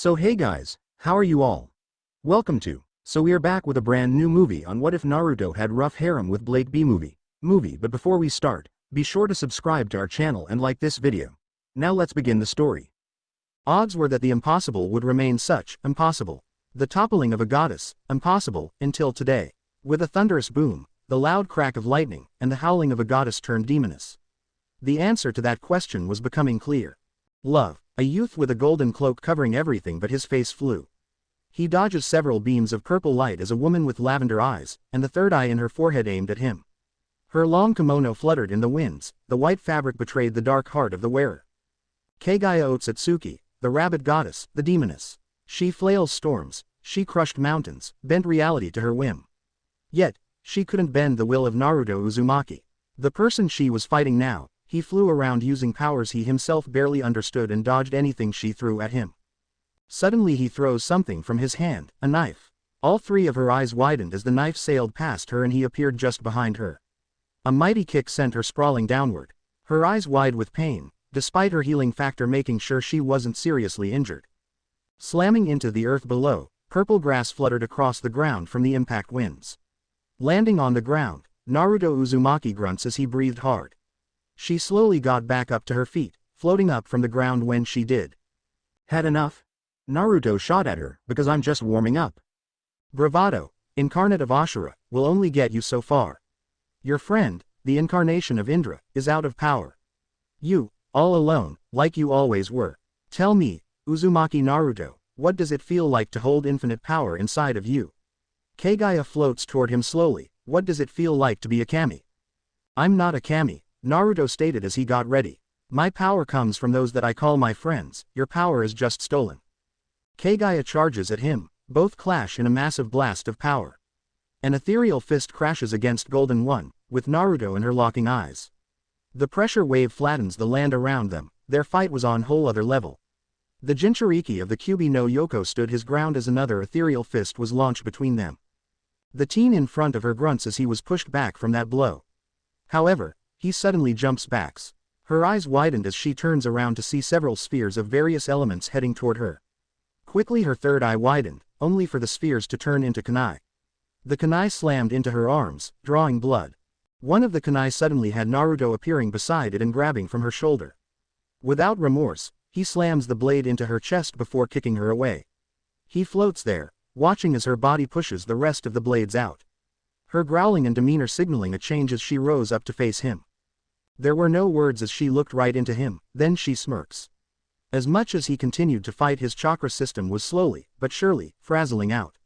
So hey guys, how are you all? Welcome to. So we are back with a brand new movie on what if Naruto had rough harem with Blake B movie, but before we start, be sure to subscribe to our channel and like this video. Now let's begin the story. Odds were that the impossible would remain such, impossible. The toppling of a goddess, impossible, until today. With a thunderous boom, the loud crack of lightning, and the howling of a goddess turned demoness. The answer to that question was becoming clear. Love, a youth with a golden cloak covering everything but his face flew. He dodges several beams of purple light as a woman with lavender eyes, and the third eye in her forehead aimed at him. Her long kimono fluttered in the winds, the white fabric betrayed the dark heart of the wearer. Kagaya Otsutsuki, the rabbit goddess, the demoness. She flails storms, she crushed mountains, bent reality to her whim. Yet, she couldn't bend the will of Naruto Uzumaki. The person she was fighting now. He flew around using powers he himself barely understood and dodged anything she threw at him. Suddenly he throws something from his hand, a knife. All three of her eyes widened as the knife sailed past her and he appeared just behind her. A mighty kick sent her sprawling downward, her eyes wide with pain, despite her healing factor making sure she wasn't seriously injured. Slamming into the earth below, purple grass fluttered across the ground from the impact winds. Landing on the ground, Naruto Uzumaki grunts as he breathed hard. She slowly got back up to her feet, floating up from the ground when she did. Had enough? Naruto shot at her, because I'm just warming up. Bravado, incarnate of Ashura, will only get you so far. Your friend, the incarnation of Indra, is out of power. You, all alone, like you always were. Tell me, Uzumaki Naruto, what does it feel like to hold infinite power inside of you? Kagaya floats toward him slowly. What does it feel like to be a kami? I'm not a kami. Naruto stated as he got ready. My power comes from those that I call my friends, your power is just stolen. Kagaya charges at him, both clash in a massive blast of power. An ethereal fist crashes against Golden One, with Naruto and her locking eyes. The pressure wave flattens the land around them, their fight was on whole other level. The Jinchuriki of the Kyuubi no Yoko stood his ground as another ethereal fist was launched between them. The teen in front of her grunts as he was pushed back from that blow. However, he suddenly jumps back. Her eyes widened as she turns around to see several spheres of various elements heading toward her. Quickly her third eye widened, only for the spheres to turn into kunai. The kunai slammed into her arms, drawing blood. One of the kunai suddenly had Naruto appearing beside it and grabbing from her shoulder. Without remorse, he slams the blade into her chest before kicking her away. He floats there, watching as her body pushes the rest of the blades out. Her growling and demeanor signaling a change as she rose up to face him. There were no words as she looked right into him, then she smirks. As much as he continued to fight, his chakra system was slowly, but surely, frazzling out.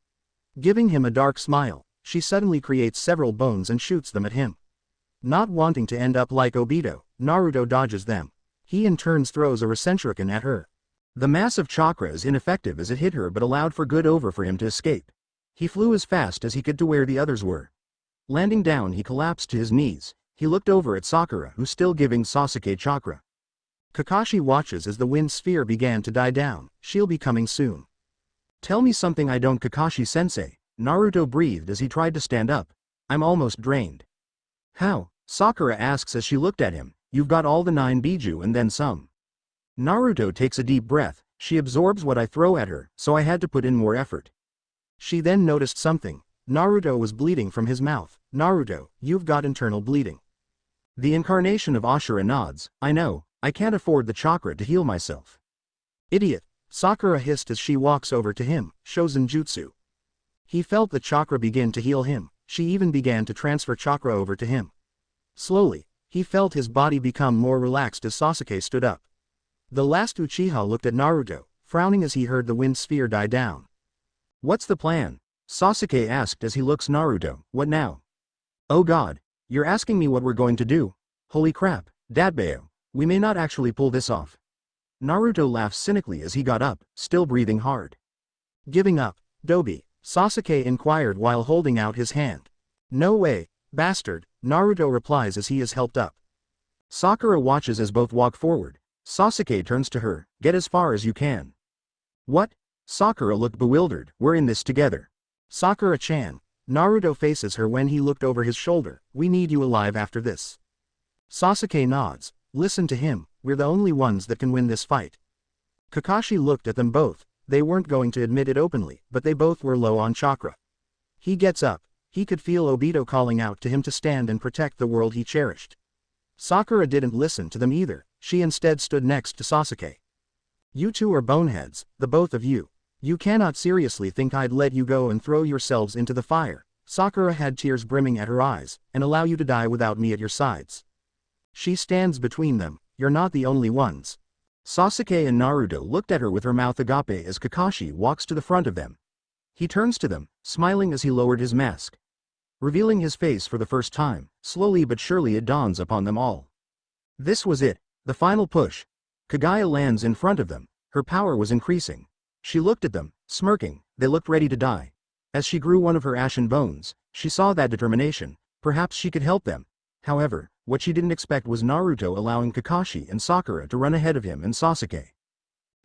Giving him a dark smile, she suddenly creates several bones and shoots them at him. Not wanting to end up like Obito, Naruto dodges them. He in turn throws a Rasenshuriken at her. The massive chakra is ineffective as it hit her but allowed for good over for him to escape. He flew as fast as he could to where the others were. Landing down he collapsed to his knees. He looked over at Sakura who's still giving Sasuke chakra. Kakashi watches as the wind sphere began to die down, she'll be coming soon. Tell me something I don't, Kakashi-sensei, Naruto breathed as he tried to stand up. I'm almost drained. How? Sakura asks as she looked at him. You've got all the 9 Biju and then some. Naruto takes a deep breath. She absorbs what I throw at her, so I had to put in more effort. She then noticed something. Naruto was bleeding from his mouth. Naruto, you've got internal bleeding. The incarnation of Ashura nods. I know, I can't afford the chakra to heal myself. Idiot, Sakura hissed as she walks over to him, Shozen Jutsu. He felt the chakra begin to heal him, she even began to transfer chakra over to him. Slowly, he felt his body become more relaxed as Sasuke stood up. The last Uchiha looked at Naruto, frowning as he heard the wind sphere die down. What's the plan? Sasuke asked as he looks Naruto, what now? Oh god, you're asking me what we're going to do? Holy crap, Dadbeo, we may not actually pull this off. Naruto laughed cynically as he got up, still breathing hard. Giving up, Dobi? Sasuke inquired while holding out his hand. No way, bastard, Naruto replies as he is helped up. Sakura watches as both walk forward. Sasuke turns to her, get as far as you can. What? Sakura looked bewildered, we're in this together. Sakura-chan. Naruto faces her when he looked over his shoulder, we need you alive after this. Sasuke nods, listen to him, we're the only ones that can win this fight. Kakashi looked at them both, They weren't going to admit it openly, but they both were low on chakra. He gets up. He could feel Obito calling out to him to stand and protect the world he cherished. Sakura didn't listen to them either, she instead stood next to Sasuke. You two are boneheads, the both of you. You cannot seriously think I'd let you go and throw yourselves into the fire. Sakura had tears brimming at her eyes, and allow you to die without me at your sides. She stands between them, you're not the only ones. Sasuke and Naruto looked at her with her mouth agape as Kakashi walks to the front of them. He turns to them, smiling as he lowered his mask. Revealing his face for the first time, slowly but surely it dawns upon them all. This was it, the final push. Kaguya lands in front of them, her power was increasing. She looked at them, smirking, they looked ready to die. As she grew one of her ashen bones, she saw that determination, perhaps she could help them. However, what she didn't expect was Naruto allowing Kakashi and Sakura to run ahead of him and Sasuke.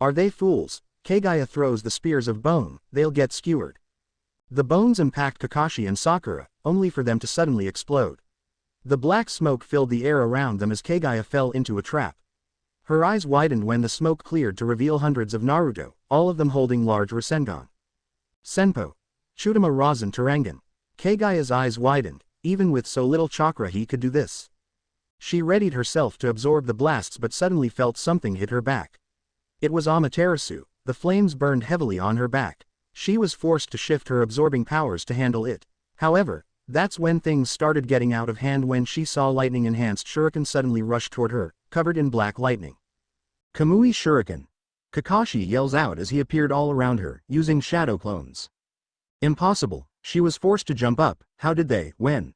Are they fools? Kaguya throws the spears of bone, they'll get skewered. The bones impact Kakashi and Sakura, only for them to suddenly explode. The black smoke filled the air around them as Kaguya fell into a trap. Her eyes widened when the smoke cleared to reveal hundreds of Naruto, all of them holding large Rasengan. Senpo. Chudama Rasen Tarangan. Kaguya's eyes widened, even with so little chakra he could do this. She readied herself to absorb the blasts but suddenly felt something hit her back. It was Amaterasu, the flames burned heavily on her back. She was forced to shift her absorbing powers to handle it. However, that's when things started getting out of hand when she saw lightning-enhanced shuriken suddenly rush toward her, covered in black lightning. Kamui Shuriken. Kakashi yells out as he appeared all around her, using shadow clones. Impossible, she was forced to jump up, how did they, when?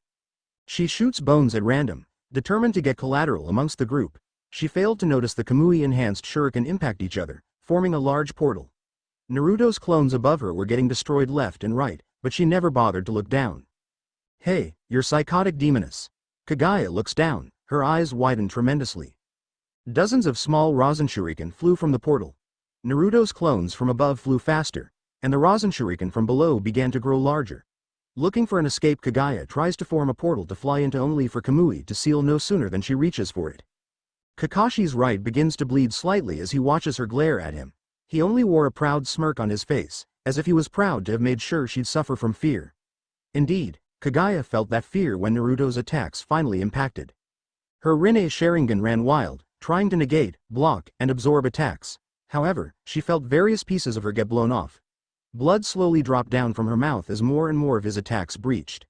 She shoots bones at random, determined to get collateral amongst the group. She failed to notice the Kamui-enhanced shuriken impact each other, forming a large portal. Naruto's clones above her were getting destroyed left and right, but she never bothered to look down. Hey, you're psychotic demoness. Kaguya looks down, her eyes widened tremendously. Dozens of small Rasen Shuriken flew from the portal. Naruto's clones from above flew faster, and the Rasen Shuriken from below began to grow larger. Looking for an escape, Kaguya tries to form a portal to fly into only for Kamui to seal no sooner than she reaches for it. Kakashi's right begins to bleed slightly as he watches her glare at him. He only wore a proud smirk on his face, as if he was proud to have made sure she'd suffer from fear. Indeed, Kaguya felt that fear when Naruto's attacks finally impacted. Her Rinne Sharingan ran wild, trying to negate, block, and absorb attacks. However, she felt various pieces of her get blown off. Blood slowly dropped down from her mouth as more and more of his attacks breached.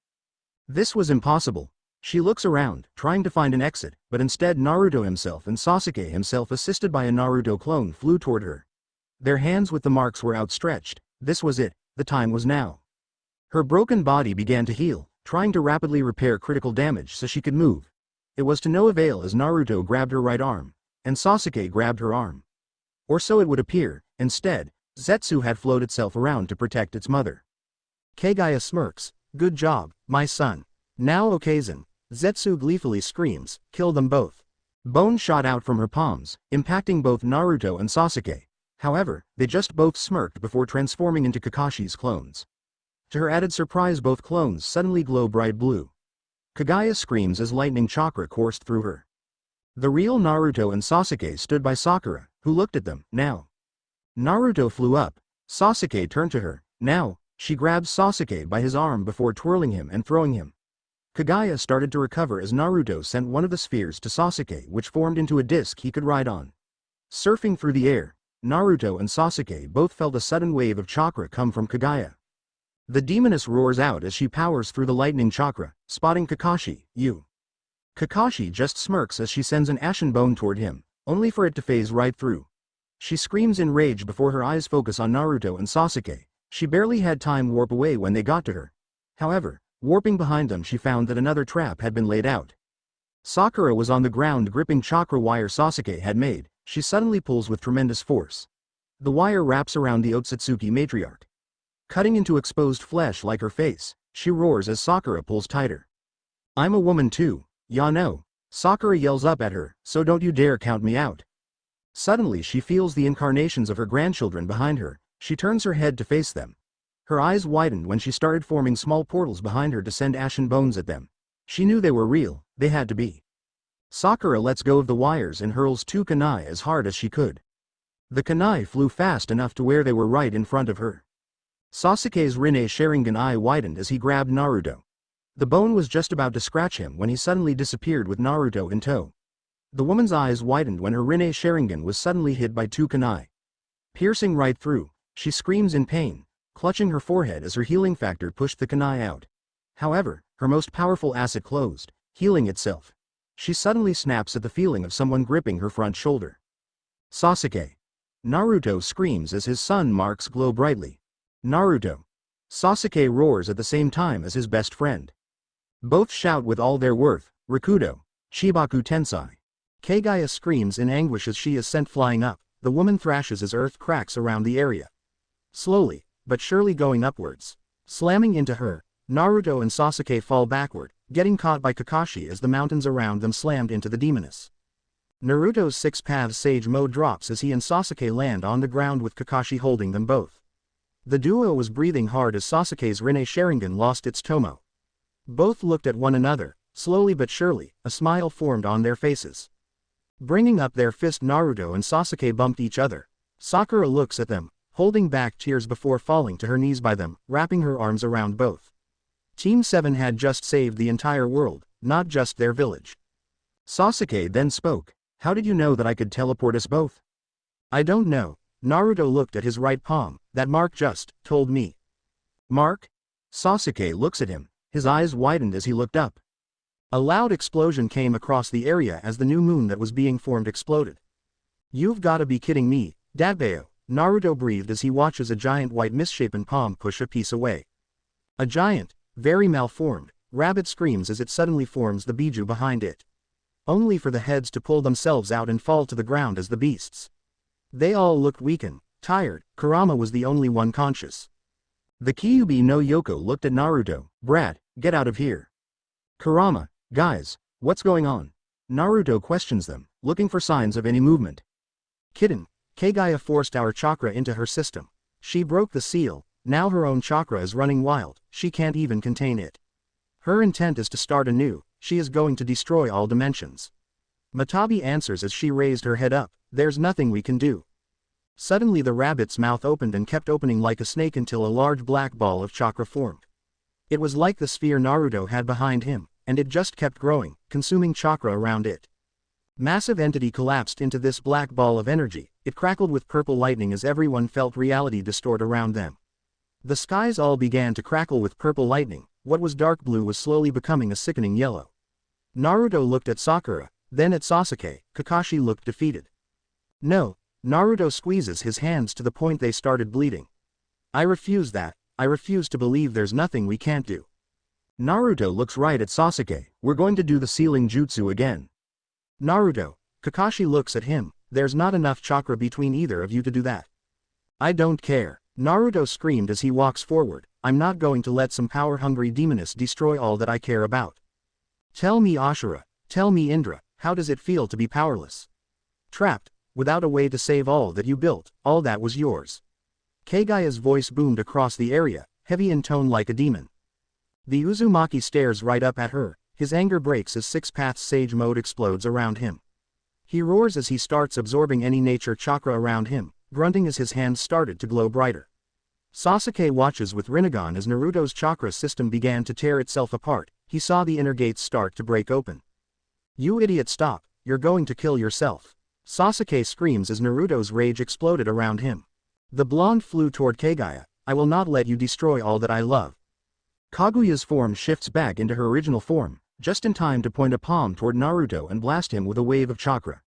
This was impossible. She looks around, trying to find an exit, but instead Naruto himself and Sasuke himself, assisted by a Naruto clone, flew toward her. Their hands with the marks were outstretched. This was it, the time was now. Her broken body began to heal, trying to rapidly repair critical damage so she could move. It was to no avail as Naruto grabbed her right arm, and Sasuke grabbed her arm. Or so it would appear. Instead, Zetsu had floated itself around to protect its mother. Kaguya smirks, good job, my son. Now Okazen. Zetsu gleefully screams, kill them both. Bone shot out from her palms, impacting both Naruto and Sasuke. However, they just both smirked before transforming into Kakashi's clones. To her added surprise, both clones suddenly glow bright blue. Kaguya screams as lightning chakra coursed through her. The real Naruto and Sasuke stood by Sakura, who looked at them. Now. Naruto flew up. Sasuke turned to her. Now, she grabbed Sasuke by his arm before twirling him and throwing him. Kaguya started to recover as Naruto sent one of the spheres to Sasuke, which formed into a disc he could ride on. Surfing through the air, Naruto and Sasuke both felt a sudden wave of chakra come from Kaguya. The demoness roars out as she powers through the lightning chakra, spotting Kakashi. You. Kakashi just smirks as she sends an ashen bone toward him, only for it to phase right through. She screams in rage before her eyes focus on Naruto and Sasuke. She barely had time warp away when they got to her. However, warping behind them, she found that another trap had been laid out. Sakura was on the ground gripping chakra wire Sasuke had made. She suddenly pulls with tremendous force. The wire wraps around the Otsutsuki matriarch. Cutting into exposed flesh like her face, she roars as Sakura pulls tighter. I'm a woman too, ya know. Sakura yells up at her, so don't you dare count me out. Suddenly she feels the incarnations of her grandchildren behind her. She turns her head to face them. Her eyes widened when she started forming small portals behind her to send ashen bones at them. She knew they were real, they had to be. Sakura lets go of the wires and hurls two kunai as hard as she could. The kunai flew fast enough to where they were right in front of her. Sasuke's Rinne Sharingan eye widened as he grabbed Naruto. The bone was just about to scratch him when he suddenly disappeared with Naruto in tow. The woman's eyes widened when her Rinne Sharingan was suddenly hit by two kunai. Piercing right through, she screams in pain, clutching her forehead as her healing factor pushed the kunai out. However, her most powerful asset closed, healing itself. She suddenly snaps at the feeling of someone gripping her front shoulder. Sasuke. Naruto screams as his sun marks glow brightly. Naruto. Sasuke roars at the same time as his best friend. Both shout with all their worth, Rakudo, Chibaku Tensai. Kagaya screams in anguish as she is sent flying up. The woman thrashes as earth cracks around the area. Slowly, but surely going upwards. Slamming into her, Naruto and Sasuke fall backward, getting caught by Kakashi as the mountains around them slammed into the demoness. Naruto's Six Paths Sage Mode drops as he and Sasuke land on the ground with Kakashi holding them both. The duo was breathing hard as Sasuke's Rinne Sharingan lost its tomo. Both looked at one another, slowly but surely, a smile formed on their faces. Bringing up their fist, Naruto and Sasuke bumped each other. Sakura looks at them, holding back tears before falling to her knees by them, wrapping her arms around both. Team 7 had just saved the entire world, not just their village. Sasuke then spoke. How did you know that I could teleport us both? I don't know. Naruto looked at his right palm. That mark just told me. Mark? Sasuke looks at him. His eyes widened as he looked up. A loud explosion came across the area as the new moon that was being formed exploded. You've gotta be kidding me, Dadbeo, Naruto breathed as he watches a giant white misshapen palm push a piece away. A giant, very malformed, rabbit screams as it suddenly forms the biju behind it. Only for the heads to pull themselves out and fall to the ground as the beasts. They all looked weakened, tired. Kurama was the only one conscious. The Kyuubi no Yoko looked at Naruto. Brat, get out of here. Kurama, guys, what's going on? Naruto questions them, looking for signs of any movement. Kitten, Kagaya forced our chakra into her system. She broke the seal, now her own chakra is running wild, she can't even contain it. Her intent is to start anew, she is going to destroy all dimensions. Matabi answers as she raised her head up, there's nothing we can do. Suddenly the rabbit's mouth opened and kept opening like a snake until a large black ball of chakra formed. It was like the sphere Naruto had behind him, and it just kept growing, consuming chakra around it. Massive entity collapsed into this black ball of energy, it crackled with purple lightning as everyone felt reality distort around them. The skies all began to crackle with purple lightning, what was dark blue was slowly becoming a sickening yellow. Naruto looked at Sakura, then at Sasuke. Kakashi looked defeated. No, Naruto squeezes his hands to the point they started bleeding. I refuse that, I refuse to believe there's nothing we can't do. Naruto looks right at Sasuke, we're going to do the sealing jutsu again. Naruto, Kakashi looks at him, there's not enough chakra between either of you to do that. I don't care, Naruto screamed as he walks forward, I'm not going to let some power-hungry demoness destroy all that I care about. Tell me Ashura, tell me Indra, how does it feel to be powerless? Trapped, without a way to save all that you built, all that was yours. Kagaya's voice boomed across the area, heavy in tone like a demon. The Uzumaki stares right up at her, his anger breaks as Six Paths Sage Mode explodes around him. He roars as he starts absorbing any nature chakra around him, grunting as his hands started to glow brighter. Sasuke watches with Rinnegan as Naruto's chakra system began to tear itself apart, he saw the inner gates start to break open. You idiot, stop, you're going to kill yourself. Sasuke screams as Naruto's rage exploded around him. The blonde flew toward Kagaya, I will not let you destroy all that I love. Kaguya's form shifts back into her original form, just in time to point a palm toward Naruto and blast him with a wave of chakra.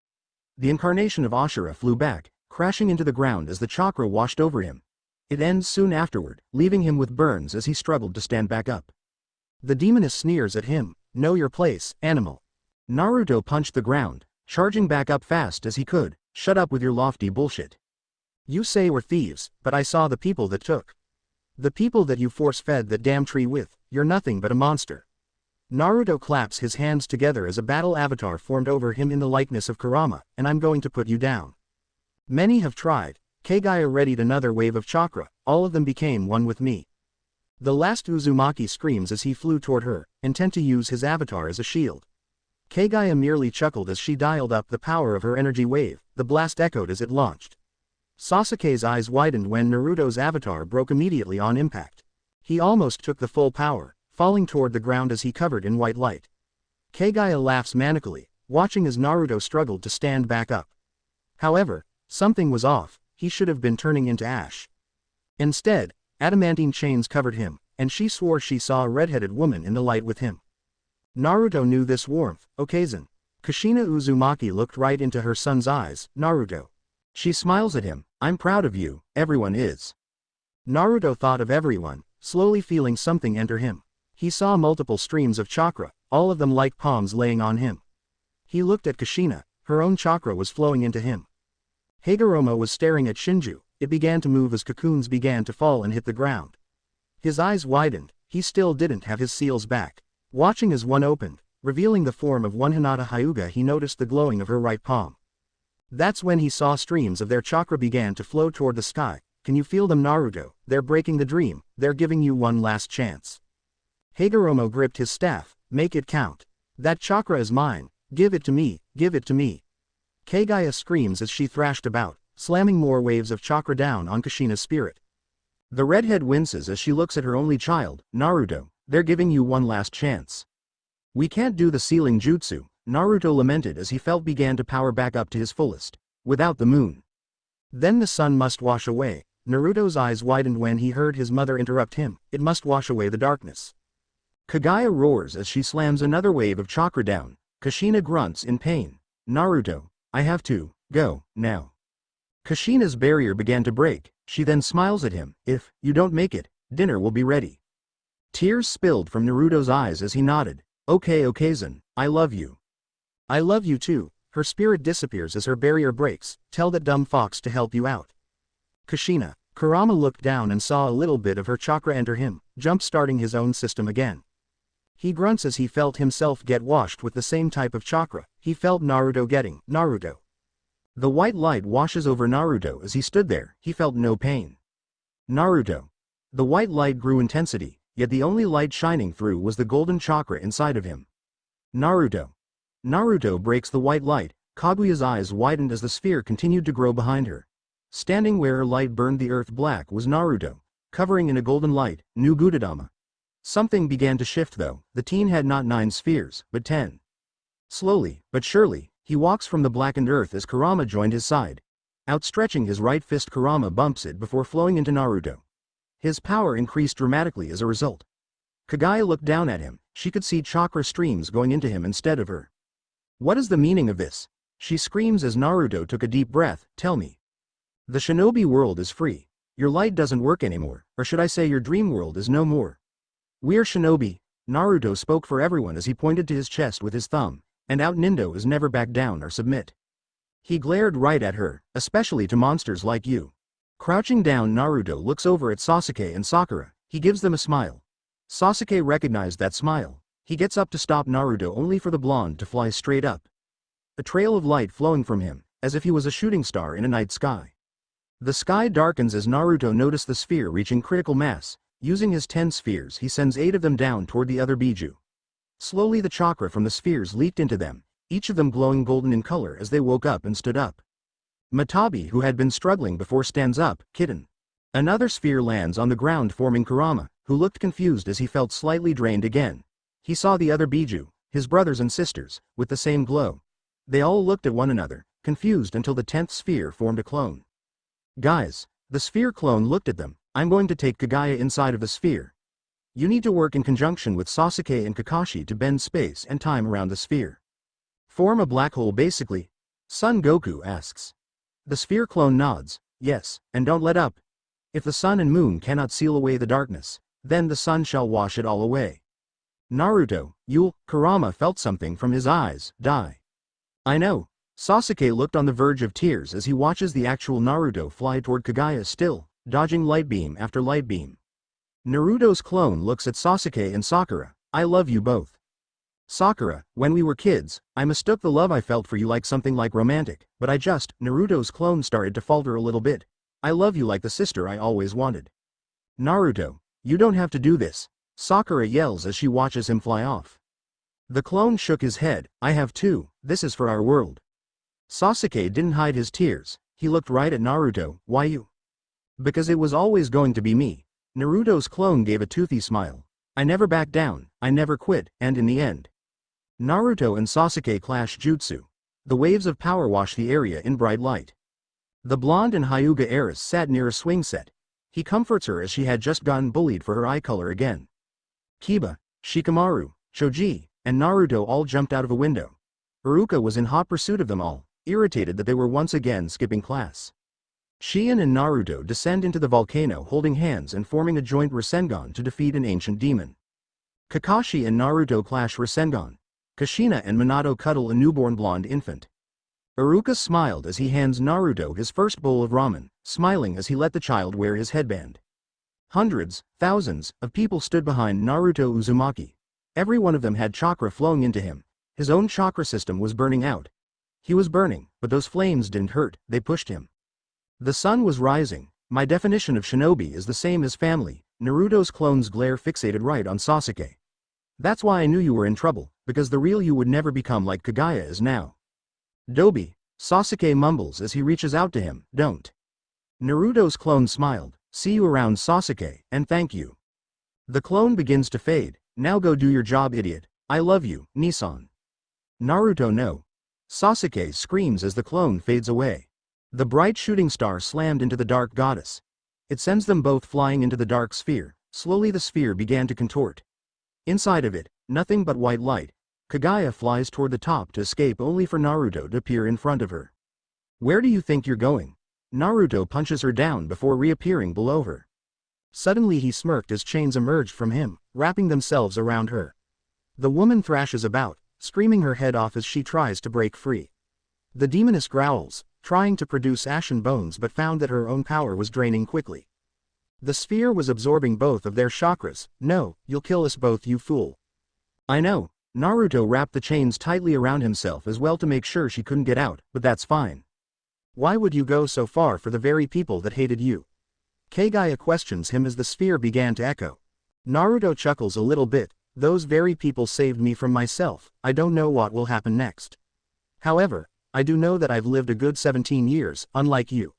The incarnation of Ashura flew back, crashing into the ground as the chakra washed over him. It ends soon afterward, leaving him with burns as he struggled to stand back up. The demoness sneers at him, know your place, animal. Naruto punched the ground, charging back up fast as he could, shut up with your lofty bullshit. You say we're thieves, but I saw the people that took. The people that you force-fed that damn tree with, you're nothing but a monster. Naruto claps his hands together as a battle avatar formed over him in the likeness of Kurama, and I'm going to put you down. Many have tried. Kagaya readied another wave of chakra, all of them became one with me. The last Uzumaki screams as he flew toward her, intent to use his avatar as a shield. Kagaya merely chuckled as she dialed up the power of her energy wave, the blast echoed as it launched. Sasuke's eyes widened when Naruto's avatar broke immediately on impact. He almost took the full power, falling toward the ground as he covered in white light. Kagaya laughs manically, watching as Naruto struggled to stand back up. However, something was off, he should have been turning into ash. Instead, adamantine chains covered him, and she swore she saw a red-headed woman in the light with him. Naruto knew this warmth, Okazen. Kushina Uzumaki looked right into her son's eyes. Naruto. She smiles at him. I'm proud of you, everyone is. Naruto thought of everyone, slowly feeling something enter him. He saw multiple streams of chakra, all of them like palms laying on him. He looked at Kushina, her own chakra was flowing into him. Hagoromo was staring at Shinju, it began to move as cocoons began to fall and hit the ground. His eyes widened, he still didn't have his seals back. Watching as one opened, revealing the form of one Hinata Hyuga, he noticed the glowing of her right palm. That's when he saw streams of their chakra began to flow toward the sky. Can you feel them, Naruto? They're breaking the dream, they're giving you one last chance. Hagoromo gripped his staff, make it count. That chakra is mine, give it to me, give it to me. Kagaya screams as she thrashed about, slamming more waves of chakra down on Kushina's spirit. The redhead winces as she looks at her only child. Naruto, they're giving you one last chance. We can't do the sealing jutsu, Naruto lamented as he felt began to power back up to his fullest, without the moon. Then the sun must wash away. Naruto's eyes widened when he heard his mother interrupt him, it must wash away the darkness. Kagaya roars as she slams another wave of chakra down. Kushina grunts in pain. Naruto, I have to go now. Kushina's barrier began to break, she then smiles at him, if you don't make it, dinner will be ready. Tears spilled from Naruto's eyes as he nodded. Okay Okazen, I love you. I love you too. Her spirit disappears as her barrier breaks, tell that dumb fox to help you out. Kushina. Kurama looked down and saw a little bit of her chakra enter him, jump-starting his own system again. He grunts as he felt himself get washed with the same type of chakra he felt Naruto getting. Naruto. The white light washes over Naruto as he stood there, he felt no pain. Naruto. The white light grew intensity, yet the only light shining through was the golden chakra inside of him. Naruto. Naruto breaks the white light, Kaguya's eyes widened as the sphere continued to grow behind her. Standing where her light burned the earth black was Naruto, covering in a golden light, new Gudadama. Something began to shift though, the teen had not 9 spheres, but 10. Slowly, but surely, he walks from the blackened earth as Kurama joined his side. Outstretching his right fist, Kurama bumps it before flowing into Naruto. His power increased dramatically as a result. Kagaya looked down at him, she could see chakra streams going into him instead of her. What is the meaning of this? She screams as Naruto took a deep breath, tell me. The shinobi world is free. Your light doesn't work anymore, or should I say your dream world is no more. We're shinobi, Naruto spoke for everyone as he pointed to his chest with his thumb, and out Nindo is never back down or submit. He glared right at her, especially to monsters like you. Crouching down, Naruto looks over at Sasuke and Sakura, he gives them a smile. Sasuke recognized that smile. He gets up to stop Naruto only for the blonde to fly straight up. A trail of light flowing from him, as if he was a shooting star in a night sky. The sky darkens as Naruto noticed the sphere reaching critical mass. Using his 10 spheres he sends 8 of them down toward the other Biju. Slowly the chakra from the spheres leaked into them, each of them glowing golden in color as they woke up and stood up. Matabi, who had been struggling before, stands up, kitten. Another sphere lands on the ground forming Kurama, who looked confused as he felt slightly drained again. He saw the other Biju, his brothers and sisters, with the same glow. They all looked at one another, confused until the 10th sphere formed a clone. Guys, the sphere clone looked at them, I'm going to take Kagaya inside of the sphere. You need to work in conjunction with Sasuke and Kakashi to bend space and time around the sphere. Form a black hole basically? Son Goku asks. The sphere clone nods, yes, and don't let up. If the sun and moon cannot seal away the darkness, then the sun shall wash it all away. Naruto, you'll, Kurama felt something from his eyes, die. I know. Sasuke looked on the verge of tears as he watches the actual Naruto fly toward Kagaya still, dodging light beam after light beam. Naruto's clone looks at Sasuke and Sakura, I love you both. Sakura, when we were kids, I mistook the love I felt for you like something like romantic, but Naruto's clone started to falter a little bit. I love you like the sister I always wanted. Naruto, you don't have to do this, Sakura yells as she watches him fly off. The clone shook his head, I have to, this is for our world. Sasuke didn't hide his tears, He looked right at Naruto. Why you? Because it was always going to be me. Naruto's clone gave a toothy smile. I never backed down, I never quit, and in the end. Naruto and Sasuke clash jutsu. The waves of power wash the area in bright light. The blonde and Hyuga heiress sat near a swing set. He comforts her as she had just gotten bullied for her eye color again. Kiba, Shikamaru, Choji, and Naruto all jumped out of a window. Iruka was in hot pursuit of them all, irritated that they were once again skipping class. Shien and Naruto descend into the volcano holding hands and forming a joint Rasengan to defeat an ancient demon. Kakashi and Naruto clash Rasengan. Kushina and Minato cuddle a newborn blonde infant. Iruka smiled as he hands Naruto his first bowl of ramen, smiling as he let the child wear his headband. Hundreds, thousands, of people stood behind Naruto Uzumaki. Every one of them had chakra flowing into him. His own chakra system was burning out. He was burning, but those flames didn't hurt, they pushed him. The sun was rising. My definition of shinobi is the same as family. Naruto's clone's glare fixated right on Sasuke. That's why I knew you were in trouble, because the real you would never become like Kagaya is now. Dobi, Sasuke mumbles as he reaches out to him, don't. Naruto's clone smiled, see you around Sasuke, and thank you. The clone begins to fade, now go do your job idiot, I love you, Nissan. Naruto no. Sasuke screams as the clone fades away. The bright shooting star slammed into the dark goddess. It sends them both flying into the dark sphere. Slowly the sphere began to contort. Inside of it, nothing but white light. Kagaya flies toward the top to escape only for Naruto to appear in front of her. Where do you think you're going? Naruto punches her down before reappearing below her. Suddenly he smirked as chains emerged from him, wrapping themselves around her. The woman thrashes about, screaming her head off as she tries to break free. The demoness growls, trying to produce ashen bones but found that her own power was draining quickly. The sphere was absorbing both of their chakras. No, you'll kill us both, you fool. I know. Naruto wrapped the chains tightly around himself as well to make sure she couldn't get out, but that's fine. Why would you go so far for the very people that hated you? Kagaya questions him as the sphere began to echo. Naruto chuckles a little bit, those very people saved me from myself, I don't know what will happen next. However, I do know that I've lived a good 17 years, unlike you.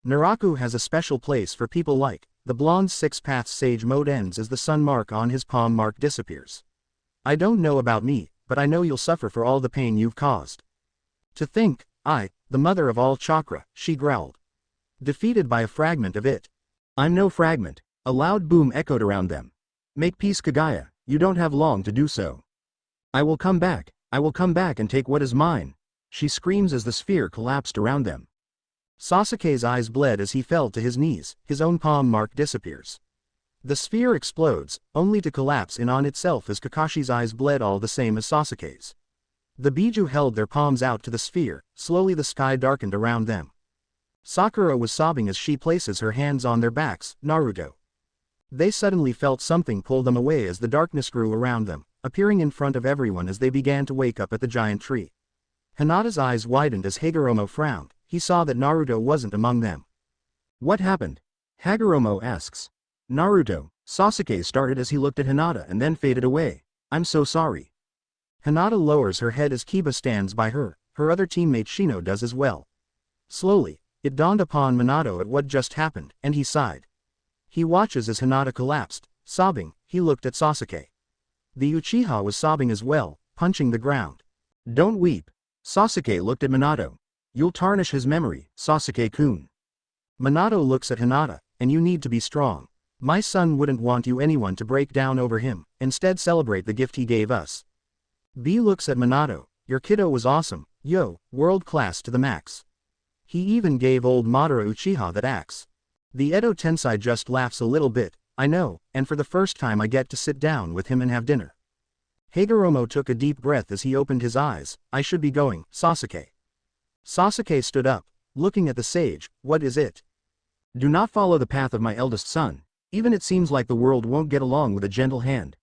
Naraku has a special place for people like, the blonde six-path sage mode ends as the sun mark on his palm mark disappears. I don't know about me, but I know you'll suffer for all the pain you've caused. To think, the mother of all chakra, she growled. Defeated by a fragment of it. I'm no fragment. A loud boom echoed around them. Make peace, Kagaya, you don't have long to do so. I will come back and take what is mine, she screams as the sphere collapsed around them. Sasuke's eyes bled as he fell to his knees, his own palm mark disappears. The sphere explodes, only to collapse in on itself as Kakashi's eyes bled all the same as Sasuke's. The Biju held their palms out to the sphere, slowly the sky darkened around them. Sakura was sobbing as she places her hands on their backs, Naruto. They suddenly felt something pull them away as the darkness grew around them, appearing in front of everyone as they began to wake up at the giant tree. Hinata's eyes widened as Hagoromo frowned. He saw that Naruto wasn't among them. What happened? Hagoromo asks. Naruto, Sasuke started as he looked at Hinata and then faded away. I'm so sorry. Hinata lowers her head as Kiba stands by her other teammate Shino does as well. Slowly, it dawned upon Minato at what just happened, and he sighed. He watches as Hinata collapsed, sobbing. He looked at Sasuke. The Uchiha was sobbing as well, punching the ground. Don't weep. Sasuke looked at Minato. You'll tarnish his memory, Sasuke-kun. Minato looks at Hinata, and you need to be strong. My son wouldn't want anyone to break down over him, instead celebrate the gift he gave us. B looks at Minato, your kiddo was awesome, yo, world class to the max. He even gave old Madara Uchiha that axe. The Edo Tensei just laughs a little bit, I know, and for the first time I get to sit down with him and have dinner. Hagoromo took a deep breath as he opened his eyes. I should be going, Sasuke. Sasuke stood up, looking at the sage. What is it? Do not follow the path of my eldest son, even it seems like the world won't get along with a gentle hand.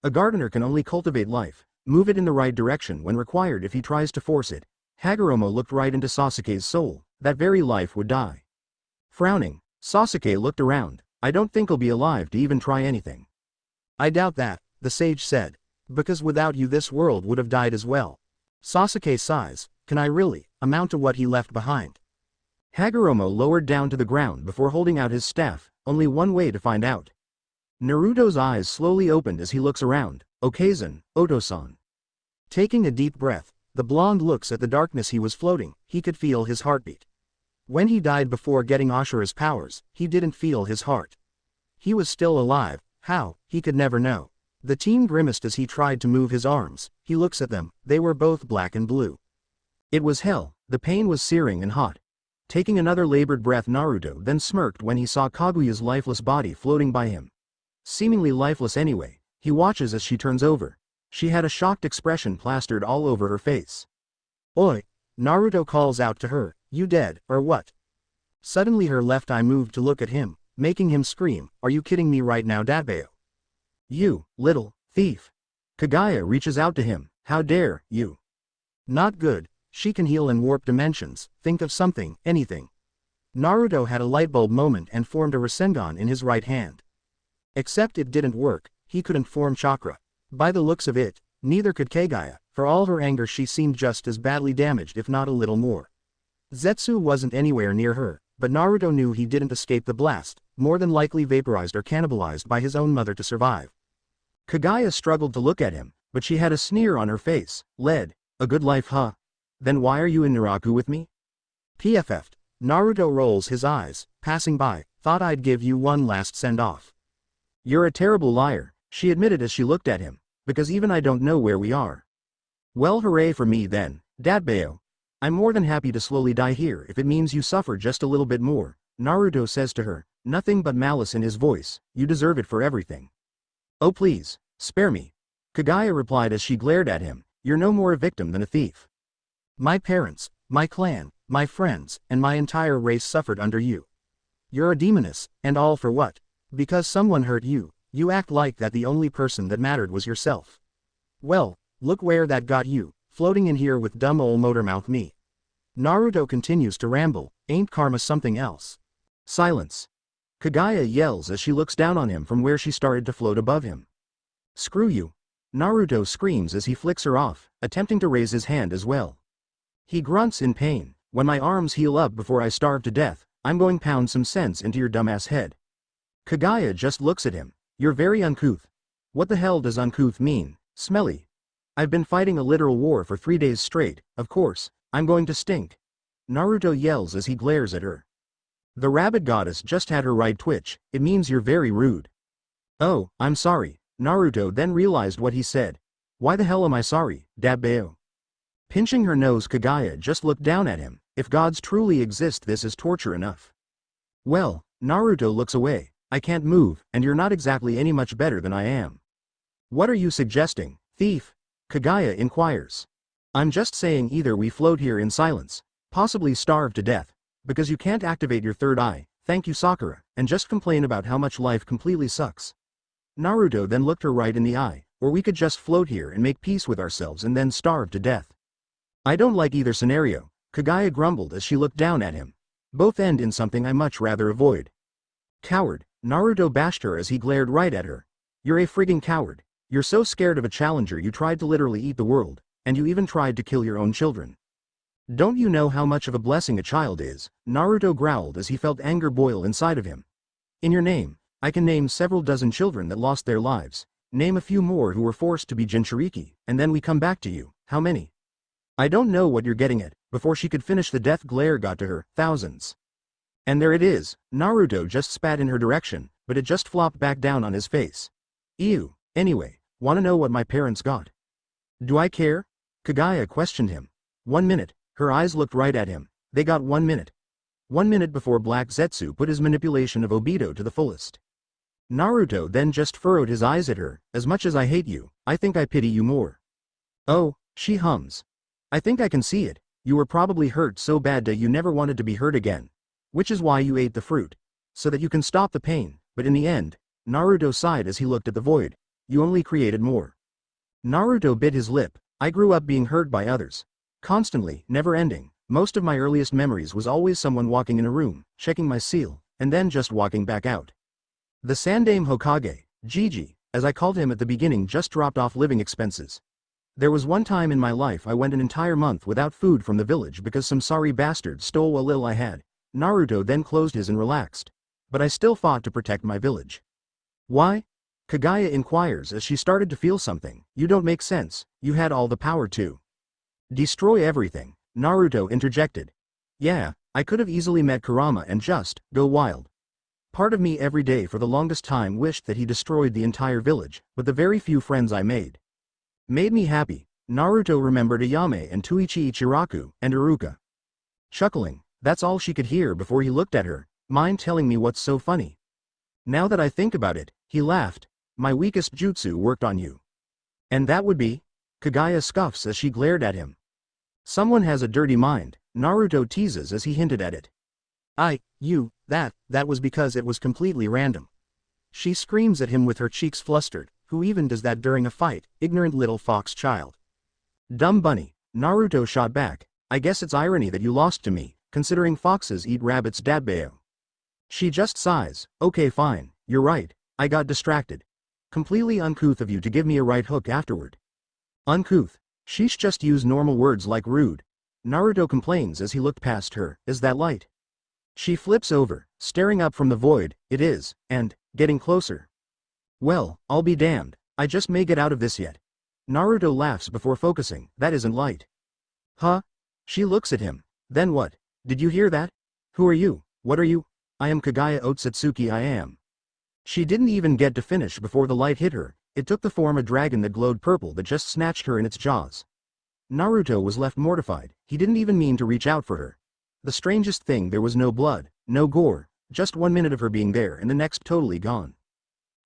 A gardener can only cultivate life, move it in the right direction when required. If he tries to force it, Hagoromo looked right into Sasuke's soul, that very life would die. Frowning, Sasuke looked around. I don't think I'll be alive to even try anything. I doubt that, the sage said. Because without you this world would have died as well. Sasuke sighs. Can I really amount to what he left behind? Hagoromo lowered down to the ground before holding out his staff, only one way to find out. Naruto's eyes slowly opened as he looks around. Okazen, Oto-san. Taking a deep breath, the blonde looks at the darkness he was floating. He could feel his heartbeat. When he died before getting Ashura's powers, he didn't feel his heart. He was still alive. How? He could never know. The team grimaced as he tried to move his arms. He looks at them, they were both black and blue. It was hell, the pain was searing and hot. Taking another labored breath, Naruto then smirked when he saw Kaguya's lifeless body floating by him. Seemingly lifeless anyway, he watches as she turns over. She had a shocked expression plastered all over her face. Oi! Naruto calls out to her, you dead, or what? Suddenly her left eye moved to look at him, making him scream, are you kidding me right now, Dadbeo? You, little thief. Kaguya reaches out to him, how dare you? Not good. She can heal in warp dimensions, think of something, anything. Naruto had a lightbulb moment and formed a Rasengan in his right hand. Except it didn't work, he couldn't form chakra. By the looks of it, neither could Kaguya. For all her anger she seemed just as badly damaged if not a little more. Zetsu wasn't anywhere near her, but Naruto knew he didn't escape the blast, more than likely vaporized or cannibalized by his own mother to survive. Kaguya struggled to look at him, but she had a sneer on her face. Led, a good life huh? Then why are you in Naraku with me? PFF'd. Naruto rolls his eyes, passing by, thought I'd give you one last send-off. You're a terrible liar, she admitted as she looked at him, because even I don't know where we are. Well hooray for me then, Dadbeo. I'm more than happy to slowly die here if it means you suffer just a little bit more, Naruto says to her, nothing but malice in his voice, you deserve it for everything. Oh please, spare me. Kaguya replied as she glared at him, you're no more a victim than a thief. My parents, my clan, my friends, and my entire race suffered under you. You're a demoness, and all for what? Because someone hurt you, you act like that the only person that mattered was yourself. Well, look where that got you, floating in here with dumb ol' motormouth me. Naruto continues to ramble, ain't karma something else? Silence. Kaguya yells as she looks down on him from where she started to float above him. Screw you. Naruto screams as he flicks her off, attempting to raise his hand as well. He grunts in pain, when my arms heal up before I starve to death, I'm going pound some sense into your dumbass head. Kaguya just looks at him, you're very uncouth. What the hell does uncouth mean, smelly? I've been fighting a literal war for 3 days straight, of course, I'm going to stink. Naruto yells as he glares at her. The rabbit goddess just had her right twitch, it means you're very rude. Oh, I'm sorry, Naruto then realized what he said. Why the hell am I sorry, Dadbeo? Pinching her nose, Kaguya just looked down at him, if gods truly exist this is torture enough. Well, Naruto looks away, I can't move, and you're not exactly any much better than I am. What are you suggesting, thief? Kaguya inquires. I'm just saying either we float here in silence, possibly starve to death, because you can't activate your third eye, thank you Sakura, and just complain about how much life completely sucks. Naruto then looked her right in the eye, or we could just float here and make peace with ourselves and then starve to death. I don't like either scenario, Kaguya grumbled as she looked down at him. Both end in something I much rather avoid. Coward, Naruto bashed her as he glared right at her. You're a frigging coward. You're so scared of a challenger you tried to literally eat the world, and you even tried to kill your own children. Don't you know how much of a blessing a child is? Naruto growled as he felt anger boil inside of him. In your name, I can name several dozen children that lost their lives. Name a few more who were forced to be Jinchuriki, and then we come back to you. How many? I don't know what you're getting at. Before she could finish the death glare got to her, thousands. And there it is, Naruto just spat in her direction, but it just flopped back down on his face. Ew, anyway, wanna know what my parents got? Do I care? Kaguya questioned him. 1 minute, her eyes looked right at him, they got 1 minute. 1 minute before Black Zetsu put his manipulation of Obito to the fullest. Naruto then just furrowed his eyes at her, as much as I hate you, I think I pity you more. Oh, she hums. I think I can see it, you were probably hurt so bad that you never wanted to be hurt again. Which is why you ate the fruit. So that you can stop the pain, but in the end, Naruto sighed as he looked at the void. You only created more. Naruto bit his lip, I grew up being hurt by others. Constantly, never ending, most of my earliest memories was always someone walking in a room, checking my seal, and then just walking back out. The Sandaime Hokage, Gigi, as I called him at the beginning just dropped off living expenses. There was one time in my life I went an entire month without food from the village because some sorry bastard stole a lil I had. Naruto then closed his and relaxed. But I still fought to protect my village. Why? Kagaya inquires as she started to feel something. You don't make sense, you had all the power to destroy everything, Naruto interjected. Yeah, I could have easily met Kurama and just go wild. Part of me every day for the longest time wished that he destroyed the entire village, but the very few friends I made me happy. Naruto remembered Ayame and Tuichi Ichiraku and Iruka. Chuckling, that's all she could hear before he looked at her. Mind telling me what's so funny? Now that I think about it, he laughed. My weakest jutsu worked on you. And that would be? Kagaya scoffs as she glared at him. Someone has a dirty mind, Naruto teases as he hinted at it. That was because it was completely random. She screams at him with her cheeks flustered. Who even does that during a fight, ignorant little fox child? Dumb bunny, Naruto shot back. I guess it's irony that you lost to me, considering foxes eat rabbits dadbeo. She just sighs. Okay fine, you're right, I got distracted. Completely uncouth of you to give me a right hook afterward. Uncouth. Sheesh, just use normal words like rude. Naruto complains as he looked past her. Is that light? She flips over, staring up from the void. It is, and getting closer. Well, I'll be damned, I just may get out of this yet. Naruto laughs before focusing. That isn't light. Huh? She looks at him. Then what? Did you hear that? Who are you? What are you? I am Kagaya Otsutsuki I am. She didn't even get to finish before the light hit her. It took the form of a dragon that glowed purple that just snatched her in its jaws. Naruto was left mortified. He didn't even mean to reach out for her. The strangest thing, there was no blood, no gore, just 1 minute of her being there and the next totally gone.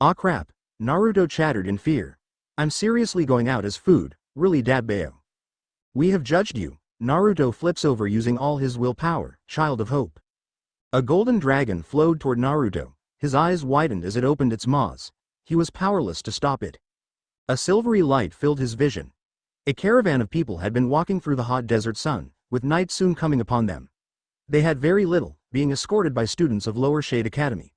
Aw crap, Naruto chattered in fear. I'm seriously going out as food, really dadbeo. We have judged you. Naruto flips over using all his willpower, child of hope. A golden dragon flowed toward Naruto. His eyes widened as it opened its maws. He was powerless to stop it. A silvery light filled his vision. A caravan of people had been walking through the hot desert sun, with night soon coming upon them. They had very little, being escorted by students of Lower Shade Academy.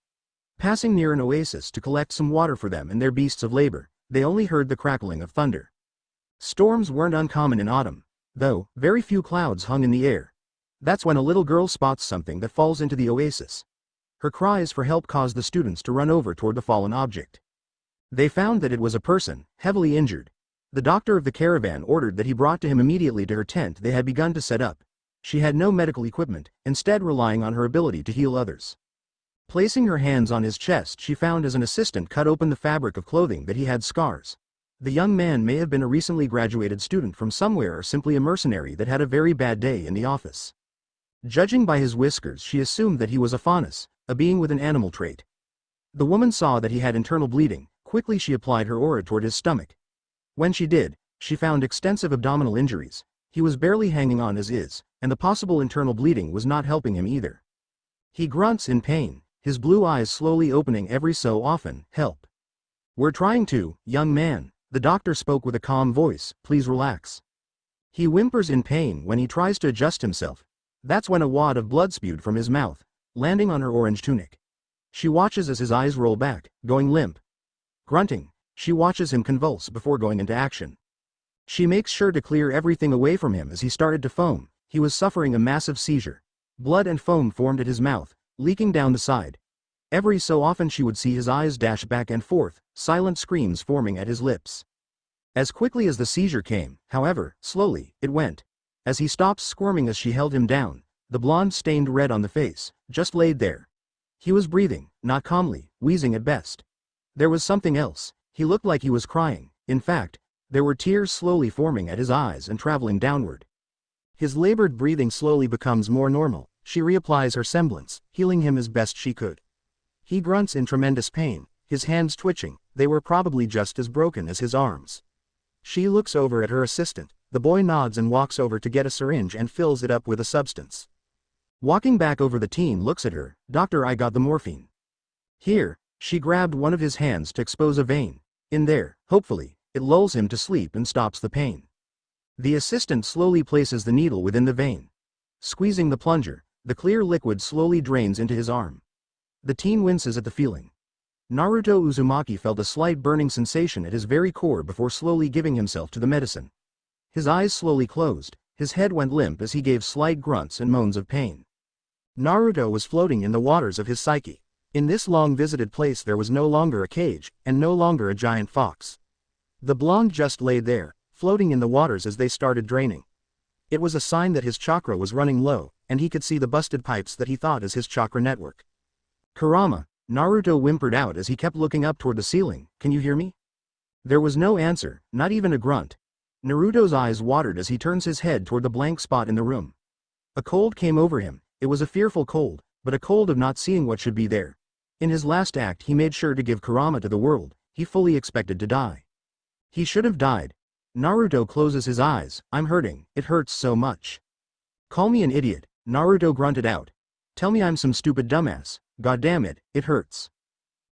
Passing near an oasis to collect some water for them and their beasts of labor, they only heard the crackling of thunder. Storms weren't uncommon in autumn, though very few clouds hung in the air. That's when a little girl spots something that falls into the oasis. Her cries for help caused the students to run over toward the fallen object. They found that it was a person, heavily injured. The doctor of the caravan ordered that he brought to him immediately to her tent they had begun to set up. She had no medical equipment, instead relying on her ability to heal others. Placing her hands on his chest, she found as an assistant cut open the fabric of clothing that he had scars. The young man may have been a recently graduated student from somewhere or simply a mercenary that had a very bad day in the office. Judging by his whiskers, she assumed that he was a faunus, a being with an animal trait. The woman saw that he had internal bleeding. Quickly she applied her aura toward his stomach. When she did, she found extensive abdominal injuries. He was barely hanging on as is, and the possible internal bleeding was not helping him either. He grunts in pain, his blue eyes slowly opening every so often. Help. We're trying to, young man, the doctor spoke with a calm voice, please relax. He whimpers in pain when he tries to adjust himself. That's when a wad of blood spewed from his mouth, landing on her orange tunic. She watches as his eyes roll back, going limp. Grunting, she watches him convulse before going into action. She makes sure to clear everything away from him as he started to foam. He was suffering a massive seizure. Blood and foam formed at his mouth, leaking down the side. Every so often she would see his eyes dash back and forth, silent screams forming at his lips. As quickly as the seizure came, however, slowly, it went. As he stopped squirming as she held him down, the blonde stained red on the face, just laid there. He was breathing, not calmly, wheezing at best. There was something else. He looked like he was crying. In fact, there were tears slowly forming at his eyes and traveling downward. His labored breathing slowly becomes more normal. She reapplies her semblance, healing him as best she could. He grunts in tremendous pain, his hands twitching. They were probably just as broken as his arms. She looks over at her assistant. The boy nods and walks over to get a syringe and fills it up with a substance. Walking back over, the teen looks at her. Doctor, I got the morphine. Here. She grabbed one of his hands to expose a vein. In there, hopefully, it lulls him to sleep and stops the pain. The assistant slowly places the needle within the vein. Squeezing the plunger, the clear liquid slowly drains into his arm. The teen winces at the feeling. Naruto Uzumaki felt a slight burning sensation at his very core before slowly giving himself to the medicine. His eyes slowly closed, his head went limp as he gave slight grunts and moans of pain. Naruto was floating in the waters of his psyche. In this long-visited place there was no longer a cage, and no longer a giant fox. The blonde just lay there, floating in the waters as they started draining. It was a sign that his chakra was running low, and he could see the busted pipes that he thought as his chakra network. Kurama, Naruto whimpered out as he kept looking up toward the ceiling, can you hear me? There was no answer, not even a grunt. Naruto's eyes watered as he turns his head toward the blank spot in the room. A cold came over him. It was a fearful cold, but a cold of not seeing what should be there. In his last act he made sure to give Kurama to the world. He fully expected to die. He should have died. Naruto closes his eyes. I'm hurting, it hurts so much. Call me an idiot, Naruto grunted out. Tell me I'm some stupid dumbass, goddamn it, it hurts.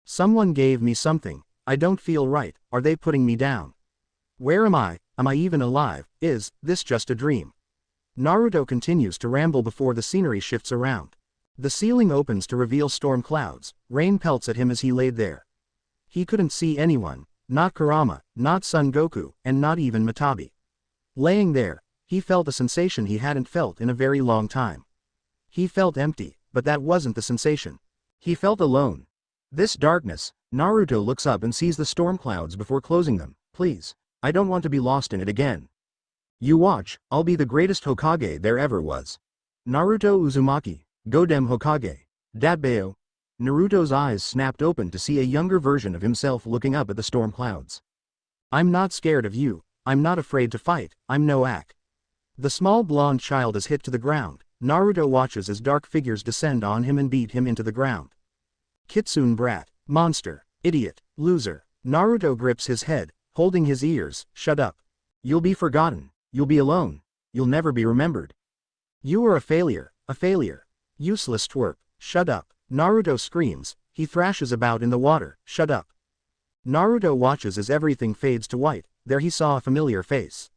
Someone gave me something, I don't feel right, are they putting me down? Where am I even alive, is this just a dream? Naruto continues to ramble before the scenery shifts around. The ceiling opens to reveal storm clouds, rain pelts at him as he laid there. He couldn't see anyone, not Kurama, not Son Goku, and not even Matabi. Laying there, he felt a sensation he hadn't felt in a very long time. He felt empty, but that wasn't the sensation. He felt alone. This darkness, Naruto looks up and sees the storm clouds before closing them. Please, I don't want to be lost in it again. You watch, I'll be the greatest Hokage there ever was. Naruto Uzumaki, Godem Hokage, Datbeo. Naruto's eyes snapped open to see a younger version of himself looking up at the storm clouds. I'm not scared of you, I'm not afraid to fight, I'm no Ak. The small blonde child is hit to the ground. Naruto watches as dark figures descend on him and beat him into the ground. Kitsune brat, monster, idiot, loser. Naruto grips his head, holding his ears. Shut up. You'll be forgotten, you'll be alone, you'll never be remembered. You are a failure, useless twerp, shut up. Naruto screams, he thrashes about in the water, shut up. Naruto watches as everything fades to white. There he saw a familiar face.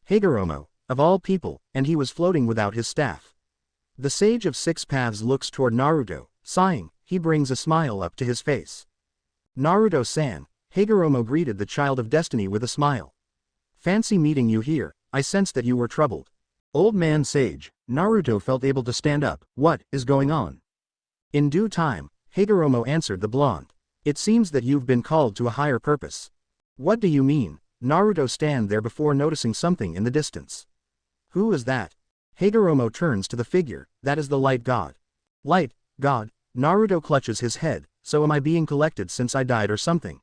Higoromo, of all people, and he was floating without his staff. The Sage of Six Paths looks toward Naruto, sighing, he brings a smile up to his face. Naruto-san, Higoromo greeted the Child of Destiny with a smile. Fancy meeting you here, I sensed that you were troubled. Old man Sage, Naruto felt able to stand up. What is going on? In due time, Higoromo answered the blonde. It seems that you've been called to a higher purpose. What do you mean? Naruto stand there before noticing something in the distance. Who is that? Higoromo turns to the figure, that is the light god. Light god, Naruto clutches his head, so am I being collected since I died or something?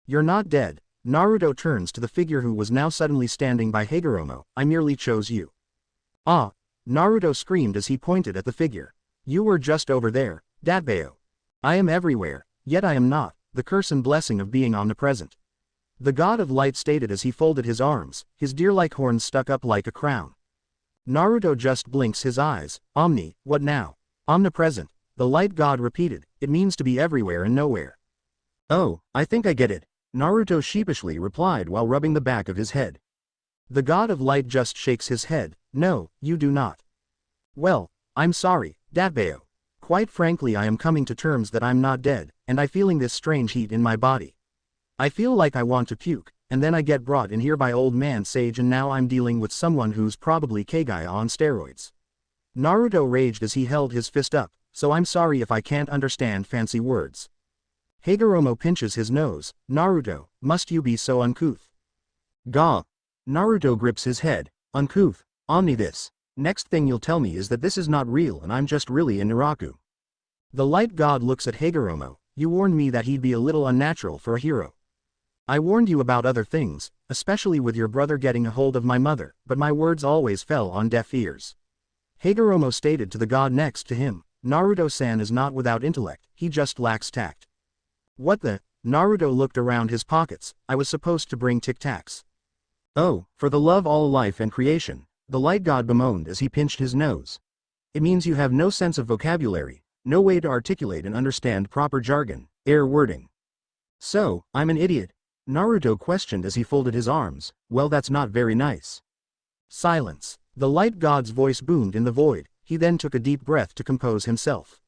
You're not dead. Naruto turns to the figure who was now suddenly standing by Higoromo, I merely chose you. Ah! Naruto screamed as he pointed at the figure. You were just over there, Datbeo. I am everywhere, yet I am not, the curse and blessing of being omnipresent. The god of light stated as he folded his arms, his deer-like horns stuck up like a crown. Naruto just blinks his eyes. Omni, what now? Omnipresent, the light god repeated, it means to be everywhere and nowhere. Oh, I think I get it, Naruto sheepishly replied while rubbing the back of his head. The god of light just shakes his head, no, you do not. Well, I'm sorry, Datbeo. Quite frankly I am coming to terms that I'm not dead, and I feeling this strange heat in my body. I feel like I want to puke, and then I get brought in here by old man Sage and now I'm dealing with someone who's probably Kage on steroids. Naruto raged as he held his fist up, so I'm sorry if I can't understand fancy words. Higoromo pinches his nose, Naruto, must you be so uncouth? Gah! Naruto grips his head, uncouth, Omni this. Next thing you'll tell me is that this is not real and I'm just really a Naraku. The light god looks at Higoromo, you warned me that he'd be a little unnatural for a hero. I warned you about other things, especially with your brother getting a hold of my mother, but my words always fell on deaf ears. Higoromo stated to the god next to him, Naruto-san is not without intellect, he just lacks tact. What the? Naruto looked around his pockets, I was supposed to bring tic-tacs. Oh, for the love all life and creation, the light god bemoaned as he pinched his nose. It means you have no sense of vocabulary, no way to articulate and understand proper jargon, air wording. So, I'm an idiot? Naruto questioned as he folded his arms, well that's not very nice. Silence. The light god's voice boomed in the void, he then took a deep breath to compose himself.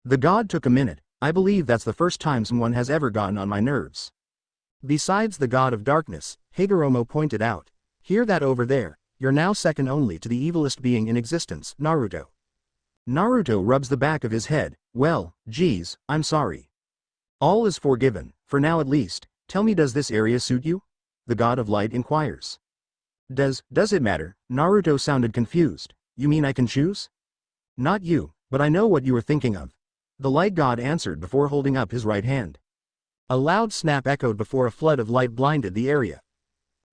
The god took a minute, I believe that's the first time someone has ever gotten on my nerves. Besides the god of darkness, Higoromo pointed out. Hear that over there, you're now second only to the evilest being in existence, Naruto. Naruto rubs the back of his head. Well, geez, I'm sorry. All is forgiven, for now at least. Tell me, does this area suit you? The God of Light inquires. Does it matter? Naruto sounded confused. You mean I can choose? Not you, but I know what you are thinking of. The Light God answered before holding up his right hand. A loud snap echoed before a flood of light blinded the area.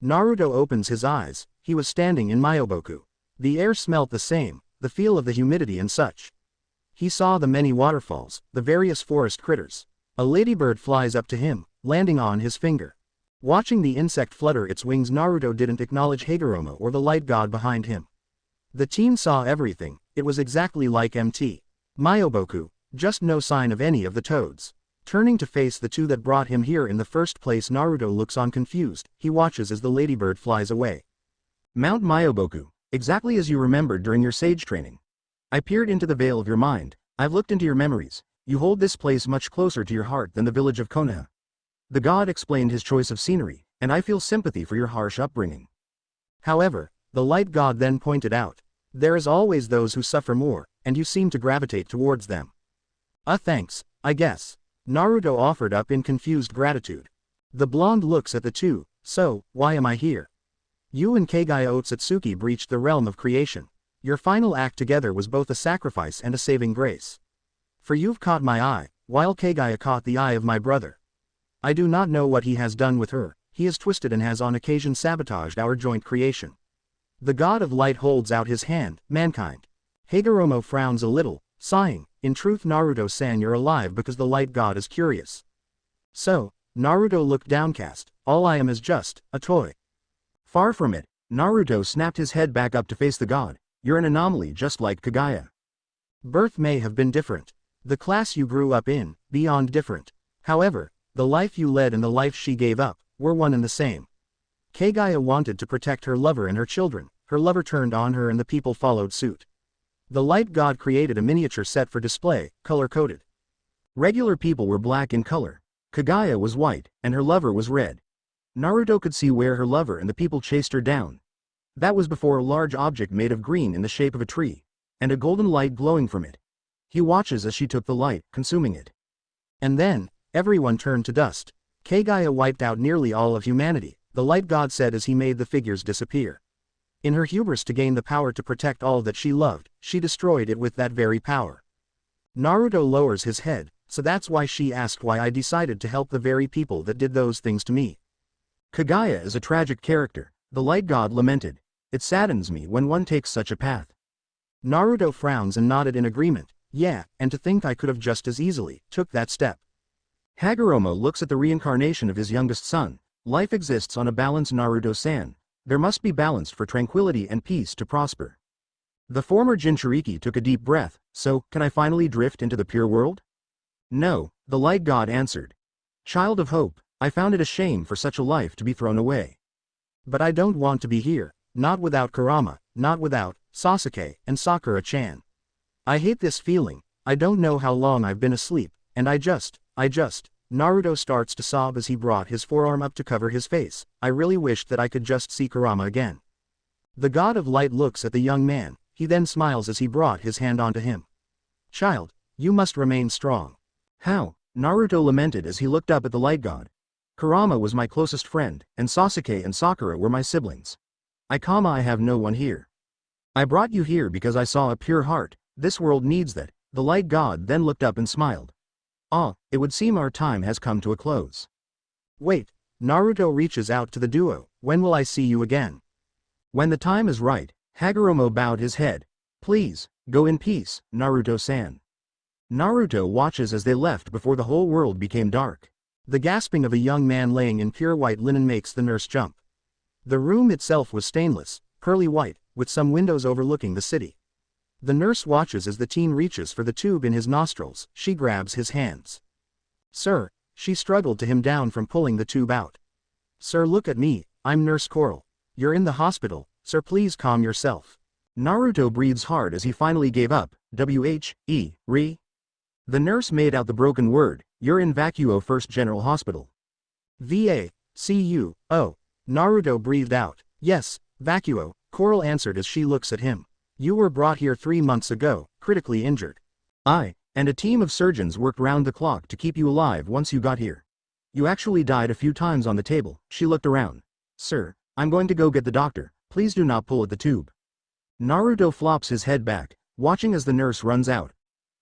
Naruto opens his eyes. He was standing in Myoboku. The air smelt the same, the feel of the humidity and such. He saw the many waterfalls, the various forest critters. A ladybird flies up to him, landing on his finger. Watching the insect flutter its wings, Naruto didn't acknowledge Hagoromo or the light god behind him. The team saw everything. It was exactly like MT. Myoboku, just no sign of any of the toads. Turning to face the two that brought him here in the first place, Naruto looks on confused. He watches as the ladybird flies away. Mount Myoboku, exactly as you remembered during your sage training. I peered into the veil of your mind. I've looked into your memories. You hold this place much closer to your heart than the village of Konoha. The god explained his choice of scenery, and I feel sympathy for your harsh upbringing. However, the light god then pointed out, there is always those who suffer more, and you seem to gravitate towards them. Thanks, I guess. Naruto offered up in confused gratitude. The blonde looks at the two. So, why am I here? You and Kagaya Otsutsuki breached the realm of creation. Your final act together was both a sacrifice and a saving grace. For you've caught my eye, while Kagaya caught the eye of my brother. I do not know what he has done with her. He is twisted and has on occasion sabotaged our joint creation. The god of light holds out his hand. Mankind. Hagoromo frowns a little, sighing. In truth, Naruto-san, you're alive because the light god is curious. So, Naruto looked downcast. All I am is just a toy. Far from it. Naruto snapped his head back up to face the god. You're an anomaly just like Kagaya. Birth may have been different. The class you grew up in, beyond different. However, the life you led and the life she gave up, were one and the same. Kagaya wanted to protect her lover and her children. Her lover turned on her and the people followed suit. The light god created a miniature set for display, color-coded. Regular people were black in color. Kagaya was white, and her lover was red. Naruto could see where her lover and the people chased her down. That was before a large object made of green in the shape of a tree, and a golden light glowing from it. He watches as she took the light, consuming it. And then, everyone turned to dust. Kagaya wiped out nearly all of humanity, the light god said as he made the figures disappear. In her hubris to gain the power to protect all that she loved, she destroyed it with that very power. Naruto lowers his head, so that's why she asked why I decided to help the very people that did those things to me. Kagaya is a tragic character, the light god lamented. It saddens me when one takes such a path. Naruto frowns and nodded in agreement. Yeah, and to think I could have just as easily took that step. Hagoromo looks at the reincarnation of his youngest son. Life exists on a balance, Naruto-san. There must be balance for tranquility and peace to prosper. The former Jinchuriki took a deep breath. So, can I finally drift into the pure world? No, the light god answered. Child of hope, I found it a shame for such a life to be thrown away. But I don't want to be here, not without Kurama, not without Sasuke and Sakura-chan. I hate this feeling. I don't know how long I've been asleep, and I just, Naruto starts to sob as he brought his forearm up to cover his face. I really wished that I could just see Kurama again. The god of light looks at the young man, he then smiles as he brought his hand onto him. Child, you must remain strong. How? Naruto lamented as he looked up at the light god. Kurama was my closest friend, and Sasuke and Sakura were my siblings. I have no one here. I brought you here because I saw a pure heart. This world needs that. The light god then looked up and smiled. It would seem our time has come to a close. Wait, Naruto reaches out to the duo. When will I see you again? When the time is right. Hagoromo bowed his head. Please, go in peace, Naruto-san. Naruto watches as they left before the whole world became dark. The gasping of a young man laying in pure white linen makes the nurse jump. The room itself was stainless, pearly white, with some windows overlooking the city. The nurse watches as the teen reaches for the tube in his nostrils. She grabs his hands. Sir, she struggled to him down from pulling the tube out. Sir, look at me, I'm Nurse Coral. You're in the hospital, sir, please calm yourself. Naruto breathes hard as he finally gave up. Re. The nurse made out the broken word. You're in Vacuo First General Hospital. VA-CU. Oh. Naruto breathed out. Yes, Vacuo, Coral answered as she looks at him. You were brought here 3 months ago, critically injured. And a team of surgeons worked round the clock to keep you alive once you got here. You actually died a few times on the table. She looked around. Sir, I'm going to go get the doctor, please do not pull at the tube. Naruto flops his head back, watching as the nurse runs out.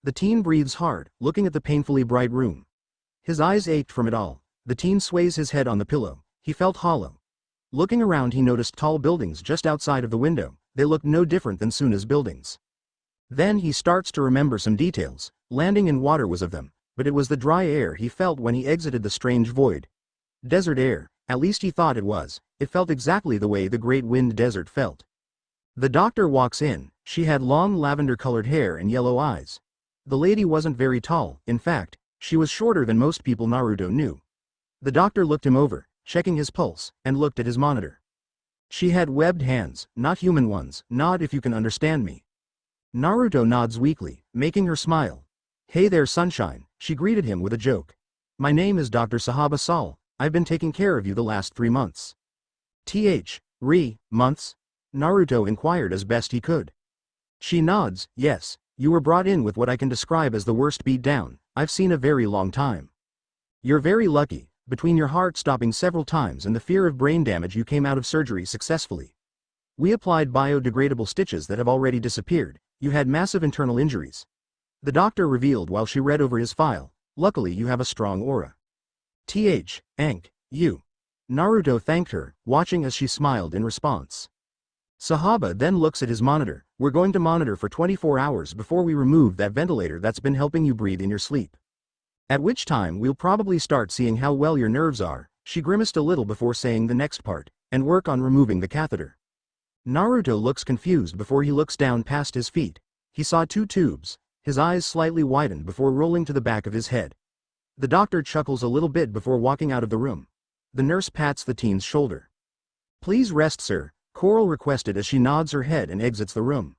The teen breathes hard, looking at the painfully bright room. His eyes ached from it all. The teen sways his head on the pillow. He felt hollow. Looking around, he noticed tall buildings just outside of the window. They looked no different than Suna's buildings. Then he starts to remember some details. Landing in water was of them, but it was the dry air he felt when he exited the strange void. Desert air, at least he thought it was. It felt exactly the way the Great Wind Desert felt. The doctor walks in. She had long lavender-colored hair and yellow eyes. The lady wasn't very tall. In fact, she was shorter than most people Naruto knew. The doctor looked him over, checking his pulse, and looked at his monitor. She had webbed hands, not human ones. Nod if you can understand me. Naruto nods weakly, making her smile. Hey there, sunshine, she greeted him with a joke. My name is Dr. Sahaba Sal. I've been taking care of you the last 3 months. Months? Naruto inquired as best he could. She nods. Yes, you were brought in with what I can describe as the worst beat down I've seen a very long time. You're very lucky. Between your heart stopping several times and the fear of brain damage, you came out of surgery successfully. We applied biodegradable stitches that have already disappeared. You had massive internal injuries. The doctor revealed while she read over his file. Luckily you have a strong aura. You. Naruto thanked her, watching as she smiled in response. Sahaba then looks at his monitor. We're going to monitor for 24 hours before we remove that ventilator that's been helping you breathe in your sleep. At which time we'll probably start seeing how well your nerves are. She grimaced a little before saying the next part, and work on removing the catheter. Naruto looks confused before he looks down past his feet. He saw 2 tubes. His eyes slightly widened before rolling to the back of his head. The doctor chuckles a little bit before walking out of the room. The nurse pats the teen's shoulder. Please rest, sir, Coral requested as she nods her head and exits the room.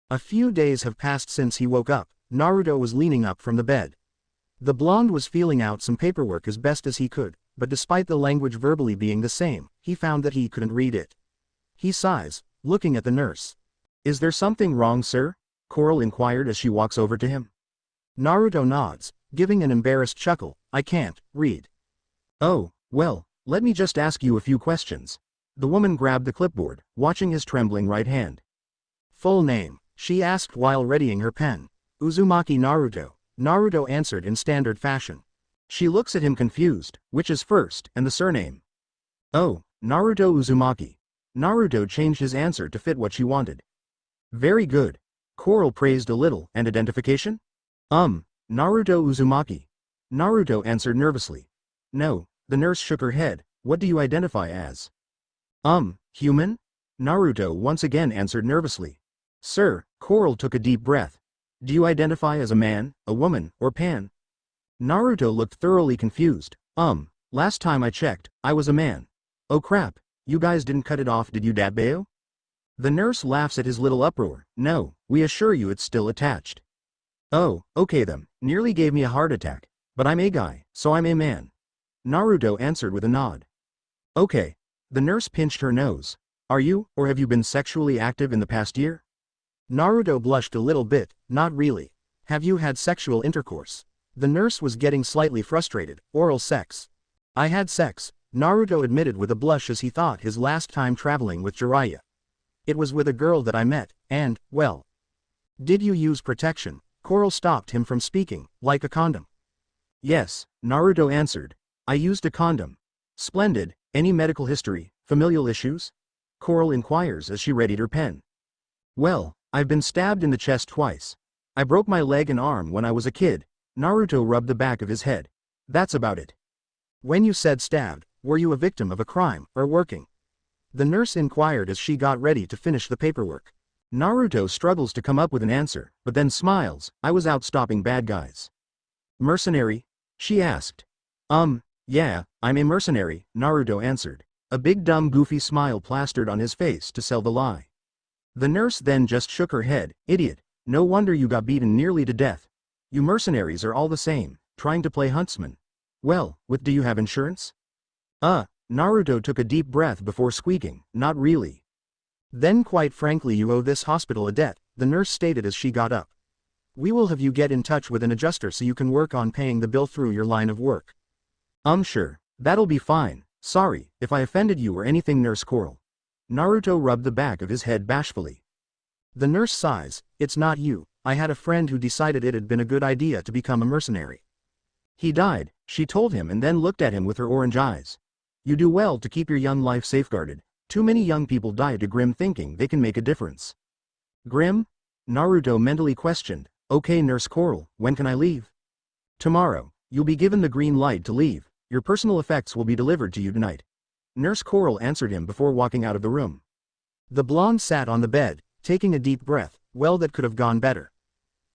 A few days have passed since he woke up. Naruto was leaning up from the bed. The blonde was feeling out some paperwork as best as he could, but despite the language verbally being the same, he found that he couldn't read it. He sighs, looking at the nurse. Is there something wrong, sir? Coral inquired as she walks over to him. Naruto nods, giving an embarrassed chuckle. I can't read. Oh, well, let me just ask you a few questions. The woman grabbed the clipboard, watching his trembling right hand. Full name, she asked while readying her pen. Uzumaki Naruto. Naruto answered in standard fashion. She looks at him confused. Which is first, and the surname? Oh, Naruto Uzumaki. Naruto changed his answer to fit what she wanted. Very good. Coral praised a little. And identification? Naruto Uzumaki. Naruto answered nervously. No, the nurse shook her head. What do you identify as? Human? Naruto once again answered nervously. Sir, Coral took a deep breath. Do you identify as a man, a woman, or pan? Naruto looked thoroughly confused. Last time I checked, I was a man. Oh crap, you guys didn't cut it off, did you, Datbeo? The nurse laughs at his little uproar. No, we assure you it's still attached. Oh, okay then, nearly gave me a heart attack. But I'm a guy, so I'm a man. Naruto answered with a nod. Okay. The nurse pinched her nose. Are you, or have you been sexually active in the past year? Naruto blushed a little bit. Not really. Have you had sexual intercourse? The nurse was getting slightly frustrated. Oral sex. I had sex, Naruto admitted with a blush as he thought his last time traveling with Jiraiya. It was with a girl that I met, and, well. Did you use protection? Coral stopped him from speaking, like a condom. Yes, Naruto answered. I used a condom. Splendid. Any medical history, familial issues? Coral inquires as she readied her pen. Well, I've been stabbed in the chest twice. I broke my leg and arm when I was a kid. Naruto rubbed the back of his head. That's about it. When you said stabbed, were you a victim of a crime, or working? The nurse inquired as she got ready to finish the paperwork. Naruto struggles to come up with an answer, but then smiles. I was out stopping bad guys. Mercenary? She asked. Yeah, I'm a mercenary, Naruto answered. A big dumb goofy smile plastered on his face to sell the lie. The nurse then just shook her head. Idiot, no wonder you got beaten nearly to death. You mercenaries are all the same, trying to play huntsman. Well, do you have insurance? Naruto took a deep breath before squeaking, not really. Then quite frankly you owe this hospital a debt, the nurse stated as she got up. We will have you get in touch with an adjuster so you can work on paying the bill through your line of work. Sure, that'll be fine. Sorry, if I offended you or anything, Nurse Coral. Naruto rubbed the back of his head bashfully. The nurse sighs, it's not you, I had a friend who decided it had been a good idea to become a mercenary. He died, she told him and then looked at him with her orange eyes. You do well to keep your young life safeguarded. Too many young people die to Grim thinking they can make a difference. Grim? Naruto mentally questioned. Okay, Nurse Coral, when can I leave? Tomorrow, you'll be given the green light to leave. Your personal effects will be delivered to you tonight. Nurse Coral answered him before walking out of the room. The blonde sat on the bed, taking a deep breath. Well, that could have gone better.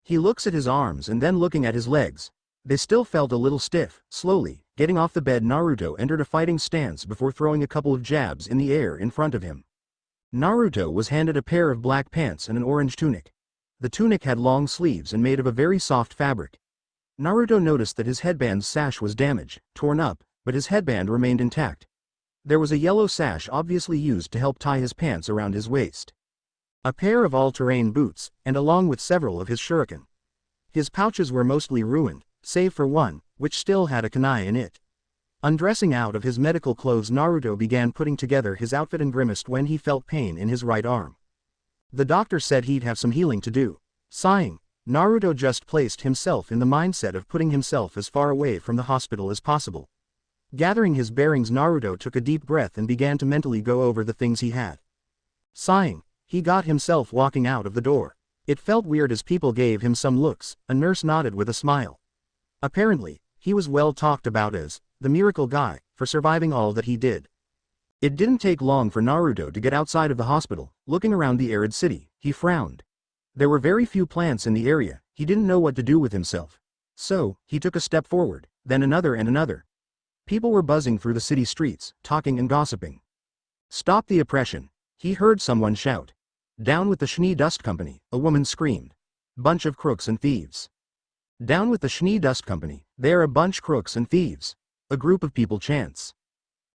He looks at his arms and then looking at his legs. They still felt a little stiff. Slowly, getting off the bed, Naruto entered a fighting stance before throwing a couple of jabs in the air in front of him. Naruto was handed a pair of black pants and an orange tunic. The tunic had long sleeves and made of a very soft fabric. Naruto noticed that his headband's sash was damaged, torn up, but his headband remained intact. There was a yellow sash obviously used to help tie his pants around his waist. A pair of all-terrain boots, and along with several of his shuriken. His pouches were mostly ruined, save for one, which still had a kunai in it. Undressing out of his medical clothes, Naruto began putting together his outfit and grimaced when he felt pain in his right arm. The doctor said he'd have some healing to do. Sighing, Naruto just placed himself in the mindset of putting himself as far away from the hospital as possible. Gathering his bearings, Naruto took a deep breath and began to mentally go over the things he had. Sighing, he got himself walking out of the door. It felt weird as people gave him some looks. A nurse nodded with a smile. Apparently, he was well talked about as the miracle guy for surviving all that he did. It didn't take long for Naruto to get outside of the hospital. Looking around the arid city, he frowned. There were very few plants in the area. He didn't know what to do with himself. So, he took a step forward, then another and another. People were buzzing through the city streets, talking and gossiping. Stop the oppression, he heard someone shout. Down with the Schnee Dust Company, a woman screamed. Bunch of crooks and thieves. Down with the Schnee Dust Company, they're a bunch crooks and thieves. A group of people chants.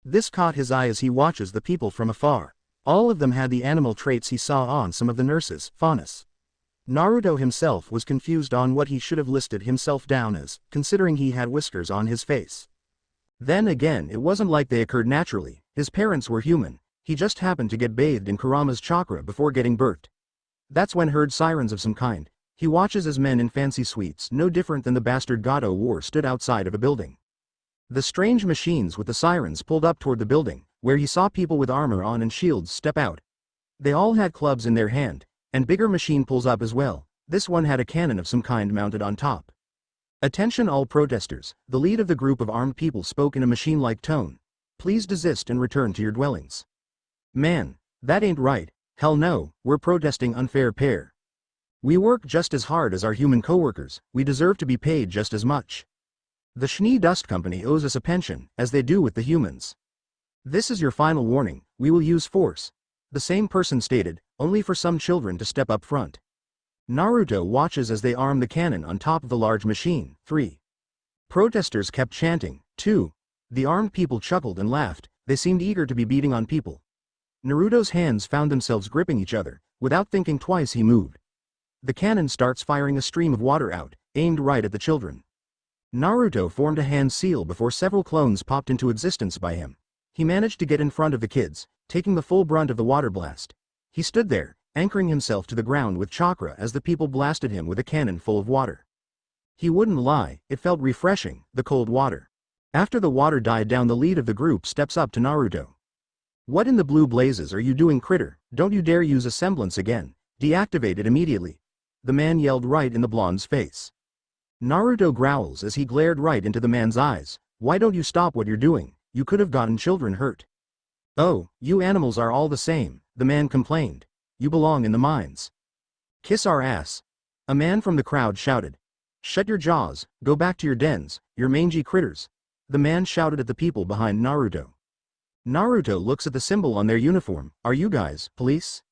This caught his eye as he watches the people from afar. All of them had the animal traits he saw on some of the nurses, faunus. Naruto himself was confused on what he should have listed himself down as, considering he had whiskers on his face. Then again, it wasn't like they occurred naturally. His parents were human. He just happened to get bathed in Kurama's chakra before getting birthed. That's when heard sirens of some kind. He watches as men in fancy suites, no different than the bastard Gato wore, stood outside of a building. The strange machines with the sirens pulled up toward the building, where he saw people with armor on and shields step out. They all had clubs in their hand, and bigger machine pulls up as well. This one had a cannon of some kind mounted on top. Attention all protesters, the lead of the group of armed people spoke in a machine-like tone. Please desist and return to your dwellings. Man, that ain't right. Hell no, we're protesting unfair pay. We work just as hard as our human coworkers, we deserve to be paid just as much. The Schnee Dust Company owes us a pension, as they do with the humans. This is your final warning, we will use force. The same person stated, only for some children to step up front. Naruto watches as they arm the cannon on top of the large machine. 3. Protesters kept chanting. 2. The armed people chuckled and laughed, they seemed eager to be beating on people. Naruto's hands found themselves gripping each other. Without thinking twice, he moved. The cannon starts firing a stream of water out, aimed right at the children. Naruto formed a hand seal before several clones popped into existence by him. He managed to get in front of the kids, taking the full brunt of the water blast. He stood there, anchoring himself to the ground with chakra as the people blasted him with a cannon full of water. He wouldn't lie, it felt refreshing, the cold water. After the water died down, the lead of the group steps up to Naruto. What in the blue blazes are you doing, critter? Don't you dare use a semblance again. Deactivate it immediately. The man yelled right in the blonde's face. Naruto growls as he glared right into the man's eyes. Why don't you stop what you're doing? You could have gotten children hurt. Oh, you animals are all the same, the man complained. You belong in the mines. Kiss our ass. A man from the crowd shouted. Shut your jaws, go back to your dens, your mangy critters. The man shouted at the people behind Naruto. Naruto looks at the symbol on their uniform. Are you guys police?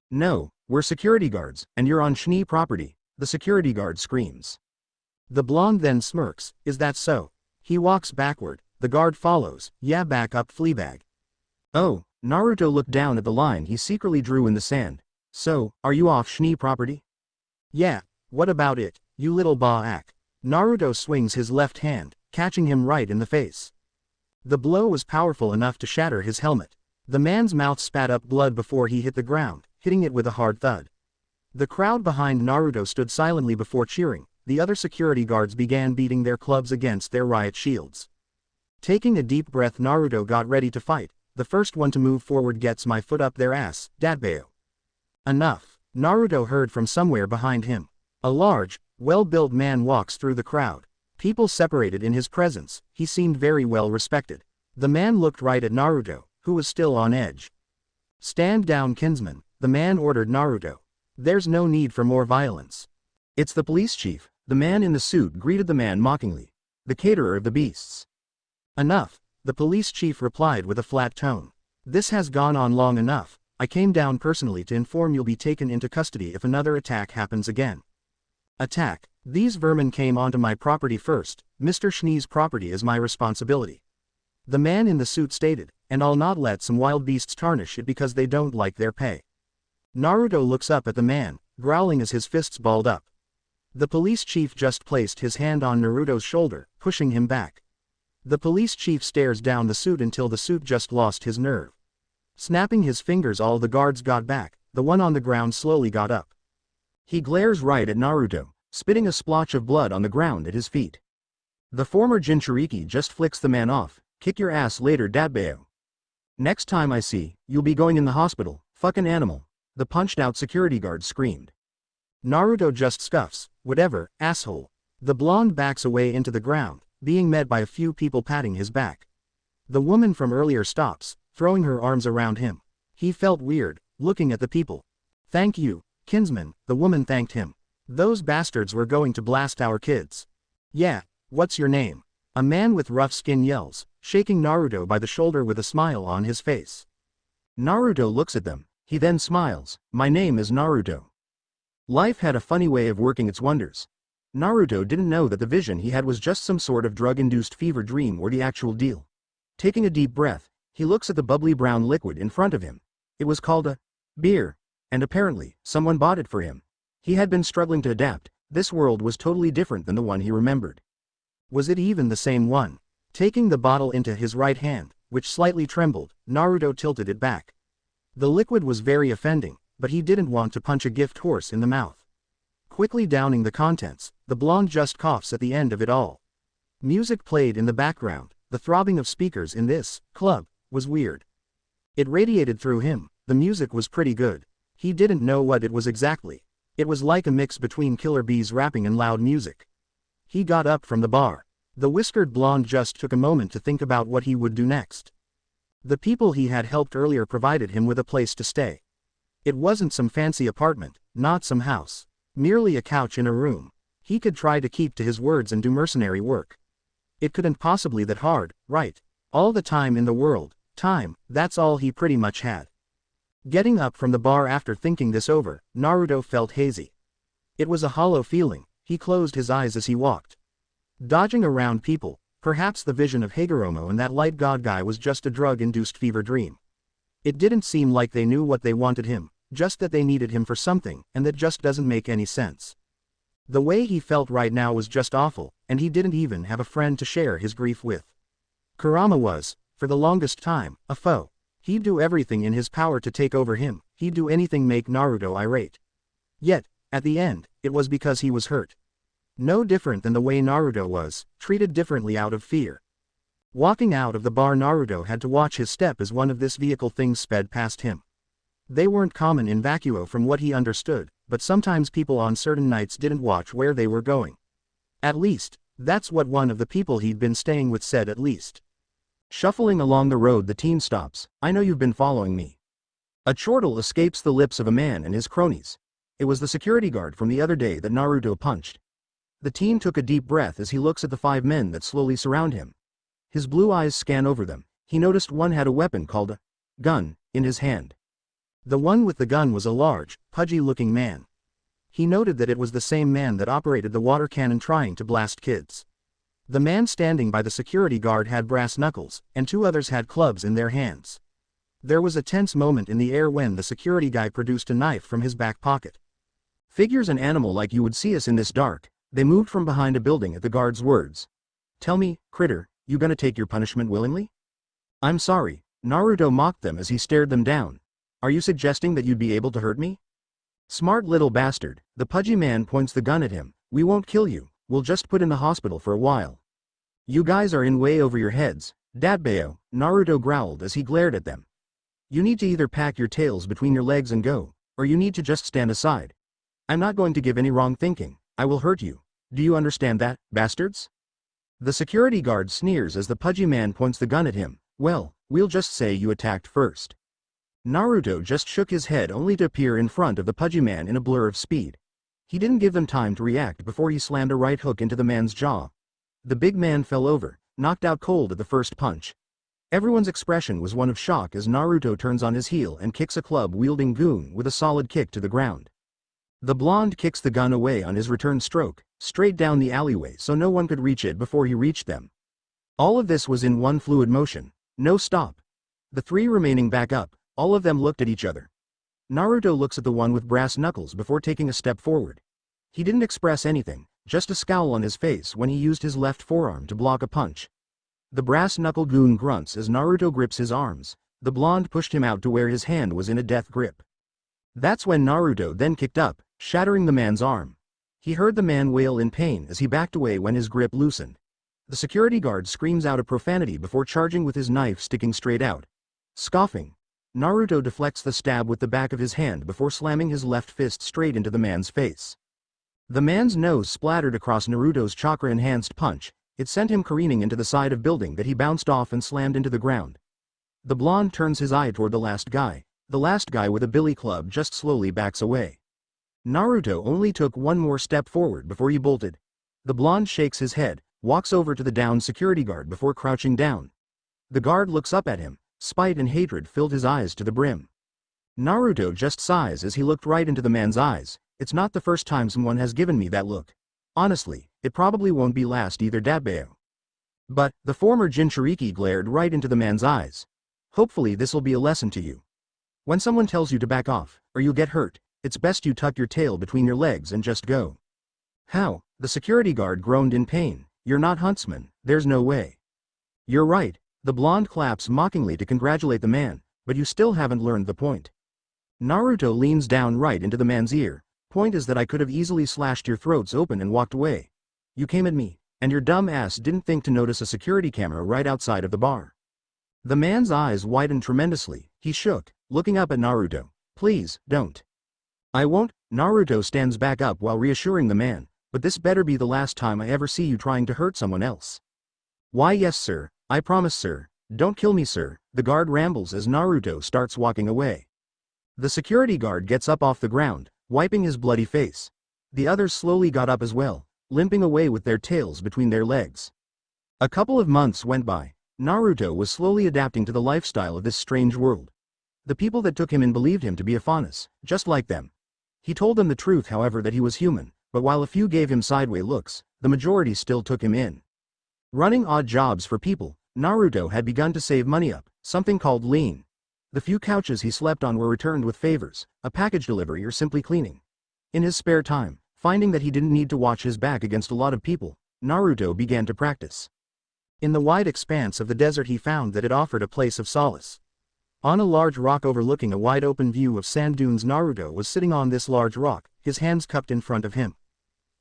No, we're security guards, and you're on Schnee property, the security guard screams. The blonde then smirks. Is that so? He walks backward, the guard follows. Yeah, back up, Fleabag. Oh, Naruto looked down at the line he secretly drew in the sand. So, are you off Schnee property? Yeah, what about it, you little ba-ak? Naruto swings his left hand, catching him right in the face. The blow was powerful enough to shatter his helmet. The man's mouth spat up blood before he hit the ground, hitting it with a hard thud. The crowd behind Naruto stood silently before cheering. The other security guards began beating their clubs against their riot shields. Taking a deep breath, Naruto got ready to fight. The first one to move forward gets my foot up their ass, Dadbeo. Enough, Naruto heard from somewhere behind him. A large, well-built man walks through the crowd. People separated in his presence. He seemed very well respected. The man looked right at Naruto, who was still on edge. Stand down, kinsman, the man ordered Naruto. There's no need for more violence. It's the police chief, the man in the suit greeted the man mockingly. The caterer of the beasts. Enough, the police chief replied with a flat tone. This has gone on long enough. I came down personally to inform you'll be taken into custody if another attack happens again. Attack? These vermin came onto my property first. Mr. Schnee's property is my responsibility. The man in the suit stated, and I'll not let some wild beasts tarnish it because they don't like their pay. Naruto looks up at the man, growling as his fists balled up. The police chief just placed his hand on Naruto's shoulder, pushing him back. The police chief stares down the suit until the suit just lost his nerve. Snapping his fingers, all the guards got back. The one on the ground slowly got up. He glares right at Naruto, spitting a splotch of blood on the ground at his feet. The former Jinchuriki just flicks the man off. Kick your ass later, Dadbeo. Next time I see, you'll be going in the hospital, fucking animal, the punched-out security guard screamed. Naruto just scuffs, whatever, asshole. The blonde backs away into the ground, being met by a few people patting his back. The woman from earlier stops, throwing her arms around him. He felt weird, looking at the people. Thank you, kinsman, the woman thanked him. Those bastards were going to blast our kids. Yeah, what's your name? A man with rough skin yells, shaking Naruto by the shoulder with a smile on his face. Naruto looks at them, he then smiles. My name is Naruto. Life had a funny way of working its wonders. Naruto didn't know that the vision he had was just some sort of drug-induced fever dream or the actual deal. Taking a deep breath, he looks at the bubbly brown liquid in front of him. It was called a beer, and apparently, someone bought it for him. He had been struggling to adapt. This world was totally different than the one he remembered. Was it even the same one? Taking the bottle into his right hand, which slightly trembled, Naruto tilted it back. The liquid was very offending, but he didn't want to punch a gift horse in the mouth. Quickly downing the contents, the blonde just coughs at the end of it all. Music played in the background. The throbbing of speakers in this club was weird. It radiated through him. The music was pretty good. He didn't know what it was exactly. It was like a mix between killer bees rapping and loud music. He got up from the bar. The whiskered blonde just took a moment to think about what he would do next. The people he had helped earlier provided him with a place to stay. It wasn't some fancy apartment, not some house. Merely a couch in a room. He could try to keep to his words and do mercenary work. It couldn't possibly that hard, right? All the time in the world. Time, that's all he pretty much had. Getting up from the bar after thinking this over, Naruto felt hazy. It was a hollow feeling. He closed his eyes as he walked. Dodging around people, perhaps the vision of Higoromo and that light god guy was just a drug-induced fever dream. It didn't seem like they knew what they wanted him, just that they needed him for something, and that just doesn't make any sense. The way he felt right now was just awful, and he didn't even have a friend to share his grief with. Kurama was, for the longest time, a foe. He'd do everything in his power to take over him, he'd do anything make Naruto irate. Yet, at the end, it was because he was hurt. No different than the way Naruto was, treated differently out of fear. Walking out of the bar, Naruto had to watch his step as one of this vehicle things sped past him. They weren't common in Vacuo from what he understood, but sometimes people on certain nights didn't watch where they were going. At least, that's what one of the people he'd been staying with said at least. Shuffling along the road, the teen stops. I know you've been following me. A chortle escapes the lips of a man and his cronies. It was the security guard from the other day that Naruto punched. The teen took a deep breath as he looks at the 5 men that slowly surround him. His blue eyes scan over them. He noticed one had a weapon called a gun in his hand. The one with the gun was a large, pudgy-looking man. He noted that it was the same man that operated the water cannon trying to blast kids. The man standing by the security guard had brass knuckles, and 2 others had clubs in their hands. There was a tense moment in the air when the security guy produced a knife from his back pocket. Figures an animal like you would see us in this dark. They moved from behind a building at the guard's words. Tell me, critter, you gonna take your punishment willingly? I'm sorry, Naruto mocked them as he stared them down. Are you suggesting that you'd be able to hurt me? Smart little bastard, the pudgy man points the gun at him. We won't kill you, we'll just put in the hospital for a while. You guys are in way over your heads, Datbeo, Naruto growled as he glared at them. You need to either pack your tails between your legs and go, or you need to just stand aside. I'm not going to give any wrong thinking, I will hurt you. Do you understand that, bastards? The security guard sneers as the pudgy man points the gun at him. Well, we'll just say you attacked first. Naruto just shook his head only to appear in front of the pudgy man in a blur of speed. He didn't give them time to react before he slammed a right hook into the man's jaw. The big man fell over, knocked out cold at the first punch. Everyone's expression was one of shock as Naruto turns on his heel and kicks a club-wielding goon with a solid kick to the ground. The blonde kicks the gun away on his return stroke, straight down the alleyway so no one could reach it before he reached them. All of this was in one fluid motion, no stop. The three remaining back up, all of them looked at each other. Naruto looks at the one with brass knuckles before taking a step forward. He didn't express anything, just a scowl on his face when he used his left forearm to block a punch. The brass knuckle goon grunts as Naruto grips his arms. The blonde pushed him out to where his hand was in a death grip. That's when Naruto then kicked up, shattering the man's arm. He heard the man wail in pain as he backed away when his grip loosened. The security guard screams out a profanity before charging with his knife sticking straight out. Scoffing, Naruto deflects the stab with the back of his hand before slamming his left fist straight into the man's face. The man's nose splattered across Naruto's chakra-enhanced punch. It sent him careening into the side of building that he bounced off and slammed into the ground. The blonde turns his eye toward the last guy. The last guy with a billy club just slowly backs away. Naruto only took one more step forward before he bolted. The blonde shakes his head, walks over to the downed security guard before crouching down. The guard looks up at him. Spite and hatred filled his eyes to the brim. Naruto just sighs as he looked right into the man's eyes. It's not the first time someone has given me that look. Honestly, it probably won't be last either, Datbeo. But, the former Jinchuriki glared right into the man's eyes. Hopefully this'll be a lesson to you. When someone tells you to back off, or you'll get hurt, it's best you tuck your tail between your legs and just go. How? The security guard groaned in pain. You're not Huntsman, there's no way. You're right, the blonde claps mockingly to congratulate the man, but you still haven't learned the point. Naruto leans down right into the man's ear. Point is that I could have easily slashed your throats open and walked away. You came at me, and your dumb ass didn't think to notice a security camera right outside of the bar. The man's eyes widened tremendously. He shook, looking up at Naruto. Please, don't. I won't. Naruto stands back up while reassuring the man, but this better be the last time I ever see you trying to hurt someone else. Why yes sir, I promise sir. Don't kill me sir, the guard rambles as Naruto starts walking away. The security guard gets up off the ground, wiping his bloody face. The others slowly got up as well, limping away with their tails between their legs. A couple of months went by. Naruto was slowly adapting to the lifestyle of this strange world. The people that took him in believed him to be a faunus, just like them. He told them the truth however that he was human, but while a few gave him sideway looks, the majority still took him in. Running odd jobs for people, Naruto had begun to save money up, something called lean. The few couches he slept on were returned with favors, a package delivery or simply cleaning. In his spare time, finding that he didn't need to watch his back against a lot of people, Naruto began to practice. In the wide expanse of the desert he found that it offered a place of solace. On a large rock overlooking a wide open view of sand dunes, Naruto was sitting on this large rock, his hands cupped in front of him.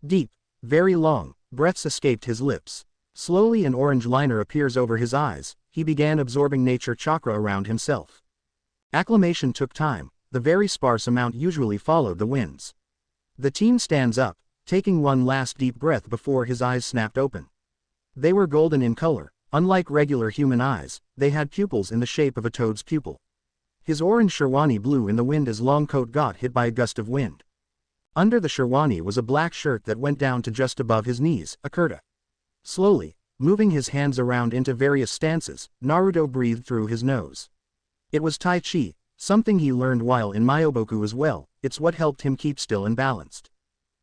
Deep, very long, breaths escaped his lips. Slowly an orange liner appears over his eyes. He began absorbing nature chakra around himself. Acclimation took time, the very sparse amount usually followed the winds. The teen stands up, taking one last deep breath before his eyes snapped open. They were golden in color. Unlike regular human eyes, they had pupils in the shape of a toad's pupil. His orange sherwani blew in the wind as long coat got hit by a gust of wind. Under the sherwani was a black shirt that went down to just above his knees, a kurta. Slowly, moving his hands around into various stances, Naruto breathed through his nose. It was Tai Chi, something he learned while in Myoboku as well. It's what helped him keep still and balanced.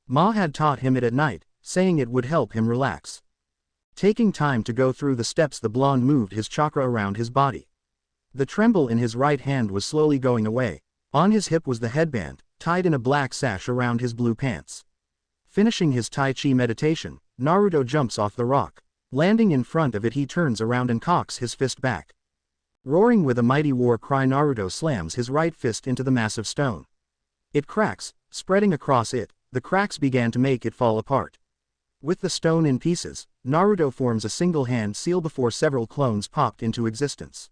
Ma had taught him it at night, saying it would help him relax. Taking time to go through the steps, the blonde moved his chakra around his body. The tremble in his right hand was slowly going away. On his hip was the headband, tied in a black sash around his blue pants. Finishing his Tai Chi meditation, Naruto jumps off the rock. Landing in front of it, he turns around and cocks his fist back. Roaring with a mighty war cry, Naruto slams his right fist into the massive stone. It cracks, spreading across it. The cracks began to make it fall apart. With the stone in pieces, Naruto forms a single-hand seal before several clones popped into existence.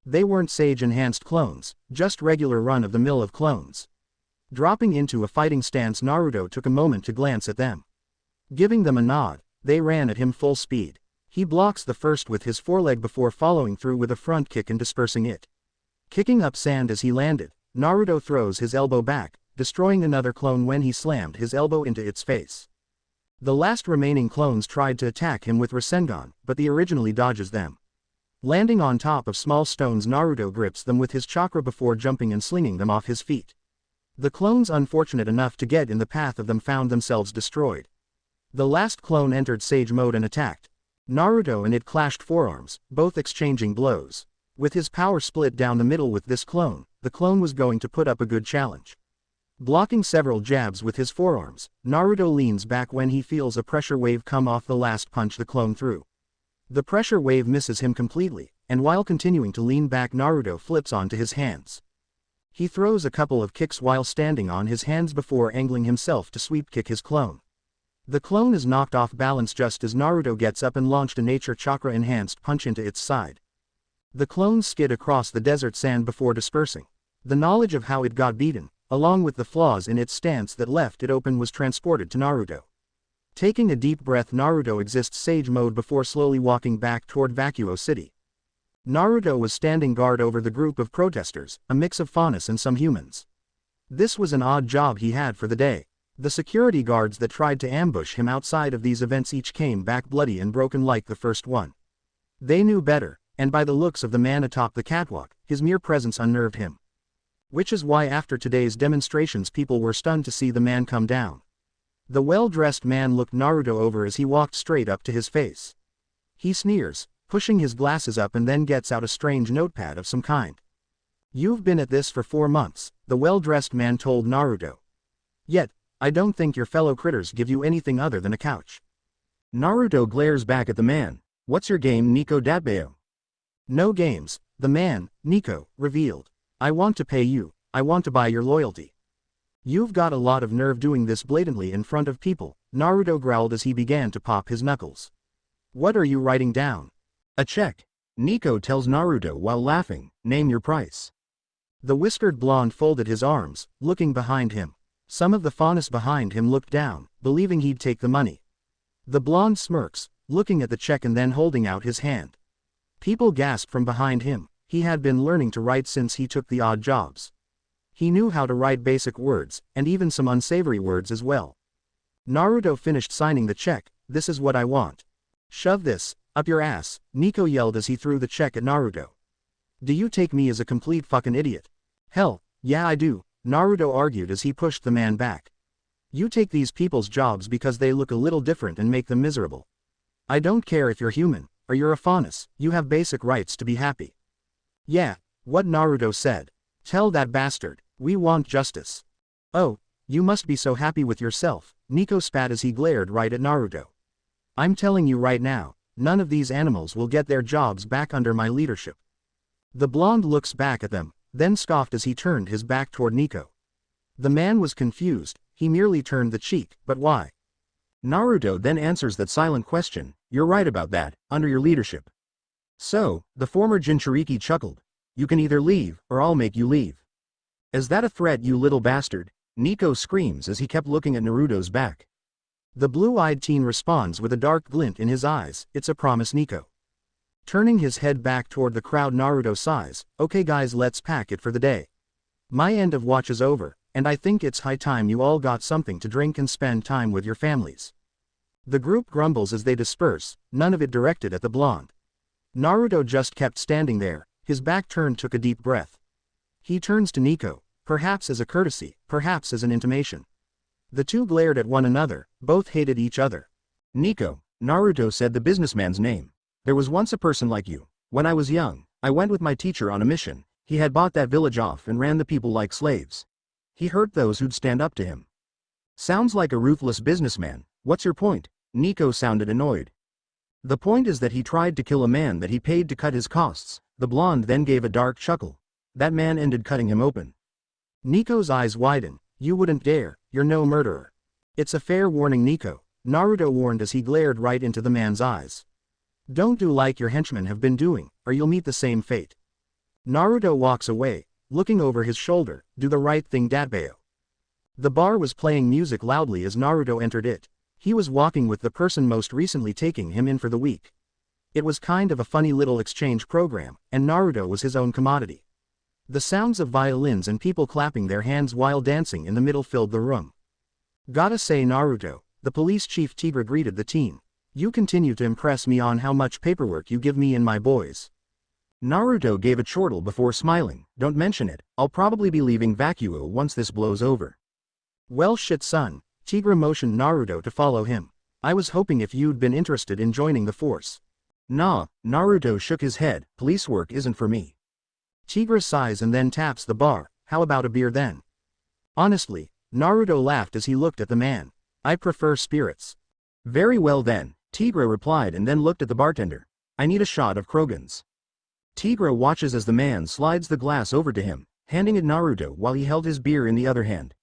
They weren't Sage-enhanced clones, just regular run-of-the-mill of clones. Dropping into a fighting stance, Naruto took a moment to glance at them. Giving them a nod, they ran at him full speed. He blocks the first with his foreleg before following through with a front kick and dispersing it. Kicking up sand as he landed, Naruto throws his elbow back, destroying another clone when he slammed his elbow into its face. The last remaining clones tried to attack him with Rasengan, but he originally dodges them. Landing on top of small stones, Naruto grips them with his chakra before jumping and slinging them off his feet. The clones unfortunate enough to get in the path of them found themselves destroyed. The last clone entered Sage mode and attacked. Naruto and it clashed forearms, both exchanging blows. With his power split down the middle with this clone, the clone was going to put up a good challenge. Blocking several jabs with his forearms, Naruto leans back when he feels a pressure wave come off the last punch the clone threw. The pressure wave misses him completely, and while continuing to lean back, Naruto flips onto his hands. He throws a couple of kicks while standing on his hands before angling himself to sweep kick his clone. The clone is knocked off balance just as Naruto gets up and launched a nature chakra enhanced punch into its side. The clone skid across the desert sand before dispersing. The knowledge of how it got beaten, along with the flaws in its stance that left it open, was transported to Naruto. Taking a deep breath, Naruto exits Sage mode before slowly walking back toward Vacuo City. Naruto was standing guard over the group of protesters, a mix of faunus and some humans. This was an odd job he had for the day. The security guards that tried to ambush him outside of these events each came back bloody and broken like the first one. They knew better, and by the looks of the man atop the catwalk, his mere presence unnerved him. Which is why after today's demonstrations people were stunned to see the man come down. The well-dressed man looked Naruto over as he walked straight up to his face. He sneers, pushing his glasses up, and then gets out a strange notepad of some kind. "You've been at this for 4 months, the well-dressed man told Naruto. "Yet, I don't think your fellow critters give you anything other than a couch." Naruto glares back at the man. "What's your game, Nico Datbeo?" "No games," the man, Nico, revealed. "I want to pay you, I want to buy your loyalty." "You've got a lot of nerve doing this blatantly in front of people," Naruto growled as he began to pop his knuckles. "What are you writing down?" "A check," Nico tells Naruto while laughing. "Name your price." The whiskered blonde folded his arms, looking behind him. Some of the faunus behind him looked down, believing he'd take the money. The blonde smirks, looking at the check and then holding out his hand. People gasped from behind him. He had been learning to write since he took the odd jobs. He knew how to write basic words, and even some unsavory words as well. Naruto finished signing the check. "This is what I want." "Shove this up your ass," Nico yelled as he threw the check at Naruto. "Do you take me as a complete fucking idiot?" "Hell, yeah I do," Naruto argued as he pushed the man back. "You take these people's jobs because they look a little different and make them miserable. I don't care if you're human, or you're a faunus, you have basic rights to be happy." "Yeah, what?" Naruto said. "Tell that bastard, we want justice." "Oh, you must be so happy with yourself," Nico spat as he glared right at Naruto. "I'm telling you right now, none of these animals will get their jobs back under my leadership." The blonde looks back at them, then scoffed as he turned his back toward Nico. The man was confused. He merely turned the cheek, but why? Naruto then answers that silent question. "You're right about that, under your leadership." So, the former Jinchuriki chuckled. "You can either leave, or I'll make you leave." "Is that a threat, you little bastard?" Nico screams as he kept looking at Naruto's back. The blue-eyed teen responds with a dark glint in his eyes. "It's a promise, Nico." Turning his head back toward the crowd, Naruto sighs. "Okay guys, let's pack it for the day. My end of watch is over, and I think it's high time you all got something to drink and spend time with your families." The group grumbles as they disperse, none of it directed at the blonde. Naruto just kept standing there, his back turned. Took a deep breath. He turns to Nico, perhaps as a courtesy, perhaps as an intimation. The two glared at one another, both hated each other. "Nico," Naruto said the businessman's name. "There was once a person like you. When I was young, I went with my teacher on a mission. He had bought that village off and ran the people like slaves. He hurt those who'd stand up to him. Sounds like a ruthless businessman. What's your point? Nico sounded annoyed. The point is that he tried to kill a man that he paid to cut his costs. The blonde then gave a dark chuckle. That man ended cutting him open. Nico's eyes widened. You wouldn't dare, you're no murderer. It's a fair warning, Nico, Naruto warned as he glared right into the man's eyes. Don't do like your henchmen have been doing, or you'll meet the same fate. Naruto walks away, looking over his shoulder. Do the right thing, Datbeo. The bar was playing music loudly as Naruto entered it. He was walking with the person most recently taking him in for the week. It was kind of a funny little exchange program, and Naruto was his own commodity. The sounds of violins and people clapping their hands while dancing in the middle filled the room. Gotta say, Naruto, the police chief Tigra greeted the teen. You continue to impress me on how much paperwork you give me and my boys. Naruto gave a chortle before smiling. Don't mention it, I'll probably be leaving Vacuo once this blows over. Well shit son, Tigra motioned Naruto to follow him. I was hoping if you'd been interested in joining the force. Nah, Naruto shook his head, police work isn't for me. Tigra sighs and then taps the bar. How about a beer then? Honestly, Naruto laughed as he looked at the man. I prefer spirits. Very well then, Tigra replied and then looked at the bartender. I need a shot of Krogan's. Tigra watches as the man slides the glass over to him, handing it Naruto while he held his beer in the other hand.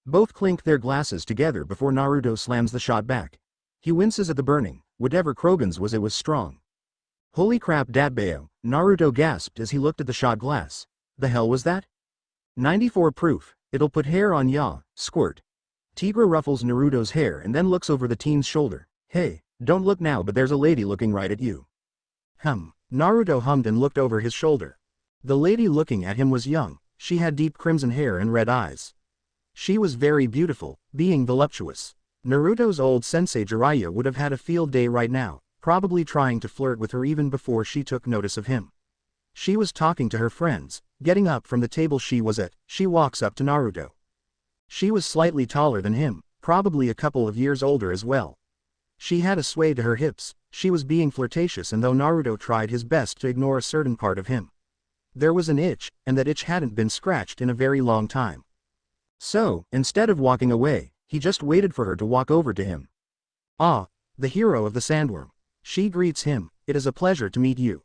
Both clink their glasses together before Naruto slams the shot back. He winces at the burning. Whatever Krogan's was, it was strong. Holy crap, Datbeo, Naruto gasped as he looked at the shot glass. The hell was that? 94 proof, it'll put hair on ya, squirt. Tigra ruffles Naruto's hair and then looks over the teen's shoulder. Hey, don't look now, but there's a lady looking right at you. Naruto hummed and looked over his shoulder. The lady looking at him was young. She had deep crimson hair and red eyes. She was very beautiful, being voluptuous. Naruto's old sensei Jiraiya would have had a field day right now, probably trying to flirt with her even before she took notice of him. She was talking to her friends. Getting up from the table she was at, she walks up to Naruto. She was slightly taller than him, probably a couple of years older as well. She had a sway to her hips. She was being flirtatious, and though Naruto tried his best to ignore a certain part of him, there was an itch, and that itch hadn't been scratched in a very long time. So, instead of walking away, he just waited for her to walk over to him. Ah, the hero of the sandworm. She greets him. It is a pleasure to meet you.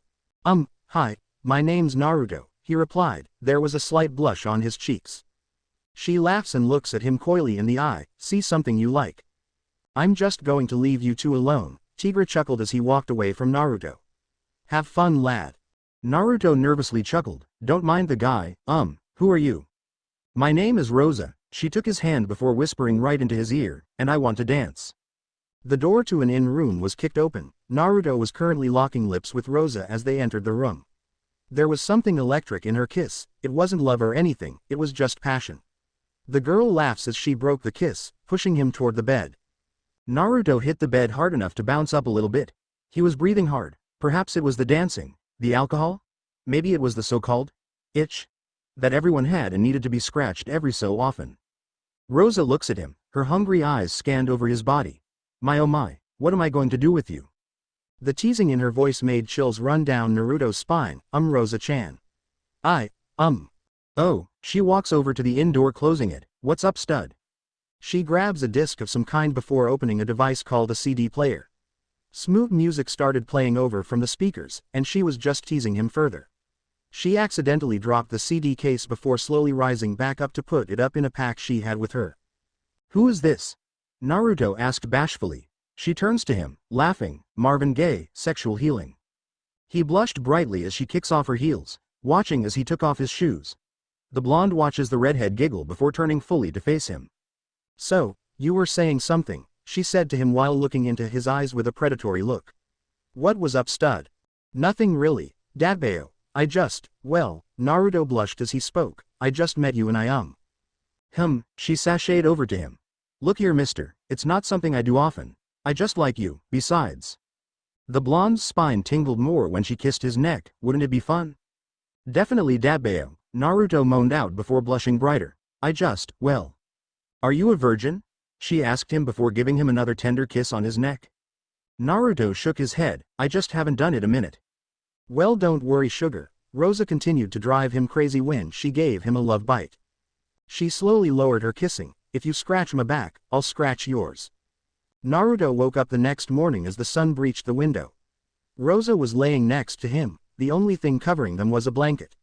Hi, my name's Naruto, he replied. There was a slight blush on his cheeks. She laughs and looks at him coyly in the eye. See something you like? I'm just going to leave you two alone, Tigra chuckled as he walked away from Naruto. Have fun, lad. Naruto nervously chuckled. Don't mind the guy, who are you? My name is Rosa. She took his hand before whispering right into his ear, and I want to dance. The door to an inn room was kicked open. Naruto was currently locking lips with Rosa as they entered the room. There was something electric in her kiss. It wasn't love or anything, it was just passion. The girl laughs as she broke the kiss, pushing him toward the bed. Naruto hit the bed hard enough to bounce up a little bit. He was breathing hard. Perhaps it was the dancing, the alcohol? Maybe it was the so-called itch that everyone had and needed to be scratched every so often. Rosa looks at him, her hungry eyes scanned over his body. My oh my, what am I going to do with you? The teasing in her voice made chills run down Naruto's spine. Rosa-chan. Oh, she walks over to the inn door, closing it. What's up, stud? She grabs a disc of some kind before opening a device called a CD player. Smooth music started playing over from the speakers, and she was just teasing him further. She accidentally dropped the CD case before slowly rising back up to put it up in a pack she had with her. Who is this? Naruto asked bashfully. She turns to him, laughing. Marvin Gaye, sexual healing. He blushed brightly as she kicks off her heels, watching as he took off his shoes. The blonde watches the redhead giggle before turning fully to face him. So, you were saying something, she said to him while looking into his eyes with a predatory look. What was up, stud? Nothing really, Datbeo. Well, Naruto blushed as he spoke. I just met you and she sashayed over to him. Look here, mister, it's not something I do often. I just like you, besides. The blonde's spine tingled more when she kissed his neck. Wouldn't it be fun? Definitely, Datbeo, Naruto moaned out before blushing brighter. Well. Are you a virgin? She asked him before giving him another tender kiss on his neck. Naruto shook his head. I just haven't done it a minute. Well, don't worry, sugar. Rosa continued to drive him crazy when she gave him a love bite. She slowly lowered her kissing. If you scratch my back, I'll scratch yours. Naruto woke up the next morning as the sun breached the window. Rosa was laying next to him, the only thing covering them was a blanket.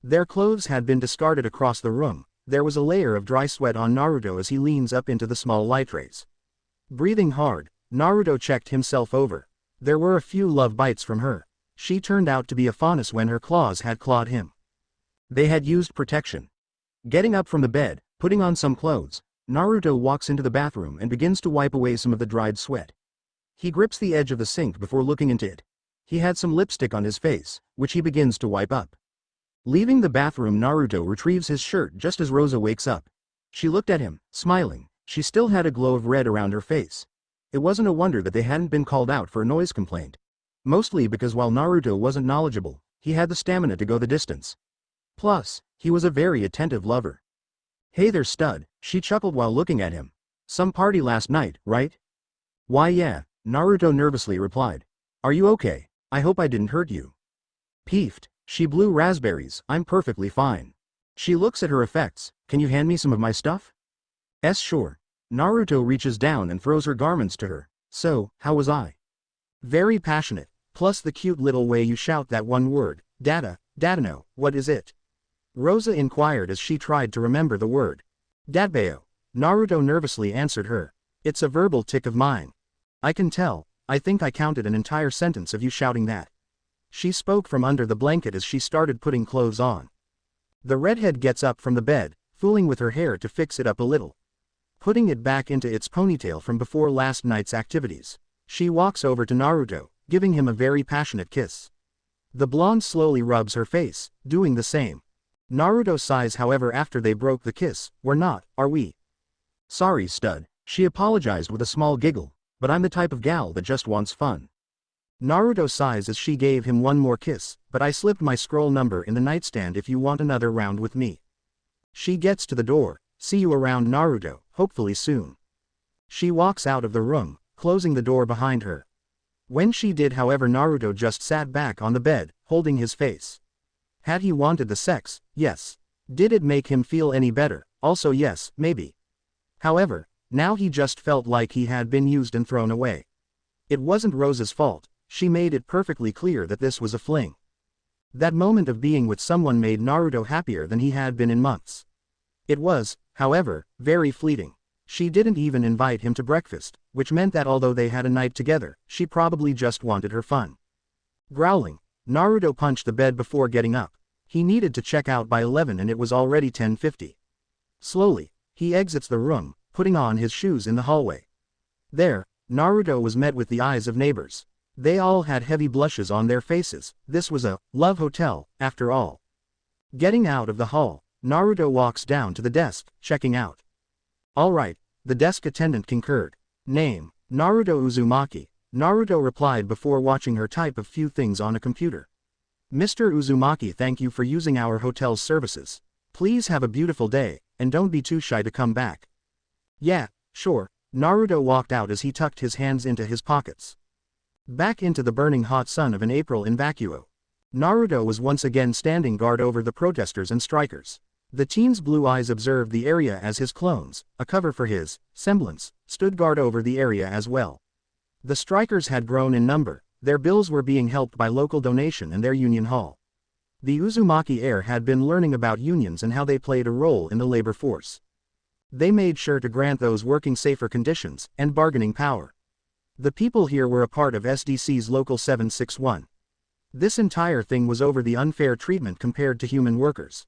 Their clothes had been discarded across the room. There was a layer of dry sweat on Naruto as he leans up into the small light rays. Breathing hard, Naruto checked himself over. There were a few love bites from her. She turned out to be a faunus when her claws had clawed him. They had used protection. Getting up from the bed, putting on some clothes, Naruto walks into the bathroom and begins to wipe away some of the dried sweat. He grips the edge of the sink before looking into it. He had some lipstick on his face, which he begins to wipe up. Leaving the bathroom, Naruto retrieves his shirt just as Rosa wakes up. She looked at him, smiling. She still had a glow of red around her face. It wasn't a wonder that they hadn't been called out for a noise complaint. Mostly because while Naruto wasn't knowledgeable, he had the stamina to go the distance. Plus, he was a very attentive lover. Hey there, stud, she chuckled while looking at him. Some party last night, right? Why yeah, Naruto nervously replied. Are you okay? I hope I didn't hurt you. Peeved, she blew raspberries. I'm perfectly fine. She looks at her effects. Can you hand me some of my stuff? Sure. Naruto reaches down and throws her garments to her. So, how was I? Very passionate, plus the cute little way you shout that one word, Dadano, what is it? Rosa inquired as she tried to remember the word. Dadbeo. Naruto nervously answered her. It's a verbal tic of mine. I can tell, I think I counted an entire sentence of you shouting that. She spoke from under the blanket as she started putting clothes on. The redhead gets up from the bed, fooling with her hair to fix it up a little. Putting it back into its ponytail from before last night's activities. She walks over to Naruto, giving him a very passionate kiss. The blonde slowly rubs her face, doing the same. Naruto sighs however after they broke the kiss. We're not, are we? Sorry, stud, she apologized with a small giggle, but I'm the type of gal that just wants fun. Naruto sighs as she gave him one more kiss, but I slipped my scroll number in the nightstand if you want another round with me. She gets to the door. See you around, Naruto, hopefully soon. She walks out of the room, closing the door behind her. When she did however, Naruto just sat back on the bed, holding his face. Had he wanted the sex? Yes. Did it make him feel any better? Also yes, maybe. However, now he just felt like he had been used and thrown away. It wasn't Rosa's fault. She made it perfectly clear that this was a fling. That moment of being with someone made Naruto happier than he had been in months. It was, however, very fleeting. She didn't even invite him to breakfast, which meant that although they had a night together, she probably just wanted her fun. Growling, Naruto punched the bed before getting up. He needed to check out by 11 and it was already 10:50. Slowly, he exits the room, putting on his shoes in the hallway. There, Naruto was met with the eyes of neighbors. They all had heavy blushes on their faces. This was a love hotel, after all. Getting out of the hall, Naruto walks down to the desk, checking out. Alright, the desk attendant concurred. Name, Naruto Uzumaki. Naruto replied before watching her type a few things on a computer. Mr. Uzumaki, thank you for using our hotel's services. Please have a beautiful day, and don't be too shy to come back. Yeah, sure. Naruto walked out as he tucked his hands into his pockets. Back into the burning hot sun of an April in vacuo. Naruto was once again standing guard over the protesters and strikers. The teen's blue eyes observed the area as his clones, a cover for his semblance, stood guard over the area as well. The strikers had grown in number. Their bills were being helped by local donation and their union hall. The Uzumaki heir had been learning about unions and how they played a role in the labor force. They made sure to grant those working safer conditions and bargaining power. The people here were a part of SDC's Local 761. This entire thing was over the unfair treatment compared to human workers.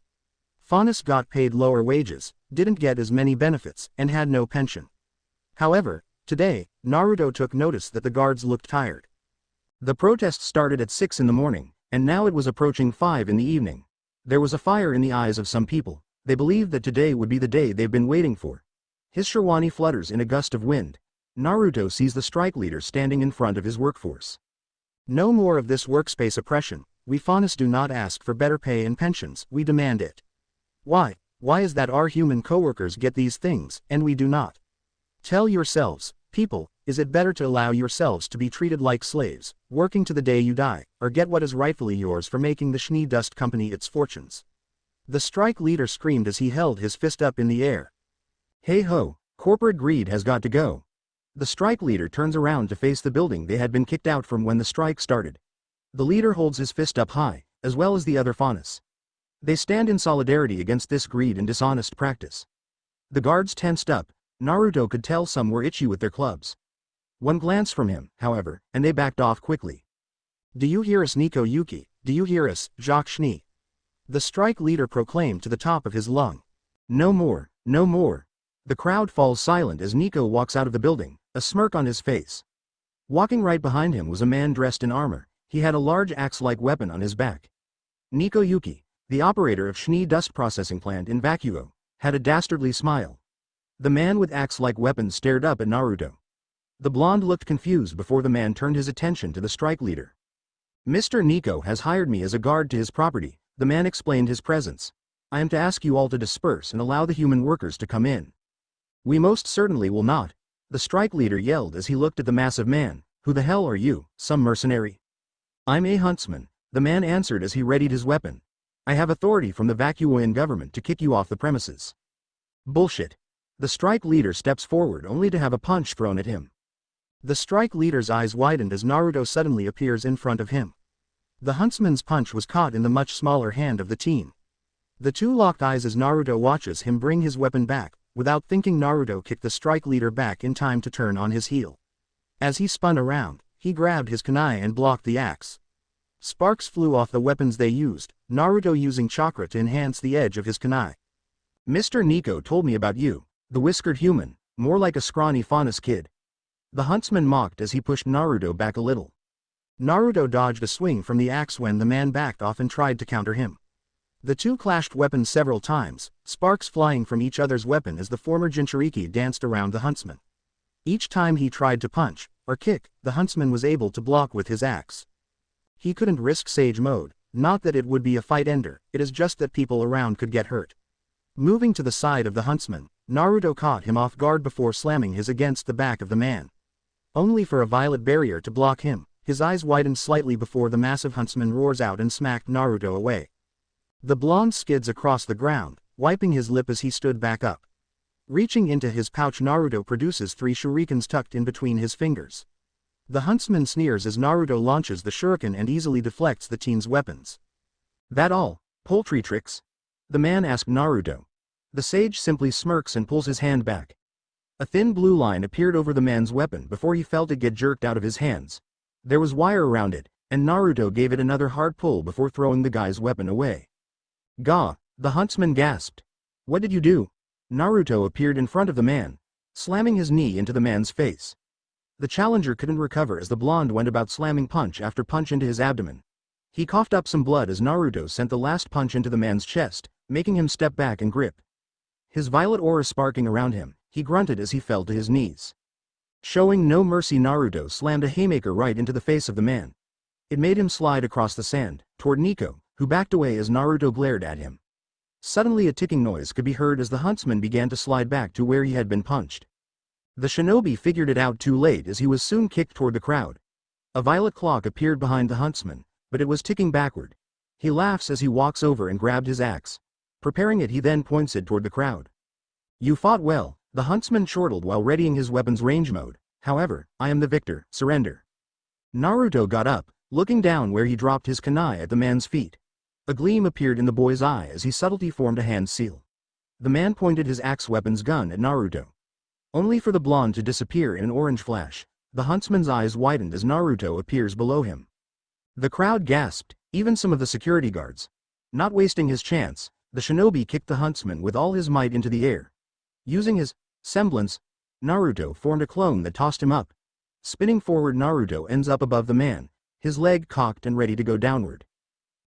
Faunus got paid lower wages, didn't get as many benefits, and had no pension. However, today, Naruto took notice that the guards looked tired. The protest started at 6 in the morning, and now it was approaching 5 in the evening. There was a fire in the eyes of some people. They believed that today would be the day they've been waiting for. His sherwani flutters in a gust of wind. Naruto sees the strike leader standing in front of his workforce. No more of this workspace oppression. We Faunus do not ask for better pay and pensions, we demand it. Why is that our human coworkers get these things, and we do not? Tell yourselves, People, is it better to allow yourselves to be treated like slaves, working to the day you die, or get what is rightfully yours for making the Schnee Dust Company its fortunes? The strike leader screamed as he held his fist up in the air. Hey ho, corporate greed has got to go. The strike leader turns around to face the building they had been kicked out from when the strike started. The leader holds his fist up high, as well as the other Faunus. They stand in solidarity against this greed and dishonest practice. The guards tensed up. Naruto could tell some were itchy with their clubs. One glance from him, however, and they backed off quickly. Do you hear us, Nico Yuki? Do you hear us, Jacques Schnee? The strike leader proclaimed to the top of his lung. No more, no more. The crowd falls silent as Nico walks out of the building, a smirk on his face. Walking right behind him was a man dressed in armor. He had a large axe-like weapon on his back. Nico Yuki, the operator of Schnee Dust Processing Plant in Vacuo, had a dastardly smile. The man with axe-like weapon stared up at Naruto. The blonde looked confused before the man turned his attention to the strike leader. Mr. Nico has hired me as a guard to his property, the man explained his presence. I am to ask you all to disperse and allow the human workers to come in. We most certainly will not, the strike leader yelled as he looked at the massive man. Who the hell are you, some mercenary? I'm a huntsman, the man answered as he readied his weapon. I have authority from the Vacuoan government to kick you off the premises. Bullshit. The strike leader steps forward only to have a punch thrown at him. The strike leader's eyes widened as Naruto suddenly appears in front of him. The huntsman's punch was caught in the much smaller hand of the teen. The two locked eyes as Naruto watches him bring his weapon back. Without thinking, Naruto kicked the strike leader back in time to turn on his heel. As he spun around, he grabbed his kunai and blocked the axe. Sparks flew off the weapons they used, Naruto using chakra to enhance the edge of his kunai. Mr. Nico told me about you, the whiskered human, more like a scrawny Faunus kid. The huntsman mocked as he pushed Naruto back a little. Naruto dodged a swing from the axe when the man backed off and tried to counter him. The two clashed weapons several times, sparks flying from each other's weapon as the former Jinchuriki danced around the huntsman. Each time he tried to punch, or kick, the huntsman was able to block with his axe. He couldn't risk Sage Mode, not that it would be a fight ender, it is just that people around could get hurt. Moving to the side of the huntsman, Naruto caught him off guard before slamming his against the back of the man. Only for a violet barrier to block him, his eyes widened slightly before the massive huntsman roars out and smacked Naruto away. The blonde skids across the ground, wiping his lip as he stood back up. Reaching into his pouch, Naruto produces 3 shurikens tucked in between his fingers. The huntsman sneers as Naruto launches the shuriken and easily deflects the teen's weapons. That all, poultry tricks? The man asked Naruto. The sage simply smirks and pulls his hand back. A thin blue line appeared over the man's weapon before he felt it get jerked out of his hands. There was wire around it, and Naruto gave it another hard pull before throwing the guy's weapon away. Gah, the huntsman gasped. What did you do? Naruto appeared in front of the man, slamming his knee into the man's face. The challenger couldn't recover as the blonde went about slamming punch after punch into his abdomen. He coughed up some blood as Naruto sent the last punch into the man's chest, making him step back and grip. His violet aura sparking around him, he grunted as he fell to his knees. Showing no mercy, Naruto slammed a haymaker right into the face of the man. It made him slide across the sand, toward Nico, who backed away as Naruto glared at him. Suddenly a ticking noise could be heard as the huntsman began to slide back to where he had been punched. The shinobi figured it out too late as he was soon kicked toward the crowd. A violet clock appeared behind the huntsman, but it was ticking backward. He laughs as he walks over and grabbed his axe. Preparing it, he then points it toward the crowd. You fought well, the huntsman chortled while readying his weapon's range mode. However, I am the victor, surrender. Naruto got up, looking down where he dropped his kunai at the man's feet. A gleam appeared in the boy's eye as he subtly formed a hand seal. The man pointed his axe weapon's gun at Naruto. Only for the blonde to disappear in an orange flash. The huntsman's eyes widened as Naruto appears below him. The crowd gasped, even some of the security guards. Not wasting his chance, the shinobi kicked the huntsman with all his might into the air. Using his semblance, Naruto formed a clone that tossed him up. Spinning forward, Naruto ends up above the man, his leg cocked and ready to go downward.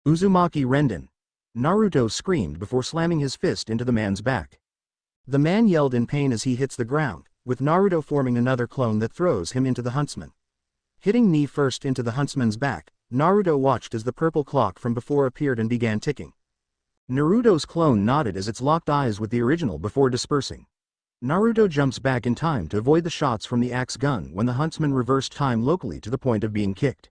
Uzumaki Renden. Naruto screamed before slamming his fist into the man's back. The man yelled in pain as he hits the ground, with Naruto forming another clone that throws him into the huntsman. Hitting knee first into the huntsman's back, Naruto watched as the purple clock from before appeared and began ticking. Naruto's clone nodded as its locked eyes with the original before dispersing. Naruto jumps back in time to avoid the shots from the axe gun when the huntsman reversed time locally to the point of being kicked.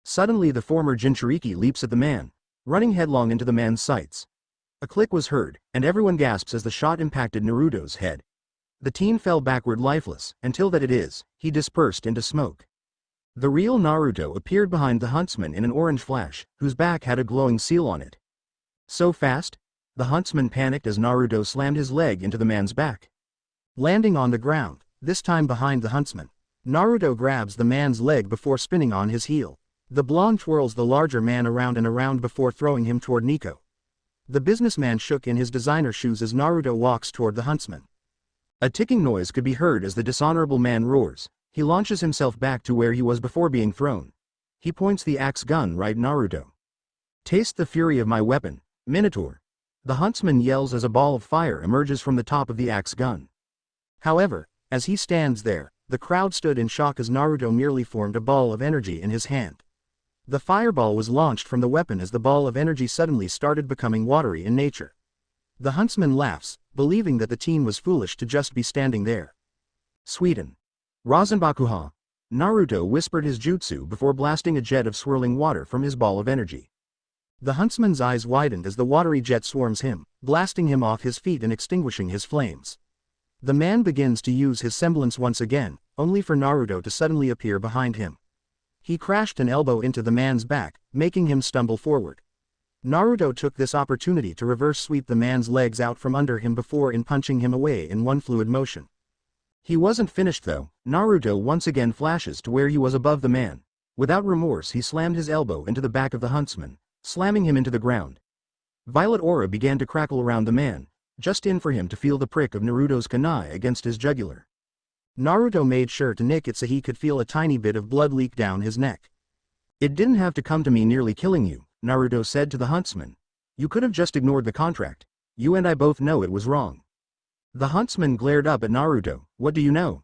Suddenly the former Jinchuriki leaps at the man, running headlong into the man's sights. A click was heard, and everyone gasps as the shot impacted Naruto's head. The teen fell backward lifeless, until that it is, he dispersed into smoke. The real Naruto appeared behind the huntsman in an orange flash, whose back had a glowing seal on it. So fast? The huntsman panicked as Naruto slammed his leg into the man's back. Landing on the ground, this time behind the huntsman, Naruto grabs the man's leg before spinning on his heel. The blonde twirls the larger man around and around before throwing him toward Nico. The businessman shook in his designer shoes as Naruto walks toward the huntsman. A ticking noise could be heard as the dishonorable man roars. He launches himself back to where he was before being thrown. He points the axe gun right at Naruto. Taste the fury of my weapon, Minotaur. The huntsman yells as a ball of fire emerges from the top of the axe gun. However, as he stands there, the crowd stood in shock as Naruto merely formed a ball of energy in his hand. The fireball was launched from the weapon as the ball of energy suddenly started becoming watery in nature. The huntsman laughs, believing that the teen was foolish to just be standing there. Sweden. Rasenbakuha. Naruto whispered his jutsu before blasting a jet of swirling water from his ball of energy. The huntsman's eyes widened as the watery jet swarms him, blasting him off his feet and extinguishing his flames. The man begins to use his semblance once again, only for Naruto to suddenly appear behind him. He crashed an elbow into the man's back, making him stumble forward. Naruto took this opportunity to reverse sweep the man's legs out from under him before punching him away in one fluid motion. He wasn't finished though. Naruto once again flashes to where he was above the man. Without remorse he slammed his elbow into the back of the huntsman, slamming him into the ground. Violet aura began to crackle around the man, just in for him to feel the prick of Naruto's kunai against his jugular. Naruto made sure to nick it so he could feel a tiny bit of blood leak down his neck. It didn't have to come to me nearly killing you, Naruto said to the huntsman. You could have just ignored the contract. You and I both know it was wrong. The huntsman glared up at Naruto. What do you know?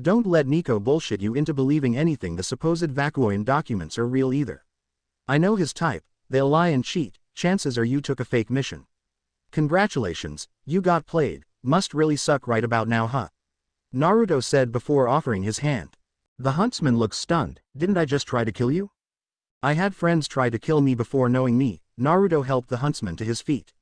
Don't let Nico bullshit you into believing anything the supposed Vakuoin documents are real either. I know his type, they'll lie and cheat, chances are you took a fake mission. Congratulations, you got played, must really suck right about now huh? Naruto said before offering his hand. The huntsman looked stunned. Didn't I just try to kill you? I had friends try to kill me before knowing me. Naruto helped the huntsman to his feet.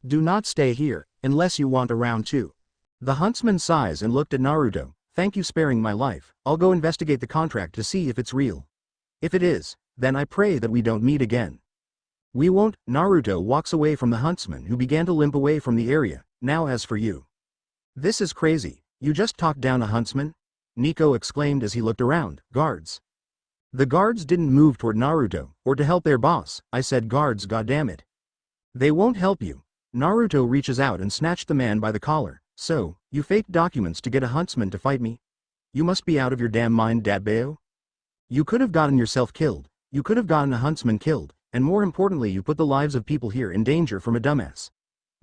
Do not stay here, unless you want a round 2. The huntsman sighs and looked at Naruto. Thank you sparing my life. I'll go investigate the contract to see if it's real. If it is, then I pray that we don't meet again. We won't. Naruto walks away from the huntsman who began to limp away from the area. Now as for you. This is crazy. You just talked down a huntsman? Nico exclaimed as he looked around. Guards. The guards didn't move toward Naruto, or to help their boss. I said guards, goddammit. They won't help you. Naruto reaches out and snatched the man by the collar. So, you faked documents to get a huntsman to fight me? You must be out of your damn mind, Datbeo. You could have gotten yourself killed. You could have gotten a huntsman killed, and more importantly you put the lives of people here in danger from a dumbass.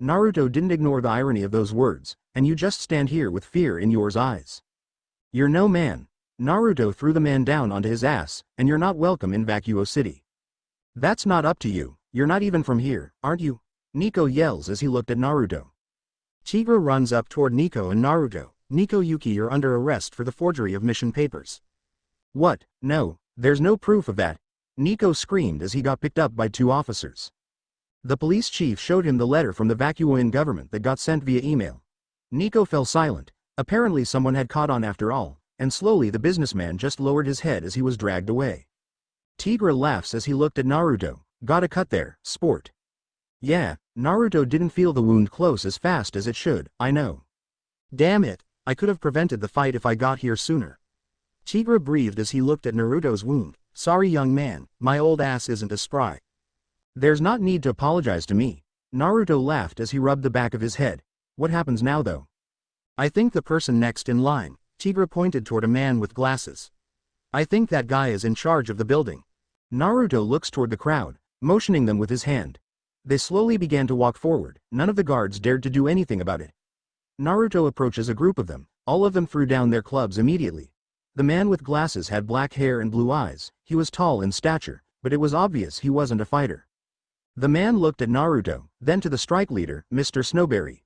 Naruto didn't ignore the irony of those words, and you just stand here with fear in your eyes. You're no man. Naruto threw the man down onto his ass, and you're not welcome in Vacuo City. That's not up to you. You're not even from here, aren't you? Nico yells as he looked at Naruto. Tigra runs up toward Nico and Naruto. Nico, Yuki, you're under arrest for the forgery of mission papers. What? No, there's no proof of that. Nico screamed as he got picked up by 2 officers. The police chief showed him the letter from the Vacuoan government that got sent via email. Nico fell silent. Apparently someone had caught on after all, and slowly the businessman just lowered his head as he was dragged away. Tigra laughs as he looked at Naruto. Got a cut there, sport. Yeah, Naruto didn't feel the wound close as fast as it should, I know. Damn it, I could have prevented the fight if I got here sooner. Tigra breathed as he looked at Naruto's wound. Sorry young man, my old ass isn't as spry. There's not need to apologize to me. Naruto laughed as he rubbed the back of his head. What happens now though? I think the person next in line. Tigra pointed toward a man with glasses. I think that guy is in charge of the building. Naruto looks toward the crowd, motioning them with his hand. They slowly began to walk forward. None of the guards dared to do anything about it. Naruto approaches a group of them. All of them threw down their clubs immediately. The man with glasses had black hair and blue eyes. He was tall in stature, but it was obvious he wasn't a fighter. The man looked at Naruto, then to the strike leader, Mr. Snowberry.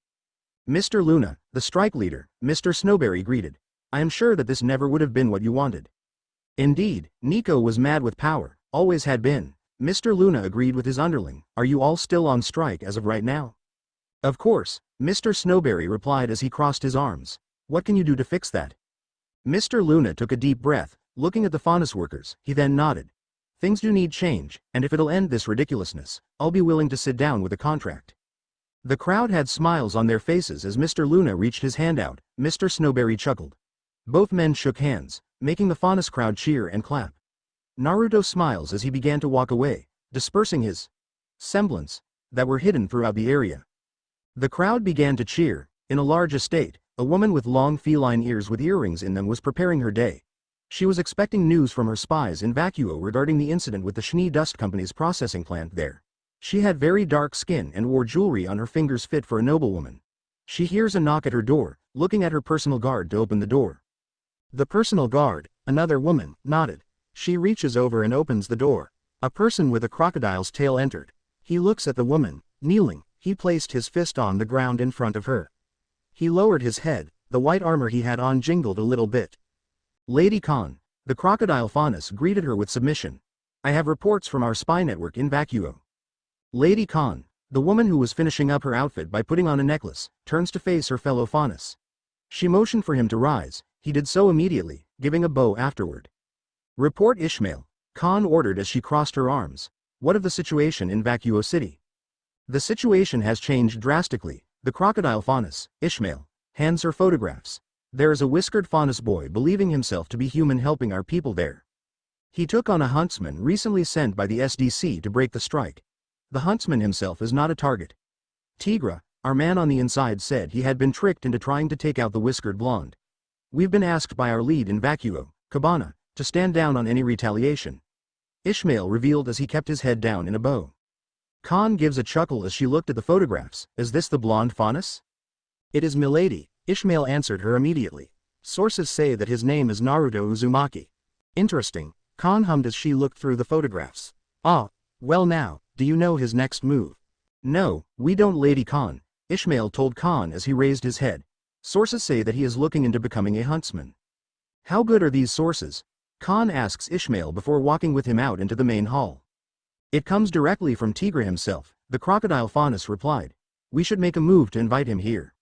Mr. Luna, the strike leader, Mr. Snowberry greeted. I am sure that this never would have been what you wanted. Indeed, Nico was mad with power, always had been. Mr. Luna agreed with his underling. Are you all still on strike as of right now? Of course, Mr. Snowberry replied as he crossed his arms. What can you do to fix that? Mr. Luna took a deep breath, looking at the furnace workers. He then nodded. Things do need change, and if it'll end this ridiculousness, I'll be willing to sit down with a contract. The crowd had smiles on their faces as Mr. Luna reached his hand out. Mr. Snowberry chuckled. Both men shook hands, making the furnace crowd cheer and clap. Naruto smiles as he began to walk away, dispersing his semblance that were hidden throughout the area. The crowd began to cheer. In a large estate, a woman with long feline ears with earrings in them was preparing her day. She was expecting news from her spies in Vacuo regarding the incident with the Schnee Dust Company's processing plant there. She had very dark skin and wore jewelry on her fingers fit for a noblewoman. She hears a knock at her door, looking at her personal guard to open the door. The personal guard, another woman, nodded. She reaches over and opens the door. A person with a crocodile's tail entered. He looks at the woman, kneeling. He placed his fist on the ground in front of her. He lowered his head. The white armor he had on jingled a little bit. Lady Khan, the crocodile faunus greeted her with submission. I have reports from our spy network in Vacuo. Lady Khan, the woman who was finishing up her outfit by putting on a necklace, turns to face her fellow faunus. She motioned for him to rise. He did so immediately, giving a bow afterward. Report Ishmael, Khan ordered as she crossed her arms. What of the situation in Vacuo City? The situation has changed drastically. The crocodile faunus, Ishmael, hands her photographs. There is a whiskered faunus boy believing himself to be human helping our people there. He took on a huntsman recently sent by the SDC to break the strike. The huntsman himself is not a target. Tigra, our man on the inside, said he had been tricked into trying to take out the whiskered blonde. We've been asked by our lead in Vacuo, Cabana, to stand down on any retaliation. Ishmael revealed as he kept his head down in a bow. Khan gives a chuckle as she looked at the photographs. Is this the blonde faunus? It is milady, Ishmael answered her immediately. Sources say that his name is Naruto Uzumaki. Interesting, Khan hummed as she looked through the photographs. Ah, well now, do you know his next move? No, we don't, Lady Khan, Ishmael told Khan as he raised his head. Sources say that he is looking into becoming a huntsman. How good are these sources? Khan asks Ishmael before walking with him out into the main hall. It comes directly from Tigra himself, the crocodile faunus replied. We should make a move to invite him here.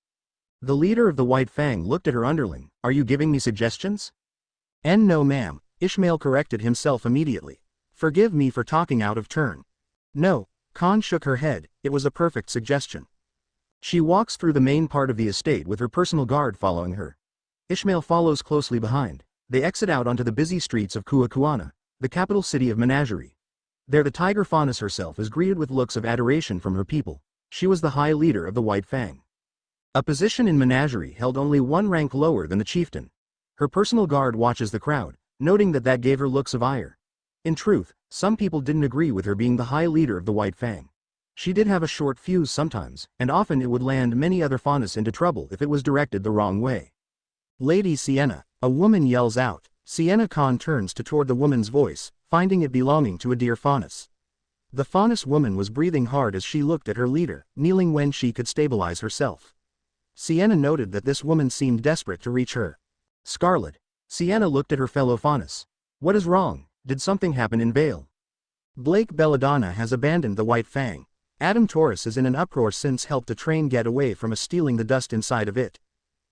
The leader of the White Fang looked at her underling. Are you giving me suggestions? No ma'am, Ishmael corrected himself immediately. Forgive me for talking out of turn. No, Khan shook her head, it was a perfect suggestion. She walks through the main part of the estate with her personal guard following her. Ishmael follows closely behind. They exit out onto the busy streets of Kuakuana, the capital city of Menagerie. There the tiger faunus herself is greeted with looks of adoration from her people. She was the high leader of the White Fang. A position in Menagerie held only one rank lower than the chieftain. Her personal guard watches the crowd, noting that gave her looks of ire. In truth, some people didn't agree with her being the high leader of the White Fang. She did have a short fuse sometimes, and often it would land many other faunus into trouble if it was directed the wrong way. Lady Sienna, a woman yells out. Sienna Khan turns toward the woman's voice, finding it belonging to a deer faunus. The faunus woman was breathing hard as she looked at her leader, kneeling when she could stabilize herself. Sienna noted that this woman seemed desperate to reach her. Scarlet. Sienna looked at her fellow faunus. What is wrong? Did something happen in Vale? Blake Belladonna has abandoned the White Fang. Adam Taurus is in an uproar since helped a train get away from stealing the dust inside of it.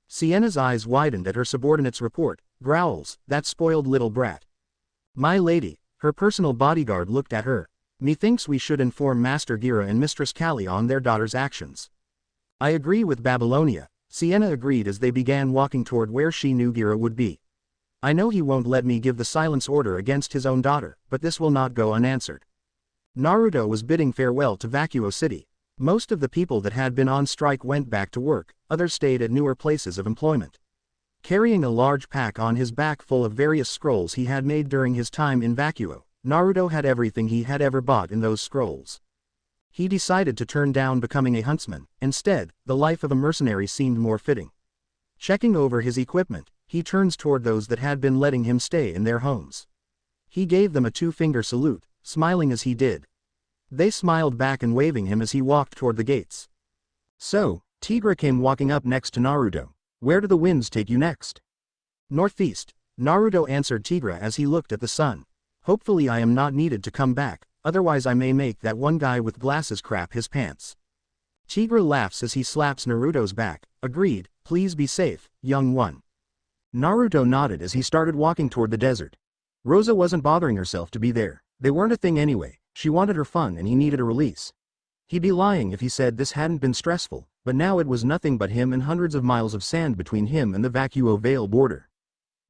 Sienna's eyes widened at her subordinate's report, growls, that spoiled little brat. My lady, her personal bodyguard looked at her. Methinks we should inform Master Gira and Mistress Kali on their daughter's actions. I agree with Babylonia, Sienna agreed as they began walking toward where she knew Gira would be. I know he won't let me give the silence order against his own daughter, but this will not go unanswered. Naruto was bidding farewell to Vacuo City. Most of the people that had been on strike went back to work, others stayed at newer places of employment. Carrying a large pack on his back full of various scrolls he had made during his time in Vacuo, Naruto had everything he had ever bought in those scrolls. He decided to turn down becoming a huntsman. Instead, the life of a mercenary seemed more fitting. Checking over his equipment, he turns toward those that had been letting him stay in their homes. He gave them a two-finger salute, smiling as he did. They smiled back and waving him as he walked toward the gates. So, Tigra came walking up next to Naruto. Where do the winds take you next? Northeast, Naruto answered Tigra as he looked at the sun. Hopefully I am not needed to come back, otherwise I may make that one guy with glasses crap his pants. Tigra laughs as he slaps Naruto's back. Agreed, please be safe, young one. Naruto nodded as he started walking toward the desert. Rosa wasn't bothering herself to be there. They weren't a thing anyway. She wanted her fun and he needed a release. He'd be lying if he said this hadn't been stressful, but now it was nothing but him and hundreds of miles of sand between him and the Vacuo Vale border.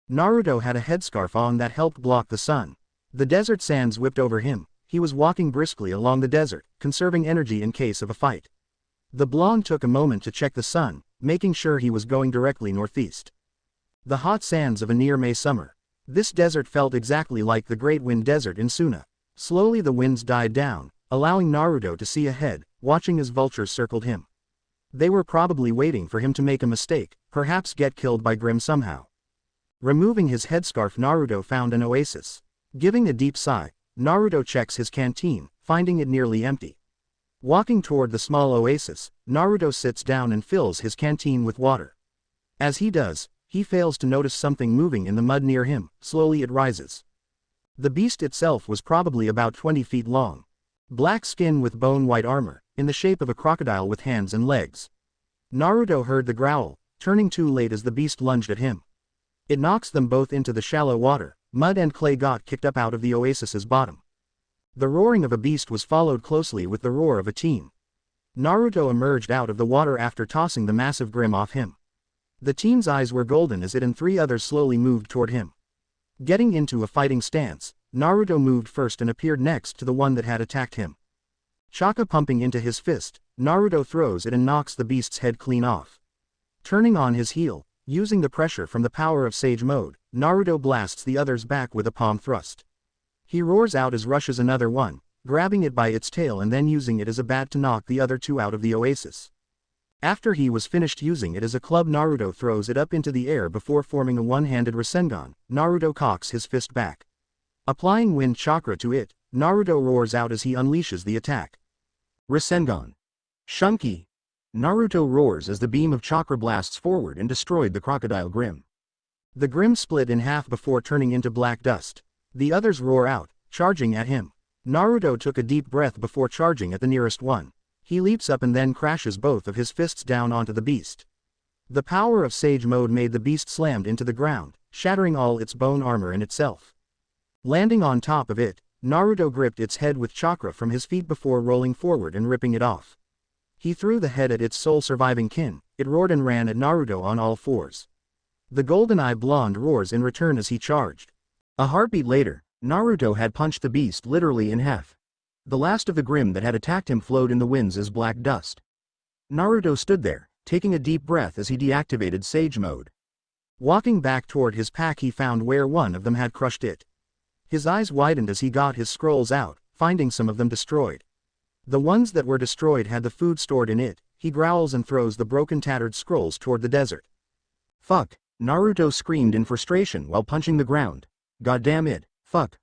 Naruto had a headscarf on that helped block the sun. The desert sands whipped over him. He was walking briskly along the desert, conserving energy in case of a fight. The blonde took a moment to check the sun, making sure he was going directly northeast. The hot sands of a near May summer. This desert felt exactly like the Great Wind Desert in Suna. Slowly the winds died down, allowing Naruto to see ahead, watching as vultures circled him. They were probably waiting for him to make a mistake, perhaps get killed by Grim somehow. Removing his headscarf, Naruto found an oasis. Giving a deep sigh, Naruto checks his canteen, finding it nearly empty. Walking toward the small oasis, Naruto sits down and fills his canteen with water. As he does, he fails to notice something moving in the mud near him. Slowly it rises. The beast itself was probably about 20 feet long. Black skin with bone-white armor, in the shape of a crocodile with hands and legs. Naruto heard the growl, turning too late as the beast lunged at him. It knocks them both into the shallow water. Mud and clay got kicked up out of the oasis's bottom. The roaring of a beast was followed closely with the roar of a teen. Naruto emerged out of the water after tossing the massive Grim off him. The teen's eyes were golden as it and three others slowly moved toward him. Getting into a fighting stance, Naruto moved first and appeared next to the one that had attacked him. Chakra pumping into his fist, Naruto throws it and knocks the beast's head clean off. Turning on his heel, using the pressure from the power of Sage Mode, Naruto blasts the others back with a palm thrust. He roars out as rushes another one, grabbing it by its tail and then using it as a bat to knock the other two out of the oasis. After he was finished using it as a club, Naruto throws it up into the air before forming a one-handed Rasengan. Naruto cocks his fist back. Applying wind chakra to it, Naruto roars out as he unleashes the attack. Rasengan. Shunki. Naruto roars as the beam of chakra blasts forward and destroyed the crocodile Grim. The Grim split in half before turning into black dust. The others roar out, charging at him. Naruto took a deep breath before charging at the nearest one. He leaps up and then crashes both of his fists down onto the beast. The power of Sage Mode made the beast slammed into the ground, shattering all its bone armor and itself. Landing on top of it, Naruto gripped its head with chakra from his feet before rolling forward and ripping it off. He threw the head at its sole surviving kin. It roared and ran at Naruto on all fours. The golden-eye blonde roars in return as he charged. A heartbeat later, Naruto had punched the beast literally in half. The last of the Grim that had attacked him flowed in the winds as black dust. Naruto stood there, taking a deep breath as he deactivated Sage Mode. Walking back toward his pack, he found where one of them had crushed it. His eyes widened as he got his scrolls out, finding some of them destroyed. The ones that were destroyed had the food stored in it. He growls and throws the broken tattered scrolls toward the desert. Fuck, Naruto screamed in frustration while punching the ground. God damn it, fuck.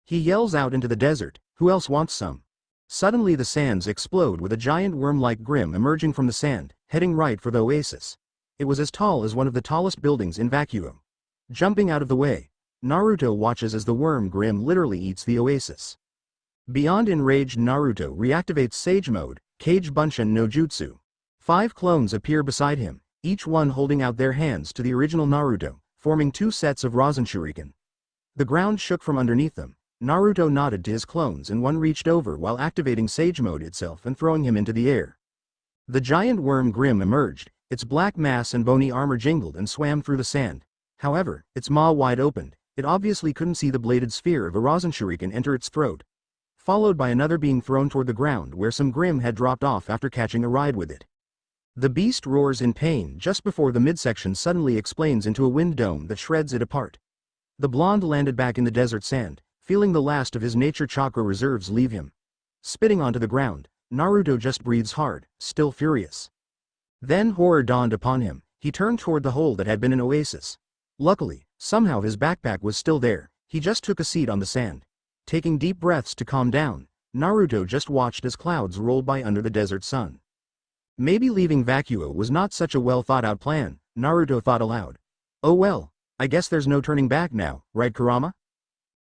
He yells out into the desert, who else wants some? Suddenly the sands explode with a giant worm-like Grim emerging from the sand, heading right for the oasis. It was as tall as one of the tallest buildings in Vacuo. Jumping out of the way, Naruto watches as the worm Grim literally eats the oasis. Beyond enraged, Naruto reactivates Sage Mode, Kage Bunshin no Jutsu. 5 clones appear beside him, each one holding out their hands to the original Naruto, forming 2 sets of Rasen Shuriken. The ground shook from underneath them. Naruto nodded to his clones and one reached over while activating Sage Mode itself and throwing him into the air. The giant worm Grim emerged, its black mass and bony armor jingled and swam through the sand. However, its maw wide opened. It obviously couldn't see the bladed sphere of a Rasen Shuriken enter its throat. Followed by another being thrown toward the ground where some Grim had dropped off after catching a ride with it. The beast roars in pain just before the midsection suddenly explains into a wind dome that shreds it apart. The blonde landed back in the desert sand, feeling the last of his nature chakra reserves leave him. Spitting onto the ground, Naruto just breathes hard, still furious. Then horror dawned upon him. He turned toward the hole that had been an oasis. Luckily, somehow his backpack was still there. He just took a seat on the sand. Taking deep breaths to calm down, Naruto just watched as clouds rolled by under the desert sun. Maybe leaving Vacuo was not such a well thought out plan, Naruto thought aloud. Oh well, I guess there's no turning back now, right Kurama?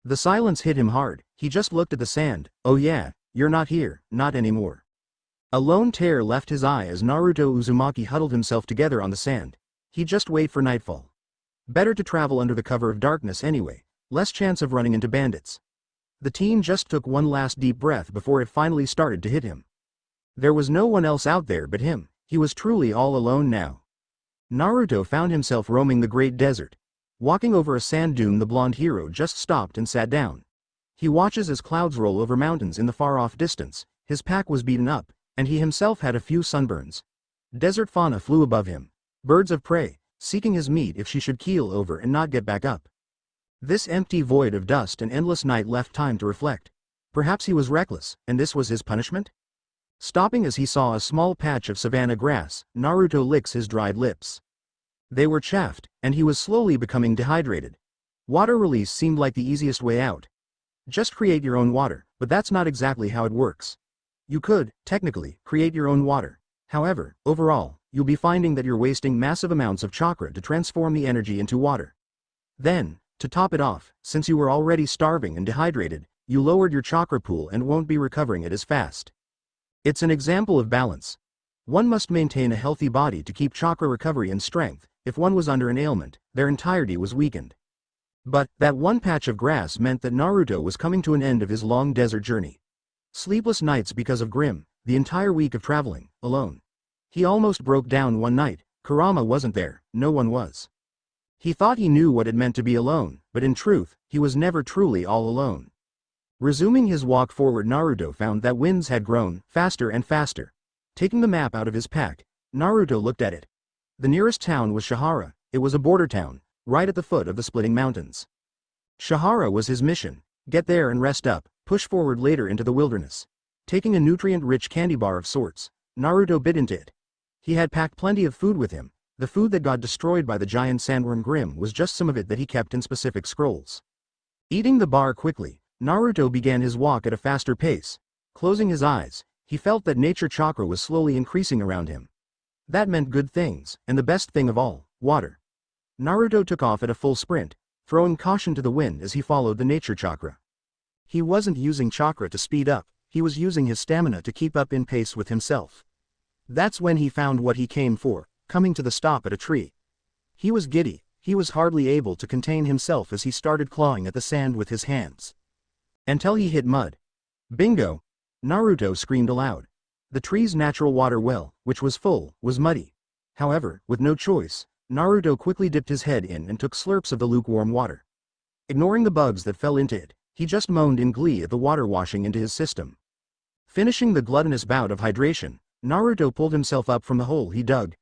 The silence hit him hard, he just looked at the sand. Oh yeah, you're not here, not anymore. A lone tear left his eye as Naruto Uzumaki huddled himself together on the sand. He'd just wait for nightfall. Better to travel under the cover of darkness anyway, less chance of running into bandits. The teen just took one last deep breath before it finally started to hit him. There was no one else out there but him, he was truly all alone now. Naruto found himself roaming the great desert. Walking over a sand dune, the blonde hero just stopped and sat down. He watches as clouds roll over mountains in the far-off distance, his pack was beaten up, and he himself had a few sunburns. Desert fauna flew above him. Birds of prey, seeking his meat if she should keel over and not get back up. This empty void of dust and endless night left time to reflect. Perhaps he was reckless, and this was his punishment? Stopping as he saw a small patch of savanna grass, Naruto licks his dried lips. They were chaffed, and he was slowly becoming dehydrated. Water release seemed like the easiest way out. Just create your own water, but that's not exactly how it works. You could, technically, create your own water. However, overall, you'll be finding that you're wasting massive amounts of chakra to transform the energy into water. Then, to top it off, since you were already starving and dehydrated, you lowered your chakra pool and won't be recovering it as fast. It's an example of balance. One must maintain a healthy body to keep chakra recovery and strength. If one was under an ailment, their entirety was weakened. But, that one patch of grass meant that Naruto was coming to an end of his long desert journey. Sleepless nights because of Grim, the entire week of traveling, alone. He almost broke down one night. Kurama wasn't there, no one was. He thought he knew what it meant to be alone, but in truth, he was never truly all alone. Resuming his walk forward, Naruto found that winds had grown faster and faster. Taking the map out of his pack, Naruto looked at it. The nearest town was Shihara. It was a border town, right at the foot of the splitting mountains. Shihara was his mission. Get there and rest up, push forward later into the wilderness. Taking a nutrient-rich candy bar of sorts, Naruto bit into it. He had packed plenty of food with him. The food that got destroyed by the giant sandworm Grim was just some of it that he kept in specific scrolls. Eating the bar quickly, Naruto began his walk at a faster pace. Closing his eyes, he felt that nature chakra was slowly increasing around him. That meant good things, and the best thing of all, water. Naruto took off at a full sprint, throwing caution to the wind as he followed the nature chakra. He wasn't using chakra to speed up, he was using his stamina to keep up in pace with himself. That's when he found what he came for, coming to the stop at a tree. He was giddy, he was hardly able to contain himself as he started clawing at the sand with his hands. Until he hit mud. Bingo! Naruto screamed aloud. The tree's natural water well, which was full, was muddy. However, with no choice, Naruto quickly dipped his head in and took slurps of the lukewarm water. Ignoring the bugs that fell into it, he just moaned in glee at the water washing into his system. Finishing the gluttonous bout of hydration, Naruto pulled himself up from the hole he dug.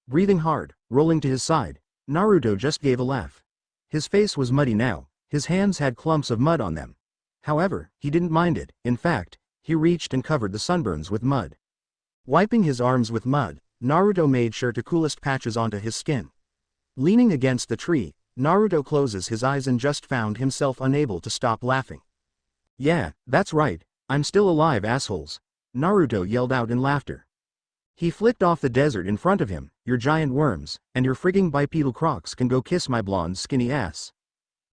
Breathing hard, rolling to his side, Naruto just gave a laugh. His face was muddy now, his hands had clumps of mud on them. However, he didn't mind it. In fact, he reached and covered the sunburns with mud. Wiping his arms with mud, Naruto made sure to coolest patches onto his skin. Leaning against the tree, Naruto closes his eyes and just found himself unable to stop laughing. Yeah, that's right, I'm still alive, assholes. Naruto yelled out in laughter. He flicked off the desert in front of him. Your giant worms, and your frigging bipedal crocs can go kiss my blonde skinny ass.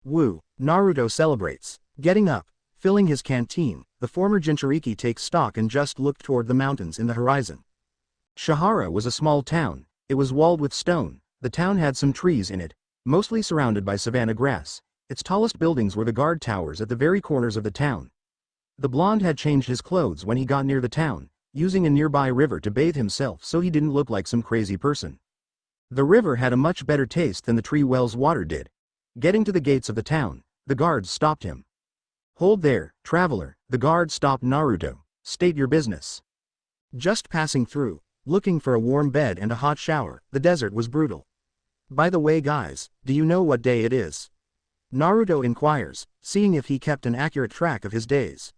Woo, Naruto celebrates. Getting up, filling his canteen, the former Jinchuriki takes stock and just looked toward the mountains in the horizon. Shihara was a small town. It was walled with stone. The town had some trees in it, mostly surrounded by savanna grass. Its tallest buildings were the guard towers at the very corners of the town. The blonde had changed his clothes when he got near the town, using a nearby river to bathe himself so he didn't look like some crazy person. The river had a much better taste than the tree well's water did. Getting to the gates of the town, the guards stopped him. Hold there, traveler, the guard stopped Naruto. State your business. Just passing through, looking for a warm bed and a hot shower, the desert was brutal. By the way guys, do you know what day it is? Naruto inquires, seeing if he kept an accurate track of his days.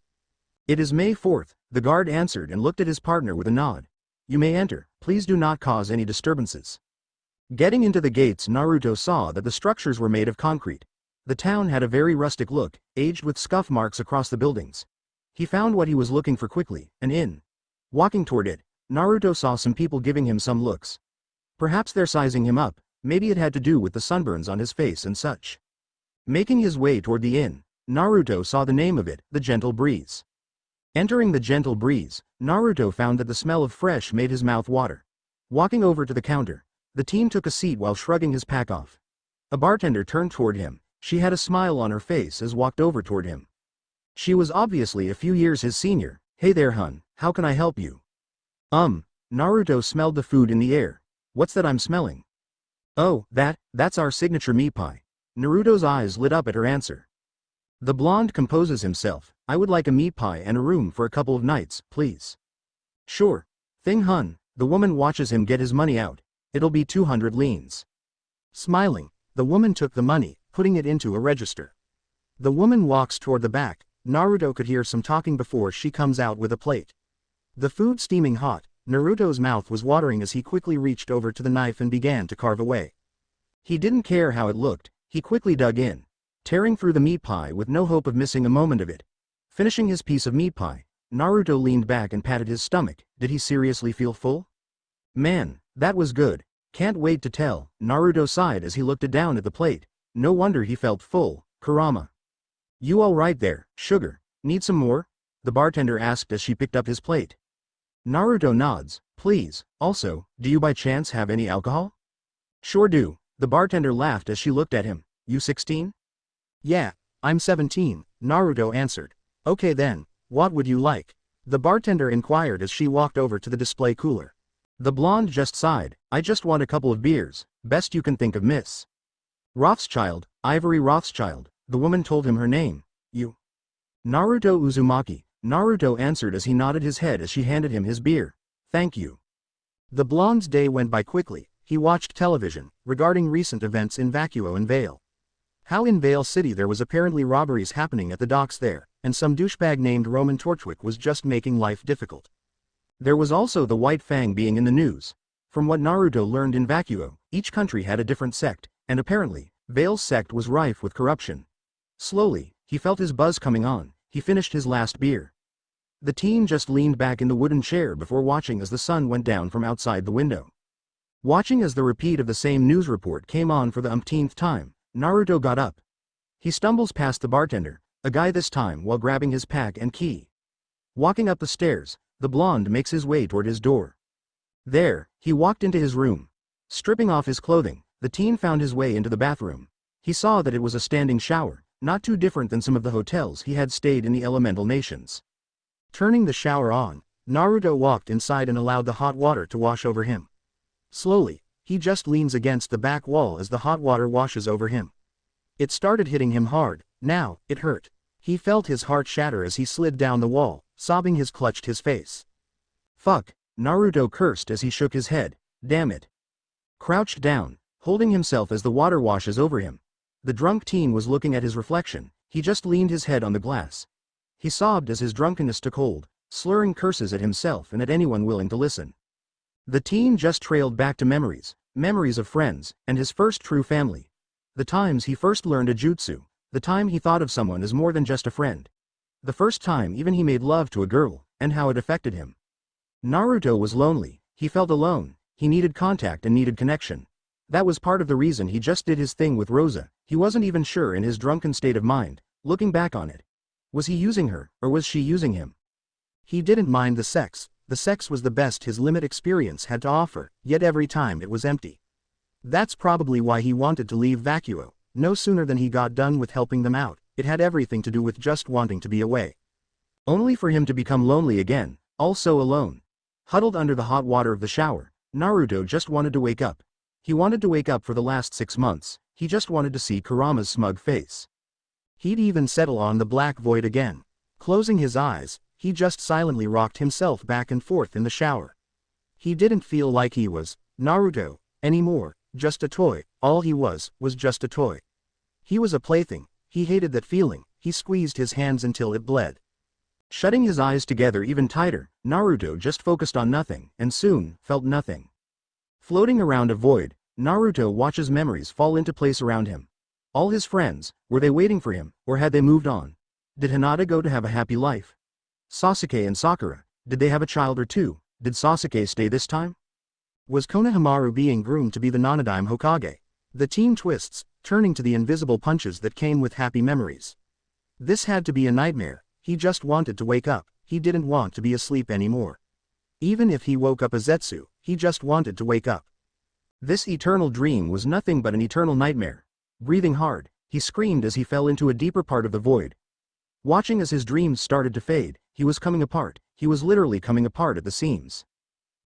It is May 4th, the guard answered and looked at his partner with a nod. You may enter, please do not cause any disturbances. Getting into the gates, Naruto saw that the structures were made of concrete. The town had a very rustic look, aged with scuff marks across the buildings. He found what he was looking for quickly, an inn. Walking toward it, Naruto saw some people giving him some looks. Perhaps they're sizing him up, maybe it had to do with the sunburns on his face and such. Making his way toward the inn, Naruto saw the name of it, the Gentle Breeze. Entering the Gentle Breeze, Naruto found that the smell of fresh made his mouth water. Walking over to the counter, the teen took a seat while shrugging his pack off. A bartender turned toward him, she had a smile on her face as walked over toward him. She was obviously a few years his senior. "Hey there hun, how can I help you?" Naruto smelled the food in the air. "What's that I'm smelling?" "Oh, that's our signature meat pie." Naruto's eyes lit up at her answer. The blonde composes himself. "I would like a meat pie and a room for a couple of nights, please." "Sure thing hun." The woman watches him get his money out. "It'll be 200 leans." Smiling, the woman took the money, putting it into a register. The woman walks toward the back. Naruto could hear some talking before she comes out with a plate. The food steaming hot, Naruto's mouth was watering as he quickly reached over to the knife and began to carve away. He didn't care how it looked, he quickly dug in, tearing through the meat pie with no hope of missing a moment of it. Finishing his piece of meat pie, Naruto leaned back and patted his stomach. Did he seriously feel full? "Man, that was good. Can't wait to tell." Naruto sighed as he looked down at the plate. No wonder he felt full. "Kurama. You all right there, sugar? Need some more?" the bartender asked as she picked up his plate. Naruto nods. "Please. Also, do you by chance have any alcohol?" "Sure do." The bartender laughed as she looked at him. "You 16? "Yeah, I'm 17, Naruto answered. "Okay then, what would you like?" the bartender inquired as she walked over to the display cooler. The blonde just sighed. "I just want a couple of beers, best you can think of Miss Rothschild, Ivory Rothschild." The woman told him her name. "You?" "Naruto Uzumaki." Naruto answered as he nodded his head as she handed him his beer. "Thank you." The blonde's day went by quickly. He watched television, regarding recent events in Vacuo and Vale. How in Vale City there was apparently robberies happening at the docks there, and some douchebag named Roman Torchwick was just making life difficult. There was also the White Fang being in the news. From what Naruto learned in Vacuo, each country had a different sect, and apparently, Vale's sect was rife with corruption. Slowly, he felt his buzz coming on. He finished his last beer. The teen just leaned back in the wooden chair before watching as the sun went down from outside the window. Watching as the repeat of the same news report came on for the umpteenth time, Naruto got up. He stumbles past the bartender, a guy this time while grabbing his pack and key. Walking up the stairs, the blonde makes his way toward his door. There, he walked into his room. Stripping off his clothing, the teen found his way into the bathroom. He saw that it was a standing shower, not too different than some of the hotels he had stayed in the elemental nations. Turning the shower on, Naruto walked inside and allowed the hot water to wash over him. Slowly, he just leans against the back wall as the hot water washes over him. It started hitting him hard. Now, it hurt. He felt his heart shatter as he slid down the wall, sobbing his clutched his face. "Fuck," Naruto cursed as he shook his head. "Damn it." Crouched down, holding himself as the water washes over him. The drunk teen was looking at his reflection. He just leaned his head on the glass. He sobbed as his drunkenness took hold, slurring curses at himself and at anyone willing to listen. The teen just trailed back to memories of friends, and his first true family. The times he first learned a jutsu, the time he thought of someone as more than just a friend. The first time even he made love to a girl, and how it affected him. Naruto was lonely, he felt alone, he needed contact and needed connection. That was part of the reason he just did his thing with Rosa. He wasn't even sure in his drunken state of mind, looking back on it. Was he using her, or was she using him? He didn't mind the sex was the best his limit experience had to offer, yet every time it was empty. That's probably why he wanted to leave Vacuo. No sooner than he got done with helping them out, it had everything to do with just wanting to be away. Only for him to become lonely again, also alone. Huddled under the hot water of the shower, Naruto just wanted to wake up. He wanted to wake up for the last 6 months, he just wanted to see Kurama's smug face. He'd even settle on the black void again. Closing his eyes, he just silently rocked himself back and forth in the shower. He didn't feel like he was Naruto anymore, just a toy. All he was just a toy. He was a plaything. He hated that feeling. He squeezed his hands until it bled. Shutting his eyes together even tighter, Naruto just focused on nothing, and soon, felt nothing. Floating around a void, Naruto watches memories fall into place around him. All his friends, were they waiting for him, or had they moved on? Did Hinata go to have a happy life? Sasuke and Sakura, did they have a child or two? Did Sasuke stay this time? Was Konohamaru being groomed to be the Nanadime Hokage? The team twists, turning to the invisible punches that came with happy memories. This had to be a nightmare. He just wanted to wake up. He didn't want to be asleep anymore. Even if he woke up a Zetsu, he just wanted to wake up. This eternal dream was nothing but an eternal nightmare. Breathing hard, he screamed as he fell into a deeper part of the void. Watching as his dreams started to fade, he was coming apart. He was literally coming apart at the seams.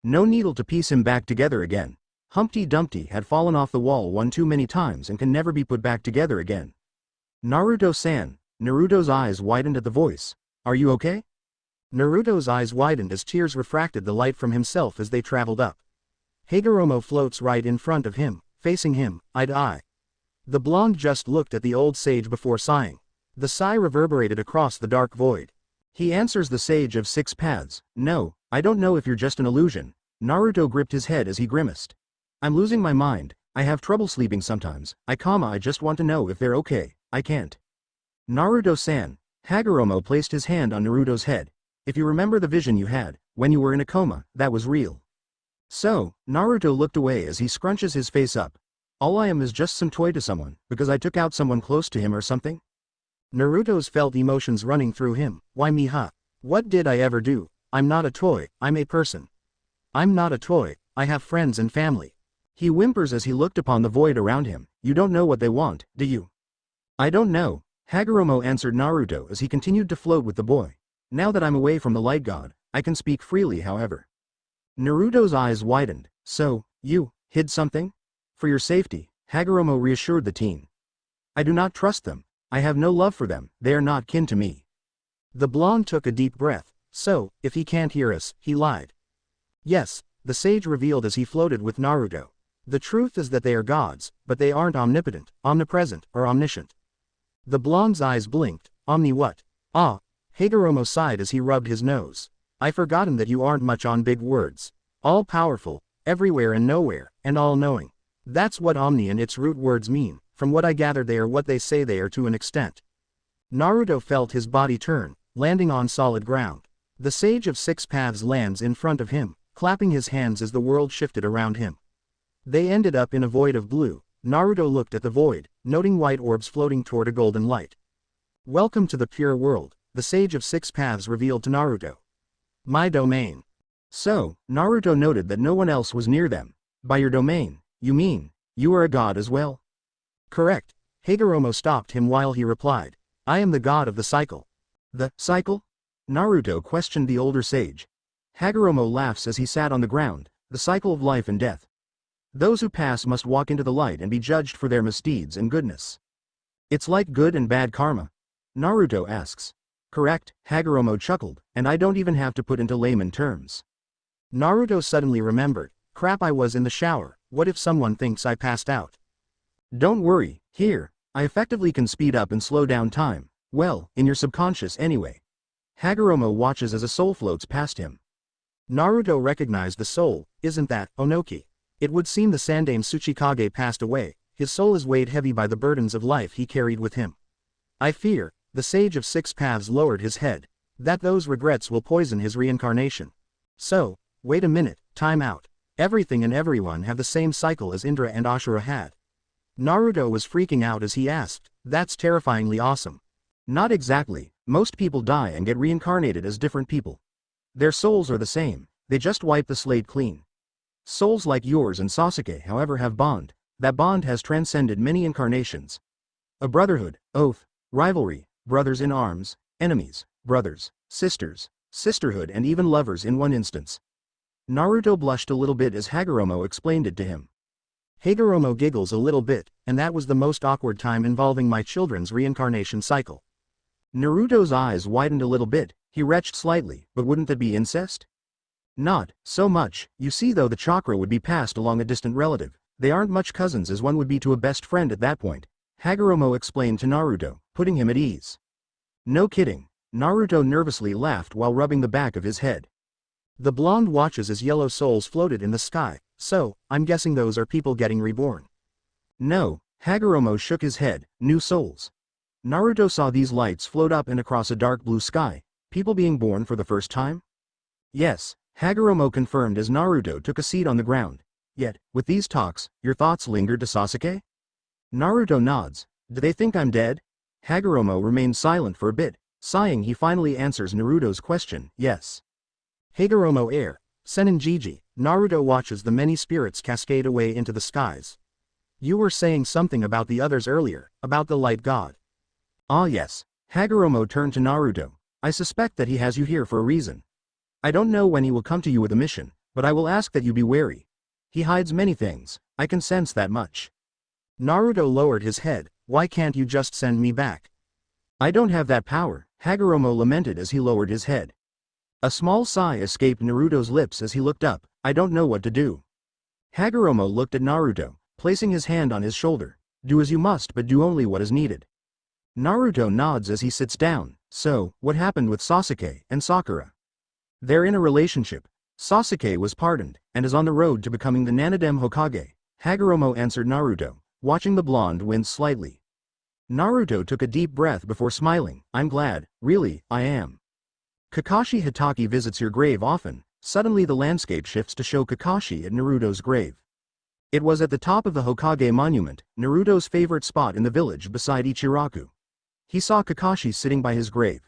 No needle to piece him back together again. Humpty Dumpty had fallen off the wall one too many times and can never be put back together again. Naruto-san. Naruto's eyes widened at the voice. Are you okay? Naruto's eyes widened as tears refracted the light from himself as they traveled up. Hagoromo floats right in front of him, facing him, eye to eye. The blonde just looked at the old sage before sighing. The sigh reverberated across the dark void. He answers the sage of six paths. No, I don't know if you're just an illusion. Naruto gripped his head as he grimaced. I'm losing my mind. I have trouble sleeping sometimes. I just want to know if they're okay. I can't. Naruto-san. Hagoromo placed his hand on Naruto's head. If you remember the vision you had, when you were in a coma, that was real. So, Naruto looked away as he scrunches his face up. All I am is just some toy to someone, because I took out someone close to him or something? Naruto's felt emotions running through him. Why me huh? What did I ever do? I'm not a toy, I'm a person. I'm not a toy, I have friends and family. He whimpers as he looked upon the void around him. You don't know what they want, do you? I don't know. Hagoromo answered Naruto as he continued to float with the boy. Now that I'm away from the light god, I can speak freely however. Naruto's eyes widened. So, you hid something? For your safety, Hagoromo reassured the teen. I do not trust them. I have no love for them, they are not kin to me. The blonde took a deep breath. So, if he can't hear us, he lied. Yes, the sage revealed as he floated with Naruto. The truth is that they are gods, but they aren't omnipotent, omnipresent, or omniscient. The blonde's eyes blinked. Omni what? Ah. Hagoromo sighed as he rubbed his nose. I've forgotten that you aren't much on big words. All-powerful, everywhere and nowhere, and all-knowing. That's what omni and its root words mean. From what I gather they are what they say they are to an extent. Naruto felt his body turn, landing on solid ground. The sage of six paths lands in front of him, clapping his hands as the world shifted around him. They ended up in a void of blue. Naruto looked at the void, noting white orbs floating toward a golden light. Welcome to the pure world, the sage of six paths revealed to Naruto. My domain. So, Naruto noted that no one else was near them. By your domain, you mean, you are a god as well? Correct. Hagoromo stopped him while he replied. I am the god of the cycle. The cycle? Naruto questioned the older sage. Hagoromo laughs as he sat on the ground. The cycle of life and death. Those who pass must walk into the light and be judged for their misdeeds and goodness. It's like good and bad karma? Naruto asks. Correct, Hagoromo chuckled, and I don't even have to put into layman terms. Naruto suddenly remembered. Crap, I was in the shower. What if someone thinks I passed out? Don't worry, here, I effectively can speed up and slow down time. Well, in your subconscious anyway. Hagoromo watches as a soul floats past him. Naruto recognized the soul. Isn't that Onoki? It would seem the Sandaime Tsuchikage passed away. His soul is weighed heavy by the burdens of life he carried with him. I fear, the sage of six paths lowered his head, that those regrets will poison his reincarnation. So, wait a minute, time out. Everything and everyone have the same cycle as Indra and Ashura had. Naruto was freaking out as he asked, that's terrifyingly awesome. Not exactly, most people die and get reincarnated as different people. Their souls are the same, they just wipe the slate clean. Souls like yours and Sasuke however have bond, that bond has transcended many incarnations. A brotherhood, oath, rivalry, brothers in arms, enemies, brothers, sisters, sisterhood and even lovers in one instance. Naruto blushed a little bit as Hagoromo explained it to him. Hagoromo giggles a little bit, and that was the most awkward time involving my children's reincarnation cycle. Naruto's eyes widened a little bit, he retched slightly, but wouldn't that be incest? Not so much, you see though the chakra would be passed along a distant relative, they aren't much cousins as one would be to a best friend at that point, Hagoromo explained to Naruto, putting him at ease. No kidding, Naruto nervously laughed while rubbing the back of his head. The blonde watches as yellow souls floated in the sky, so, I'm guessing those are people getting reborn. No, Hagoromo shook his head, new souls. Naruto saw these lights float up and across a dark blue sky, people being born for the first time? Yes, Hagoromo confirmed as Naruto took a seat on the ground. Yet, with these talks, your thoughts lingered to Sasuke? Naruto nods. Do they think I'm dead? Hagoromo remains silent for a bit. Sighing, he finally answers Naruto's question, yes. Hagoromo heir, Sennin-Jiji, Naruto watches the many spirits cascade away into the skies. You were saying something about the others earlier, about the light god. Ah yes. Hagoromo turned to Naruto. I suspect that he has you here for a reason. I don't know when he will come to you with a mission, but I will ask that you be wary. He hides many things, I can sense that much. Naruto lowered his head. Why can't you just send me back? I don't have that power, Hagoromo lamented as he lowered his head. A small sigh escaped Naruto's lips as he looked up. I don't know what to do. Hagoromo looked at Naruto, placing his hand on his shoulder. Do as you must, but do only what is needed. Naruto nods as he sits down. So, what happened with Sasuke and Sakura? They're in a relationship. Sasuke was pardoned, and is on the road to becoming the Nanadem Hokage. Hagoromo answered Naruto, watching the blonde wince slightly. Naruto took a deep breath before smiling. I'm glad, really, I am. Kakashi Hitaki visits your grave often. Suddenly the landscape shifts to show Kakashi at Naruto's grave. It was at the top of the Hokage monument, Naruto's favorite spot in the village beside Ichiraku. He saw Kakashi sitting by his grave,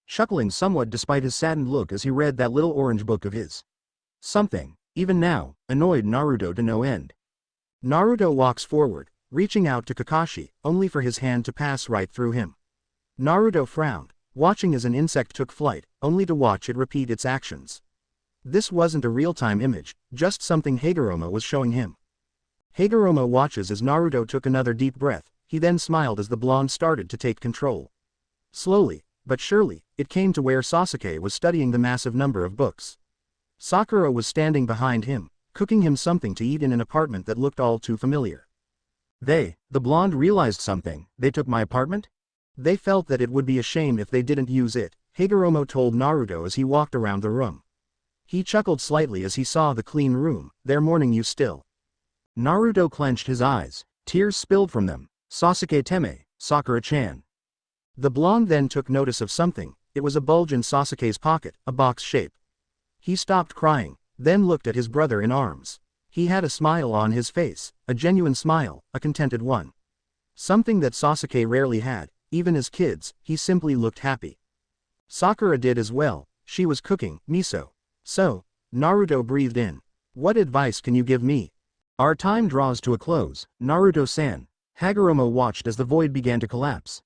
chuckling somewhat despite his saddened look as he read that little orange book of his. Something, even now, annoyed Naruto to no end. Naruto walks forward, reaching out to Kakashi, only for his hand to pass right through him. Naruto frowned, watching as an insect took flight, only to watch it repeat its actions. This wasn't a real-time image, just something Hagoromo was showing him. Hagoromo watches as Naruto took another deep breath. He then smiled as the blonde started to take control. Slowly, but surely, it came to where Sasuke was studying the massive number of books. Sakura was standing behind him, cooking him something to eat in an apartment that looked all too familiar. The blonde realized something. They took my apartment? They felt that it would be a shame if they didn't use it, Hagoromo told Naruto as he walked around the room. He chuckled slightly as he saw the clean room. They're mourning you still. Naruto clenched his eyes. Tears spilled from them. Sasuke Teme, Sakura-chan. The blonde then took notice of something. It was a bulge in Sasuke's pocket, a box shape. He stopped crying, then looked at his brother in arms. He had a smile on his face, a genuine smile, a contented one. Something that Sasuke rarely had, even as kids, he simply looked happy. Sakura did as well, she was cooking miso. So, Naruto breathed in. What advice can you give me? Our time draws to a close, Naruto-san. Hagoromo watched as the void began to collapse.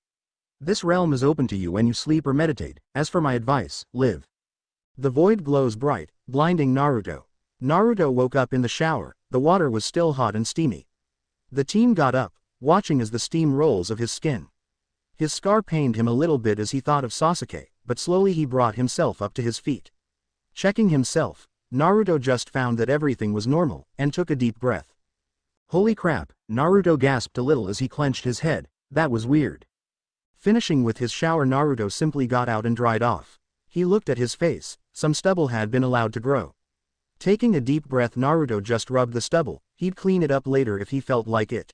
This realm is open to you when you sleep or meditate. As for my advice, live. The void glows bright, blinding Naruto. Naruto woke up in the shower. The water was still hot and steamy. The teen got up, watching as the steam rolls of his skin. His scar pained him a little bit as he thought of Sasuke, but slowly he brought himself up to his feet. Checking himself, Naruto just found that everything was normal, and took a deep breath. Holy crap, Naruto gasped a little as he clenched his head. That was weird. Finishing with his shower, Naruto simply got out and dried off. He looked at his face. Some stubble had been allowed to grow. Taking a deep breath, Naruto just rubbed the stubble. He'd clean it up later if he felt like it.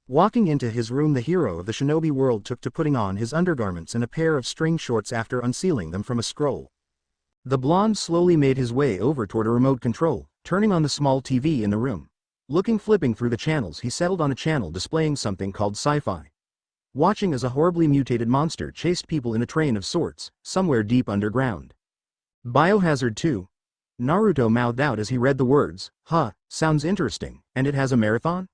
Walking into his room, the hero of the shinobi world took to putting on his undergarments and a pair of string shorts after unsealing them from a scroll. The blonde slowly made his way over toward a remote control, turning on the small TV in the room. Flipping through the channels, he settled on a channel displaying something called sci-fi. Watching as a horribly mutated monster chased people in a train of sorts, somewhere deep underground. Biohazard 2. Naruto mouthed out as he read the words. Sounds interesting, and it has a marathon?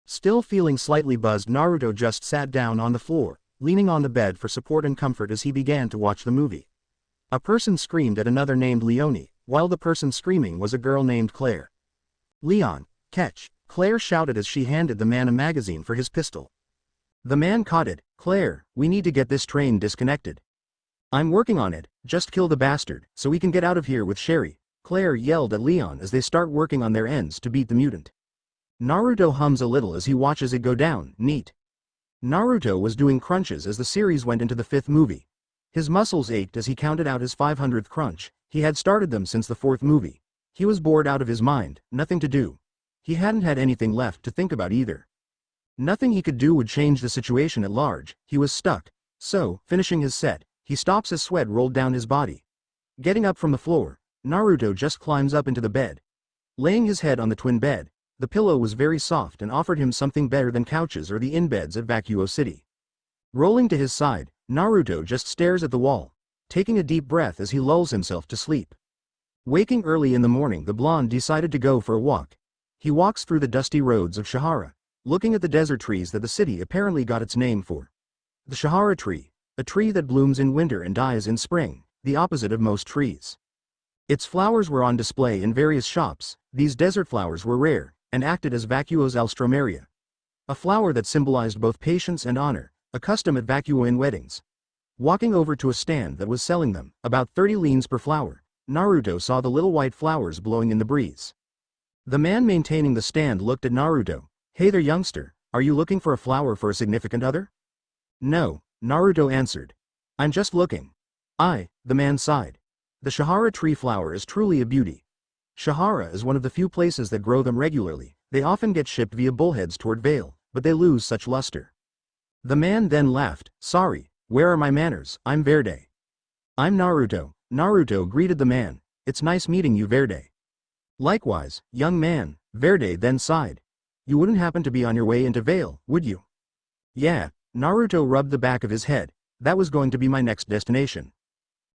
Still feeling slightly buzzed, Naruto just sat down on the floor, leaning on the bed for support and comfort as he began to watch the movie. A person screamed at another named Leonie, while the person screaming was a girl named Claire. Leon, catch, Claire shouted as she handed the man a magazine for his pistol. The man caught it. Claire, we need to get this train disconnected. I'm working on it, just kill the bastard, so we can get out of here with Sherry, Claire yelled at Leon as they start working on their ends to beat the mutant. Naruto hums a little as he watches it go down. Neat. Naruto was doing crunches as the series went into the 5th movie. His muscles ached as he counted out his 500th crunch. He had started them since the 4th movie. He was bored out of his mind, nothing to do. He hadn't had anything left to think about either. Nothing he could do would change the situation at large. He was stuck. So, finishing his set, he stops as sweat rolled down his body. Getting up from the floor, Naruto just climbs up into the bed. Laying his head on the twin bed, the pillow was very soft and offered him something better than couches or the in-beds at Vacuo City. Rolling to his side, Naruto just stares at the wall, taking a deep breath as he lulls himself to sleep. Waking early in the morning, the blonde decided to go for a walk. He walks through the dusty roads of Shihara, looking at the desert trees that the city apparently got its name for. The Shihara tree, a tree that blooms in winter and dies in spring, the opposite of most trees. Its flowers were on display in various shops. These desert flowers were rare, and acted as Vacuo's alstroemeria. A flower that symbolized both patience and honor, a custom at Vacuo in weddings. Walking over to a stand that was selling them, about 30 leans per flower, Naruto saw the little white flowers blowing in the breeze. The man maintaining the stand looked at Naruto. "Hey there, youngster, are you looking for a flower for a significant other?" "No," Naruto answered. "I'm just looking." The man sighed. The Shihara tree flower is truly a beauty. Shihara is one of the few places that grow them regularly. They often get shipped via bullheads toward Vale, but they lose such luster. The man then laughed. "Sorry, where are my manners? I'm Verde." "I'm Naruto." Naruto greeted the man. "It's nice meeting you, Verde." "Likewise, young man." Verde then sighed. "You wouldn't happen to be on your way into Vale, would you?" "Yeah." Naruto rubbed the back of his head. "That was going to be my next destination.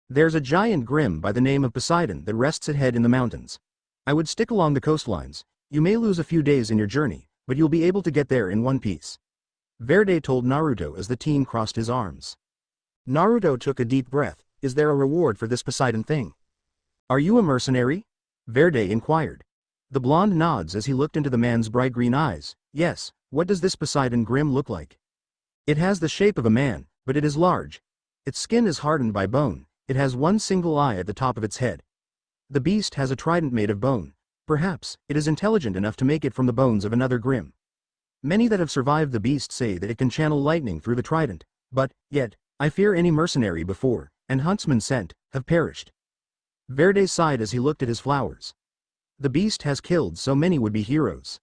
There's a giant grim by the name of Poseidon that rests ahead in the mountains. I would stick along the coastlines. You may lose a few days in your journey, but you'll be able to get there in one piece." Verde told Naruto as the teen crossed his arms. Naruto took a deep breath. Is there a reward for this Poseidon thing? "Are you a mercenary?" Verde inquired. The blonde nods as he looked into the man's bright green eyes. "Yes, what does this Poseidon grim look like?" "It has the shape of a man, but it is large. Its skin is hardened by bone. It has one single eye at the top of its head. The beast has a trident made of bone. Perhaps, it is intelligent enough to make it from the bones of another grim. Many that have survived the beast say that it can channel lightning through the trident, but, yet, I fear any mercenary before, and huntsman sent, have perished." Verde sighed as he looked at his flowers. "The beast has killed so many would-be heroes.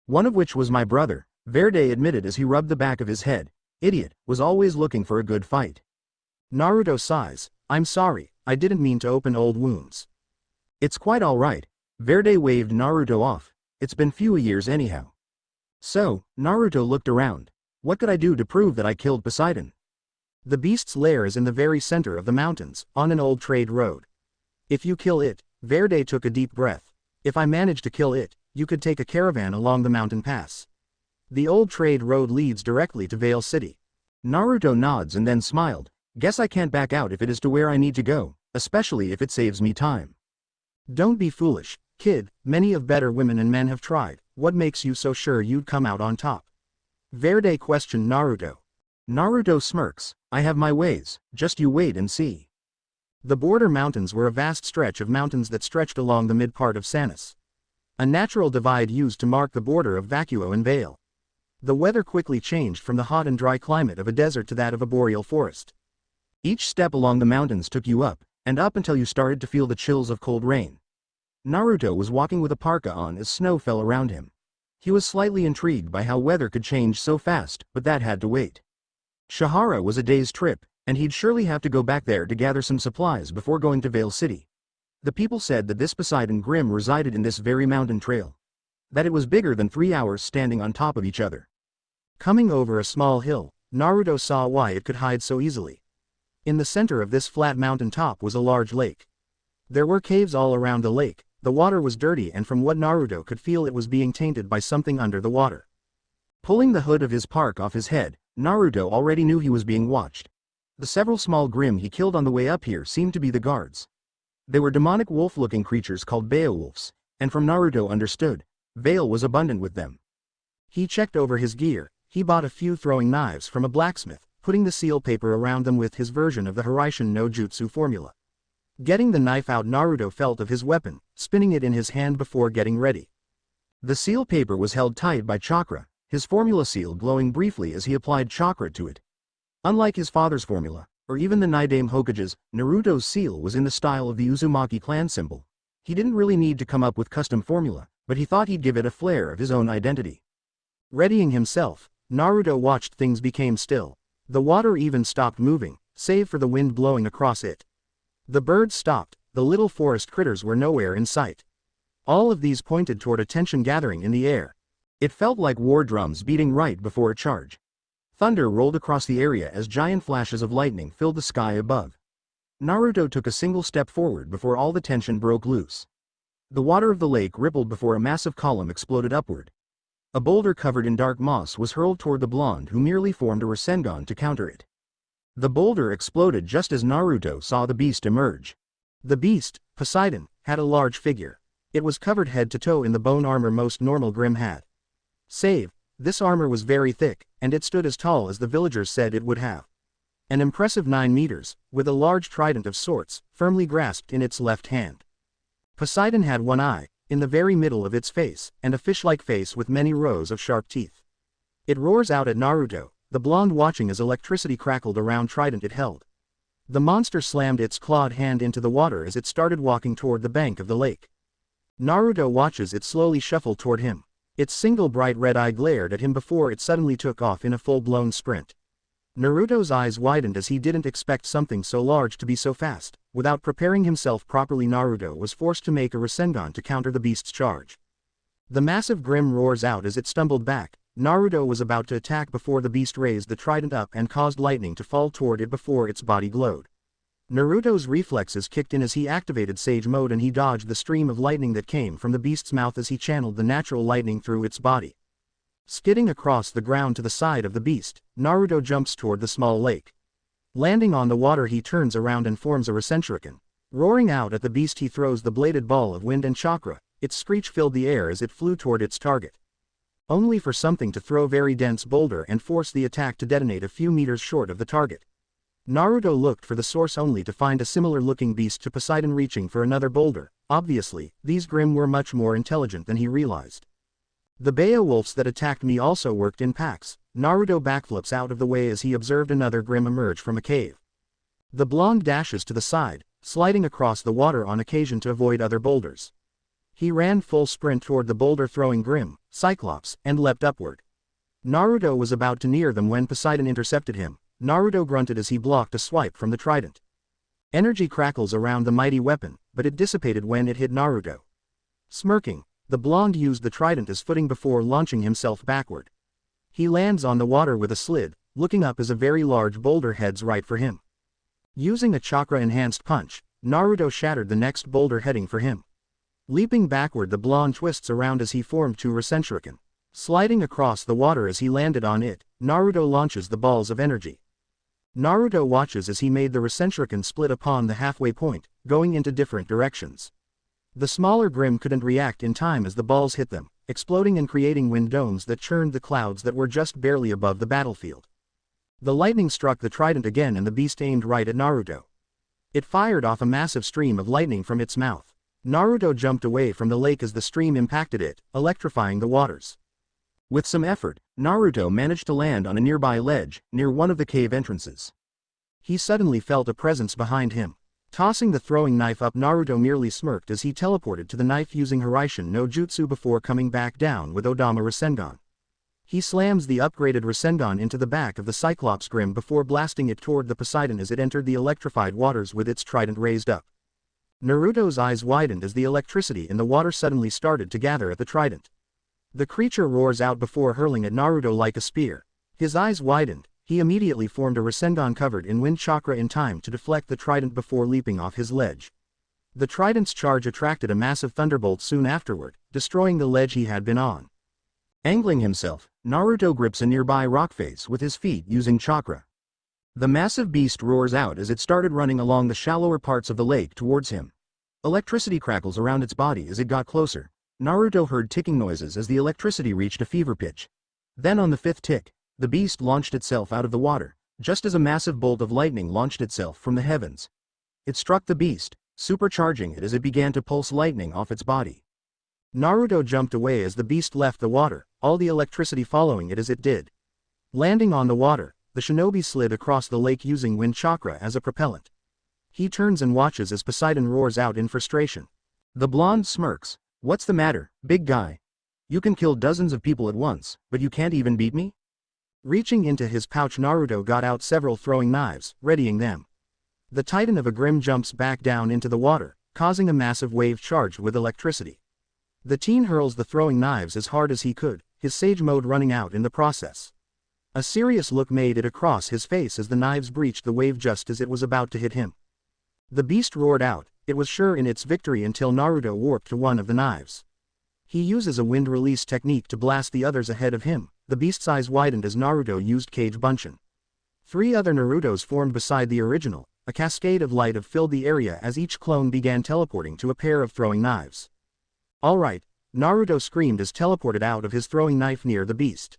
One of which was my brother," Verde admitted as he rubbed the back of his head. "Idiot, was always looking for a good fight." Naruto sighs. "I'm sorry, I didn't mean to open old wounds." "It's quite all right." Verde waved Naruto off. "It's been few years anyhow." So, Naruto looked around. "What could I do to prove that I killed Poseidon?" The beast's lair is in the very center of the mountains, on an old trade road. If you kill it, Verde took a deep breath. If I manage to kill it, you could take a caravan along the mountain pass. The old trade road leads directly to Vale City. Naruto nods and then smiled. "Guess I can't back out if it is to where I need to go, especially if it saves me time." Don't be foolish, kid, many of better women and men have tried. What makes you so sure you'd come out on top? Verde questioned Naruto. Naruto smirks. "I have my ways, just you wait and see." The border mountains were a vast stretch of mountains that stretched along the mid-part of Sanus. A natural divide used to mark the border of Vacuo and Vale. The weather quickly changed from the hot and dry climate of a desert to that of a boreal forest. Each step along the mountains took you up, and up until you started to feel the chills of cold rain. Naruto was walking with a parka on as snow fell around him. He was slightly intrigued by how weather could change so fast, but that had to wait. Shihara was a day's trip, and he'd surely have to go back there to gather some supplies before going to Vale City. The people said that this Poseidon Grim resided in this very mountain trail. That it was bigger than 3 hours standing on top of each other. Coming over a small hill, Naruto saw why it could hide so easily. In the center of this flat mountain top was a large lake. There were caves all around the lake. The water was dirty, and from what Naruto could feel, it was being tainted by something under the water. Pulling the hood of his park off his head, Naruto already knew he was being watched. The several small grim he killed on the way up here seemed to be the guards. They were demonic wolf-looking creatures called Beowulfs, and from Naruto understood, Vale was abundant with them. He checked over his gear. He bought a few throwing knives from a blacksmith, putting the seal paper around them with his version of the Hiraishin no Jutsu formula. Getting the knife out, Naruto felt of his weapon, spinning it in his hand before getting ready. The seal paper was held tight by chakra, his formula seal glowing briefly as he applied chakra to it. Unlike his father's formula, or even the Nidaime Hokage's, Naruto's seal was in the style of the Uzumaki clan symbol. He didn't really need to come up with custom formula, but he thought he'd give it a flair of his own identity. Readying himself, Naruto watched things become still. The water even stopped moving, save for the wind blowing across it. The birds stopped, the little forest critters were nowhere in sight. All of these pointed toward a tension gathering in the air. It felt like war drums beating right before a charge. Thunder rolled across the area as giant flashes of lightning filled the sky above. Naruto took a single step forward before all the tension broke loose. The water of the lake rippled before a massive column exploded upward. A boulder covered in dark moss was hurled toward the blonde, who merely formed a Rasengan to counter it. The boulder exploded just as Naruto saw the beast emerge. The beast, Poseidon, had a large figure. It was covered head to toe in the bone armor most normal Grimm had. Save, this armor was very thick, and it stood as tall as the villagers said it would have. An impressive 9 meters, with a large trident of sorts, firmly grasped in its left hand. Poseidon had one eye, in the very middle of its face, and a fish-like face with many rows of sharp teeth. It roars out at Naruto, the blonde watching as electricity crackled around trident it held. The monster slammed its clawed hand into the water as it started walking toward the bank of the lake. Naruto watches it slowly shuffle toward him. Its single bright red eye glared at him before it suddenly took off in a full-blown sprint. Naruto's eyes widened as he didn't expect something so large to be so fast. Without preparing himself properly, Naruto was forced to make a Rasengan to counter the beast's charge. The massive Grimm roars out as it stumbled back. Naruto was about to attack before the beast raised the trident up and caused lightning to fall toward it before its body glowed. Naruto's reflexes kicked in as he activated Sage Mode, and he dodged the stream of lightning that came from the beast's mouth as he channeled the natural lightning through its body. Skidding across the ground to the side of the beast, Naruto jumps toward the small lake. Landing on the water, he turns around and forms a Rasenshuriken. Roaring out at the beast, he throws the bladed ball of wind and chakra. Its screech filled the air as it flew toward its target. Only for something to throw very dense boulder and force the attack to detonate a few meters short of the target. Naruto looked for the source only to find a similar-looking beast to Poseidon reaching for another boulder. Obviously, these Grimm were much more intelligent than he realized. The Beowulfs that attacked me also worked in packs. Naruto backflips out of the way as he observed another Grimm emerge from a cave. The blonde dashes to the side, sliding across the water on occasion to avoid other boulders. He ran full sprint toward the boulder-throwing Grimm, Cyclops, and leapt upward. Naruto was about to near them when Poseidon intercepted him. Naruto grunted as he blocked a swipe from the trident. Energy crackles around the mighty weapon, but it dissipated when it hit Naruto. Smirking, the blonde used the trident as footing before launching himself backward. He lands on the water with a slid, looking up as a very large boulder heads right for him. Using a chakra-enhanced punch, Naruto shattered the next boulder heading for him. Leaping backward, the blonde twists around as he formed two Rasenshuriken. Sliding across the water as he landed on it, Naruto launches the balls of energy. Naruto watches as he made the Rasenshuriken split upon the halfway point, going into different directions. The smaller Grimm couldn't react in time as the balls hit them, exploding and creating wind domes that churned the clouds that were just barely above the battlefield. The lightning struck the trident again and the beast aimed right at Naruto. It fired off a massive stream of lightning from its mouth. Naruto jumped away from the lake as the stream impacted it, electrifying the waters. With some effort, Naruto managed to land on a nearby ledge, near one of the cave entrances. He suddenly felt a presence behind him. Tossing the throwing knife up, Naruto merely smirked as he teleported to the knife using Hiraishin no Jutsu before coming back down with Odama Rasengan. He slams the upgraded Rasengan into the back of the Cyclops Grimm before blasting it toward the Poseidon as it entered the electrified waters with its trident raised up. Naruto's eyes widened as the electricity in the water suddenly started to gather at the trident. The creature roars out before hurling at Naruto like a spear. His eyes widened. He immediately formed a Rasengan covered in wind chakra in time to deflect the trident before leaping off his ledge. The trident's charge attracted a massive thunderbolt soon afterward, destroying the ledge he had been on. Angling himself, Naruto grips a nearby rock face with his feet using chakra. The massive beast roars out as it started running along the shallower parts of the lake towards him. Electricity crackles around its body as it got closer. Naruto heard ticking noises as the electricity reached a fever pitch. Then on the fifth tick, the beast launched itself out of the water, just as a massive bolt of lightning launched itself from the heavens. It struck the beast, supercharging it as it began to pulse lightning off its body. Naruto jumped away as the beast left the water, all the electricity following it as it did. Landing on the water, the shinobi slid across the lake using wind chakra as a propellant. He turns and watches as Poseidon roars out in frustration. The blonde smirks. "What's the matter, big guy? You can kill dozens of people at once, but you can't even beat me?" Reaching into his pouch, Naruto got out several throwing knives, readying them. The titan of a Grimm jumps back down into the water, causing a massive wave charged with electricity. The teen hurls the throwing knives as hard as he could, his sage mode running out in the process. A serious look made it across his face as the knives breached the wave just as it was about to hit him. The beast roared out, it was sure in its victory until Naruto warped to one of the knives. He uses a wind release technique to blast the others ahead of him. The beast's eyes widened as Naruto used Cage Bunshin. 3 other Narutos formed beside the original, a cascade of light filled the area as each clone began teleporting to a pair of throwing knives. "Alright," Naruto screamed as teleported out of his throwing knife near the beast.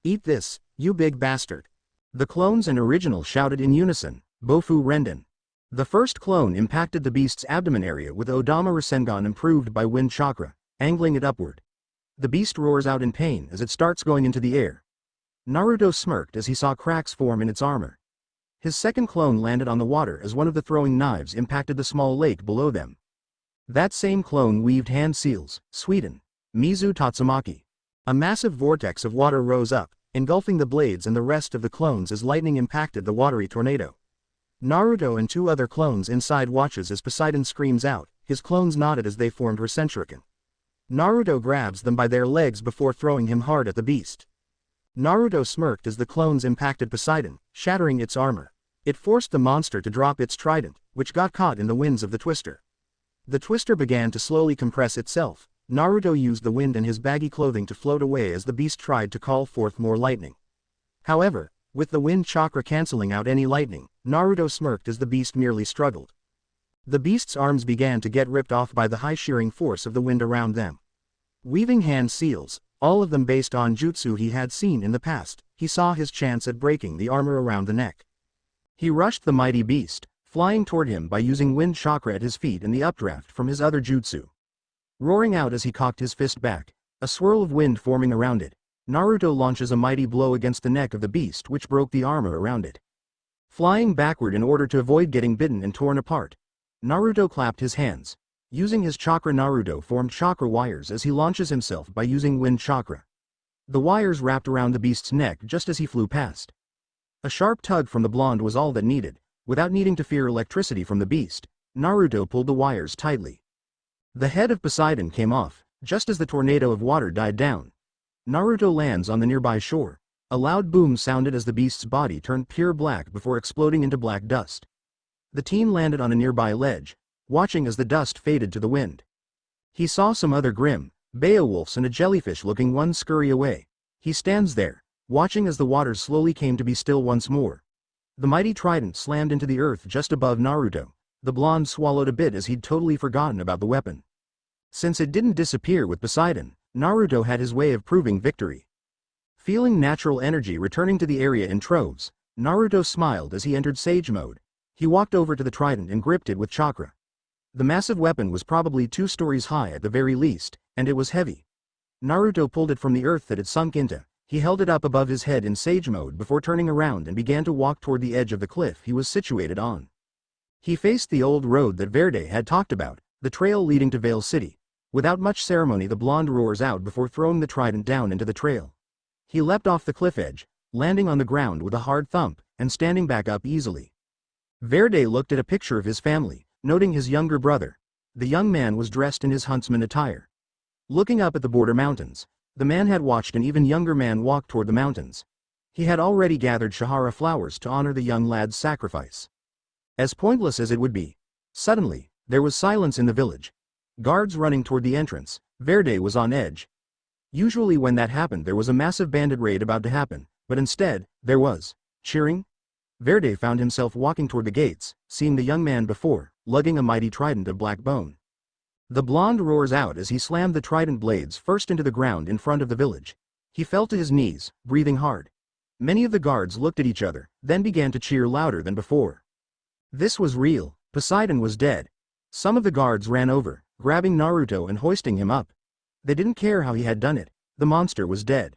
"Eat this, you big bastard." The clones and original shouted in unison, Bofu Renden. The first clone impacted the beast's abdomen area with Odama Rasengan improved by wind chakra, angling it upward. The beast roars out in pain as it starts going into the air. Naruto smirked as he saw cracks form in its armor. His second clone landed on the water as one of the throwing knives impacted the small lake below them. That same clone weaved hand seals, Sweden, Mizu Tatsumaki. A massive vortex of water rose up, engulfing the blades and the rest of the clones as lightning impacted the watery tornado. Naruto and 2 other clones inside watches as Poseidon screams out, his clones nodded as they formed Rasenshuriken. Naruto grabs them by their legs before throwing him hard at the beast. Naruto smirked as the clones impacted Poseidon, shattering its armor. It forced the monster to drop its trident, which got caught in the winds of the twister. The twister began to slowly compress itself. Naruto used the wind and his baggy clothing to float away as the beast tried to call forth more lightning. However, with the wind chakra canceling out any lightning, Naruto smirked as the beast merely struggled. The beast's arms began to get ripped off by the high shearing force of the wind around them. Weaving hand seals, all of them based on jutsu he had seen in the past, he saw his chance at breaking the armor around the neck. He rushed the mighty beast, flying toward him by using wind chakra at his feet and the updraft from his other jutsu. Roaring out as he cocked his fist back, a swirl of wind forming around it, Naruto launches a mighty blow against the neck of the beast which broke the armor around it. Flying backward in order to avoid getting bitten and torn apart, Naruto clapped his hands. Using his chakra, Naruto formed chakra wires as he launches himself by using wind chakra. The wires wrapped around the beast's neck just as he flew past. A sharp tug from the blonde was all that needed. Without needing to fear electricity from the beast, Naruto pulled the wires tightly. The head of Poseidon came off, just as the tornado of water died down. Naruto lands on the nearby shore. A loud boom sounded as the beast's body turned pure black before exploding into black dust. The teen landed on a nearby ledge, watching as the dust faded to the wind. He saw some other grim, Beowulfs and a jellyfish looking one scurry away. He stands there, watching as the waters slowly came to be still once more. The mighty trident slammed into the earth just above Naruto. The blonde swallowed a bit as he'd totally forgotten about the weapon. Since it didn't disappear with Poseidon, Naruto had his way of proving victory. Feeling natural energy returning to the area in troves, Naruto smiled as he entered Sage mode. He walked over to the trident and gripped it with chakra. The massive weapon was probably 2 stories high at the very least, and it was heavy. Naruto pulled it from the earth that it sunk into. He held it up above his head in Sage mode before turning around and began to walk toward the edge of the cliff he was situated on. He faced the old road that Verde had talked about, the trail leading to Vale City. Without much ceremony, the blonde roars out before throwing the trident down into the trail. He leapt off the cliff edge, landing on the ground with a hard thump, and standing back up easily. Verde looked at a picture of his family, noting his younger brother. The young man was dressed in his huntsman attire. Looking up at the border mountains, the man had watched an even younger man walk toward the mountains. He had already gathered Shahara flowers to honor the young lad's sacrifice. As pointless as it would be. Suddenly, there was silence in the village. Guards running toward the entrance. Verde was on edge. Usually when that happened there was a massive bandit raid about to happen, but instead, there was cheering. Verde found himself walking toward the gates, seeing the young man before, lugging a mighty trident of black bone. The blonde roars out as he slammed the trident blades first into the ground in front of the village. He fell to his knees, breathing hard. Many of the guards looked at each other, then began to cheer louder than before. This was real. Poseidon was dead. Some of the guards ran over, grabbing Naruto and hoisting him up. They didn't care how he had done it. The monster was dead.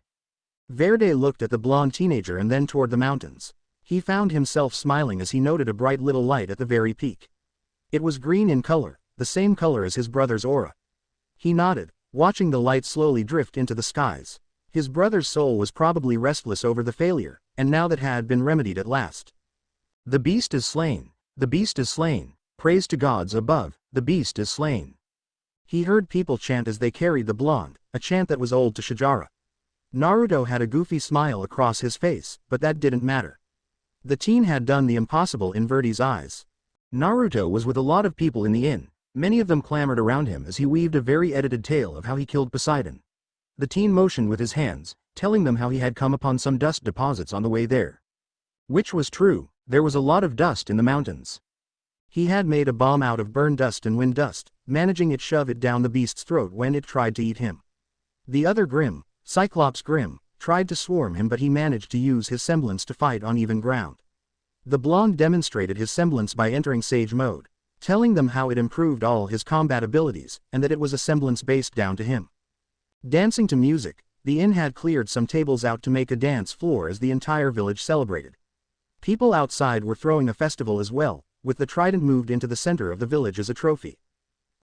Verde looked at the blonde teenager and then toward the mountains. He found himself smiling as he noted a bright little light at the very peak. It was green in color, the same color as his brother's aura. He nodded, watching the light slowly drift into the skies. His brother's soul was probably restless over the failure, and now that had been remedied at last. The beast is slain. The beast is slain. Praise to gods above. the beast is slain. He heard people chant as they carried the blonde, a chant that was old to Shijara. Naruto had a goofy smile across his face, but that didn't matter. The teen had done the impossible in Verdi's eyes. Naruto was with a lot of people in the inn. Many of them clamored around him as he weaved a very edited tale of how he killed Poseidon. The teen motioned with his hands, telling them how he had come upon some dust deposits on the way there. Which was true, there was a lot of dust in the mountains. He had made a bomb out of burned dust and wind dust, managing it shove it down the beast's throat when it tried to eat him. The other Grim, Cyclops Grim, tried to swarm him, but he managed to use his semblance to fight on even ground. The blonde demonstrated his semblance by entering Sage mode, telling them how it improved all his combat abilities, and that it was a semblance based down to him. Dancing to music, the inn had cleared some tables out to make a dance floor as the entire village celebrated. People outside were throwing a festival as well, with the trident moved into the center of the village as a trophy.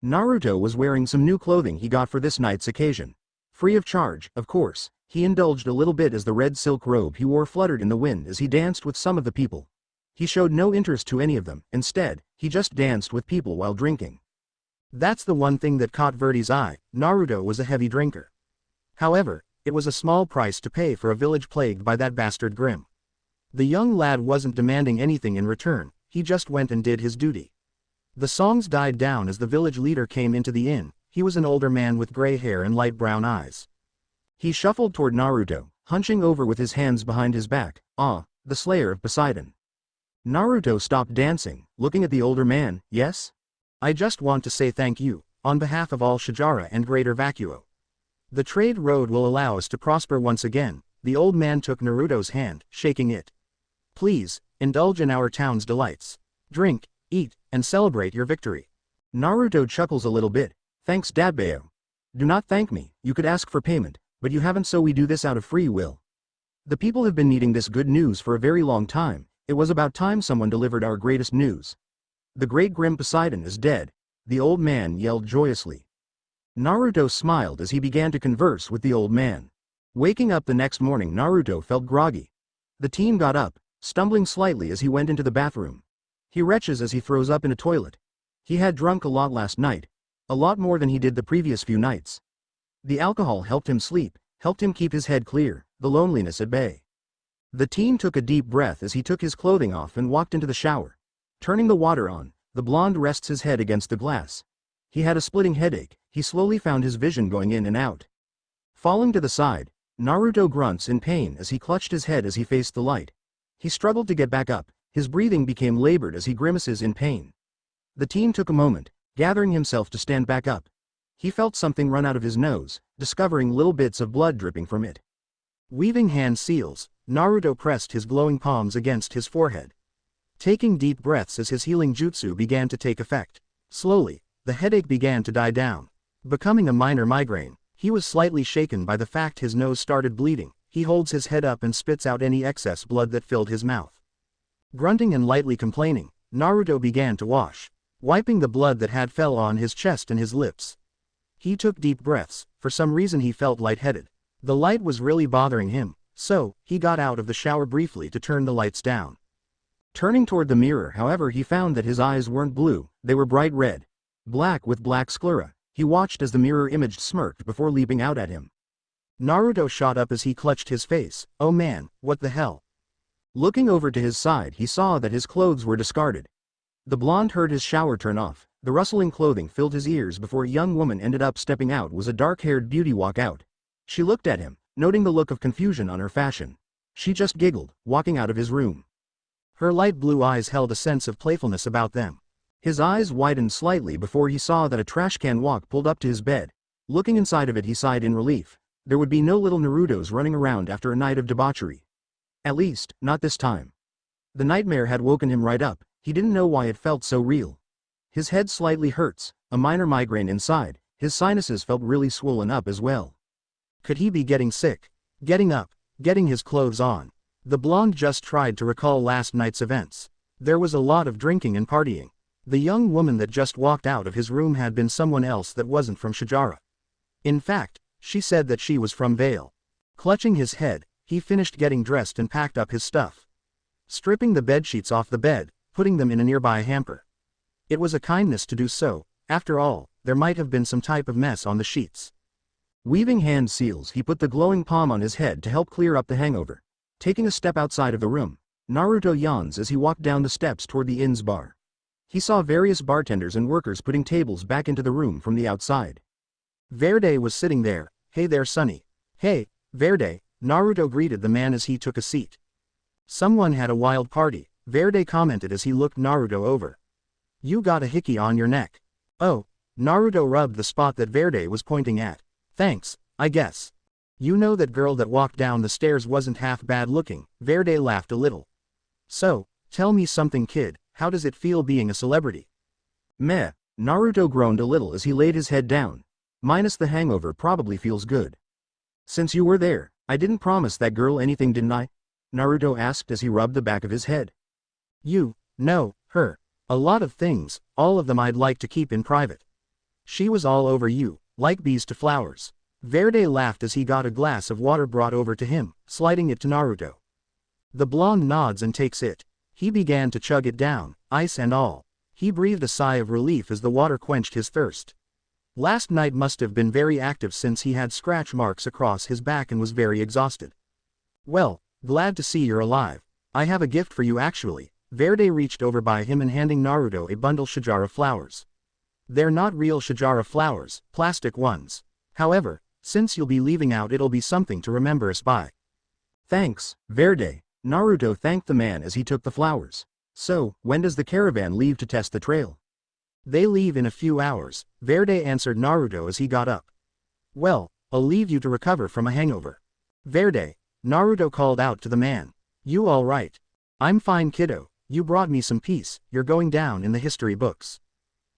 Naruto was wearing some new clothing he got for this night's occasion. Free of charge, of course, he indulged a little bit as the red silk robe he wore fluttered in the wind as he danced with some of the people. He showed no interest to any of them, instead, he just danced with people while drinking. That's the one thing that caught Verdi's eye. Naruto was a heavy drinker. However, it was a small price to pay for a village plagued by that bastard Grim. The young lad wasn't demanding anything in return, he just went and did his duty. The songs died down as the village leader came into the inn. He was an older man with gray hair and light brown eyes. He shuffled toward Naruto, hunching over with his hands behind his back. "Ah, the slayer of Poseidon." Naruto stopped dancing, looking at the older man. "Yes? I just want to say thank you, on behalf of all Shijara and Greater Vacuo. The trade road will allow us to prosper once again." The old man took Naruto's hand, shaking it. "Please, indulge in our town's delights. Drink, eat, and celebrate your victory." Naruto chuckles a little bit. "Thanks, Dabayo. Do not thank me, you could ask for payment, but you haven't, so we do this out of free will. The people have been needing this good news for a very long time. It was about time someone delivered our greatest news. The great Grim Poseidon is dead," the old man yelled joyously. Naruto smiled as he began to converse with the old man. Waking up the next morning, Naruto felt groggy. The teen got up, stumbling slightly as he went into the bathroom. He retches as he throws up in a toilet. He had drunk a lot last night, a lot more than he did the previous few nights. The alcohol helped him sleep, helped him keep his head clear, the loneliness at bay. The teen took a deep breath as he took his clothing off and walked into the shower. Turning the water on, the blonde rests his head against the glass. He had a splitting headache. He slowly found his vision going in and out. Falling to the side, Naruto grunts in pain as he clutched his head as he faced the light. He struggled to get back up. His breathing became labored as he grimaces in pain. The teen took a moment, gathering himself to stand back up. He felt something run out of his nose, discovering little bits of blood dripping from it. Weaving hand seals, Naruto pressed his glowing palms against his forehead, taking deep breaths as his healing jutsu began to take effect. Slowly, the headache began to die down, becoming a minor migraine. He was slightly shaken by the fact his nose started bleeding. He holds his head up and spits out any excess blood that filled his mouth. Grunting and lightly complaining, Naruto began to wash, wiping the blood that had fell on his chest and his lips. He took deep breaths. For some reason he felt lightheaded. The light was really bothering him, so he got out of the shower briefly to turn the lights down. Turning toward the mirror, however, he found that his eyes weren't blue, they were bright red. Black with black sclera. He watched as the mirror image smirked before leaping out at him. Naruto shot up as he clutched his face. "Oh man, what the hell?" Looking over to his side, he saw that his clothes were discarded. The blonde heard his shower turn off. The rustling clothing filled his ears before a young woman ended up stepping out. Was a dark-haired beauty walk out. She looked at him, noting the look of confusion on her fashion. She just giggled, walking out of his room. Her light blue eyes held a sense of playfulness about them. His eyes widened slightly before he saw that a trash can walk pulled up to his bed. Looking inside of it, he sighed in relief. There would be no little Narutos running around after a night of debauchery. At least, not this time. The nightmare had woken him right up. He didn't know why it felt so real. His head slightly hurts, a minor migraine inside. His sinuses felt really swollen up as well. Could he be getting sick? Getting up, getting his clothes on. The blonde just tried to recall last night's events. There was a lot of drinking and partying. The young woman that just walked out of his room had been someone else that wasn't from Shijara. In fact, she said that she was from Vale. Clutching his head, he finished getting dressed and packed up his stuff. Stripping the bedsheets off the bed, putting them in a nearby hamper. It was a kindness to do so. After all, there might have been some type of mess on the sheets. Weaving hand seals, he put the glowing palm on his head to help clear up the hangover. Taking a step outside of the room, Naruto yawns as he walked down the steps toward the inn's bar. He saw various bartenders and workers putting tables back into the room from the outside. Verde was sitting there. Hey there, Sonny. Hey, Verde, Naruto greeted the man as he took a seat. Someone had a wild party, Verde commented as he looked Naruto over. You got a hickey on your neck. Oh, Naruto rubbed the spot that Verde was pointing at. Thanks, I guess. You know that girl that walked down the stairs wasn't half bad looking, Verde laughed a little. So, tell me something, kid, how does it feel being a celebrity? Meh, Naruto groaned a little as he laid his head down. Minus the hangover probably feels good. Since you were there, I didn't promise that girl anything, didn't I? Naruto asked as he rubbed the back of his head. No, her. A lot of things, all of them I'd like to keep in private. She was all over you, like bees to flowers. Verde laughed as he got a glass of water brought over to him, sliding it to Naruto. The blonde nods and takes it. He began to chug it down, ice and all. He breathed a sigh of relief as the water quenched his thirst. Last night must have been very active since he had scratch marks across his back and was very exhausted. Well, glad to see you're alive. I have a gift for you actually. Verde reached over by him and handing Naruto a bundle Shajara flowers. They're not real Shajara flowers, plastic ones. However, since you'll be leaving out, it'll be something to remember us by. Thanks, Verde. Naruto thanked the man as he took the flowers. So, when does the caravan leave to test the trail? They leave in a few hours, Verde answered Naruto as he got up. Well, I'll leave you to recover from a hangover. Verde, Naruto called out to the man. You all right? I'm fine, kiddo. You brought me some peace, you're going down in the history books.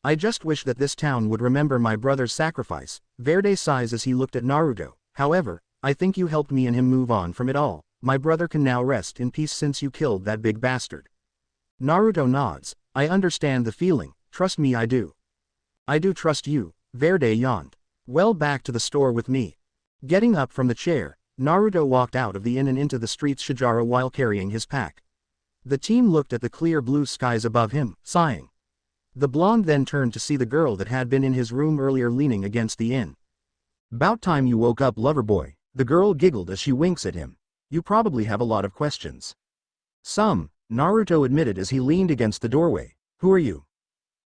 I just wish that this town would remember my brother's sacrifice, Verde sighs as he looked at Naruto. However, I think you helped me and him move on from it all. My brother can now rest in peace since you killed that big bastard. Naruto nods. I understand the feeling, trust me I do. I do trust you, Verde yawned. Well, back to the store with me. Getting up from the chair, Naruto walked out of the inn and into the streets Shajara while carrying his pack. The team looked at the clear blue skies above him, sighing. The blonde then turned to see the girl that had been in his room earlier leaning against the inn. About time you woke up, lover boy, the girl giggled as she winks at him. You probably have a lot of questions. Some, Naruto admitted as he leaned against the doorway. Who are you?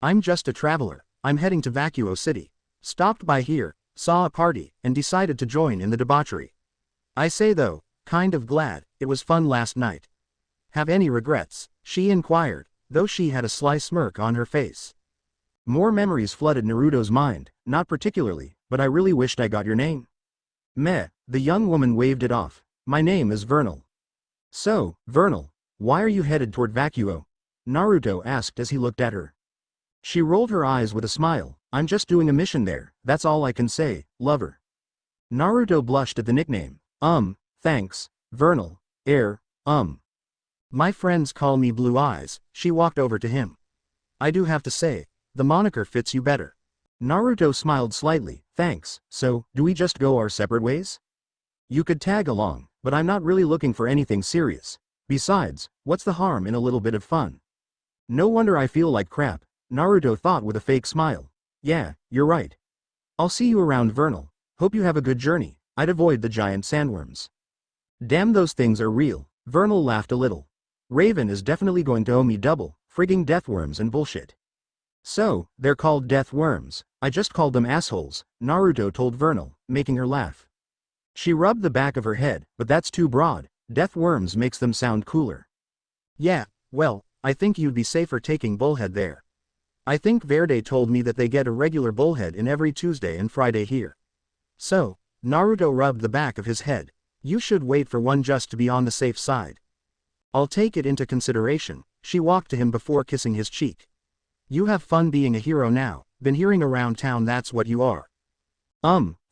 I'm just a traveler. I'm heading to Vacuo City. Stopped by here, saw a party, and decided to join in the debauchery. I say though, kind of glad, it was fun last night. Have any regrets? She inquired, though she had a sly smirk on her face. More memories flooded Naruto's mind, not particularly, but I really wished I got your name. Meh, the young woman waved it off. My name is Vernal. So, Vernal, why are you headed toward Vacuo? Naruto asked as he looked at her. She rolled her eyes with a smile. I'm just doing a mission there, that's all I can say, lover. Naruto blushed at the nickname. Thanks, Vernal. My friends call me Blue Eyes. She walked over to him. I do have to say, the moniker fits you better. Naruto smiled slightly. Thanks. So, do we just go our separate ways? You could tag along, but I'm not really looking for anything serious. Besides, what's the harm in a little bit of fun? No wonder I feel like crap, Naruto thought with a fake smile. Yeah, you're right. I'll see you around, Vernal. Hope you have a good journey. I'd avoid the giant sandworms. Damn, those things are real. Vernal laughed a little. Raven is definitely going to owe me double, frigging deathworms and bullshit. So, they're called deathworms. I just called them assholes, Naruto told Vernal, making her laugh. She rubbed the back of her head, but that's too broad. Deathworms makes them sound cooler. Yeah, well, I think you'd be safer taking bullhead there. I think Verde told me that they get a regular bullhead in every Tuesday and Friday here. So, Naruto rubbed the back of his head. You should wait for one just to be on the safe side. I'll take it into consideration. She walked to him before kissing his cheek. You have fun being a hero now, been hearing around town that's what you are.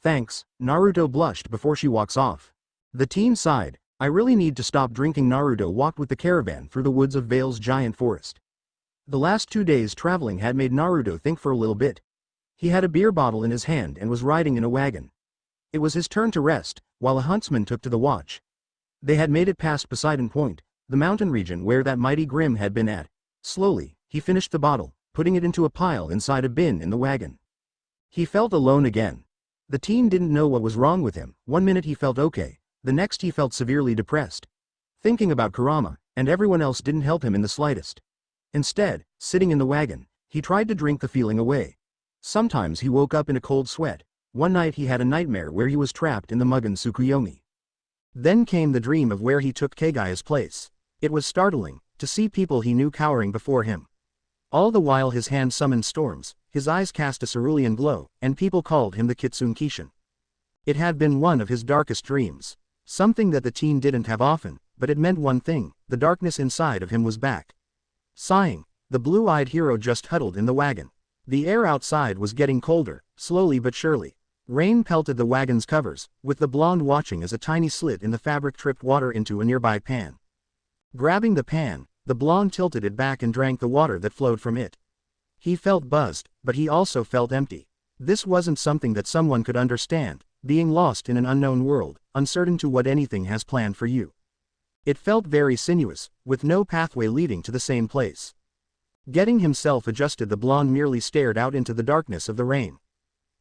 Thanks, Naruto blushed before she walks off. The teen sighed. I really need to stop drinking. Naruto walked with the caravan through the woods of Vale's giant forest. The last 2 days traveling had made Naruto think for a little bit. He had a beer bottle in his hand and was riding in a wagon. It was his turn to rest, while a huntsman took to the watch. They had made it past Poseidon Point, the mountain region where that mighty Grim had been at. Slowly, he finished the bottle, putting it into a pile inside a bin in the wagon. He felt alone again. The teen didn't know what was wrong with him. One minute he felt okay, the next he felt severely depressed. Thinking about Kurama and everyone else didn't help him in the slightest. Instead, sitting in the wagon, he tried to drink the feeling away. Sometimes he woke up in a cold sweat. One night he had a nightmare where he was trapped in the Mugen Tsukuyomi. Then came the dream of where he took Kagaya's place. It was startling to see people he knew cowering before him. All the while his hand summoned storms, his eyes cast a cerulean glow, and people called him the Kitsune Kishin. It had been one of his darkest dreams. Something that the teen didn't have often, but it meant one thing: the darkness inside of him was back. Sighing, the blue-eyed hero just huddled in the wagon. The air outside was getting colder, slowly but surely. Rain pelted the wagon's covers, with the blonde watching as a tiny slit in the fabric tripped water into a nearby pan. Grabbing the pan, the blonde tilted it back and drank the water that flowed from it. He felt buzzed, but he also felt empty. This wasn't something that someone could understand, being lost in an unknown world, uncertain to what anything has planned for you. It felt very sinuous, with no pathway leading to the same place. Getting himself adjusted, the blonde merely stared out into the darkness of the rain.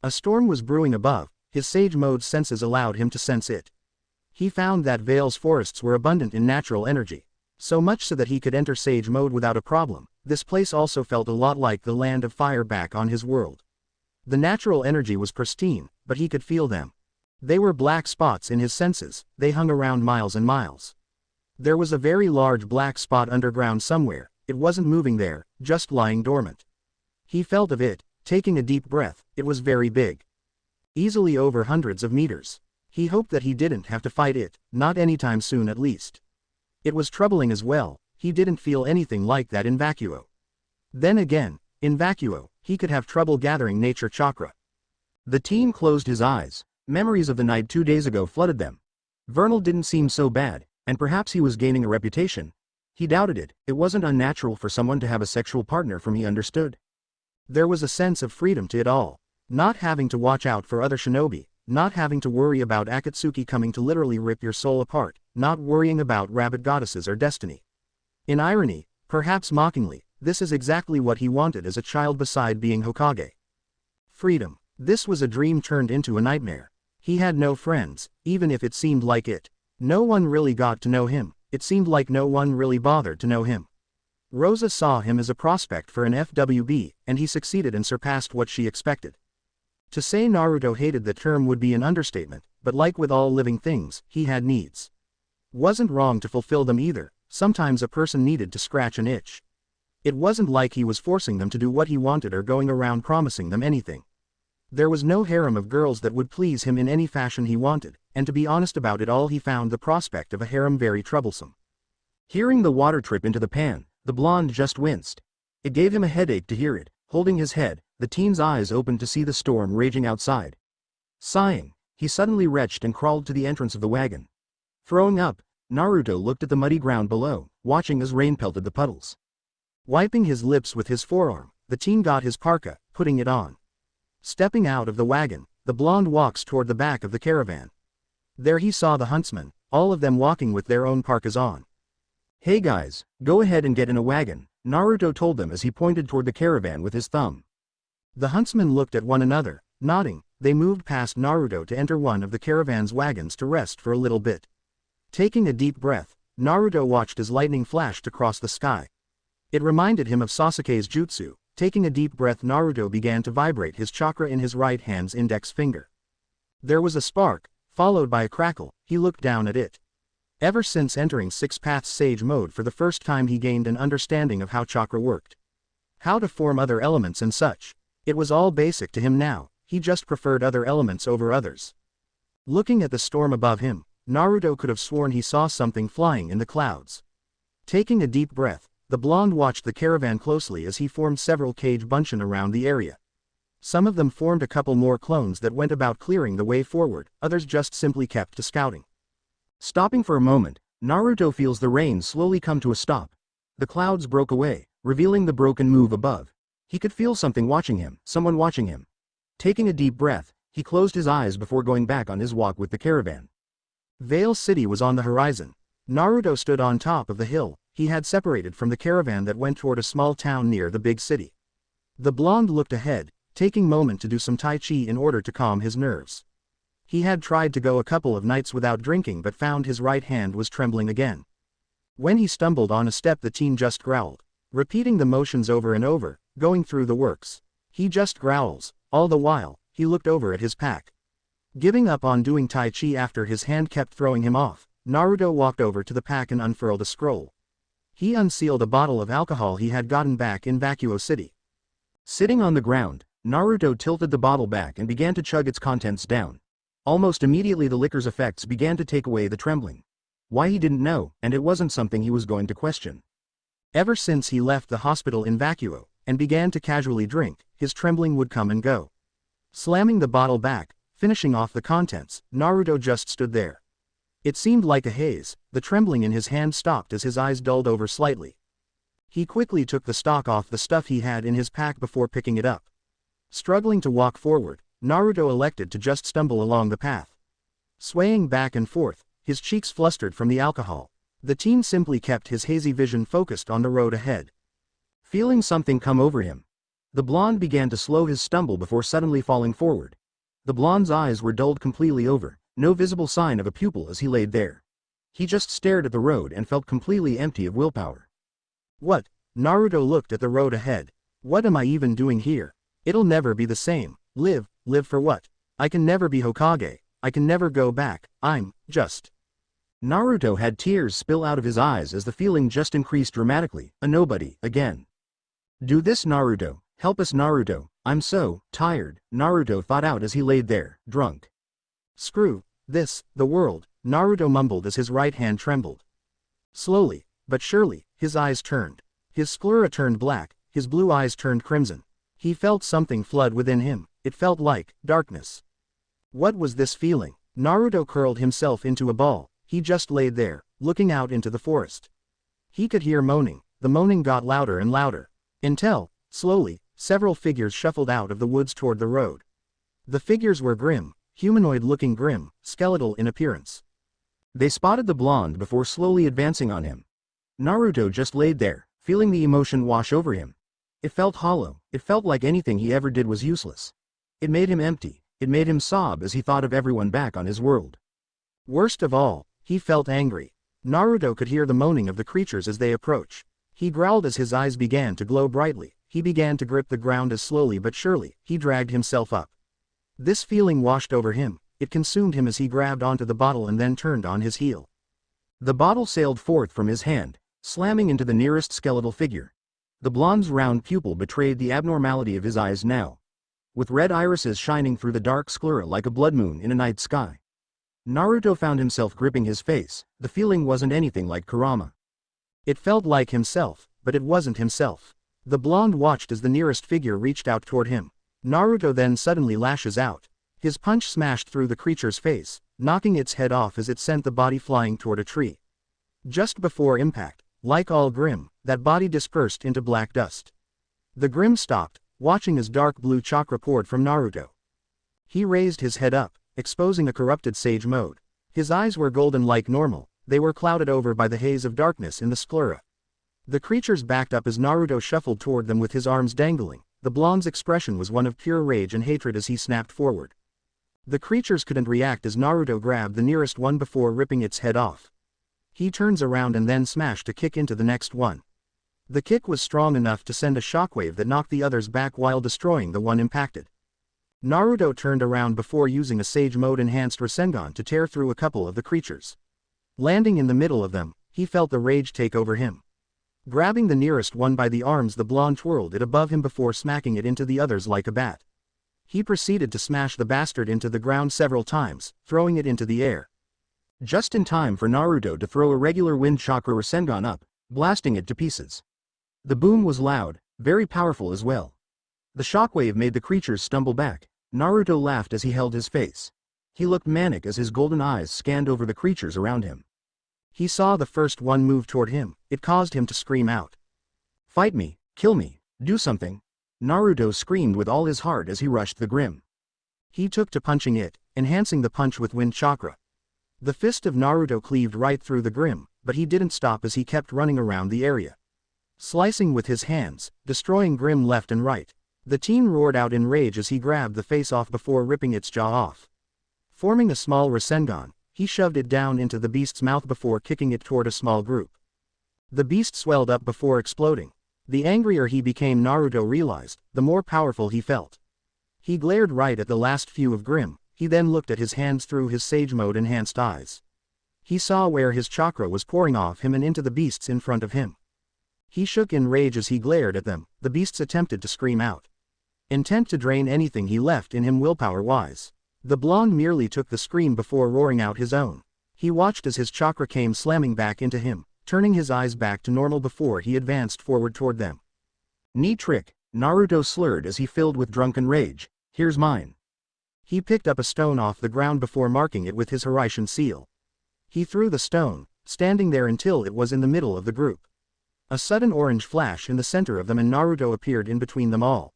A storm was brewing above. His sage mode senses allowed him to sense it. He found that Vale's forests were abundant in natural energy. So much so that he could enter sage mode without a problem. This place also felt a lot like the land of fire back on his world. The natural energy was pristine, but he could feel them. They were black spots in his senses. They hung around miles and miles. There was a very large black spot underground somewhere. It wasn't moving there, just lying dormant. He felt of it, taking a deep breath. It was very big. Easily over hundreds of meters. He hoped that he didn't have to fight it, not anytime soon at least. It was troubling as well. He didn't feel anything like that in Vacuo. Then again, in Vacuo, he could have trouble gathering nature chakra. The teen closed his eyes. Memories of the night 2 days ago flooded them. Vernal didn't seem so bad, and perhaps he was gaining a reputation. He doubted it. It wasn't unnatural for someone to have a sexual partner from he understood. There was a sense of freedom to it all. Not having to watch out for other shinobi, not having to worry about Akatsuki coming to literally rip your soul apart, not worrying about rabbit goddesses or destiny. In irony, perhaps mockingly, this is exactly what he wanted as a child beside being Hokage. Freedom. This was a dream turned into a nightmare. He had no friends, even if it seemed like it. No one really got to know him. It seemed like no one really bothered to know him. Rosa saw him as a prospect for an FWB, and he succeeded and surpassed what she expected. To say Naruto hated the term would be an understatement, but like with all living things, he had needs. Wasn't wrong to fulfill them either. Sometimes a person needed to scratch an itch. It wasn't like he was forcing them to do what he wanted or going around promising them anything. There was no harem of girls that would please him in any fashion he wanted, and to be honest about it all, he found the prospect of a harem very troublesome. Hearing the water trip into the pan, the blonde just winced. It gave him a headache to hear it. Holding his head, the teen's eyes opened to see the storm raging outside. Sighing, he suddenly retched and crawled to the entrance of the wagon. Throwing up, Naruto looked at the muddy ground below, watching as rain pelted the puddles. Wiping his lips with his forearm, the teen got his parka, putting it on. Stepping out of the wagon, the blonde walks toward the back of the caravan. There he saw the huntsmen, all of them walking with their own parkas on. "Hey guys, go ahead and get in a wagon," Naruto told them as he pointed toward the caravan with his thumb. The huntsmen looked at one another, nodding. They moved past Naruto to enter one of the caravan's wagons to rest for a little bit. Taking a deep breath, Naruto watched as lightning flashed across the sky. It reminded him of Sasuke's jutsu. Taking a deep breath, Naruto began to vibrate his chakra in his right hand's index finger. There was a spark, followed by a crackle. He looked down at it. Ever since entering Six Paths Sage mode for the first time, he gained an understanding of how chakra worked. How to form other elements and such. It was all basic to him now. He just preferred other elements over others. Looking at the storm above him, Naruto could have sworn he saw something flying in the clouds. Taking a deep breath, the blonde watched the caravan closely as he formed several cage bunchen around the area. Some of them formed a couple more clones that went about clearing the way forward, others just simply kept to scouting. Stopping for a moment, Naruto feels the rain slowly come to a stop. The clouds broke away, revealing the broken move above. He could feel something watching him, someone watching him. Taking a deep breath, he closed his eyes before going back on his walk with the caravan. Vale City was on the horizon. Naruto stood on top of the hill. He had separated from the caravan that went toward a small town near the big city. The blonde looked ahead, taking a moment to do some tai chi in order to calm his nerves. He had tried to go a couple of nights without drinking but found his right hand was trembling again. When he stumbled on a step the teen just growled, repeating the motions over and over, going through the works. He just growls. All the while, he looked over at his pack. Giving up on doing tai chi after his hand kept throwing him off, Naruto walked over to the pack and unfurled a scroll. He unsealed a bottle of alcohol he had gotten back in Vacuo City. Sitting on the ground, Naruto tilted the bottle back and began to chug its contents down. Almost immediately the liquor's effects began to take away the trembling. Why he didn't know, and it wasn't something he was going to question. Ever since he left the hospital in Vacuo, and began to casually drink, his trembling would come and go. Slamming the bottle back, finishing off the contents, Naruto just stood there. It seemed like a haze, the trembling in his hand stopped as his eyes dulled over slightly. He quickly took the stock off the stuff he had in his pack before picking it up. Struggling to walk forward, Naruto elected to just stumble along the path. Swaying back and forth, his cheeks flustered from the alcohol, the teen simply kept his hazy vision focused on the road ahead. Feeling something come over him, the blonde began to slow his stumble before suddenly falling forward. The blonde's eyes were dulled completely over, no visible sign of a pupil as he laid there. He just stared at the road and felt completely empty of willpower. What? Naruto looked at the road ahead. What am I even doing here? It'll never be the same. Live for what? I can never be Hokage, I can never go back, I'm just... Naruto had tears spill out of his eyes as the feeling just increased dramatically, a nobody, again. Do this Naruto, help us Naruto, I'm so tired, Naruto thought out as he laid there, drunk. Screw this, the world, Naruto mumbled as his right hand trembled. Slowly, but surely, his eyes turned. His sclera turned black, his blue eyes turned crimson. He felt something flood within him, it felt like darkness. What was this feeling? Naruto curled himself into a ball, he just laid there, looking out into the forest. He could hear moaning, the moaning got louder and louder. Until, slowly, several figures shuffled out of the woods toward the road. The figures were grim, humanoid-looking grim, skeletal in appearance. They spotted the blonde before slowly advancing on him. Naruto just laid there, feeling the emotion wash over him. It felt hollow, it felt like anything he ever did was useless. It made him empty, it made him sob as he thought of everyone back on his world. Worst of all, he felt angry. Naruto could hear the moaning of the creatures as they approach. He growled as his eyes began to glow brightly, he began to grip the ground as slowly but surely, he dragged himself up. This feeling washed over him, it consumed him as he grabbed onto the bottle and then turned on his heel. The bottle sailed forth from his hand, slamming into the nearest skeletal figure. The blonde's round pupil betrayed the abnormality of his eyes now, with red irises shining through the dark sclera like a blood moon in a night sky. Naruto found himself gripping his face, the feeling wasn't anything like Kurama. It felt like himself, but it wasn't himself. The blonde watched as the nearest figure reached out toward him. Naruto then suddenly lashes out. His punch smashed through the creature's face, knocking its head off as it sent the body flying toward a tree. Just before impact, like all Grim, that body dispersed into black dust. The Grim stopped, watching as dark blue chakra poured from Naruto. He raised his head up, exposing a corrupted sage mode. His eyes were golden like normal, they were clouded over by the haze of darkness in the sclera. The creatures backed up as Naruto shuffled toward them with his arms dangling. The blonde's expression was one of pure rage and hatred as he snapped forward. The creatures couldn't react as Naruto grabbed the nearest one before ripping its head off. He turns around and then smashed a kick into the next one. The kick was strong enough to send a shockwave that knocked the others back while destroying the one impacted. Naruto turned around before using a Sage Mode enhanced Rasengan to tear through a couple of the creatures. Landing in the middle of them, he felt the rage take over him. Grabbing the nearest one by the arms, the blonde twirled it above him before smacking it into the others like a bat. He proceeded to smash the bastard into the ground several times, throwing it into the air. Just in time for Naruto to throw a regular wind chakra Rasengan up, blasting it to pieces. The boom was loud, very powerful as well. The shockwave made the creatures stumble back. Naruto laughed as he held his face. He looked manic as his golden eyes scanned over the creatures around him. He saw the first one move toward him, it caused him to scream out. Fight me, kill me, do something. Naruto screamed with all his heart as he rushed the Grim. He took to punching it, enhancing the punch with wind chakra. The fist of Naruto cleaved right through the Grim, but he didn't stop as he kept running around the area. Slicing with his hands, destroying Grim left and right. The teen roared out in rage as he grabbed the face off before ripping its jaw off. Forming a small Rasengan, he shoved it down into the beast's mouth before kicking it toward a small group. The beast swelled up before exploding. The angrier he became, Naruto realized, the more powerful he felt. He glared right at the last few of Grim. He then looked at his hands through his Sage Mode enhanced eyes. He saw where his chakra was pouring off him and into the beasts in front of him. He shook in rage as he glared at them. The beasts attempted to scream out, intent to drain anything he left in him willpower-wise. The blonde merely took the scream before roaring out his own. He watched as his chakra came slamming back into him, turning his eyes back to normal before he advanced forward toward them. Neat trick, Naruto slurred as he filled with drunken rage. Here's mine. He picked up a stone off the ground before marking it with his Harem seal. He threw the stone, standing there until it was in the middle of the group. A sudden orange flash in the center of them and Naruto appeared in between them all.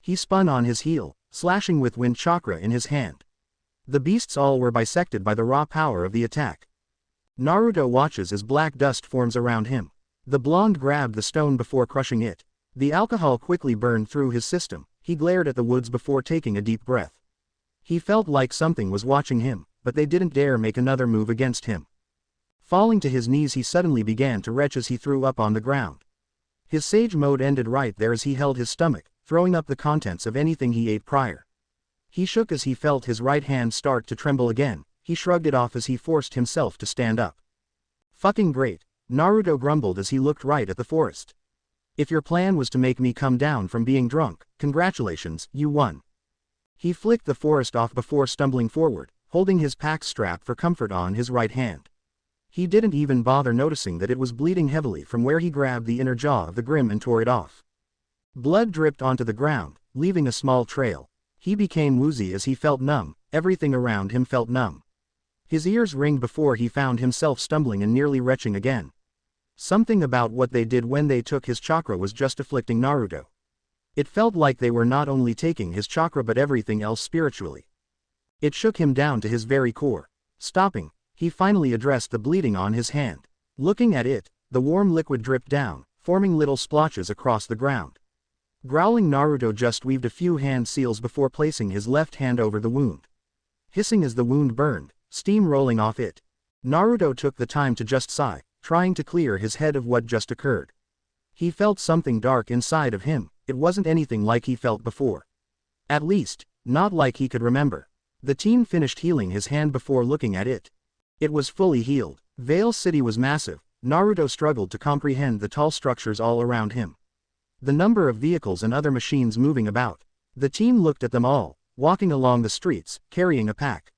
He spun on his heel, slashing with wind chakra in his hand. The beasts all were bisected by the raw power of the attack. Naruto watches as black dust forms around him. The blonde grabbed the stone before crushing it. The alcohol quickly burned through his system. He glared at the woods before taking a deep breath. He felt like something was watching him, but they didn't dare make another move against him. Falling to his knees, he suddenly began to retch as he threw up on the ground. His Sage Mode ended right there as he held his stomach, throwing up the contents of anything he ate prior. He shook as he felt his right hand start to tremble again. He shrugged it off as he forced himself to stand up. Fucking great, Naruto grumbled as he looked right at the forest. If your plan was to make me come down from being drunk, congratulations, you won. He flicked the forest off before stumbling forward, holding his pack strap for comfort on his right hand. He didn't even bother noticing that it was bleeding heavily from where he grabbed the inner jaw of the Grim and tore it off. Blood dripped onto the ground, leaving a small trail. He became woozy as he felt numb. Everything around him felt numb. His ears ringed before he found himself stumbling and nearly retching again. Something about what they did when they took his chakra was just afflicting Naruto. It felt like they were not only taking his chakra but everything else spiritually. It shook him down to his very core. Stopping, he finally addressed the bleeding on his hand. Looking at it, the warm liquid dripped down, forming little splotches across the ground. Growling, Naruto just weaved a few hand seals before placing his left hand over the wound. Hissing as the wound burned, steam rolling off it, Naruto took the time to just sigh, trying to clear his head of what just occurred. He felt something dark inside of him. It wasn't anything like he felt before. At least, not like he could remember. The teen finished healing his hand before looking at it. It was fully healed. Vale City was massive. Naruto struggled to comprehend the tall structures all around him. The number of vehicles and other machines moving about. The teen looked at them all, walking along the streets, carrying a pack.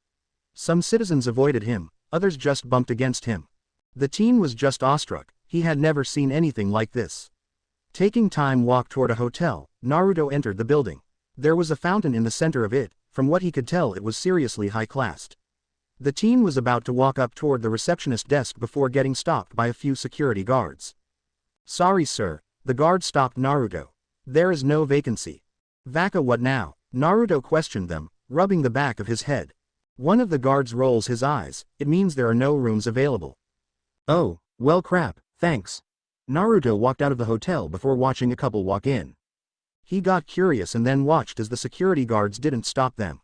Some citizens avoided him, others just bumped against him. The teen was just awestruck. He had never seen anything like this. Taking time walk toward a hotel, Naruto entered the building. There was a fountain in the center of it. From what he could tell, it was seriously high-classed. The teen was about to walk up toward the receptionist desk before getting stopped by a few security guards. Sorry sir, the guard stopped Naruto. There is no vacancy. Vaka, what now? Naruto questioned them, rubbing the back of his head. One of the guards rolls his eyes. It means there are no rooms available. Oh, well crap, thanks. Naruto walked out of the hotel before watching a couple walk in. He got curious and then watched as the security guards didn't stop them.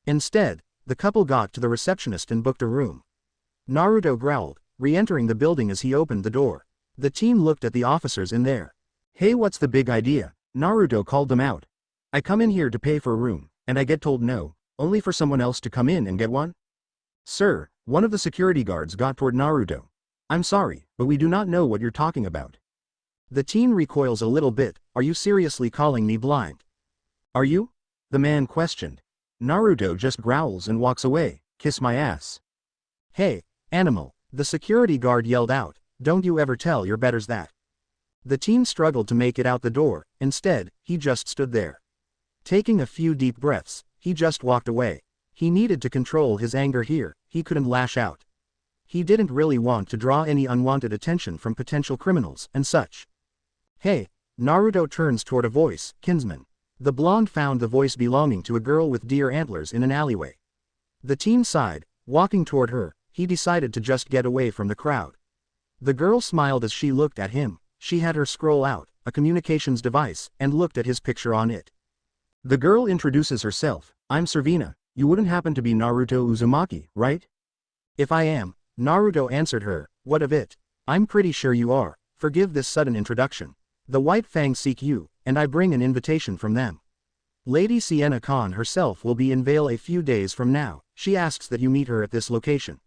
Instead, the couple got to the receptionist and booked a room. Naruto growled, re-entering the building as he opened the door. The teen looked at the officers in there. Hey, what's the big idea? Naruto called them out. I come in here to pay for a room, and I get told no, only for someone else to come in and get one? Sir, one of the security guards got toward Naruto. I'm sorry, but we do not know what you're talking about. The teen recoils a little bit. Are you seriously calling me blind? Are you? The man questioned. Naruto just growls and walks away. Kiss my ass. Hey, animal, the security guard yelled out. Don't you ever tell your betters that. The teen struggled to make it out the door. Instead, he just stood there. Taking a few deep breaths, he just walked away. He needed to control his anger here. He couldn't lash out. He didn't really want to draw any unwanted attention from potential criminals and such. Hey, Naruto turns toward a voice. Kinsman. The blonde found the voice belonging to a girl with deer antlers in an alleyway. The teen sighed, walking toward her. He decided to just get away from the crowd. The girl smiled as she looked at him. She had her scroll out, a communications device, and looked at his picture on it. The girl introduces herself. I'm Servina. You wouldn't happen to be Naruto Uzumaki, right? If I am, Naruto answered her, what of it? I'm pretty sure you are. Forgive this sudden introduction. The White Fang seek you, and I bring an invitation from them. Lady Sienna Khan herself will be in Vale a few days from now. She asks that you meet her at this location.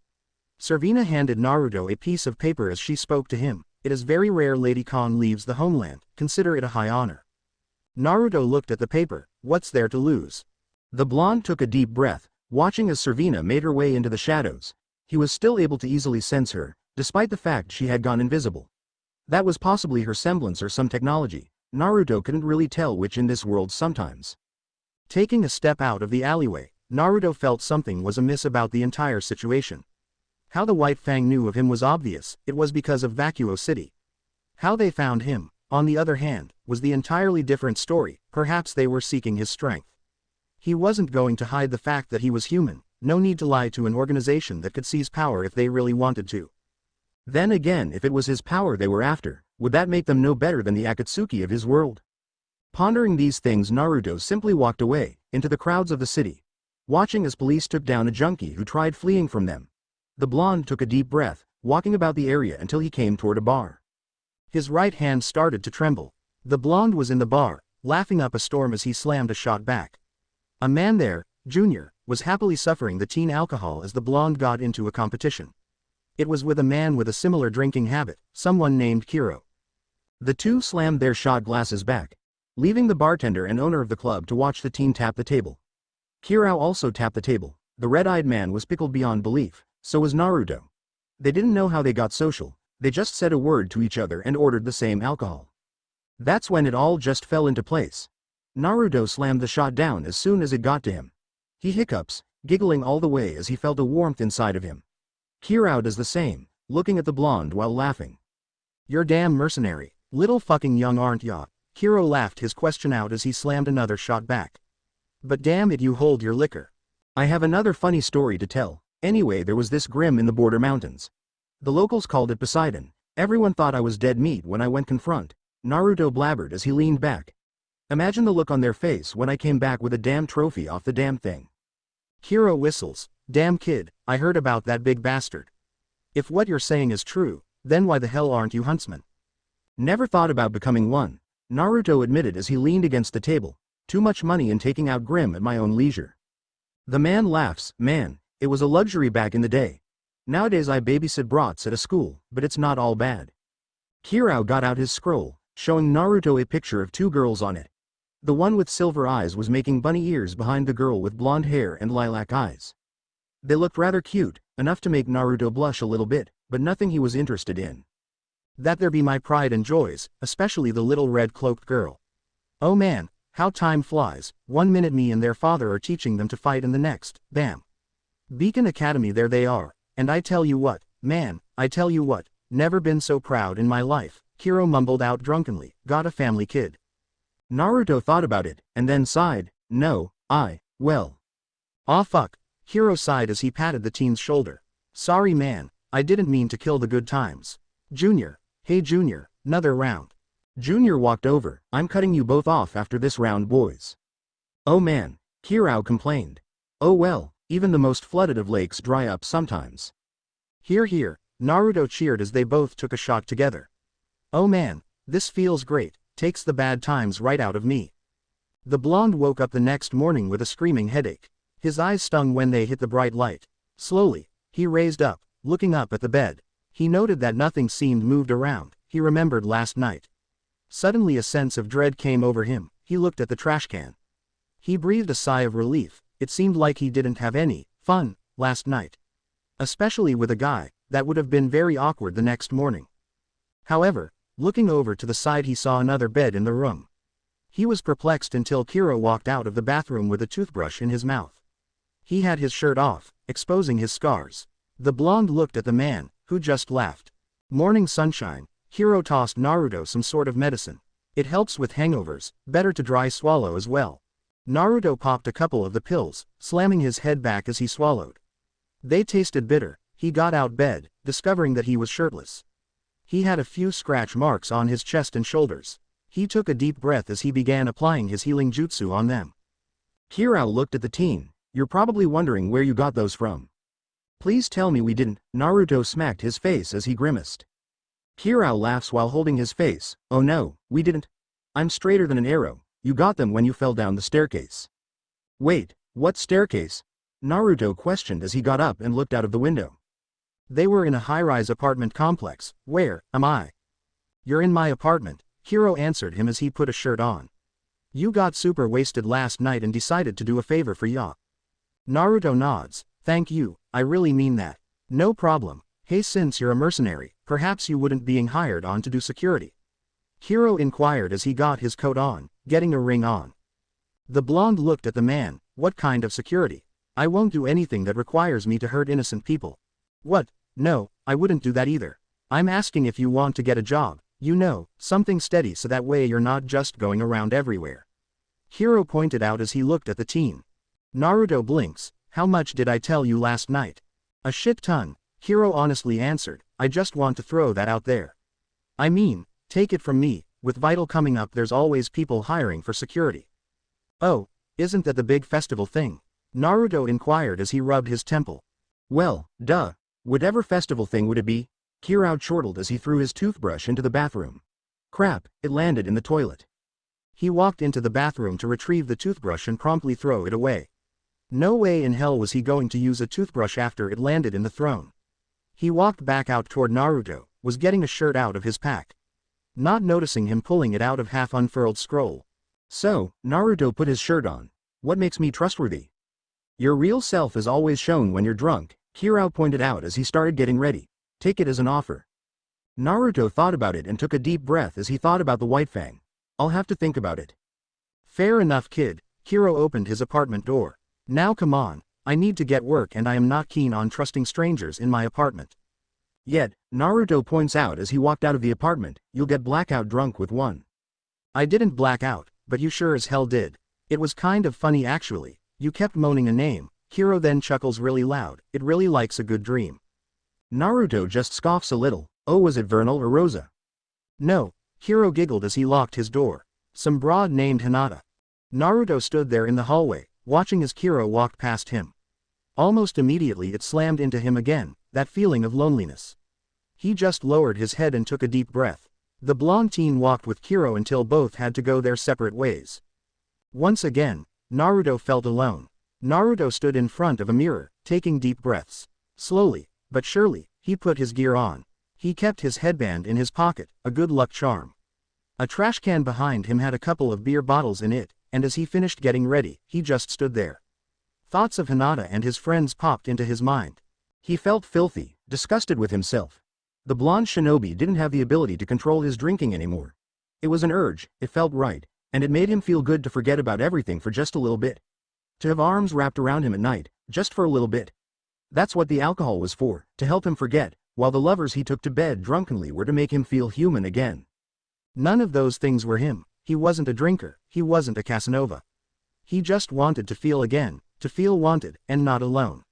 Servina handed Naruto a piece of paper as she spoke to him. It is very rare Lady Khan leaves the homeland. Consider it a high honor. Naruto looked at the paper. What's there to lose? The blonde took a deep breath, watching as Servina made her way into the shadows. He was still able to easily sense her, despite the fact she had gone invisible. That was possibly her semblance or some technology. Naruto couldn't really tell which in this world sometimes. Taking a step out of the alleyway, Naruto felt something was amiss about the entire situation. How the White Fang knew of him was obvious. It was because of Vacuo City. How they found him, on the other hand, was the entirely different story. Perhaps they were seeking his strength. He wasn't going to hide the fact that he was human. No need to lie to an organization that could seize power if they really wanted to. Then again, if it was his power they were after, would that make them no better than the Akatsuki of his world? Pondering these things, Naruto simply walked away, into the crowds of the city. Watching as police took down a junkie who tried fleeing from them. The blonde took a deep breath, walking about the area until he came toward a bar. His right hand started to tremble. The blonde was in the bar, laughing up a storm as he slammed a shot back. A man there, Junior, was happily suffering the teen alcohol as the blonde got into a competition. It was with a man with a similar drinking habit, someone named Kiro. The two slammed their shot glasses back, leaving the bartender and owner of the club to watch the teen tap the table. Kirao also tapped the table. The red-eyed man was pickled beyond belief, so was Naruto. They didn't know how they got social, they just said a word to each other and ordered the same alcohol. That's when it all just fell into place. Naruto slammed the shot down as soon as it got to him. He hiccups, giggling all the way as he felt a warmth inside of him. Kirao does the same, looking at the blonde while laughing. You're damn mercenary. Little fucking young aren't ya? Kiro laughed his question out as he slammed another shot back. But damn it, you hold your liquor. I have another funny story to tell. Anyway, there was this grim in the border mountains. The locals called it Poseidon. Everyone thought I was dead meat when I went confront. Naruto blabbered as he leaned back. Imagine the look on their face when I came back with a damn trophy off the damn thing. Kiro whistles. Damn kid, I heard about that big bastard. If what you're saying is true, then why the hell aren't you huntsman? Never thought about becoming one, Naruto admitted as he leaned against the table. Too much money in taking out Grim at my own leisure. The man laughs. Man, it was a luxury back in the day. Nowadays I babysit brats at a school, but it's not all bad. Kirao got out his scroll, showing Naruto a picture of two girls on it. The one with silver eyes was making bunny ears behind the girl with blonde hair and lilac eyes. They looked rather cute, enough to make Naruto blush a little bit, but nothing he was interested in. That there be my pride and joys, especially the little red-cloaked girl. Oh man, how time flies. 1 minute me and their father are teaching them to fight and the next, bam. Beacon Academy, there they are, and I tell you what, man, I tell you what, never been so proud in my life, Kiro mumbled out drunkenly, got a family kid. Naruto thought about it, and then sighed, no, well. Aw fuck, Kiro sighed as he patted the teen's shoulder. Sorry man, I didn't mean to kill the good times. Junior, hey Junior, another round. Junior walked over. I'm cutting you both off after this round, boys. Oh man, Kirao complained. Oh well, even the most flooded of lakes dry up sometimes. Hear hear, Naruto cheered as they both took a shot together. Oh man, this feels great, takes the bad times right out of me. The blonde woke up the next morning with a screaming headache. His eyes stung when they hit the bright light. Slowly, he raised up, looking up at the bed. He noted that nothing seemed moved around. He remembered last night. Suddenly a sense of dread came over him. He looked at the trash can. He breathed a sigh of relief. It seemed like he didn't have any fun last night. Especially with a guy. That would have been very awkward the next morning. However, looking over to the side, he saw another bed in the room. He was perplexed until Kiro walked out of the bathroom with a toothbrush in his mouth. He had his shirt off, exposing his scars. The blonde looked at the man, who just laughed. Morning sunshine. Kiro tossed Naruto some sort of medicine. It helps with hangovers, better to dry swallow as well. Naruto popped a couple of the pills, slamming his head back as he swallowed. They tasted bitter. He got out bed, discovering that he was shirtless. He had a few scratch marks on his chest and shoulders. He took a deep breath as he began applying his healing jutsu on them. Kirao looked at the teen. You're probably wondering where you got those from. Please tell me we didn't. Naruto smacked his face as he grimaced. Kirao laughs while holding his face. Oh no, we didn't. I'm straighter than an arrow. You got them when you fell down the staircase. Wait, what staircase? Naruto questioned as he got up and looked out of the window. They were in a high-rise apartment complex. Where am I? You're in my apartment, Hiro answered him as he put a shirt on. You got super wasted last night and decided to do a favor for Ya. Naruto nods. Thank you, I really mean that. No problem. Hey, since you're a mercenary, perhaps you wouldn't being hired on to do security? Hiro inquired as he got his coat on, getting a ring on. The blonde looked at the man. What kind of security? I won't do anything that requires me to hurt innocent people. What? No, I wouldn't do that either. I'm asking if you want to get a job, you know, something steady so that way you're not just going around everywhere. Hiro pointed out as he looked at the teen. Naruto blinks. How much did I tell you last night? A shit ton, Hiro honestly answered. I just want to throw that out there. I mean, take it from me, with Vital coming up there's always people hiring for security. Oh, isn't that the big festival thing? Naruto inquired as he rubbed his temple. Well, duh. Whatever festival thing would it be? Kirao chortled as he threw his toothbrush into the bathroom. Crap, it landed in the toilet. He walked into the bathroom to retrieve the toothbrush and promptly throw it away. No way in hell was he going to use a toothbrush after it landed in the throne. He walked back out toward Naruto, was getting a shirt out of his pack. Not noticing him pulling it out of half-unfurled scroll. So, Naruto put his shirt on. What makes me trustworthy? Your real self is always shown when you're drunk, Kirao pointed out as he started getting ready. Take it as an offer. Naruto thought about it and took a deep breath as he thought about the White Fang. I'll have to think about it. Fair enough, kid. Hiro opened his apartment door. Now come on, I need to get work and I am not keen on trusting strangers in my apartment. Yet, Naruto points out as he walked out of the apartment, you'll get blackout drunk with one. I didn't black out, but you sure as hell did. It was kind of funny actually, you kept moaning a name. Hiro then chuckles really loud, it really likes a good dream. Naruto just scoffs a little. Oh, was it Vernal or Rosa? No, Hiro giggled as he locked his door. Some broad named Hinata. Naruto stood there in the hallway, watching as Hiro walked past him. Almost immediately it slammed into him again, that feeling of loneliness. He just lowered his head and took a deep breath. The blonde teen walked with Hiro until both had to go their separate ways. Once again, Naruto felt alone. Naruto stood in front of a mirror, taking deep breaths. Slowly, but surely, he put his gear on. He kept his headband in his pocket, a good luck charm. A trash can behind him had a couple of beer bottles in it, and as he finished getting ready, he just stood there. Thoughts of Hinata and his friends popped into his mind. He felt filthy, disgusted with himself. The blonde shinobi didn't have the ability to control his drinking anymore. It was an urge, it felt right, and it made him feel good to forget about everything for just a little bit. To have arms wrapped around him at night, just for a little bit. That's what the alcohol was for, to help him forget, while the lovers he took to bed drunkenly were to make him feel human again. None of those things were him. He wasn't a drinker, he wasn't a Casanova. He just wanted to feel again, to feel wanted, and not alone.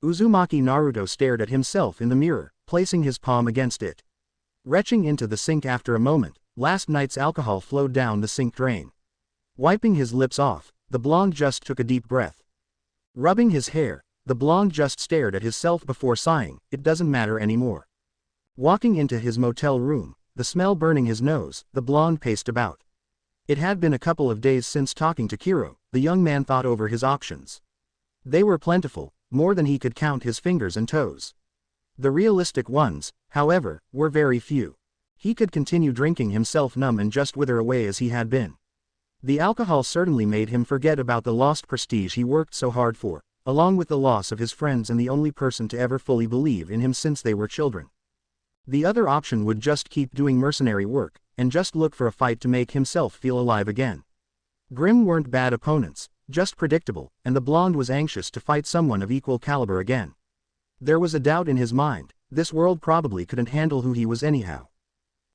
Uzumaki Naruto stared at himself in the mirror, placing his palm against it. Retching into the sink after a moment, last night's alcohol flowed down the sink drain. Wiping his lips off, the blonde just took a deep breath. Rubbing his hair, the blonde just stared at himself before sighing, it doesn't matter anymore. Walking into his motel room, the smell burning his nose, the blonde paced about. It had been a couple of days since talking to Kiro, the young man thought over his options. They were plentiful, more than he could count his fingers and toes. The realistic ones, however, were very few. He could continue drinking himself numb and just wither away as he had been. The alcohol certainly made him forget about the lost prestige he worked so hard for, along with the loss of his friends and the only person to ever fully believe in him since they were children. The other option would just keep doing mercenary work, and just look for a fight to make himself feel alive again. Grim weren't bad opponents, just predictable, and the blonde was anxious to fight someone of equal caliber again. There was a doubt in his mind, this world probably couldn't handle who he was anyhow.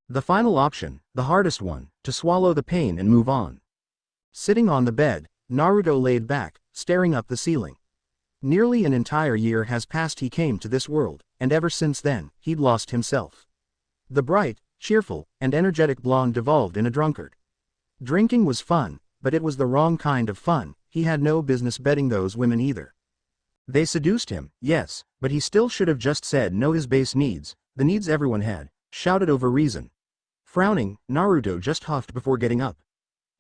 The final option, the hardest one, to swallow the pain and move on. Sitting on the bed, Naruto laid back, staring up the ceiling. Nearly an entire year has passed he came to this world, and ever since then, he'd lost himself. The bright, cheerful, and energetic blonde devolved in a drunkard. Drinking was fun, but it was the wrong kind of fun, he had no business betting those women either. They seduced him, yes, but he still should have just said no. His base needs, the needs everyone had, shouted over reason. Frowning, Naruto just huffed before getting up.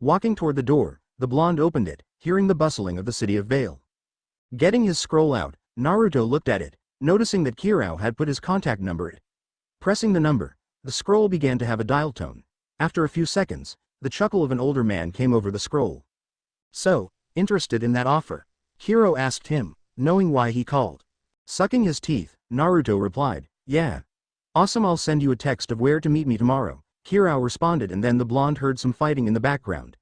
Walking toward the door, the blonde opened it, hearing the bustling of the city of Vale. Getting his scroll out, Naruto looked at it, noticing that Kirao had put his contact number it. Pressing the number, the scroll began to have a dial tone. After a few seconds, the chuckle of an older man came over the scroll. So, interested in that offer? Kiro asked him, knowing why he called. Sucking his teeth, Naruto replied, yeah. Awesome, I'll send you a text of where to meet me tomorrow. Kirao responded, and then the blonde heard some fighting in the background.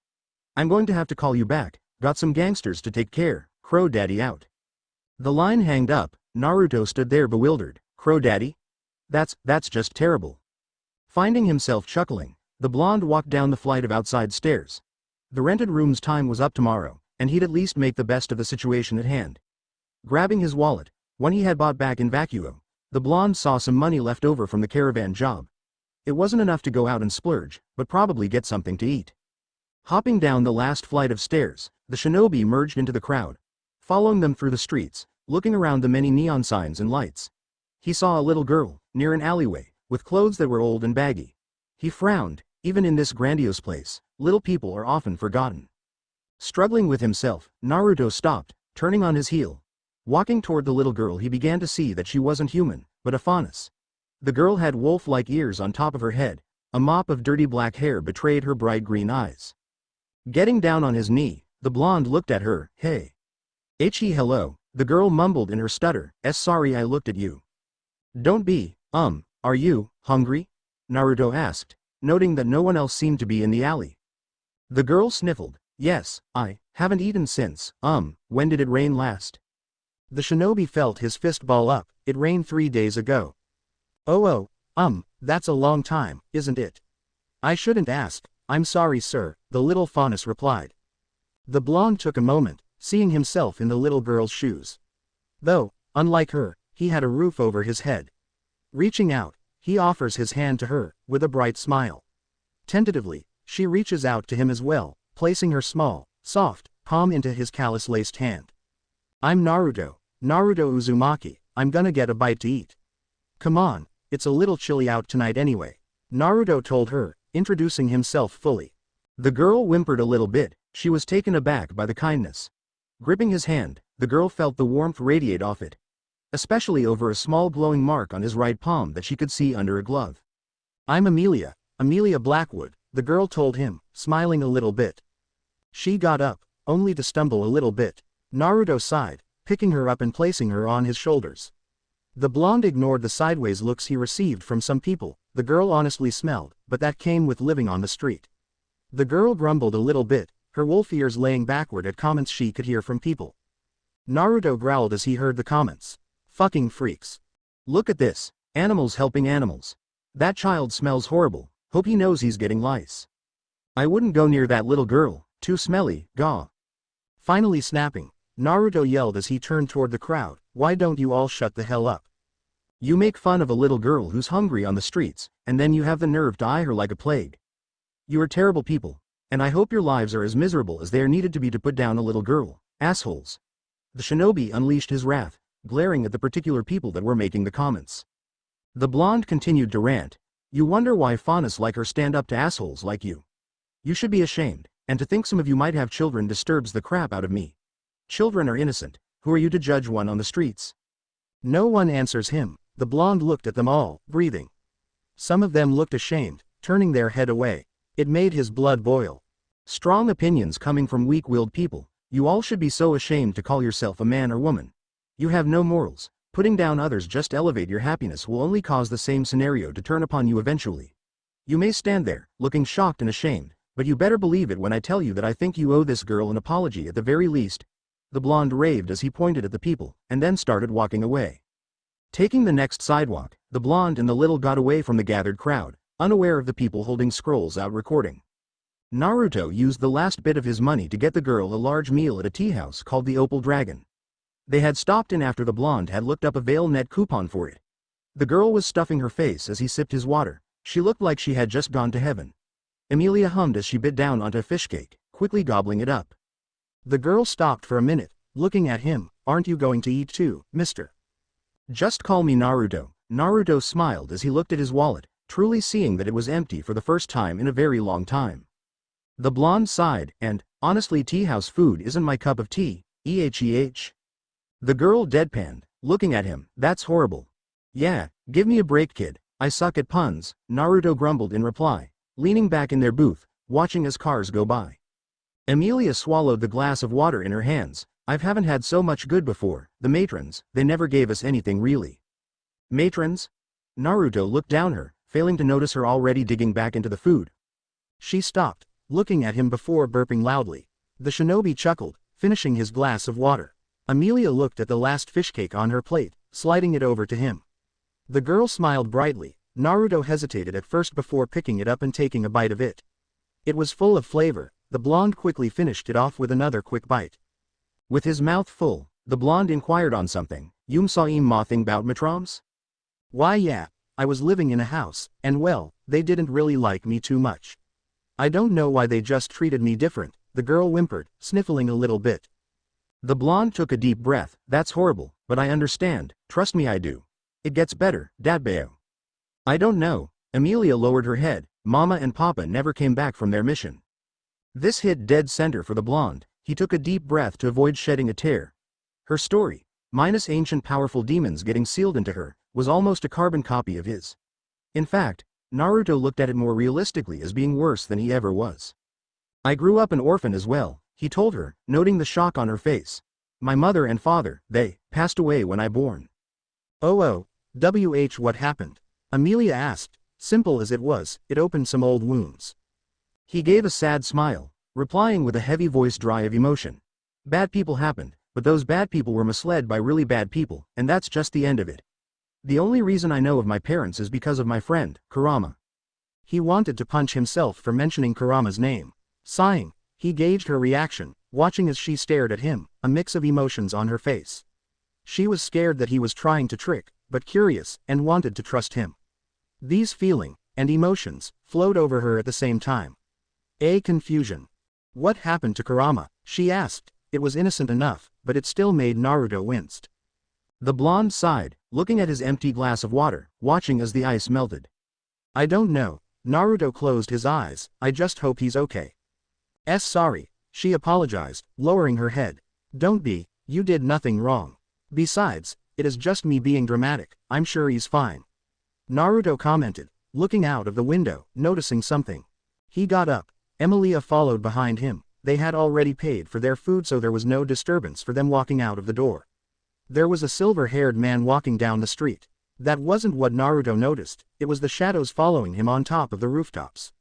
I'm going to have to call you back, got some gangsters to take care, Crow Daddy out. The line hanged up, Naruto stood there bewildered, Crow Daddy? That's just terrible. Finding himself chuckling, the blonde walked down the flight of outside stairs. The rented room's time was up tomorrow, and he'd at least make the best of the situation at hand. Grabbing his wallet, one he had bought back in Vacuo, the blonde saw some money left over from the caravan job. It wasn't enough to go out and splurge, but probably get something to eat. Hopping down the last flight of stairs, the shinobi merged into the crowd. Following them through the streets, looking around the many neon signs and lights. He saw a little girl, near an alleyway, with clothes that were old and baggy. He frowned, even in this grandiose place, little people are often forgotten. Struggling with himself, Naruto stopped, turning on his heel. Walking toward the little girl, he began to see that she wasn't human, but a faunus. The girl had wolf-like ears on top of her head, a mop of dirty black hair betrayed her bright green eyes. Getting down on his knee, the blonde looked at her, hey. Hello, the girl mumbled in her stutter, sorry I looked at you. Don't be, are you, hungry? Naruto asked, noting that no one else seemed to be in the alley. The girl sniffled, yes, I haven't eaten since, when did it rain last? The shinobi felt his fist ball up, it rained 3 days ago. Oh, that's a long time, isn't it? I shouldn't ask, I'm sorry sir, the little faunus replied. The blonde took a moment, seeing himself in the little girl's shoes. Though, unlike her, he had a roof over his head. Reaching out, he offers his hand to her, with a bright smile. Tentatively, she reaches out to him as well, placing her small, soft, palm into his callus-laced hand. I'm Naruto Uzumaki, I'm gonna get a bite to eat. Come on, it's a little chilly out tonight anyway, Naruto told her, introducing himself fully. The girl whimpered a little bit, she was taken aback by the kindness. Gripping his hand, the girl felt the warmth radiate off it. Especially over a small glowing mark on his right palm that she could see under a glove. I'm Amelia Blackwood, the girl told him, smiling a little bit. She got up, only to stumble a little bit. Naruto sighed, picking her up and placing her on his shoulders. The blonde ignored the sideways looks he received from some people, the girl honestly smelled, but that came with living on the street. The girl grumbled a little bit, her wolf ears laying backward at comments she could hear from people. Naruto growled as he heard the comments. Fucking freaks. Look at this, animals helping animals. That child smells horrible, hope he knows he's getting lice. I wouldn't go near that little girl, too smelly, gah. Finally snapping, Naruto yelled as he turned toward the crowd, why don't you all shut the hell up? You make fun of a little girl who's hungry on the streets, and then you have the nerve to eye her like a plague. You are terrible people, and I hope your lives are as miserable as they are needed to be to put down a little girl, assholes. The shinobi unleashed his wrath, glaring at the particular people that were making the comments. The blonde continued to rant, you wonder why faunus like her stand up to assholes like you. You should be ashamed, and to think some of you might have children disturbs the crap out of me. Children are innocent, who are you to judge one on the streets? No one answers him, the blonde looked at them all, breathing. Some of them looked ashamed, turning their head away. It made his blood boil. Strong opinions coming from weak-willed people, you all should be so ashamed to call yourself a man or woman. You have no morals, putting down others just to elevate your happiness will only cause the same scenario to turn upon you eventually. You may stand there, looking shocked and ashamed, but you better believe it when I tell you that I think you owe this girl an apology at the very least. The blonde raved as he pointed at the people, and then started walking away. Taking the next sidewalk, the blonde and the little got away from the gathered crowd, unaware of the people holding scrolls out recording. Naruto used the last bit of his money to get the girl a large meal at a tea house called the Opal Dragon. They had stopped in after the blonde had looked up a ValeNet coupon for it. The girl was stuffing her face as he sipped his water, she looked like she had just gone to heaven. Amelia hummed as she bit down onto a fish cake, quickly gobbling it up. The girl stopped for a minute, looking at him. Aren't you going to eat too, mister? Just call me Naruto. Naruto smiled as he looked at his wallet, truly seeing that it was empty for the first time in a very long time. The blonde sighed, and, honestly, tea house food isn't my cup of tea, eheh. The girl deadpanned, looking at him. That's horrible. Yeah, give me a break, kid. I suck at puns, Naruto grumbled in reply, leaning back in their booth, watching as cars go by. Emilia swallowed the glass of water in her hands. I haven't had so much good before. The matrons, they never gave us anything really. Matrons? Naruto looked down her, failing to notice her already digging back into the food. She stopped, looking at him before burping loudly. The shinobi chuckled, finishing his glass of water. Emilia looked at the last fish cake on her plate, sliding it over to him. The girl smiled brightly. Naruto hesitated at first before picking it up and taking a bite of it. It was full of flavor. The blonde quickly finished it off with another quick bite. With his mouth full, the blonde inquired on something. You saw nothing about matroms? Why yeah, I was living in a house, and well, they didn't really like me too much. I don't know why they just treated me different, the girl whimpered, sniffling a little bit. The blonde took a deep breath. That's horrible, but I understand, trust me I do. It gets better, Dadbeo. I don't know. Emilia lowered her head. Mama and Papa never came back from their mission. This hit dead center for the blonde. He took a deep breath to avoid shedding a tear. Her story, minus ancient powerful demons getting sealed into her, was almost a carbon copy of his. In fact, Naruto looked at it more realistically as being worse than he ever was. I grew up an orphan as well, he told her, noting the shock on her face. My mother and father, they passed away when I born. Oh, what happened? Emilia asked. Simple as it was, it opened some old wounds. He gave a sad smile, replying with a heavy voice dry of emotion. Bad people happened, but those bad people were misled by really bad people, and that's just the end of it. The only reason I know of my parents is because of my friend, Kurama. He wanted to punch himself for mentioning Kurama's name. Sighing, he gauged her reaction, watching as she stared at him, a mix of emotions on her face. She was scared that he was trying to trick, but curious, and wanted to trust him. These feelings and emotions flowed over her at the same time. Confusion. What happened to Kurama? She asked. It was innocent enough, but it still made Naruto winced. The blonde sighed, looking at his empty glass of water, watching as the ice melted. I don't know. Naruto closed his eyes. I just hope he's okay. Sorry, she apologized, lowering her head. Don't be, you did nothing wrong. Besides, it is just me being dramatic. I'm sure he's fine. Naruto commented, looking out of the window, noticing something. He got up. Emilia followed behind him. They had already paid for their food, so there was no disturbance for them walking out of the door. There was a silver-haired man walking down the street. That wasn't what Naruto noticed, it was the shadows following him on top of the rooftops.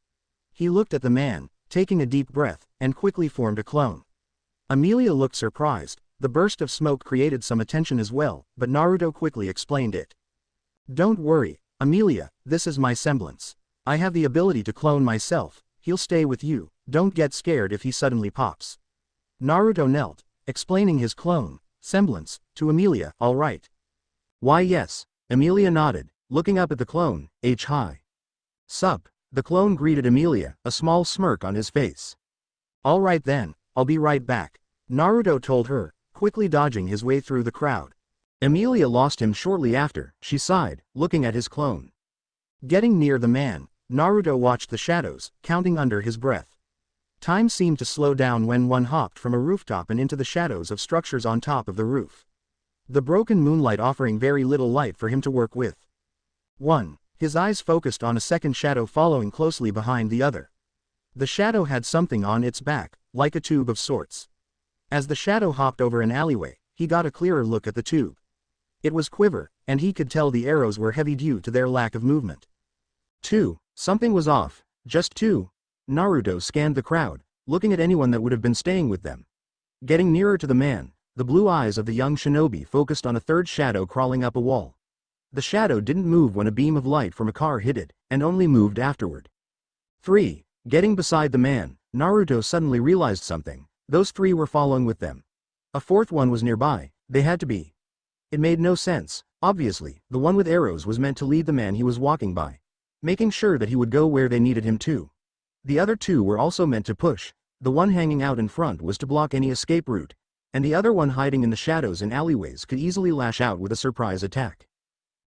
He looked at the man, taking a deep breath, and quickly formed a clone. Emilia looked surprised. The burst of smoke created some attention as well, but Naruto quickly explained it. Don't worry, Emilia, this is my semblance. I have the ability to clone myself. He'll stay with you, don't get scared if he suddenly pops. Naruto knelt, explaining his clone, semblance, to Emilia. All right. Why yes, Emilia nodded, looking up at the clone. Hi. Sup, the clone greeted Emilia, a small smirk on his face. All right then, I'll be right back, Naruto told her, quickly dodging his way through the crowd. Emilia lost him shortly after. She sighed, looking at his clone. Getting near the man, Naruto watched the shadows, counting under his breath. Time seemed to slow down when one hopped from a rooftop and into the shadows of structures on top of the roof. The broken moonlight offering very little light for him to work with. 1. His eyes focused on a second shadow following closely behind the other. The shadow had something on its back, like a tube of sorts. As the shadow hopped over an alleyway, he got a clearer look at the tube. It was quiver, and he could tell the arrows were heavy due to their lack of movement. 2. Something was off. Just 2. Naruto scanned the crowd, looking at anyone that would have been staying with them. Getting nearer to the man, the blue eyes of the young shinobi focused on a third shadow crawling up a wall. The shadow didn't move when a beam of light from a car hit it, and only moved afterward. 3. Getting beside the man, Naruto suddenly realized something. Those 3 were following with them. A 4th one was nearby. They had to be. It made no sense. Obviously, the one with arrows was meant to lead the man he was walking by, making sure that he would go where they needed him to. The other 2 were also meant to push, The one hanging out in front was to block any escape route, and the other one hiding in the shadows and alleyways could easily lash out with a surprise attack.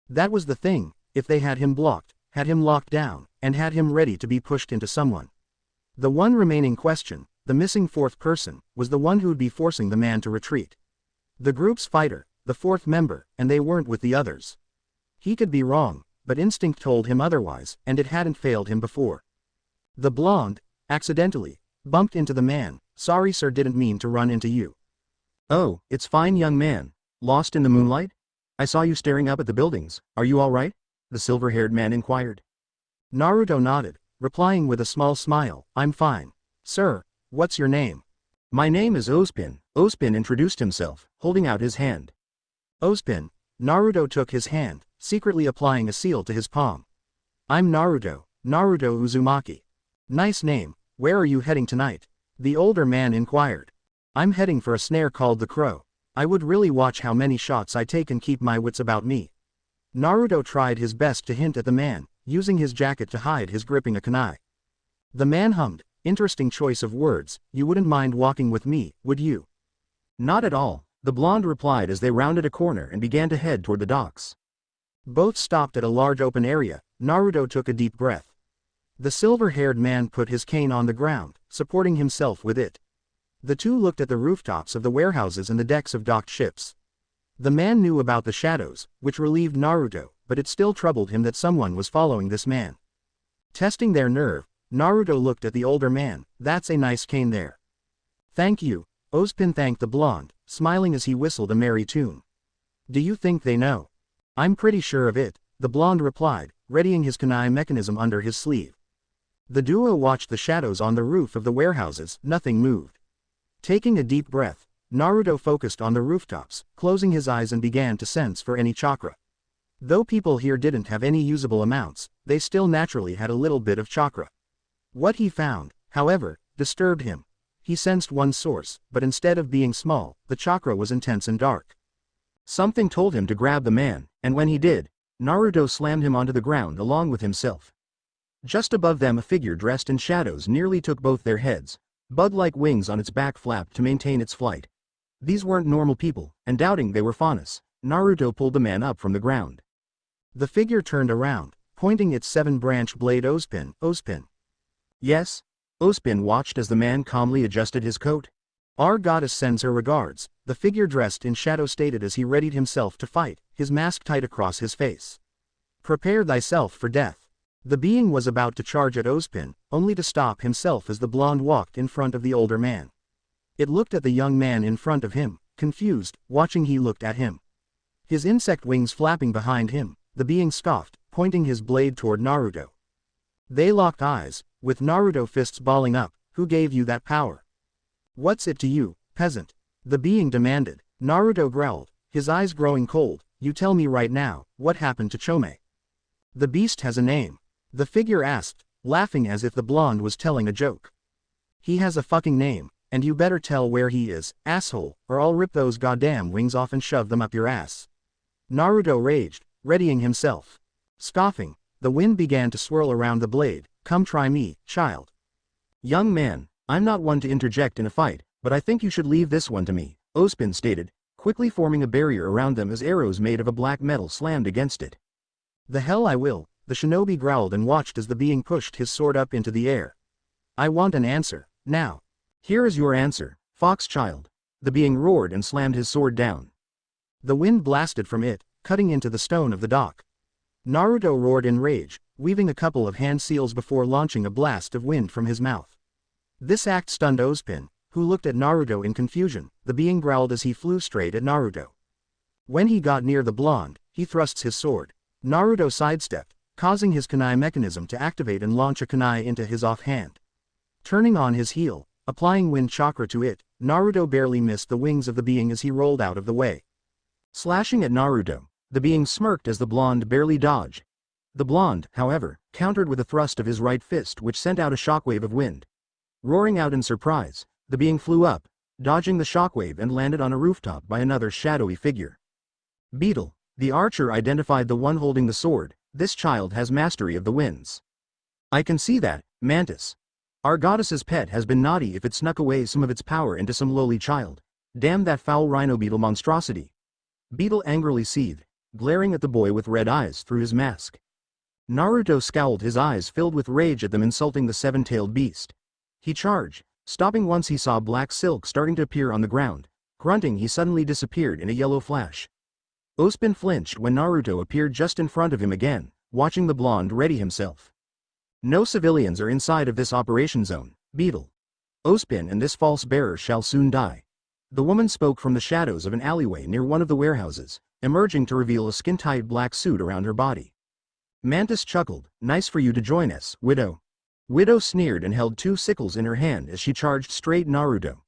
That was the thing, if they had him blocked, had him locked down, and had him ready to be pushed into someone. The one remaining question, the missing fourth person, was the one who'd be forcing the man to retreat. The group's fighter, the fourth member, and they weren't with the others. He could be wrong, but instinct told him otherwise, and it hadn't failed him before. The blonde, accidentally, bumped into the man. "Sorry sir, didn't mean to run into you." "Oh, it's fine young man. Lost in the moonlight? I saw you staring up at the buildings. Are you all right?" the silver-haired man inquired. Naruto nodded, replying with a small smile, "I'm fine. Sir, what's your name?" "My name is Ozpin." Ozpin introduced himself, holding out his hand. Ozpin. Naruto took his hand, secretly applying a seal to his palm. "I'm Naruto, Naruto Uzumaki." "Nice name. Where are you heading tonight?" the older man inquired. "I'm heading for a snare called the Crow. I would really watch how many shots I take and keep my wits about me." Naruto tried his best to hint at the man, using his jacket to hide his gripping a kunai. The man hummed, "Interesting choice of words. You wouldn't mind walking with me, would you?" "Not at all," the blonde replied as they rounded a corner and began to head toward the docks. Both stopped at a large open area. Naruto took a deep breath. The silver-haired man put his cane on the ground, supporting himself with it. The two looked at the rooftops of the warehouses and the decks of docked ships. The man knew about the shadows, which relieved Naruto, but it still troubled him that someone was following this man. Testing their nerve, Naruto looked at the older man. "That's a nice cane there." "Thank you," Ozpin thanked the blonde, smiling as he whistled a merry tune. "Do you think they know?" "I'm pretty sure of it," the blonde replied, readying his kunai mechanism under his sleeve. The duo watched the shadows on the roof of the warehouses. Nothing moved. Taking a deep breath, Naruto focused on the rooftops, closing his eyes and began to sense for any chakra. Though people here didn't have any usable amounts, they still naturally had a little bit of chakra. What he found, however, disturbed him. He sensed one source, but instead of being small, the chakra was intense and dark. Something told him to grab the man, and when he did, Naruto slammed him onto the ground along with himself. Just above them a figure dressed in shadows nearly took both their heads. Bug-like wings on its back flapped to maintain its flight. These weren't normal people, and doubting they were faunus, Naruto pulled the man up from the ground. The figure turned around, pointing its seven-branch blade. "Ozpin, Ozpin." "Yes?" Ozpin watched as the man calmly adjusted his coat. "Our goddess sends her regards," the figure dressed in shadow stated as he readied himself to fight, his mask tight across his face. "Prepare thyself for death." The being was about to charge at Ozpin, only to stop himself as the blonde walked in front of the older man. It looked at the young man in front of him, confused, watching he looked at him. His insect wings flapping behind him, the being scoffed, pointing his blade toward Naruto. They locked eyes, with Naruto fists balling up. "Who gave you that power?" "What's it to you, peasant?" the being demanded. Naruto growled, his eyes growing cold. "You tell me right now, what happened to Chome?" "The beast has a name," the figure asked, laughing as if the blonde was telling a joke. "He has a fucking name, and you better tell where he is, asshole, or I'll rip those goddamn wings off and shove them up your ass." Naruto raged, readying himself. Scoffing, the wind began to swirl around the blade. "Come try me, child." "Young man, I'm not one to interject in a fight, but I think you should leave this one to me," Ozpin stated, quickly forming a barrier around them as arrows made of a black metal slammed against it. "The hell I will," the shinobi growled and watched as the being pushed his sword up into the air. "I want an answer, now." "Here is your answer, fox child," the being roared and slammed his sword down. The wind blasted from it, cutting into the stone of the dock. Naruto roared in rage, weaving a couple of hand seals before launching a blast of wind from his mouth. This act stunned Ozpin, who looked at Naruto in confusion. The being growled as he flew straight at Naruto. When he got near the blonde, he thrusts his sword. Naruto sidestepped, causing his kunai mechanism to activate and launch a kunai into his offhand. Turning on his heel, applying wind chakra to it, Naruto barely missed the wings of the being as he rolled out of the way. Slashing at Naruto, the being smirked as the blonde barely dodged. The blonde, however, countered with a thrust of his right fist which sent out a shockwave of wind. Roaring out in surprise, the being flew up, dodging the shockwave and landed on a rooftop by another shadowy figure. Beetle, the archer identified the one holding the sword. "This child has mastery of the winds." "I can see that, Mantis." Our goddess's pet has been naughty if it snuck away some of its power into some lowly child. Damn that foul rhino beetle monstrosity. Beetle angrily seethed, glaring at the boy with red eyes through his mask. Naruto scowled, his eyes filled with rage at them insulting the seven-tailed beast. He charged, stopping once he saw black silk starting to appear on the ground. Grunting, he suddenly disappeared in a yellow flash. Ospin flinched when Naruto appeared just in front of him again, watching the blonde ready himself. No civilians are inside of this operation zone, Beetle. Ospin and this false bearer shall soon die. The woman spoke from the shadows of an alleyway near one of the warehouses, emerging to reveal a skin-tight black suit around her body. Mantis chuckled, nice for you to join us, Widow. Widow sneered and held two sickles in her hand as she charged straight Naruto.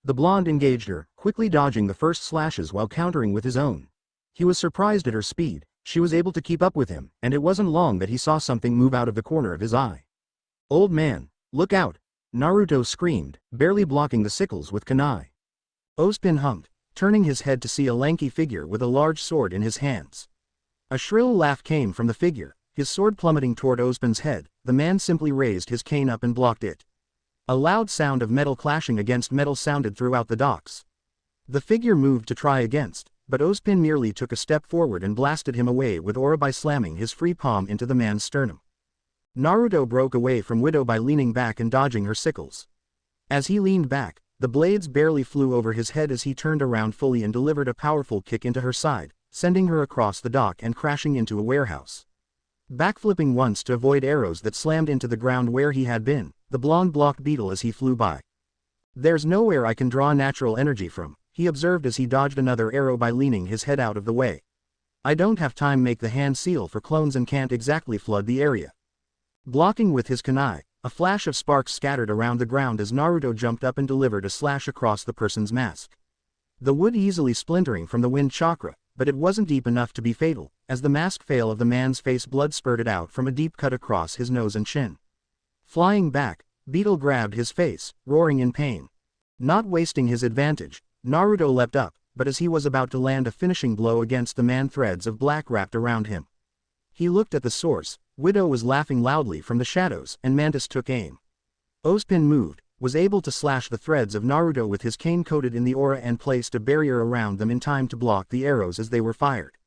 The blonde engaged her, quickly dodging the first slashes while countering with his own. He was surprised at her speed. She was able to keep up with him, and it wasn't long that he saw something move out of the corner of his eye. Old man, look out! Naruto screamed, barely blocking the sickles with kunai. Ospin hummed, turning his head to see a lanky figure with a large sword in his hands. A shrill laugh came from the figure, his sword plummeting toward Ospin's head. The man simply raised his cane up and blocked it. A loud sound of metal clashing against metal sounded throughout the docks. The figure moved to try against, but Ospin merely took a step forward and blasted him away with aura by slamming his free palm into the man's sternum. Naruto broke away from Widow by leaning back and dodging her sickles. As he leaned back, the blades barely flew over his head as he turned around fully and delivered a powerful kick into her side, sending her across the dock and crashing into a warehouse. Backflipping once to avoid arrows that slammed into the ground where he had been, the blonde blocked Beetle as he flew by. There's nowhere I can draw natural energy from, he observed as he dodged another arrow by leaning his head out of the way. I don't have time make the hand seal for clones and can't exactly flood the area. Blocking with his kunai, a flash of sparks scattered around the ground as Naruto jumped up and delivered a slash across the person's mask. The wood easily splintering from the wind chakra, but it wasn't deep enough to be fatal, as the mask fell of the man's face, blood spurted out from a deep cut across his nose and chin. Flying back, Beetle grabbed his face, roaring in pain. Not wasting his advantage, Naruto leapt up, but as he was about to land a finishing blow against the man, threads of black wrapped around him. He looked at the source. Widow was laughing loudly from the shadows, and Mantis took aim. Ospin moved, was able to slash the threads of Naruto with his cane coated in the aura and placed a barrier around them in time to block the arrows as they were fired.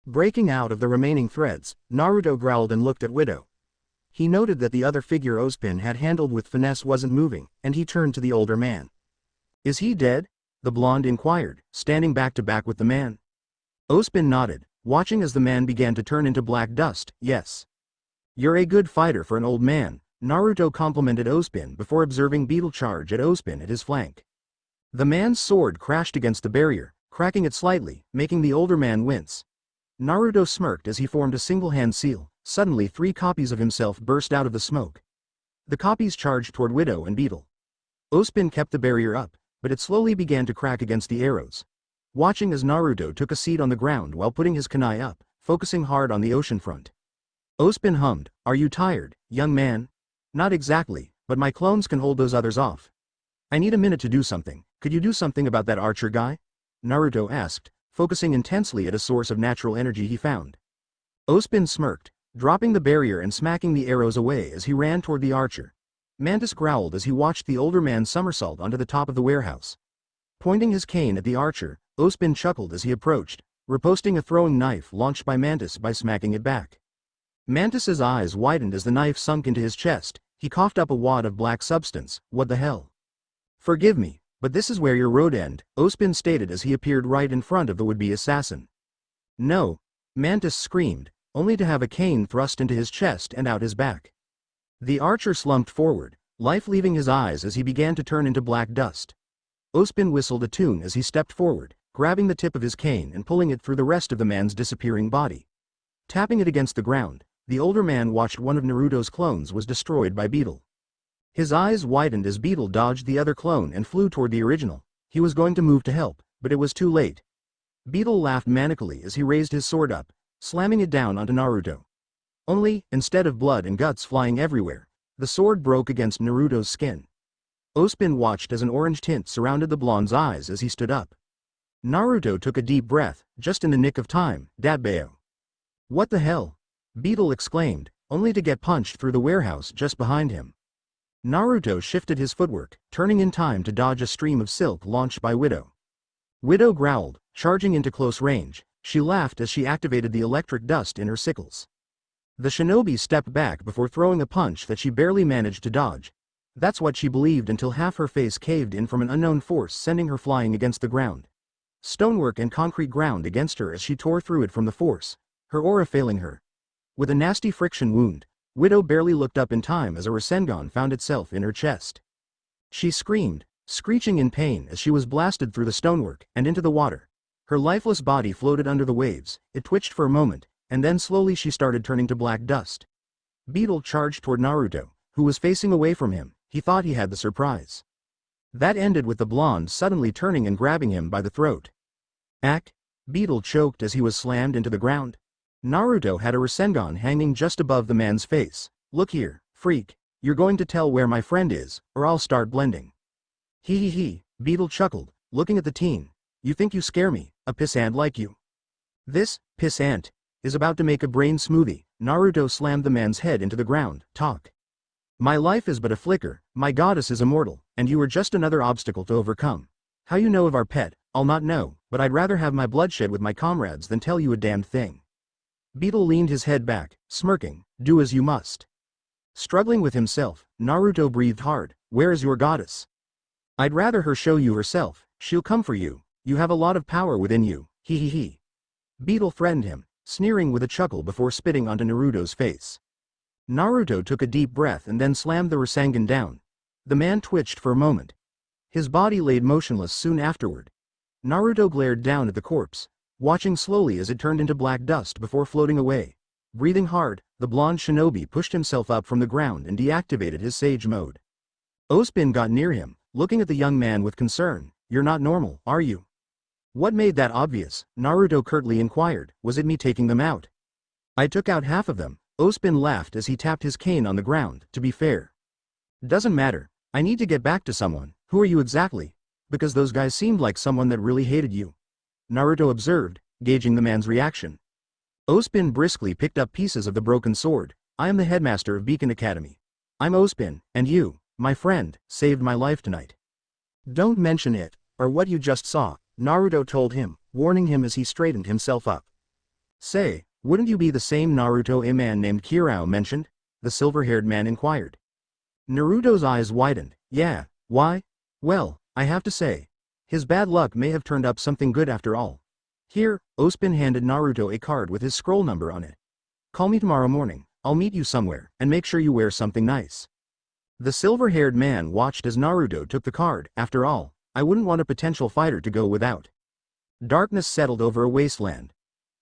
Breaking out of the remaining threads, Naruto growled and looked at Widow. He noted that the other figure Ospin had handled with finesse wasn't moving, and he turned to the older man. Is he dead? The blonde inquired, standing back to back with the man. Ospin nodded, watching as the man began to turn into black dust. Yes. You're a good fighter for an old man, Naruto complimented Ospin before observing Beetle charge at Ospin at his flank. The man's sword crashed against the barrier, cracking it slightly, making the older man wince. Naruto smirked as he formed a single-hand seal. Suddenly 3 copies of himself burst out of the smoke. The copies charged toward Widow and Beetle. Ospin kept the barrier up, but it slowly began to crack against the arrows. Watching as Naruto took a seat on the ground while putting his kunai up, focusing hard on the ocean front. Ospin hummed, are you tired, young man? Not exactly, but my clones can hold those others off. I need a minute to do something. Could you do something about that archer guy? Naruto asked, focusing intensely at a source of natural energy he found. Ospin smirked, dropping the barrier and smacking the arrows away as he ran toward the archer. Mantis growled as he watched the older man somersault onto the top of the warehouse. Pointing his cane at the archer, Ospin chuckled as he approached, riposting a throwing knife launched by Mantis by smacking it back. Mantis's eyes widened as the knife sunk into his chest. He coughed up a wad of black substance. What the hell? Forgive me, but this is where your road ends, Ospin stated as he appeared right in front of the would-be assassin. No, Mantis screamed, only to have a cane thrust into his chest and out his back. The archer slumped forward, life leaving his eyes as he began to turn into black dust. Ospin whistled a tune as he stepped forward, grabbing the tip of his cane and pulling it through the rest of the man's disappearing body. Tapping it against the ground, the older man watched one of Naruto's clones was destroyed by Beetle. His eyes widened as Beetle dodged the other clone and flew toward the original. He was going to move to help, but it was too late. Beetle laughed manically as he raised his sword up, slamming it down onto Naruto. Only, instead of blood and guts flying everywhere, the sword broke against Naruto's skin. Ospin watched as an orange tint surrounded the blonde's eyes as he stood up. Naruto took a deep breath, just in the nick of time. Dabbao. What the hell? Beetle exclaimed, only to get punched through the warehouse just behind him. Naruto shifted his footwork, turning in time to dodge a stream of silk launched by Widow. Widow growled, charging into close range. She laughed as she activated the electric dust in her sickles. The shinobi stepped back before throwing a punch that she barely managed to dodge. That's what she believed until half her face caved in from an unknown force, sending her flying against the ground. Stonework and concrete ground against her as she tore through it from the force, her aura failing her. With a nasty friction wound, Widow barely looked up in time as a Rasengan found itself in her chest. She screamed, screeching in pain as she was blasted through the stonework and into the water. Her lifeless body floated under the waves. It twitched for a moment, and then slowly she started turning to black dust. Beetle charged toward Naruto, who was facing away from him. He thought he had the surprise. That ended with the blonde suddenly turning and grabbing him by the throat. Ack! Beetle choked as he was slammed into the ground. Naruto had a Rasengan hanging just above the man's face. Look here, freak, you're going to tell where my friend is, or I'll start blending. He, Beetle chuckled, looking at the teen. You think you scare me, a pissant like you? This, pissant, is about to make a brain smoothie. Naruto slammed the man's head into the ground. Talk. My life is but a flicker, my goddess is immortal, and you are just another obstacle to overcome. How you know of our pet, I'll not know, but I'd rather have my bloodshed with my comrades than tell you a damned thing. Beetle leaned his head back, smirking, do as you must. Struggling with himself, Naruto breathed hard, where is your goddess? I'd rather her show you herself, she'll come for you, you have a lot of power within you, he. Beetle threatened him, sneering with a chuckle before spitting onto Naruto's face. Naruto took a deep breath and then slammed the Rasengan down. The man twitched for a moment. His body laid motionless soon afterward. Naruto glared down at the corpse, watching slowly as it turned into black dust before floating away. Breathing hard, the blonde shinobi pushed himself up from the ground and deactivated his sage mode. Ospin got near him, looking at the young man with concern. You're not normal, are you? What made that obvious? Naruto curtly inquired. Was it me taking them out? I took out half of them. Ospin laughed as he tapped his cane on the ground. To be fair. Doesn't matter. I need to get back to someone. Who are you exactly? Because those guys seemed like someone that really hated you. Naruto observed, gauging the man's reaction. Ospin briskly picked up pieces of the broken sword. I am the headmaster of Beacon Academy. I'm Ospin, and you, my friend, saved my life tonight. Don't mention it, or what you just saw, Naruto told him, warning him as he straightened himself up. Say, wouldn't you be the same Naruto a man named Kirao mentioned? The silver-haired man inquired. Naruto's eyes widened. Yeah, why? Well, I have to say, his bad luck may have turned up something good after all. Here, Ospin handed Naruto a card with his scroll number on it. Call me tomorrow morning, I'll meet you somewhere, and make sure you wear something nice. The silver-haired man watched as Naruto took the card. After all, I wouldn't want a potential fighter to go without. Darkness settled over a wasteland.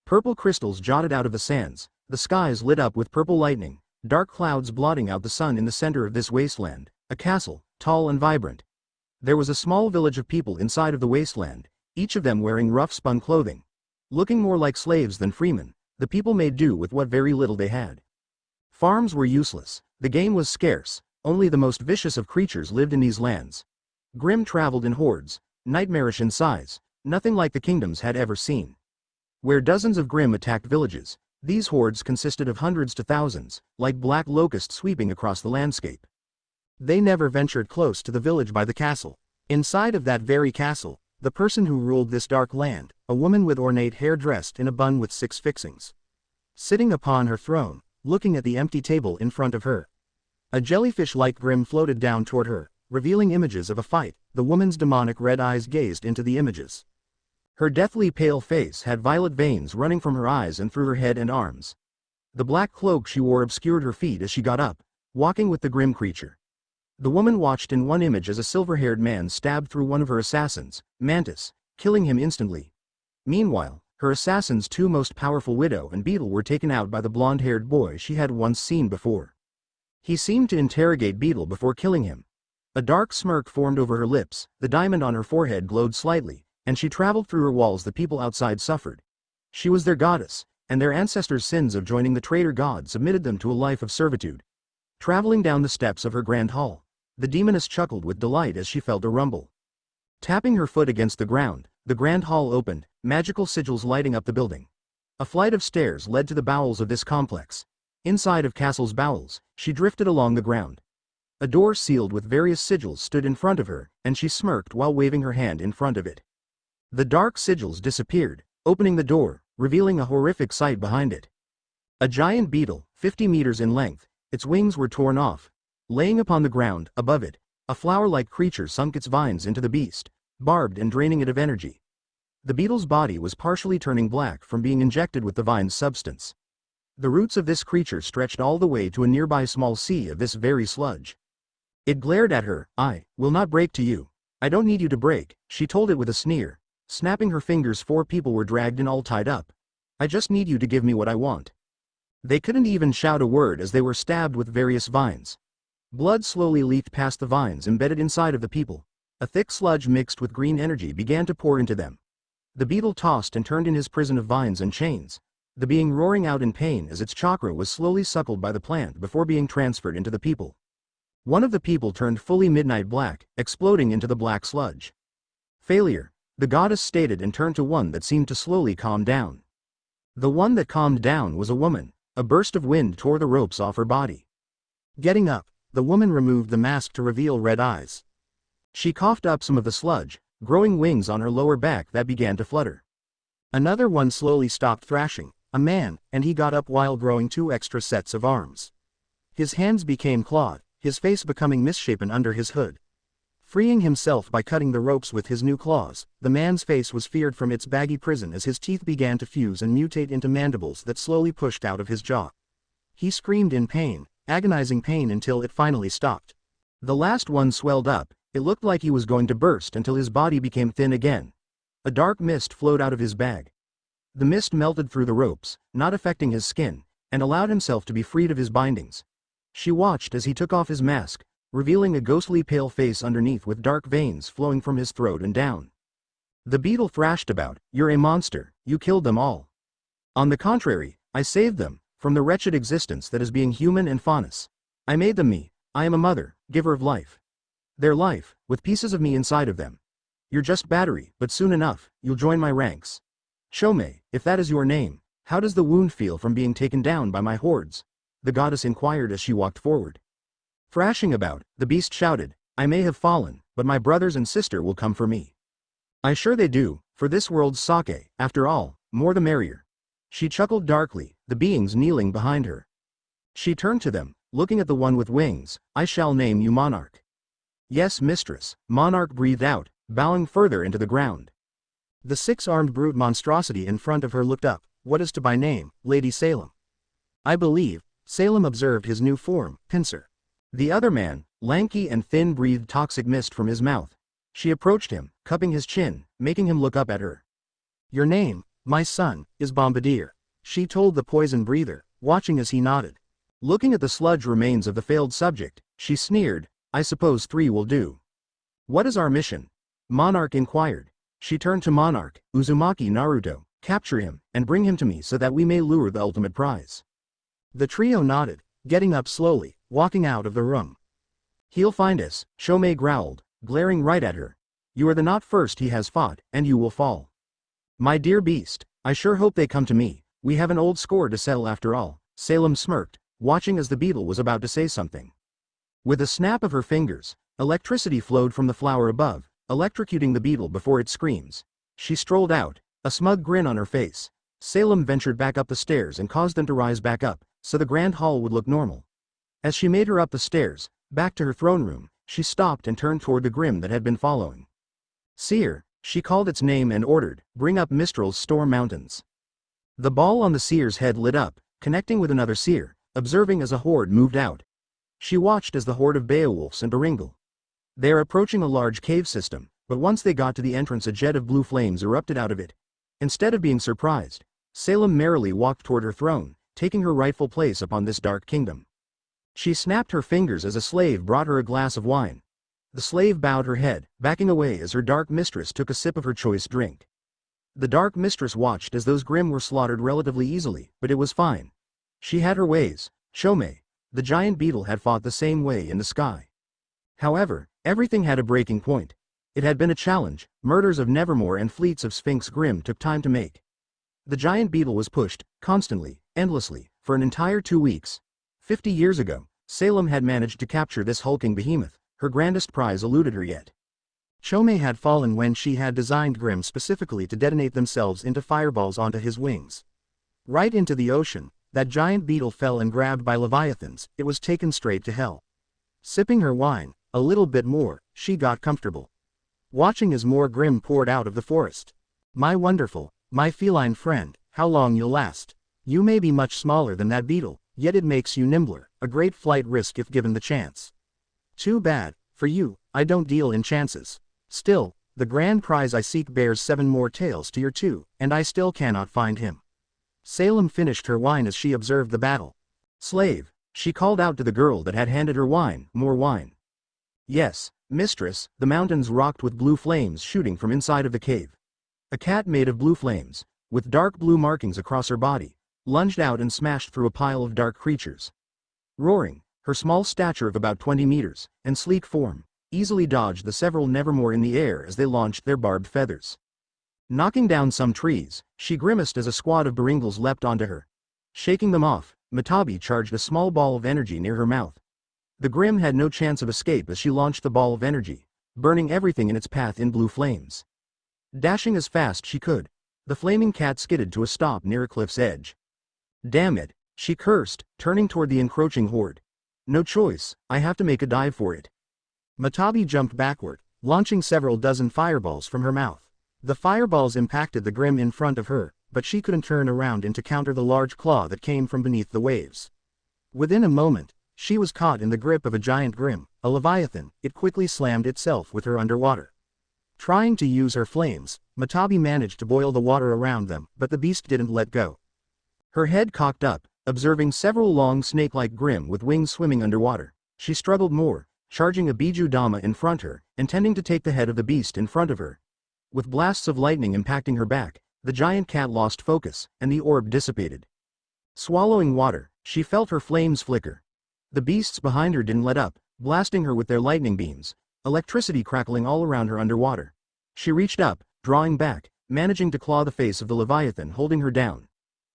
Purple crystals jotted out of the sands, the skies lit up with purple lightning, dark clouds blotting out the sun in the center of this wasteland, a castle, tall and vibrant. There was a small village of people inside of the wasteland, each of them wearing rough-spun clothing. Looking more like slaves than freemen, the people made do with what very little they had. Farms were useless, the game was scarce, only the most vicious of creatures lived in these lands. Grim traveled in hordes, nightmarish in size, nothing like the kingdoms had ever seen. Where dozens of Grim attacked villages, these hordes consisted of hundreds to thousands, like black locusts sweeping across the landscape. They never ventured close to the village by the castle. Inside of that very castle, the person who ruled this dark land, a woman with ornate hair dressed in a bun with 6 fixings. Sitting upon her throne, looking at the empty table in front of her. A jellyfish-like Grim floated down toward her, revealing images of a fight. The woman's demonic red eyes gazed into the images. Her deathly pale face had violet veins running from her eyes and through her head and arms. The black cloak she wore obscured her feet as she got up, walking with the Grim creature. The woman watched in one image as a silver-haired man stabbed through one of her assassins, Mantis, killing him instantly. Meanwhile, her assassin's 2 most powerful Widow and Beetle were taken out by the blonde-haired boy she had once seen before. He seemed to interrogate Beetle before killing him. A dark smirk formed over her lips, the diamond on her forehead glowed slightly, and she traveled through her walls. The people outside suffered. She was their goddess, and their ancestors' sins of joining the traitor god submitted them to a life of servitude. Traveling down the steps of her grand hall, the demoness chuckled with delight as she felt a rumble. Tapping her foot against the ground, the grand hall opened, magical sigils lighting up the building. A flight of stairs led to the bowels of this complex. Inside of castle's bowels, she drifted along the ground. A door sealed with various sigils stood in front of her, and she smirked while waving her hand in front of it. The dark sigils disappeared, opening the door, revealing a horrific sight behind it. A giant beetle, 50 meters in length, its wings were torn off. Laying upon the ground, above it, a flower-like creature sunk its vines into the beast, barbed and draining it of energy. The beetle's body was partially turning black from being injected with the vine's substance. The roots of this creature stretched all the way to a nearby small sea of this very sludge. It glared at her. "I will not break to you. I don't need you to break," she told it with a sneer. Snapping her fingers, 4 people were dragged and all tied up. "I just need you to give me what I want." They couldn't even shout a word as they were stabbed with various vines. Blood slowly leaked past the vines embedded inside of the people. A thick sludge mixed with green energy began to pour into them. The beetle tossed and turned in his prison of vines and chains, the being roaring out in pain as its chakra was slowly suckled by the plant before being transferred into the people. One of the people turned fully midnight black, exploding into the black sludge. "Failure," the goddess stated, and turned to one that seemed to slowly calm down. The one that calmed down was a woman. A burst of wind tore the ropes off her body. Getting up, the woman removed the mask to reveal red eyes. She coughed up some of the sludge, growing wings on her lower back that began to flutter. Another one slowly stopped thrashing, a man, and he got up while growing 2 extra sets of arms. His hands became clawed, his face becoming misshapen under his hood. Freeing himself by cutting the ropes with his new claws, the man's face was feared from its baggy prison as his teeth began to fuse and mutate into mandibles that slowly pushed out of his jaw. He screamed in pain, agonizing pain, until it finally stopped. The last one swelled up. It looked like he was going to burst until his body became thin again. A dark mist flowed out of his bag. The mist melted through the ropes, not affecting his skin, and allowed himself to be freed of his bindings. She watched as he took off his mask, revealing a ghostly pale face underneath with dark veins flowing from his throat and down. The beetle thrashed about, "You're a monster, you killed them all." "On the contrary, I saved them, from the wretched existence that is being human and faunus. I made them me. I am a mother, giver of life. Their life, with pieces of me inside of them. You're just battery, but soon enough, you'll join my ranks. Shomei, if that is your name, how does the wound feel from being taken down by my hordes?" the goddess inquired as she walked forward. Thrashing about, the beast shouted, "I may have fallen, but my brothers and sister will come for me. I sure they do, for this world's sake, after all, more the merrier." She chuckled darkly, the beings kneeling behind her. She turned to them, looking at the one with wings. "I shall name you Monarch." "Yes, mistress," Monarch breathed out, bowing further into the ground. The 6-armed brute monstrosity in front of her looked up. "What is to by name, Lady Salem?" "I believe," Salem observed his new form, Pincer. The other man, lanky and thin, breathed toxic mist from his mouth. She approached him, cupping his chin, making him look up at her. "Your name, my son, is Bombardier," she told the poison breather, watching as he nodded. Looking at the sludge remains of the failed subject, she sneered, "I suppose 3 will do." "What is our mission?" Monarch inquired. She turned to Monarch. "Uzumaki Naruto, capture him, and bring him to me so that we may lure the ultimate prize." The trio nodded, getting up slowly, walking out of the room. "He'll find us," Shomei growled, glaring right at her. "You are the not first he has fought, and you will fall. My dear beast, I sure hope they come to me. We have an old score to settle after all." Salem smirked, watching as the beetle was about to say something. With a snap of her fingers, electricity flowed from the flower above, electrocuting the beetle before its screams. She strolled out, a smug grin on her face. Salem ventured back up the stairs and caused them to rise back up, so the grand hall would look normal. As she made her up the stairs, back to her throne room, she stopped and turned toward the Grim that had been following. "Seer," she called its name and ordered, "Bring up Mistral's Storm Mountains." The ball on the seer's head lit up, connecting with another seer, observing as a horde moved out. She watched as the horde of Beowulfs and Baringal. They are approaching a large cave system, but once they got to the entrance a jet of blue flames erupted out of it. Instead of being surprised, Salem merrily walked toward her throne, taking her rightful place upon this dark kingdom. She snapped her fingers as a slave brought her a glass of wine. The slave bowed her head, backing away as her dark mistress took a sip of her choice drink. The dark mistress watched as those Grim were slaughtered relatively easily, but it was fine. She had her ways. Shomei, the giant beetle, had fought the same way in the sky. However, everything had a breaking point. It had been a challenge. Murders of Nevermore and fleets of Sphinx Grim took time to make. The giant beetle was pushed, constantly, endlessly, for an entire 2 weeks. 50 years ago, Salem had managed to capture this hulking behemoth, her grandest prize eluded her yet. Chome had fallen when she had designed Grimm specifically to detonate themselves into fireballs onto his wings. Right into the ocean, that giant beetle fell and grabbed by leviathans, it was taken straight to hell. Sipping her wine, a little bit more, she got comfortable. Watching as more Grimm poured out of the forest. My wonderful, my feline friend, how long you'll last. You may be much smaller than that beetle, yet it makes you nimbler, a great flight risk if given the chance. Too bad, for you, I don't deal in chances. Still, the grand prize I seek bears 7 more tails to your 2, and I still cannot find him. Salem finished her wine as she observed the battle. Slave, she called out to the girl that had handed her wine, more wine. Yes, mistress, the mountains rocked with blue flames shooting from inside of the cave. A cat made of blue flames, with dark blue markings across her body, lunged out and smashed through a pile of dark creatures. Roaring, her small stature of about 20 meters, and sleek form, easily dodged the several nevermore in the air as they launched their barbed feathers. Knocking down some trees, she grimaced as a squad of Baringals leapt onto her. Shaking them off, Matabi charged a small ball of energy near her mouth. The Grimm had no chance of escape as she launched the ball of energy, burning everything in its path in blue flames. Dashing as fast she could, the flaming cat skidded to a stop near a cliff's edge. Damn it, she cursed, turning toward the encroaching horde. No choice, I have to make a dive for it. Matabi jumped backward, launching several dozen fireballs from her mouth. The fireballs impacted the Grimm in front of her, but she couldn't turn around and to counter the large claw that came from beneath the waves. Within a moment, she was caught in the grip of a giant Grimm, a leviathan. It quickly slammed itself with her underwater. Trying to use her flames, Matabi managed to boil the water around them, but the beast didn't let go. Her head cocked up, observing several long snake-like Grimm with wings swimming underwater. She struggled more, charging a Biju Dama in front of her, intending to take the head of the beast in front of her. With blasts of lightning impacting her back, the giant cat lost focus, and the orb dissipated. Swallowing water, she felt her flames flicker. The beasts behind her didn't let up, blasting her with their lightning beams, electricity crackling all around her underwater. She reached up, drawing back, managing to claw the face of the leviathan holding her down.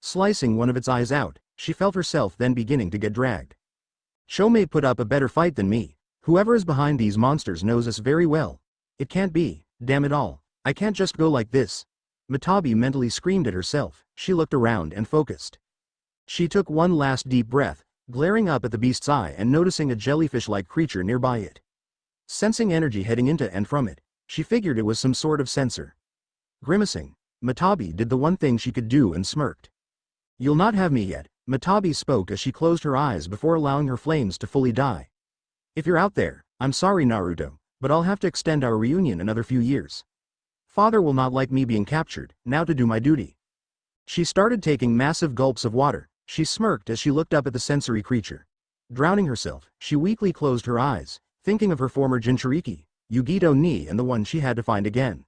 Slicing one of its eyes out, she felt herself then beginning to get dragged. Chome put up a better fight than me. Whoever is behind these monsters knows us very well. It can't be, damn it all. I can't just go like this. Matabi mentally screamed at herself. She looked around and focused. She took one last deep breath, glaring up at the beast's eye and noticing a jellyfish-like creature nearby it. Sensing energy heading into and from it, she figured it was some sort of sensor. Grimacing, Matabi did the one thing she could do and smirked. You'll not have me yet, Matabi spoke as she closed her eyes before allowing her flames to fully die. If you're out there, I'm sorry Naruto, but I'll have to extend our reunion another few years. Father will not like me being captured, now to do my duty. She started taking massive gulps of water. She smirked as she looked up at the sensory creature. Drowning herself, she weakly closed her eyes, thinking of her former Jinchuriki, Yugito ni and the one she had to find again.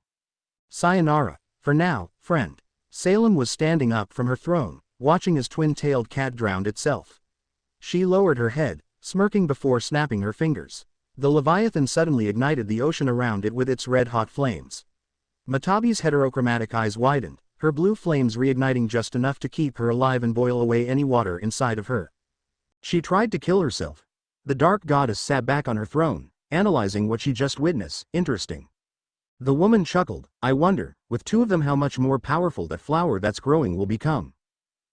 Sayonara, for now, friend. Salem was standing up from her throne, watching as twin-tailed cat drowned itself. She lowered her head, smirking before snapping her fingers. The leviathan suddenly ignited the ocean around it with its red-hot flames. Matabi's heterochromatic eyes widened, her blue flames reigniting just enough to keep her alive and boil away any water inside of her. She tried to kill herself. The dark goddess sat back on her throne, analyzing what she just witnessed. Interesting. The woman chuckled. I wonder, with 2 of them how much more powerful that flower that's growing will become.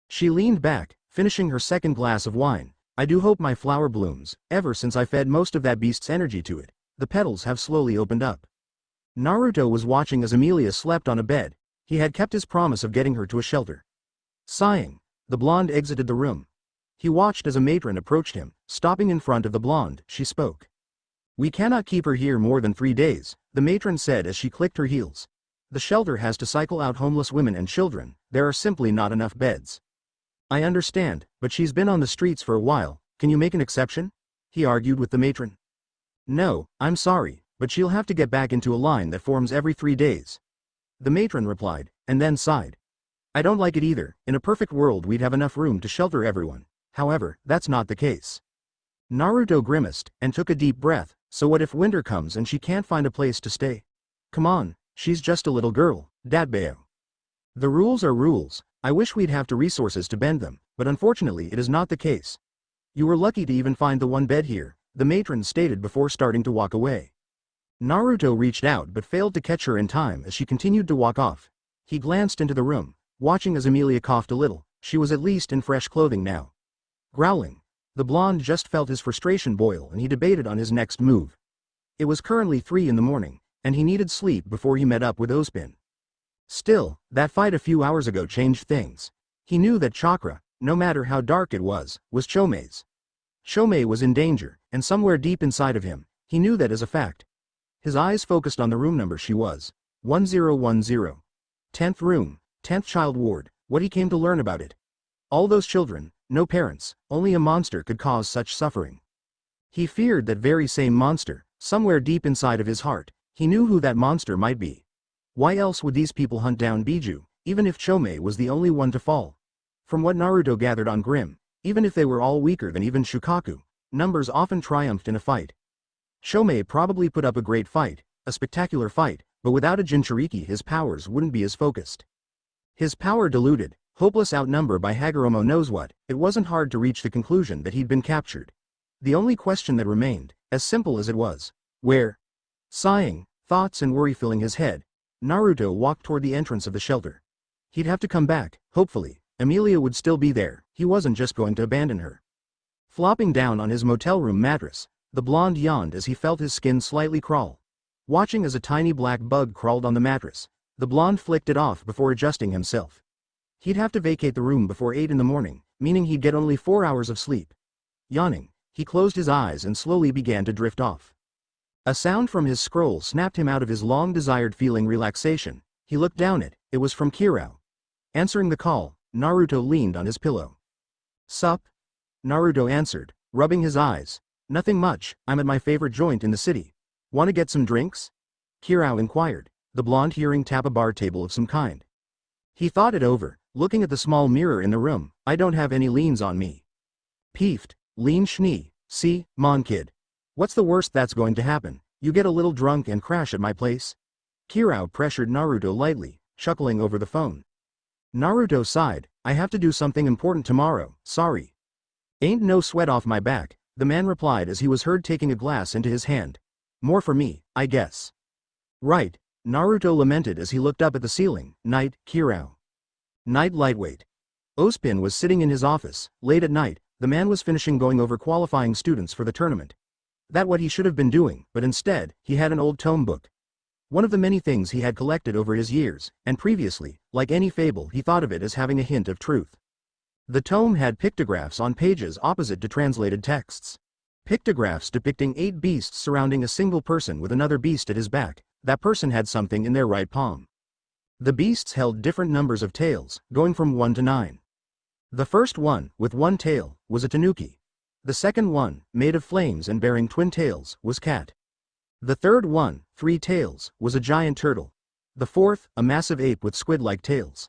She leaned back, finishing her second glass of wine. I do hope my flower blooms. Ever since I fed most of that beast's energy to it, the petals have slowly opened up. Naruto was watching as Amelia slept on a bed. He had kept his promise of getting her to a shelter. Sighing, the blonde exited the room. He watched as a matron approached him. Stopping in front of the blonde, she spoke. We cannot keep her here more than 3 days, the matron said as she clicked her heels. The shelter has to cycle out homeless women and children. There are simply not enough beds. I understand, but she's been on the streets for a while. Can you make an exception? He argued with the matron. No, I'm sorry, but she'll have to get back into a line that forms every 3 days. The matron replied, and then sighed. I don't like it either. In a perfect world we'd have enough room to shelter everyone. However, that's not the case. Naruto grimaced, and took a deep breath. So what if winter comes and she can't find a place to stay? Come on, she's just a little girl, Datbeo. The rules are rules. I wish we'd have the resources to bend them, but unfortunately it is not the case. You were lucky to even find the one bed here, the matron stated before starting to walk away. Naruto reached out but failed to catch her in time as she continued to walk off. He glanced into the room, watching as Emilia coughed a little. She was at least in fresh clothing now. Growling, the blonde just felt his frustration boil and he debated on his next move. It was currently 3 in the morning, and he needed sleep before he met up with Ospin. Still, that fight a few hours ago changed things. He knew that chakra, no matter how dark it was Chomei's. Chomei was in danger, and somewhere deep inside of him, he knew that as a fact. His eyes focused on the room number she was. 1010. 10th room, 10th child ward, what he came to learn about it. All those children, no parents, only a monster could cause such suffering. He feared that very same monster, somewhere deep inside of his heart. He knew who that monster might be. Why else would these people hunt down Biju, even if Chomei was the only one to fall? From what Naruto gathered on Grim, even if they were all weaker than even Shukaku, numbers often triumphed in a fight. Chomei probably put up a great fight, a spectacular fight, but without a Jinchuriki his powers wouldn't be as focused. His power diluted, hopeless outnumbered by Hagoromo knows what, it wasn't hard to reach the conclusion that he'd been captured. The only question that remained, as simple as it was, where? Sighing, thoughts and worry filling his head, Naruto walked toward the entrance of the shelter. He'd have to come back, hopefully. Emilia would still be there, he wasn't just going to abandon her. Flopping down on his motel room mattress, the blonde yawned as he felt his skin slightly crawl. Watching as a tiny black bug crawled on the mattress, the blonde flicked it off before adjusting himself. He'd have to vacate the room before 8 in the morning, meaning he'd get only 4 hours of sleep. Yawning, he closed his eyes and slowly began to drift off. A sound from his scroll snapped him out of his long-desired feeling relaxation. He looked down it was from Kirao. Answering the call, Naruto leaned on his pillow. Sup? Naruto answered, rubbing his eyes. Nothing much, I'm at my favorite joint in the city. Want to get some drinks? Kirao inquired, the blonde hearing tap a bar table of some kind. He thought it over, looking at the small mirror in the room. I don't have any liens on me. Peeved, lean schnee, see, mon kid. What's the worst that's going to happen? You get a little drunk and crash at my place? Kirao pressured Naruto lightly, chuckling over the phone. Naruto sighed, I have to do something important tomorrow, sorry. Ain't no sweat off my back, the man replied as he was heard taking a glass into his hand. More for me, I guess. Right, Naruto lamented as he looked up at the ceiling. Night, Kirao. Night lightweight. Ospin was sitting in his office, late at night, the man was finishing going over qualifying students for the tournament. That what he should have been doing, but instead, he had an old tome book. One of the many things he had collected over his years, and previously, like any fable he thought of it as having a hint of truth. The tome had pictographs on pages opposite to translated texts. Pictographs depicting 8 beasts surrounding a single person with another beast at his back. That person had something in their right palm. The beasts held different numbers of tails, going from 1 to 9. The first one, with 1 tail, was a tanuki. The second one, made of flames and bearing twin tails, was cat. The third one, 3 tails, was a giant turtle. The fourth, a massive ape with squid-like tails.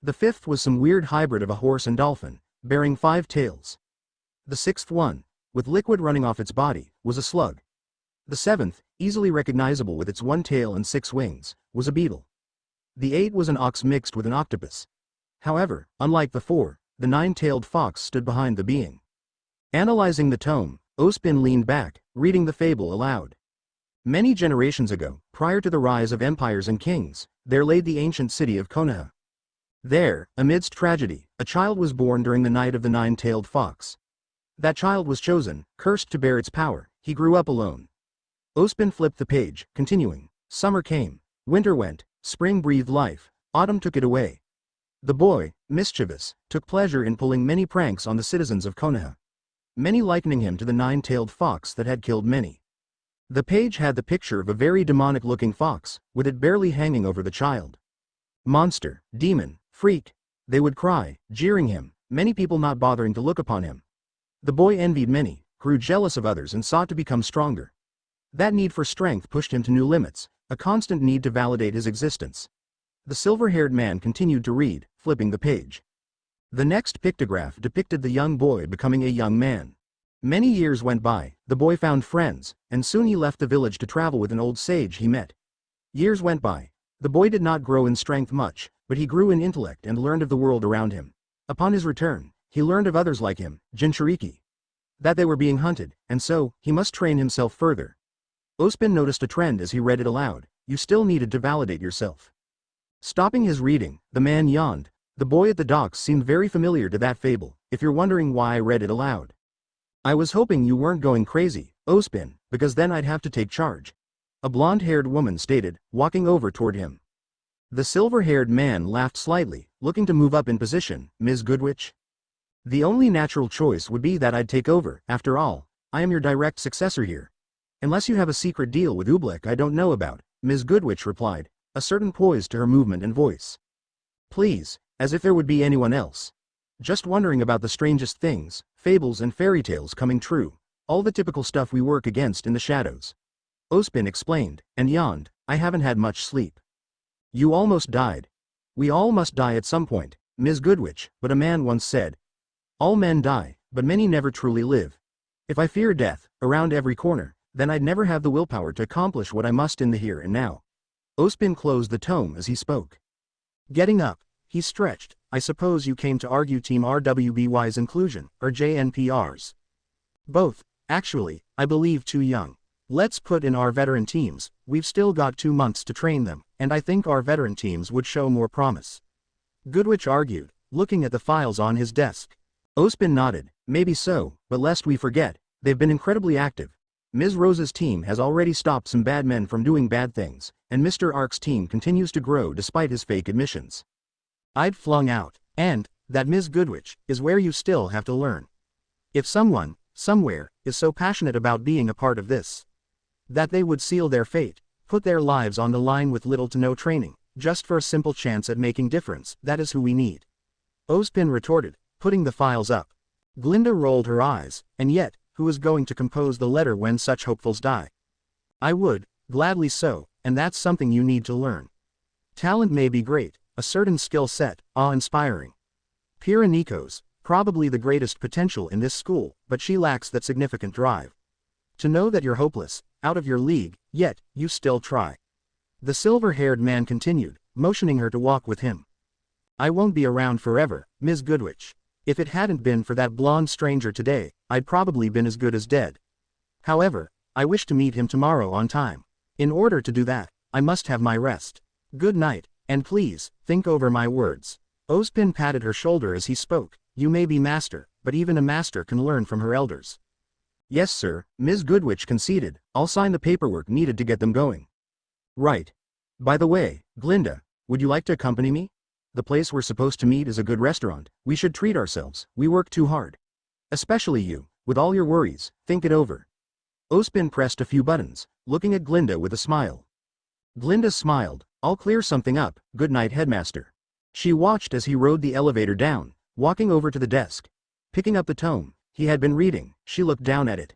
The fifth was some weird hybrid of a horse and dolphin, bearing 5 tails. The sixth one, with liquid running off its body, was a slug. The seventh, easily recognizable with its 1 tail and 6 wings, was a beetle. The 8th was an ox mixed with an octopus. However, unlike the 4, the 9-tailed fox stood behind the being. Analyzing the tome, Ospin leaned back, reading the fable aloud. Many generations ago, prior to the rise of empires and kings, there lay the ancient city of Konoha. There, amidst tragedy, a child was born during the night of the 9-tailed fox. That child was chosen, cursed to bear its power. He grew up alone. Ospin flipped the page, continuing. Summer came, winter went, spring breathed life, autumn took it away. The boy, mischievous, took pleasure in pulling many pranks on the citizens of Konoha. Many likening him to the 9-tailed fox that had killed many. The page had the picture of a very demonic-looking fox, with it barely hanging over the child. Monster, demon, freak, they would cry, jeering him, many people not bothering to look upon him. The boy envied many, grew jealous of others and sought to become stronger. That need for strength pushed him to new limits, a constant need to validate his existence. The silver-haired man continued to read, flipping the page. The next pictograph depicted the young boy becoming a young man. Many years went by, the boy found friends, and soon he left the village to travel with an old sage he met. Years went by. The boy did not grow in strength much, but he grew in intellect and learned of the world around him. Upon his return, he learned of others like him, Jinchuriki. That they were being hunted, and so, he must train himself further. Ospin noticed a trend as he read it aloud. You still needed to validate yourself. Stopping his reading, the man yawned. The boy at the docks seemed very familiar to that fable, if you're wondering why I read it aloud. I was hoping you weren't going crazy, Ospin, because then I'd have to take charge. A blonde-haired woman stated, walking over toward him. The silver-haired man laughed slightly, looking to move up in position. Ms. Goodwitch? The only natural choice would be that I'd take over. After all, I am your direct successor here. Unless you have a secret deal with Oobleck I don't know about, Ms. Goodwitch replied, a certain poise to her movement and voice. Please, as if there would be anyone else. Just wondering about the strangest things, fables and fairy tales coming true, all the typical stuff we work against in the shadows. Ospin explained, and yawned, I haven't had much sleep. You almost died. We all must die at some point, Ms. Goodwitch, but a man once said. All men die, but many never truly live. If I fear death, around every corner, then I'd never have the willpower to accomplish what I must in the here and now. Ospin closed the tome as he spoke. Getting up, he stretched. I suppose you came to argue Team RWBY's inclusion, or JNPR's. Both, actually, I believe too young. Let's put in our veteran teams, we've still got 2 months to train them, and I think our veteran teams would show more promise. Goodwitch argued, looking at the files on his desk. Ospin nodded, maybe so, but lest we forget, they've been incredibly active. Ms. Rose's team has already stopped some bad men from doing bad things, and Mr. Ark's team continues to grow despite his fake admissions. I'd flung out, and, that Ms. Goodwitch, is where you still have to learn. If someone, somewhere, is so passionate about being a part of this, that they would seal their fate, put their lives on the line with little to no training, just for a simple chance at making difference, that is who we need. Ospin retorted, putting the files up. Glinda rolled her eyes, and yet, who is going to compose the letter when such hopefuls die? I would, gladly so, and that's something you need to learn. Talent may be great, a certain skill set, awe-inspiring. Pira Nico's, probably the greatest potential in this school, but she lacks that significant drive. To know that you're hopeless, out of your league, yet, you still try. The silver-haired man continued, motioning her to walk with him. I won't be around forever, Ms. Goodwitch. If it hadn't been for that blonde stranger today, I'd probably been as good as dead. However, I wish to meet him tomorrow on time. In order to do that, I must have my rest. Good night, and please, think over my words. Ospin patted her shoulder as he spoke. You may be master, but even a master can learn from her elders. Yes sir, Ms. Goodwitch conceded, I'll sign the paperwork needed to get them going. Right. By the way, Glinda, would you like to accompany me? The place we're supposed to meet is a good restaurant, we should treat ourselves, we work too hard. Especially you, with all your worries, think it over. Ospin pressed a few buttons, looking at Glinda with a smile. Glinda smiled, I'll clear something up, good night headmaster. She watched as he rode the elevator down, walking over to the desk. Picking up the tome he had been reading, she looked down at it.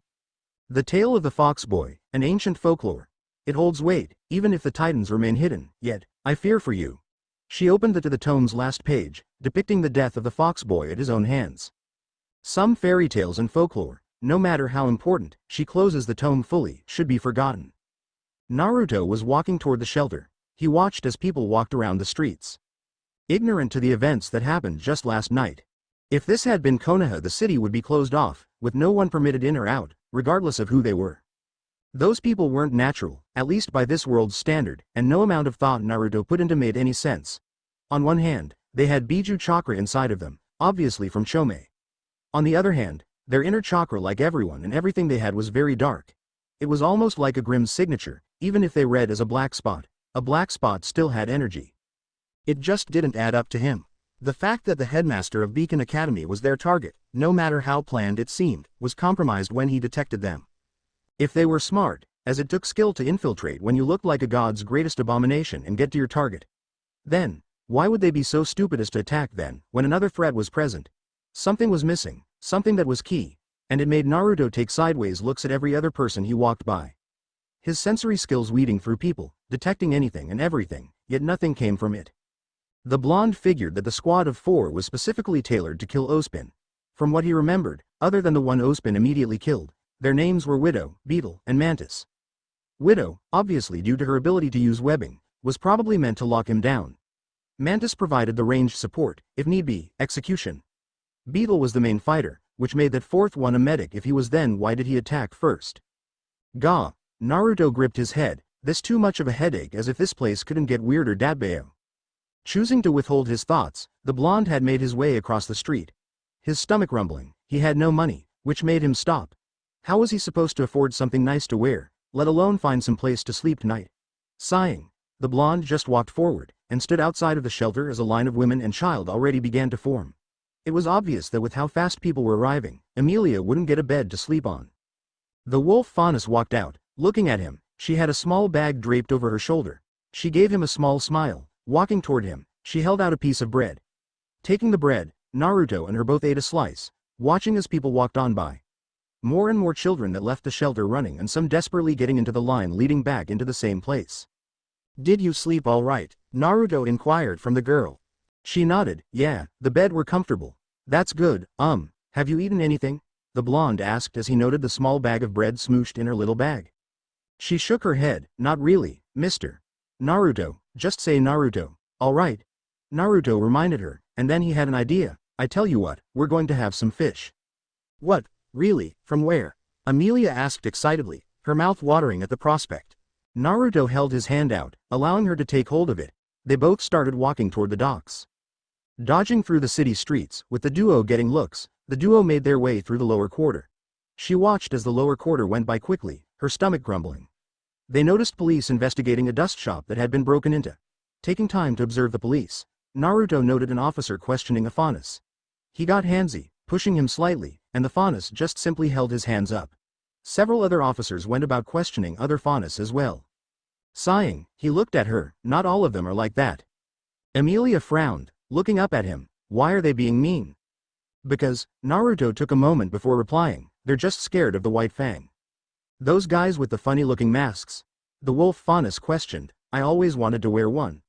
The Tale of the Fox Boy, an ancient folklore. It holds weight, even if the titans remain hidden, yet, I fear for you. She opened it to the tome's last page, depicting the death of the fox boy at his own hands. Some fairy tales and folklore, no matter how important, she closes the tome fully, should be forgotten. Naruto was walking toward the shelter. He watched as people walked around the streets, ignorant to the events that happened just last night. If this had been Konoha, the city would be closed off, with no one permitted in or out, regardless of who they were. Those people weren't natural, at least by this world's standard, and no amount of thought Naruto put into made any sense. On one hand, they had Biju chakra inside of them, obviously from Chome. On the other hand, their inner chakra, like everyone and everything they had, was very dark. It was almost like a Grimm's signature. Even if they read as a black spot still had energy. It just didn't add up to him. The fact that the headmaster of Beacon Academy was their target, no matter how planned it seemed, was compromised when he detected them. If they were smart, as it took skill to infiltrate when you looked like a god's greatest abomination and get to your target, then, why would they be so stupid as to attack then, when another threat was present? Something was missing, something that was key, and it made Naruto take sideways looks at every other person he walked by. His sensory skills weeding through people, detecting anything and everything, yet nothing came from it. The blonde figured that the squad of 4 was specifically tailored to kill Ospin. From what he remembered, other than the one Ospin immediately killed, their names were Widow, Beetle, and Mantis. Widow, obviously due to her ability to use webbing, was probably meant to lock him down. Mantis provided the ranged support, if need be, execution. Beetle was the main fighter, which made that fourth one a medic. If he was, then why did he attack first? Gah! Naruto gripped his head, this too much of a headache, as if this place couldn't get weirder. Dadbao. Choosing to withhold his thoughts, the blonde had made his way across the street. His stomach rumbling, he had no money, which made him stop. How was he supposed to afford something nice to wear, let alone find some place to sleep tonight? Sighing, the blonde just walked forward, and stood outside of the shelter as a line of women and child already began to form. It was obvious that with how fast people were arriving, Emilia wouldn't get a bed to sleep on. The wolf Faunus walked out, looking at him. She had a small bag draped over her shoulder. She gave him a small smile. Walking toward him, she held out a piece of bread. Taking the bread, Naruto and her both ate a slice, watching as people walked on by. More and more children that left the shelter running, and some desperately getting into the line leading back into the same place. Did you sleep all right? Naruto inquired from the girl. She nodded. Yeah, the bed were comfortable. That's good. Have you eaten anything? The blonde asked as he noted the small bag of bread smooshed in her little bag. She shook her head. Not really, mister. Naruto, just say Naruto. All right. Naruto reminded her, and then he had an idea. I tell you what, we're going to have some fish. What, really, from where? Emilia asked excitedly, her mouth watering at the prospect. Naruto held his hand out, allowing her to take hold of it. They both started walking toward the docks. Dodging through the city streets, with the duo getting looks, the duo made their way through the lower quarter. She watched as the lower quarter went by quickly, her stomach grumbling. They noticed police investigating a dust shop that had been broken into. Taking time to observe the police, Naruto noted an officer questioning a Faunus. He got handsy, pushing him slightly, and the Faunus just simply held his hands up. Several other officers went about questioning other Faunus as well. Sighing, he looked at her. Not all of them are like that. Emilia frowned, looking up at him. Why are they being mean? Because, Naruto took a moment before replying, they're just scared of the White Fang. Those guys with the funny-looking masks? The wolf Faunus questioned. I always wanted to wear one.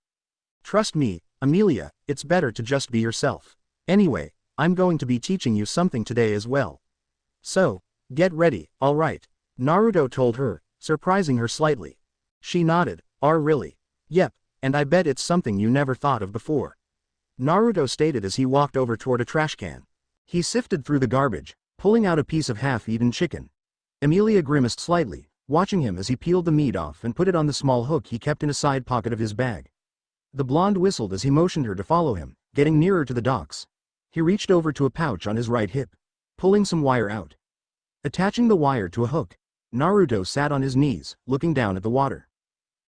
Trust me, Emilia, it's better to just be yourself. Anyway, I'm going to be teaching you something today as well. So, get ready, alright? Naruto told her, surprising her slightly. She nodded. Really? Yep, and I bet it's something you never thought of before. Naruto stated as he walked over toward a trash can. He sifted through the garbage, pulling out a piece of half-eaten chicken. Emilia grimaced slightly, watching him as he peeled the meat off and put it on the small hook he kept in a side pocket of his bag. The blonde whistled as he motioned her to follow him, getting nearer to the docks. He reached over to a pouch on his right hip, pulling some wire out. Attaching the wire to a hook, Naruto sat on his knees, looking down at the water.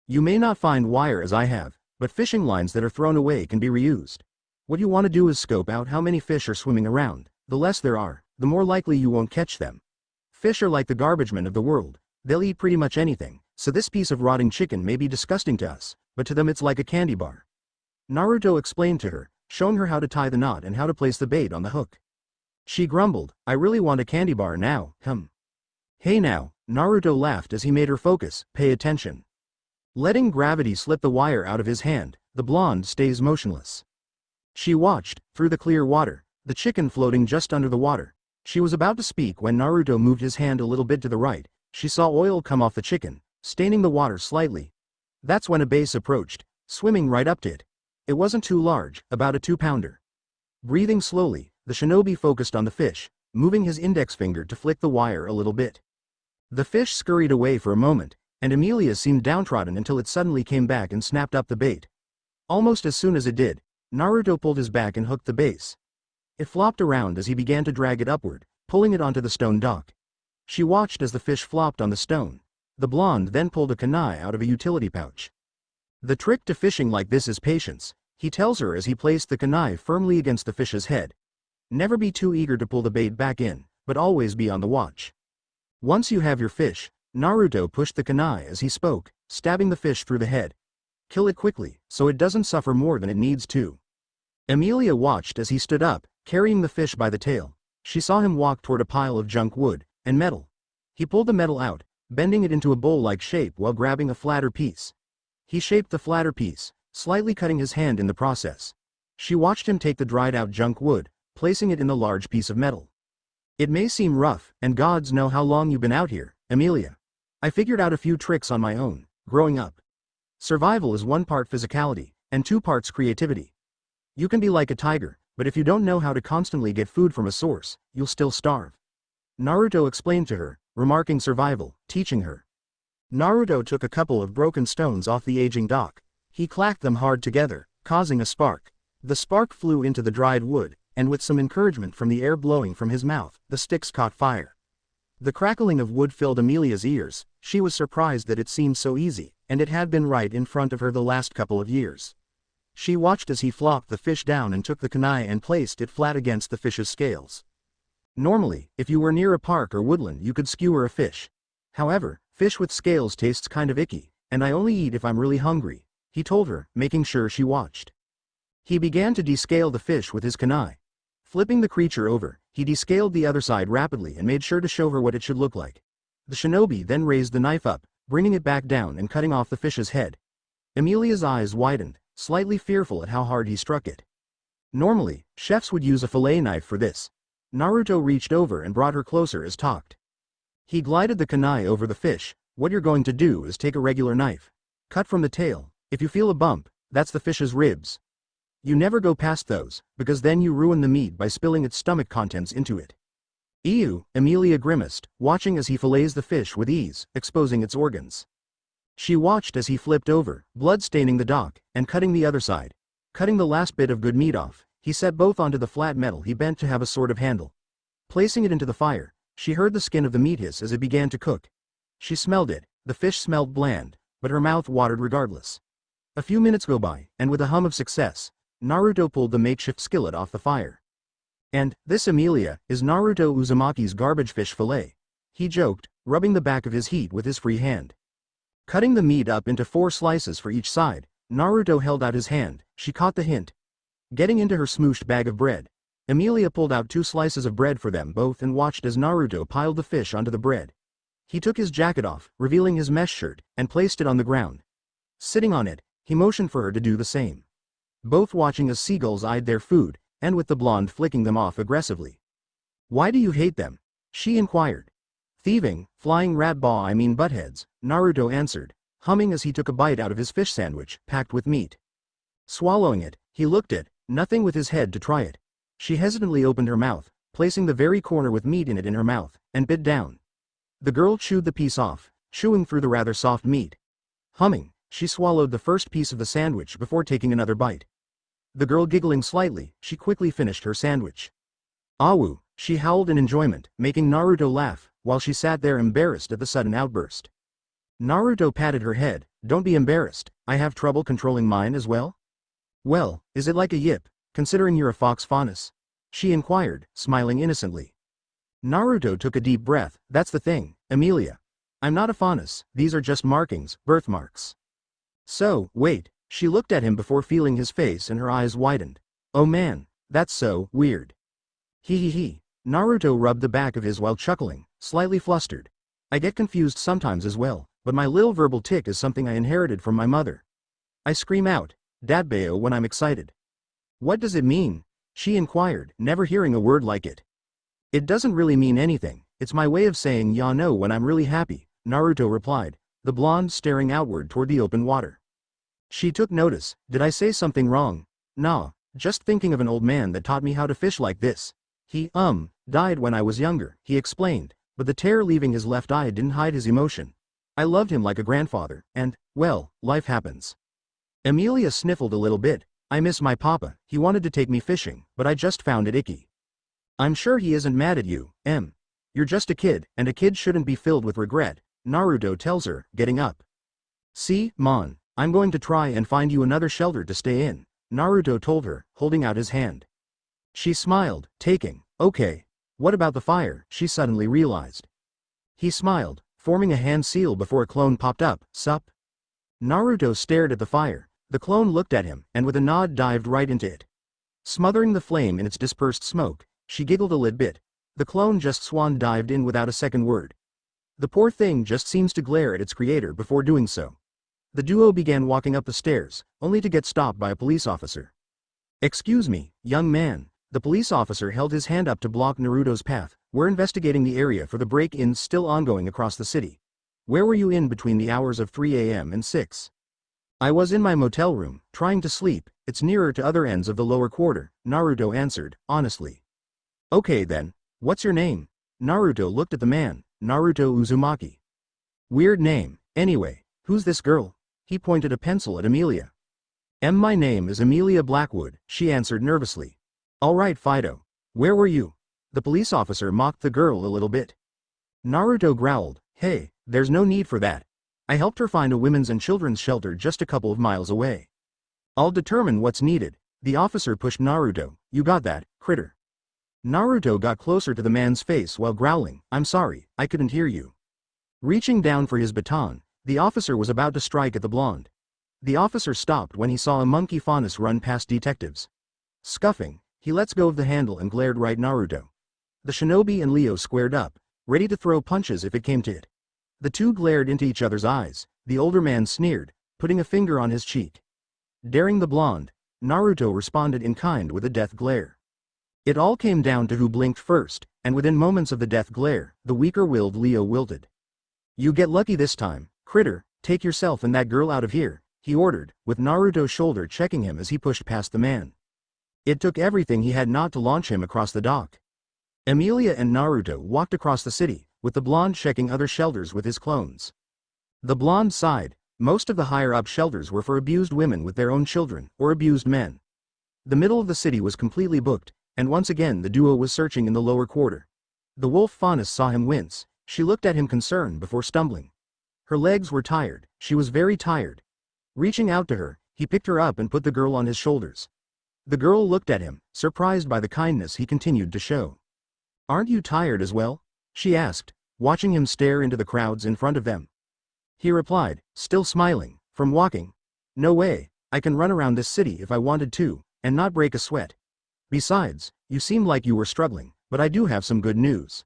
You may not find wire as I have, but fishing lines that are thrown away can be reused. What you want to do is scope out how many fish are swimming around. The less there are, the more likely you won't catch them. Fish are like the garbage men of the world. They'll eat pretty much anything, so this piece of rotting chicken may be disgusting to us, but to them it's like a candy bar. Naruto explained to her, showing her how to tie the knot and how to place the bait on the hook. She grumbled, I really want a candy bar now, Hey now, Naruto laughed as he made her focus, pay attention. Letting gravity slip the wire out of his hand, the blonde stays motionless. She watched, through the clear water, the chicken floating just under the water. She was about to speak when Naruto moved his hand a little bit to the right. She saw oil come off the chicken, staining the water slightly. That's when a base approached, swimming right up to it. It wasn't too large, about a 2-pounder. Breathing slowly, the shinobi focused on the fish, moving his index finger to flick the wire a little bit. The fish scurried away for a moment, and Emilia seemed downtrodden until it suddenly came back and snapped up the bait. Almost as soon as it did, Naruto pulled his back and hooked the base. It flopped around as he began to drag it upward, pulling it onto the stone dock. She watched as the fish flopped on the stone. The blonde then pulled a kunai out of a utility pouch. The trick to fishing like this is patience, he tells her as he placed the kunai firmly against the fish's head. Never be too eager to pull the bait back in, but always be on the watch. Once you have your fish, Naruto pushed the kunai as he spoke, stabbing the fish through the head. Kill it quickly, so it doesn't suffer more than it needs to. Emilia watched as he stood up, carrying the fish by the tail. She saw him walk toward a pile of junk wood and metal. He pulled the metal out, bending it into a bowl-like shape while grabbing a flatter piece. He shaped the flatter piece, slightly cutting his hand in the process. She watched him take the dried-out junk wood, placing it in the large piece of metal. It may seem rough, and gods know how long you've been out here, Emilia. I figured out a few tricks on my own, growing up. Survival is 1 part physicality, and 2 parts creativity. You can be like a tiger, but if you don't know how to constantly get food from a source, you'll still starve. Naruto explained to her, remarking survival, teaching her. Naruto took a couple of broken stones off the aging dock. He clacked them hard together, causing a spark. The spark flew into the dried wood, and with some encouragement from the air blowing from his mouth, the sticks caught fire. The crackling of wood filled Amelia's ears. She was surprised that it seemed so easy, and it had been right in front of her the last couple of years. She watched as he flopped the fish down and took the kunai and placed it flat against the fish's scales. Normally, if you were near a park or woodland you could skewer a fish. However, fish with scales tastes kind of icky, and I only eat if I'm really hungry, he told her, making sure she watched. He began to descale the fish with his kunai. Flipping the creature over, he descaled the other side rapidly and made sure to show her what it should look like. The shinobi then raised the knife up, bringing it back down and cutting off the fish's head. Amelia's eyes widened, slightly fearful at how hard he struck it. Normally, chefs would use a fillet knife for this. Naruto reached over and brought her closer as talked. He glided the kunai over the fish. What you're going to do is take a regular knife. Cut from the tail. If you feel a bump, that's the fish's ribs. You never go past those, because then you ruin the meat by spilling its stomach contents into it. Ew, Amelia grimaced, watching as he fillets the fish with ease, exposing its organs. She watched as he flipped over, blood staining the dock, and cutting the other side. Cutting the last bit of good meat off, he set both onto the flat metal he bent to have a sort of handle. Placing it into the fire, she heard the skin of the meat hiss as it began to cook. She smelled it. The fish smelled bland, but her mouth watered regardless. A few minutes go by, and with a hum of success, Naruto pulled the makeshift skillet off the fire. And, this Amelia, is Naruto Uzumaki's garbage fish fillet. He joked, rubbing the back of his heat with his free hand. Cutting the meat up into 4 slices for each side, Naruto held out his hand. She caught the hint. Getting into her smooshed bag of bread, Amelia pulled out 2 slices of bread for them both and watched as Naruto piled the fish onto the bread. He took his jacket off, revealing his mesh shirt, and placed it on the ground. Sitting on it, he motioned for her to do the same. Both watching as seagulls eyed their food, and with the blonde flicking them off aggressively. Why do you hate them? She inquired. Thieving, flying buttheads, Naruto answered, humming as he took a bite out of his fish sandwich, packed with meat. Swallowing it, he looked at, nothing with his head to try it. She hesitantly opened her mouth, placing the very corner with meat in it in her mouth, and bit down. The girl chewed the piece off, chewing through the rather soft meat. Humming, she swallowed the first piece of the sandwich before taking another bite. The girl giggling slightly, she quickly finished her sandwich. Awu, she howled in enjoyment, making Naruto laugh, while she sat there embarrassed at the sudden outburst. Naruto patted her head, don't be embarrassed, I have trouble controlling mine as well? Well, is it like a yip, considering you're a fox faunus? She inquired, smiling innocently. Naruto took a deep breath, that's the thing, Amelia. I'm not a faunus, these are just markings, birthmarks. So, wait, she looked at him before feeling his face and her eyes widened. Oh man, that's so weird. He. Naruto rubbed the back of his while chuckling, slightly flustered. I get confused sometimes as well, but my little verbal tick is something I inherited from my mother. I scream out, Datbeo, when I'm excited. What does it mean? She inquired, never hearing a word like it. It doesn't really mean anything, it's my way of saying ya no when I'm really happy, Naruto replied, the blonde staring outward toward the open water. She took notice, did I say something wrong? Nah, just thinking of an old man that taught me how to fish like this. He, died when I was younger, he explained, but the tear leaving his left eye didn't hide his emotion. I loved him like a grandfather, and, well, life happens. Amelia sniffled a little bit. I miss my papa, he wanted to take me fishing, but I just found it icky. I'm sure he isn't mad at you, Em. You're just a kid, and a kid shouldn't be filled with regret, Naruto tells her, getting up. See, Mon, I'm going to try and find you another shelter to stay in, Naruto told her, holding out his hand. She smiled, taking, okay. What about the fire, she suddenly realized. He smiled, forming a hand seal before a clone popped up, sup? Naruto stared at the fire. The clone looked at him, and with a nod dived right into it. Smothering the flame in its dispersed smoke, she giggled a little bit. The clone just swan dived in without a second word. The poor thing just seems to glare at its creator before doing so. The duo began walking up the stairs, only to get stopped by a police officer. Excuse me, young man. The police officer held his hand up to block Naruto's path. We're investigating the area for the break-ins still ongoing across the city. Where were you in between the hours of 3 a.m. and 6? I was in my motel room, trying to sleep. it's nearer to other ends of the lower quarter, Naruto answered, honestly. Okay then, what's your name? Naruto looked at the man, Naruto Uzumaki. Weird name, anyway, who's this girl? He pointed a pencil at Amelia. My name is Amelia Blackwood, she answered nervously. Alright Fido. Where were you? The police officer mocked the girl a little bit. Naruto growled, hey, there's no need for that. I helped her find a women's and children's shelter just a couple of miles away. I'll determine what's needed. The officer pushed Naruto, you got that, critter. Naruto got closer to the man's face while growling, I'm sorry, I couldn't hear you. Reaching down for his baton, the officer was about to strike at the blonde. The officer stopped when he saw a monkey faunus run past detectives. Scuffing, he lets go of the handle and glared right at Naruto. The shinobi and Leo squared up, ready to throw punches if it came to it. The two glared into each other's eyes, the older man sneered, putting a finger on his cheek. Daring the blonde, Naruto responded in kind with a death glare. It all came down to who blinked first, and within moments of the death glare, the weaker-willed Leo wilted. You get lucky this time, critter, take yourself and that girl out of here, he ordered, with Naruto's shoulder checking him as he pushed past the man. It took everything he had not to launch him across the dock. Amelia and Naruto walked across the city, with the blonde checking other shelters with his clones. The blonde sighed, most of the higher-up shelters were for abused women with their own children, or abused men. The middle of the city was completely booked, and once again the duo was searching in the lower quarter. The wolf faunus saw him wince, she looked at him concerned before stumbling. Her legs were tired, she was very tired. Reaching out to her, he picked her up and put the girl on his shoulders. The girl looked at him, surprised by the kindness he continued to show. Aren't you tired as well? She asked, watching him stare into the crowds in front of them. He replied, still smiling, from walking. No way, I can run around this city if I wanted to, and not break a sweat. Besides, you seem like you were struggling, but I do have some good news.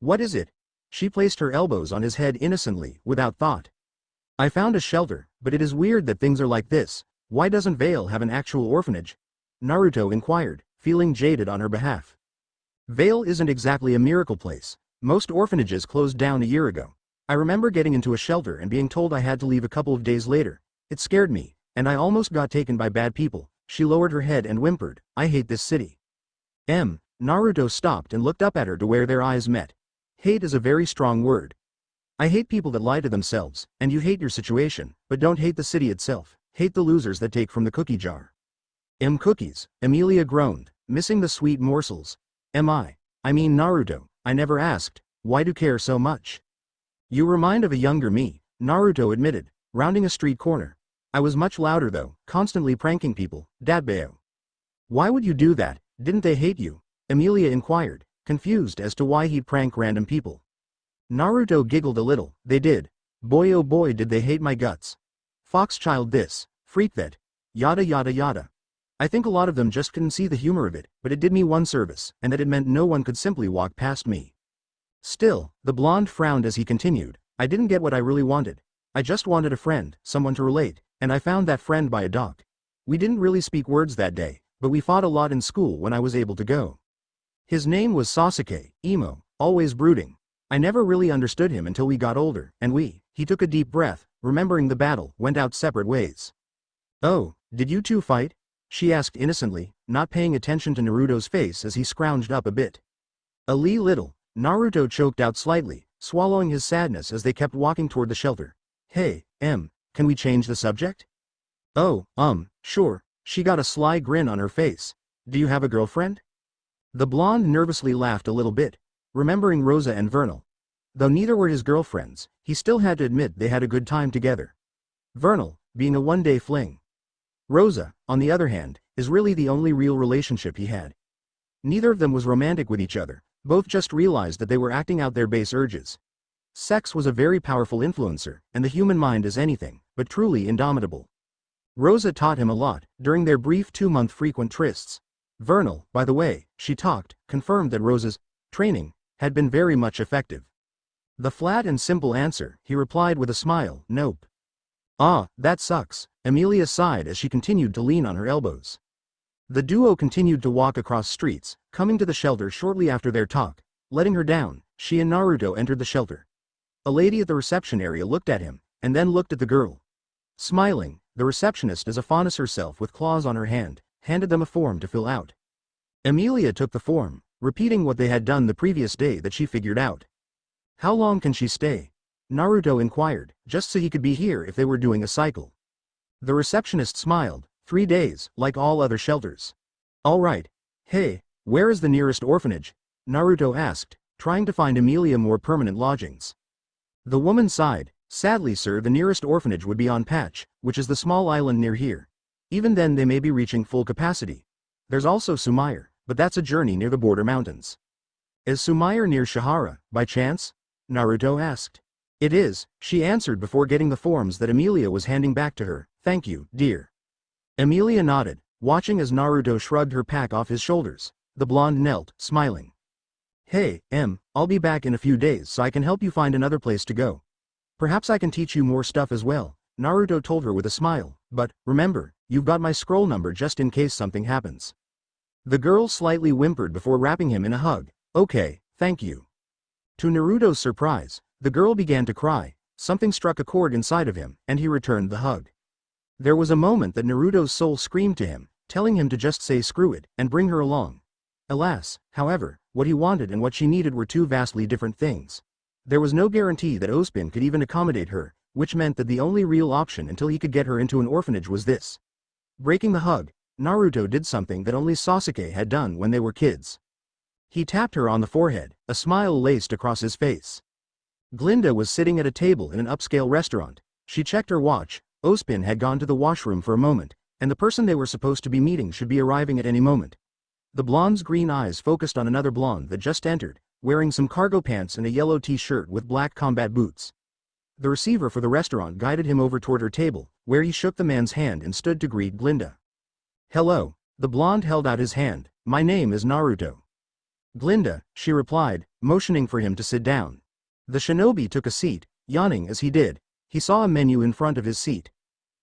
What is it? She placed her elbows on his head innocently, without thought. I found a shelter, but it is weird that things are like this. Why doesn't Vale have an actual orphanage? Naruto inquired, feeling jaded on her behalf. Vale isn't exactly a miracle place. Most orphanages closed down a year ago. I remember getting into a shelter and being told I had to leave a couple of days later. It scared me, and I almost got taken by bad people. She lowered her head and whimpered, I hate this city. Naruto stopped and looked up at her to where their eyes met. Hate is a very strong word. I hate people that lie to themselves, and you hate your situation, but don't hate the city itself. Hate the losers that take from the cookie jar. Cookies, Amelia groaned, missing the sweet morsels. I mean Naruto, I never asked, why do you care so much? You remind of a younger me, Naruto admitted, rounding a street corner. I was much louder though, constantly pranking people, Dadbeo. Why would you do that, didn't they hate you? Amelia inquired, confused as to why he'd prank random people. Naruto giggled a little, they did. Boy oh boy did they hate my guts. Foxchild this, freak that, yada yada yada. I think a lot of them just couldn't see the humor of it, but it did me one service, and that it meant no one could simply walk past me. Still, the blonde frowned as he continued, I didn't get what I really wanted. I just wanted a friend, someone to relate, and I found that friend by a dock. We didn't really speak words that day, but we fought a lot in school when I was able to go. His name was Sasuke, emo, always brooding. I never really understood him until we got older, and he took a deep breath, remembering the battle, went out separate ways. Oh, did you two fight? She asked innocently, not paying attention to Naruto's face as he scrounged up a bit. A little, Naruto choked out slightly, swallowing his sadness as they kept walking toward the shelter. Hey, can we change the subject? Oh, sure, she got a sly grin on her face. Do you have a girlfriend? The blonde nervously laughed a little bit, remembering Rosa and Vernal. Though neither were his girlfriends, he still had to admit they had a good time together. Vernal, being a one-day fling. Rosa, on the other hand, is really the only real relationship he had. Neither of them was romantic with each other, both just realized that they were acting out their base urges. Sex was a very powerful influencer, and the human mind is anything but truly indomitable. Rosa taught him a lot, during their brief 2-month frequent trysts. Vernal, by the way, she talked, confirmed that Rosa's training had been very much effective. The flat and simple answer, he replied with a smile, nope. Ah, that sucks, Amelia sighed as she continued to lean on her elbows. The duo continued to walk across streets, coming to the shelter shortly after their talk. Letting her down, she and Naruto entered the shelter. A lady at the reception area looked at him, and then looked at the girl. Smiling, The receptionist, as fond as herself with claws on her hand, handed them a form to fill out. Emilia took the form, repeating what they had done the previous day that she figured out. How long can she stay? Naruto inquired, just so he could be here if they were doing a cycle. The receptionist smiled, 3 days, like all other shelters. All right. Hey, where is the nearest orphanage? Naruto asked, trying to find Emilia more permanent lodgings. The woman sighed, sadly sir, the nearest orphanage would be on Patch, which is the small island near here. Even then they may be reaching full capacity. There's also Sumair, but that's a journey near the border mountains. Is Sumair near Shihara, by chance? Naruto asked. It is, she answered before getting the forms that Emilia was handing back to her. Thank you, dear. Emilia nodded, watching as Naruto shrugged her pack off his shoulders. The blonde knelt, smiling. Hey, I'll be back in a few days so I can help you find another place to go. Perhaps I can teach you more stuff as well, Naruto told her with a smile, but, remember, you've got my scroll number just in case something happens. The girl slightly whimpered before wrapping him in a hug. Okay, thank you. To Naruto's surprise, the girl began to cry. Something struck a chord inside of him, and he returned the hug. There was a moment that Naruto's soul screamed to him, telling him to just say screw it, and bring her along. Alas, however, what he wanted and what she needed were two vastly different things. There was no guarantee that Ospin could even accommodate her, which meant that the only real option until he could get her into an orphanage was this. Breaking the hug, Naruto did something that only Sasuke had done when they were kids. He tapped her on the forehead, a smile laced across his face. Glinda was sitting at a table in an upscale restaurant. She checked her watch. Ospin had gone to the washroom for a moment, and the person they were supposed to be meeting should be arriving at any moment. The blonde's green eyes focused on another blonde that just entered, wearing some cargo pants and a yellow t-shirt with black combat boots. The receiver for the restaurant guided him over toward her table, where he shook the man's hand and stood to greet Glinda. Hello. The blonde held out his hand. My name is Naruto. Glinda, she replied, motioning for him to sit down. The shinobi took a seat, yawning as he did. He saw a menu in front of his seat.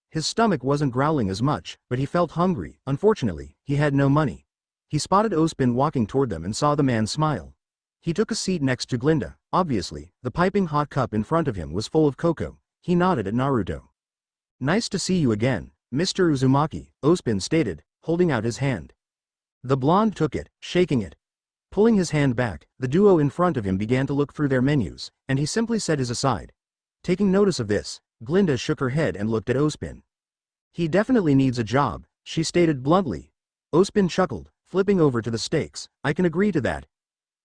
His stomach wasn't growling as much, but he felt hungry. Unfortunately, he had no money. He spotted Ospin walking toward them and saw the man smile. He took a seat next to Glinda. Obviously, the piping hot cup in front of him was full of cocoa. He nodded at Naruto. Nice to see you again, Mr. Uzumaki, Ospin stated, holding out his hand. The blonde took it, shaking it. Pulling his hand back, the duo in front of him began to look through their menus, and he simply set his aside. Taking notice of this, Glinda shook her head and looked at Ospin. He definitely needs a job, she stated bluntly. Ospin chuckled, flipping over to the steaks. I can agree to that.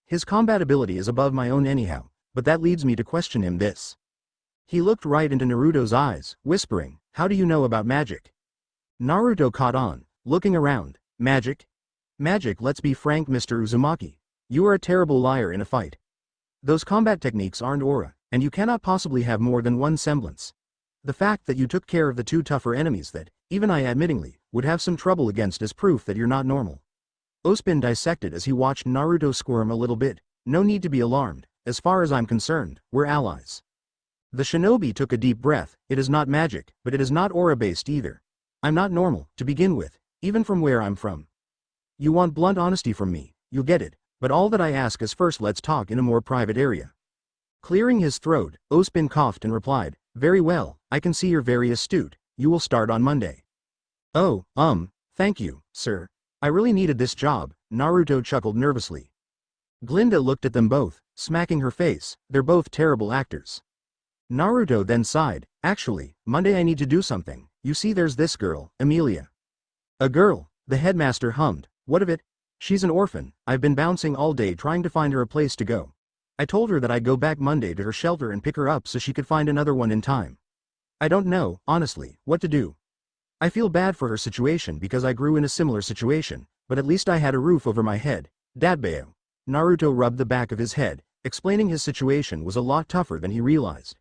His combat ability is above my own anyhow, but that leads me to question him this. He looked right into Naruto's eyes, whispering, how do you know about magic? Naruto caught on, looking around. Magic? Magic, let's be frank Mr. Uzumaki. You are a terrible liar in a fight. Those combat techniques aren't aura, and you cannot possibly have more than one semblance. The fact that you took care of the two tougher enemies that, even I admittingly, would have some trouble against is proof that you're not normal. Ospin dissected as he watched Naruto squirm a little bit. No need to be alarmed, as far as I'm concerned, we're allies. The shinobi took a deep breath. It is not magic, but it is not aura-based either. I'm not normal, to begin with, even from where I'm from. You want blunt honesty from me, you'll get it, but all that I ask is first let's talk in a more private area. Clearing his throat, Ospin coughed and replied, very well, I can see you're very astute. You will start on Monday. Oh, thank you, sir. I really needed this job, Naruto chuckled nervously. Glinda looked at them both, smacking her face. They're both terrible actors. Naruto then sighed. Actually, Monday I need to do something. You see there's this girl, Emilia. A girl, the headmaster hummed. What of it? She's an orphan. I've been bouncing all day trying to find her a place to go. I told her that I'd go back Monday to her shelter and pick her up so she could find another one in time. I don't know, honestly, what to do. I feel bad for her situation because I grew in a similar situation, but at least I had a roof over my head. Dadbeo. Naruto rubbed the back of his head, explaining his situation was a lot tougher than he realized.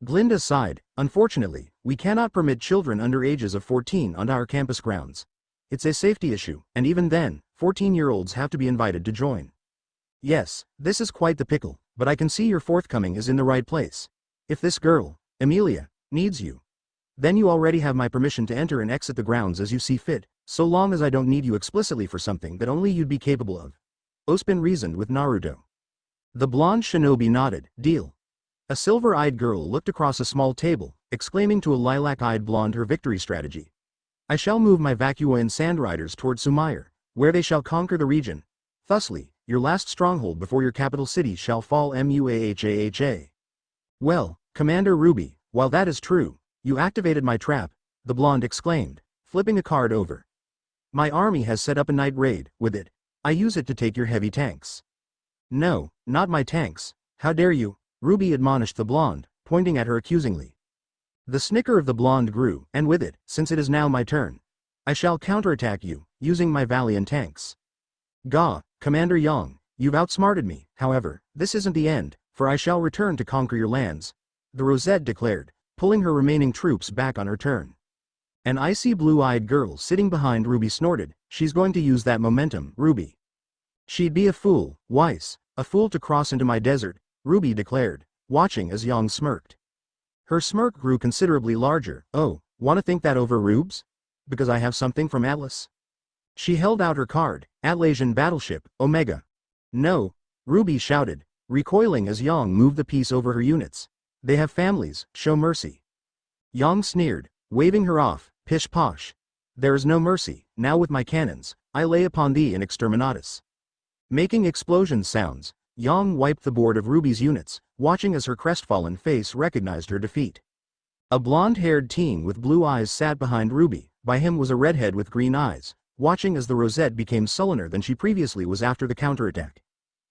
Glinda sighed. Unfortunately, we cannot permit children under ages of 14 on our campus grounds. It's a safety issue, and even then, 14-year-olds have to be invited to join. Yes, this is quite the pickle, but I can see your forthcoming is in the right place. If this girl, Emilia, needs you, then you already have my permission to enter and exit the grounds as you see fit, so long as I don't need you explicitly for something that only you'd be capable of. Ospin reasoned with Naruto. The blonde shinobi nodded. Deal. A silver-eyed girl looked across a small table, exclaiming to a lilac-eyed blonde her victory strategy. I shall move my Vacuoan Sand Riders toward Sumair, where they shall conquer the region. Thusly, your last stronghold before your capital city shall fall muahaha. Well, Commander Ruby, while that is true, you activated my trap, the blonde exclaimed, flipping a card over. My army has set up a night raid, with it. I use it to take your heavy tanks. No, not my tanks, how dare you, Ruby admonished the blonde, pointing at her accusingly. The snicker of the blonde grew, and with it, since it is now my turn. I shall counterattack you, using my Valiant tanks. Gah, Commander Yang, you've outsmarted me, however, this isn't the end, for I shall return to conquer your lands, the Rosette declared, pulling her remaining troops back on her turn. An icy blue-eyed girl sitting behind Ruby snorted, she's going to use that momentum, Ruby. She'd be a fool, Weiss, a fool to cross into my desert, Ruby declared, watching as Yang smirked. Her smirk grew considerably larger. Oh, wanna think that over, Rubes? Because I have something from Atlas? She held out her card, Atlasian Battleship, Omega. No, Ruby shouted, recoiling as Yang moved the piece over her units. They have families, show mercy. Yang sneered, waving her off, pish-posh. There is no mercy, now with my cannons, I lay upon thee in exterminatus. Making explosion sounds, Yang wiped the board of Ruby's units, watching as her crestfallen face recognized her defeat. A blonde-haired teen with blue eyes sat behind Ruby, by him was a redhead with green eyes, watching as the Rosette became sullener than she previously was after the counterattack.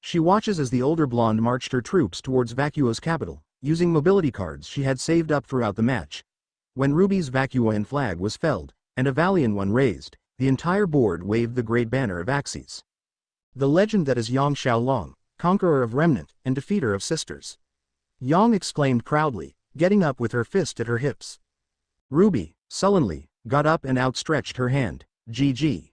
She watches as the older blonde marched her troops towards Vacuo's capital, using mobility cards she had saved up throughout the match. When Ruby's Vacuoan flag was felled, and a Valiant one raised, the entire board waved the great banner of Axes. The legend that is Yang Xiaolong, conqueror of Remnant and defeater of sisters. Yang exclaimed proudly, getting up with her fist at her hips. Ruby, sullenly, got up and outstretched her hand. GG.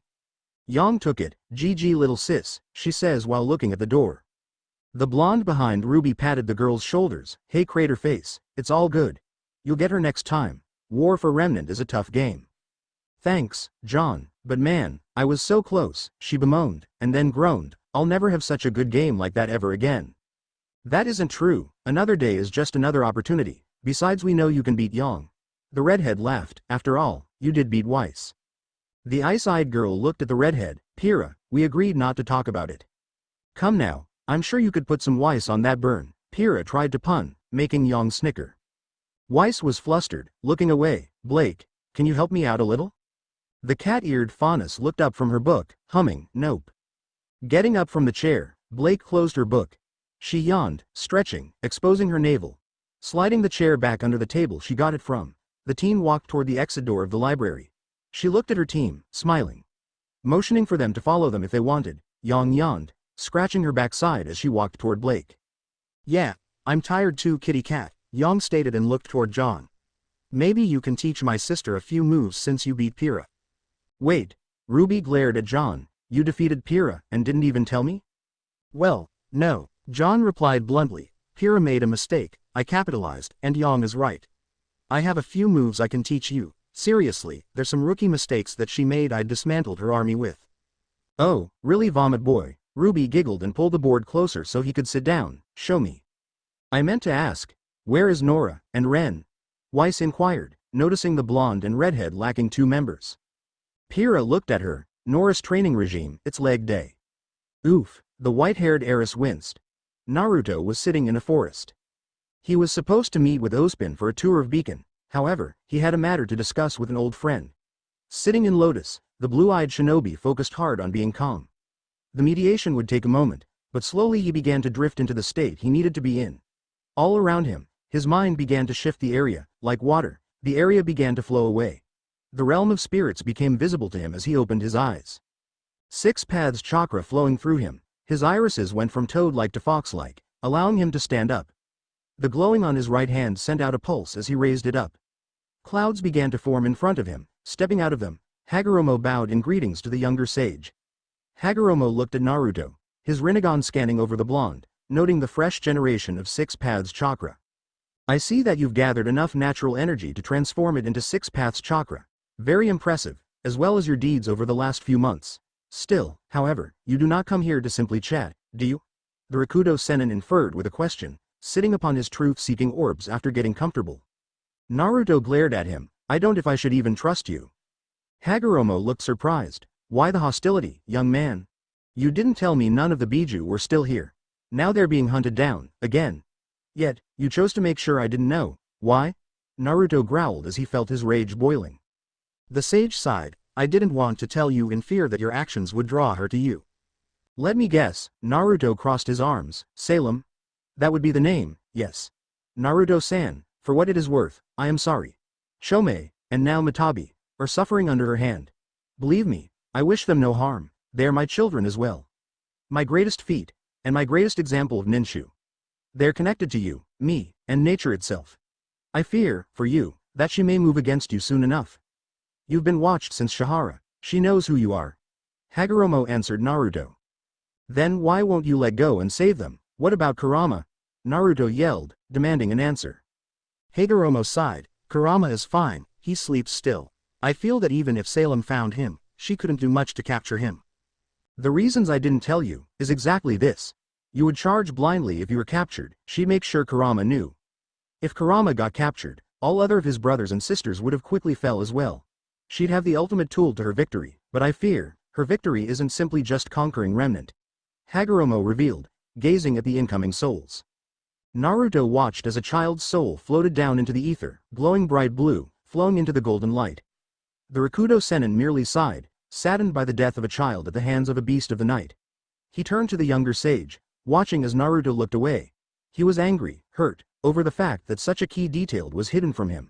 Yang took it, GG little sis, she says while looking at the door. The blonde behind Ruby patted the girl's shoulders. Hey crater face, it's all good. You'll get her next time. War for Remnant is a tough game. Thanks, John, but man, I was so close, she bemoaned, and then groaned, I'll never have such a good game like that ever again. That isn't true, another day is just another opportunity, besides we know you can beat Yang. The redhead laughed, after all, you did beat Weiss. The ice-eyed girl looked at the redhead, Pyrrha, we agreed not to talk about it. Come now, I'm sure you could put some Weiss on that burn, Pyrrha tried to pun, making Yang snicker. Weiss was flustered, looking away. Blake, can you help me out a little? The cat-eared faunus looked up from her book, humming, nope. Getting up from the chair, Blake closed her book. She yawned, stretching, exposing her navel. Sliding the chair back under the table she got it from, the teen walked toward the exit door of the library. She looked at her team, smiling. Motioning for them to follow them if they wanted, Yang yawned, scratching her backside as she walked toward Blake. Yeah, I'm tired too, kitty cat, Yang stated and looked toward John. Maybe you can teach my sister a few moves since you beat Pyrrha. Wait, Ruby glared at John, you defeated Pyrrha and didn't even tell me? Well, no, John replied bluntly, Pyrrha made a mistake, I capitalized, and Yang is right. I have a few moves I can teach you, seriously, there's some rookie mistakes that she made I dismantled her army with. Oh, really vomit boy, Ruby giggled and pulled the board closer so he could sit down, show me. I meant to ask, where is Nora, and Ren? Weiss inquired, noticing the blonde and redhead lacking 2 members. Pyrrha looked at her, Nora's training regime, it's leg day. Oof, the white-haired heiress winced. Naruto was sitting in a forest. He was supposed to meet with Ospin for a tour of Beacon, however, he had a matter to discuss with an old friend. Sitting in Lotus, the blue-eyed shinobi focused hard on being calm. The mediation would take a moment, but slowly he began to drift into the state he needed to be in. All around him, his mind began to shift the area, like water, the area began to flow away. The realm of spirits became visible to him as he opened his eyes. 6 paths chakra flowing through him, his irises went from toad-like to fox-like, allowing him to stand up. The glowing on his right hand sent out a pulse as he raised it up. Clouds began to form in front of him, stepping out of them, Hagoromo bowed in greetings to the younger sage. Hagoromo looked at Naruto, his Rinnegan scanning over the blonde, noting the fresh generation of 6 paths chakra. I see that you've gathered enough natural energy to transform it into 6 paths chakra. Very impressive, as well as your deeds over the last few months. Still, however, you do not come here to simply chat, do you? The Rakudo Sennin inferred with a question, sitting upon his truth-seeking orbs after getting comfortable. Naruto glared at him. I don't if I should even trust you. Hagoromo looked surprised. Why the hostility, young man? You didn't tell me none of the Biju were still here. Now they're being hunted down, again. Yet, you chose to make sure I didn't know. Why? Naruto growled as he felt his rage boiling. The sage sighed. I didn't want to tell you in fear that your actions would draw her to you. Let me guess, Naruto crossed his arms. Salem? That would be the name, yes. Naruto-san, for what it is worth, I am sorry. Shomei, and now Matabi, are suffering under her hand. Believe me, I wish them no harm. They are my children as well. My greatest feat, and my greatest example of ninshu. They are connected to you, me, and nature itself. I fear, for you, that she may move against you soon enough. You've been watched since Shihara. She knows who you are. Hagoromo answered Naruto. Then why won't you let go and save them? What about Kurama? Naruto yelled, demanding an answer. Hagoromo sighed. Kurama is fine, he sleeps still. I feel that even if Salem found him, she couldn't do much to capture him. The reasons I didn't tell you is exactly this. You would charge blindly if you were captured. She'd make sure Kurama knew. If Kurama got captured, all other of his brothers and sisters would have quickly fell as well. She'd have the ultimate tool to her victory, but I fear, her victory isn't simply just conquering Remnant. Hagoromo revealed, gazing at the incoming souls. Naruto watched as a child's soul floated down into the ether, glowing bright blue, flowing into the golden light. The Rakudo Sennin merely sighed, saddened by the death of a child at the hands of a beast of the night. He turned to the younger sage, watching as Naruto looked away. He was angry, hurt, over the fact that such a key detail was hidden from him.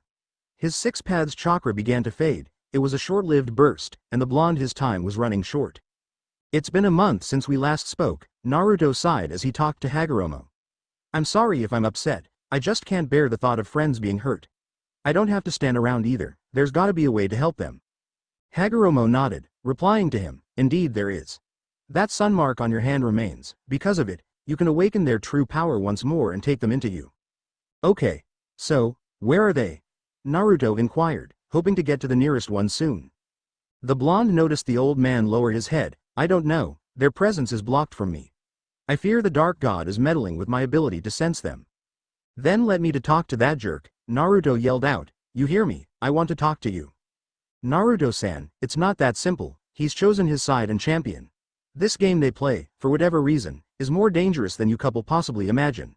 His six paths chakra began to fade. It was a short-lived burst, and the blonde his time was running short. It's been a month since we last spoke, Naruto sighed as he talked to Hagoromo. I'm sorry if I'm upset, I just can't bear the thought of friends being hurt. I don't have to stand around either, there's gotta be a way to help them. Hagoromo nodded, replying to him, indeed there is. That sun mark on your hand remains, because of it, you can awaken their true power once more and take them into you. Okay. So, where are they? Naruto inquired, hoping to get to the nearest one soon. The blonde noticed the old man lower his head. I don't know, their presence is blocked from me. I fear the dark god is meddling with my ability to sense them. Then let me to talk to that jerk, Naruto yelled out, you hear me, I want to talk to you. Naruto-san, it's not that simple, he's chosen his side and champion. This game they play, for whatever reason, is more dangerous than you couple possibly imagine.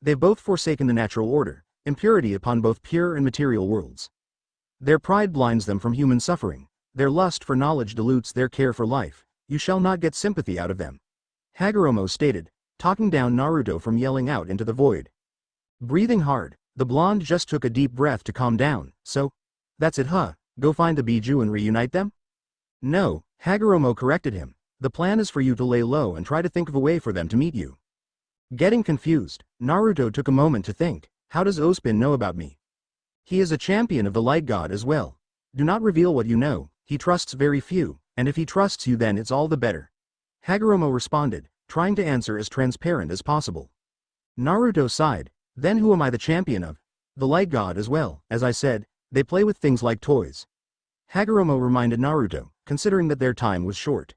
They've both forsaken the natural order, impurity upon both pure and material worlds. Their pride blinds them from human suffering, their lust for knowledge dilutes their care for life, you shall not get sympathy out of them. Hagoromo stated, talking down Naruto from yelling out into the void. Breathing hard, the blonde just took a deep breath to calm down, so? That's it huh, go find the Biju and reunite them? No, Hagoromo corrected him, the plan is for you to lay low and try to think of a way for them to meet you. Getting confused, Naruto took a moment to think, how does Ospin know about me? He is a champion of the light god as well. Do not reveal what you know, he trusts very few, and if he trusts you then it's all the better. Hagoromo responded, trying to answer as transparent as possible. Naruto sighed, then who am I the champion of? The light god as well, as I said, they play with things like toys. Hagoromo reminded Naruto, considering that their time was short.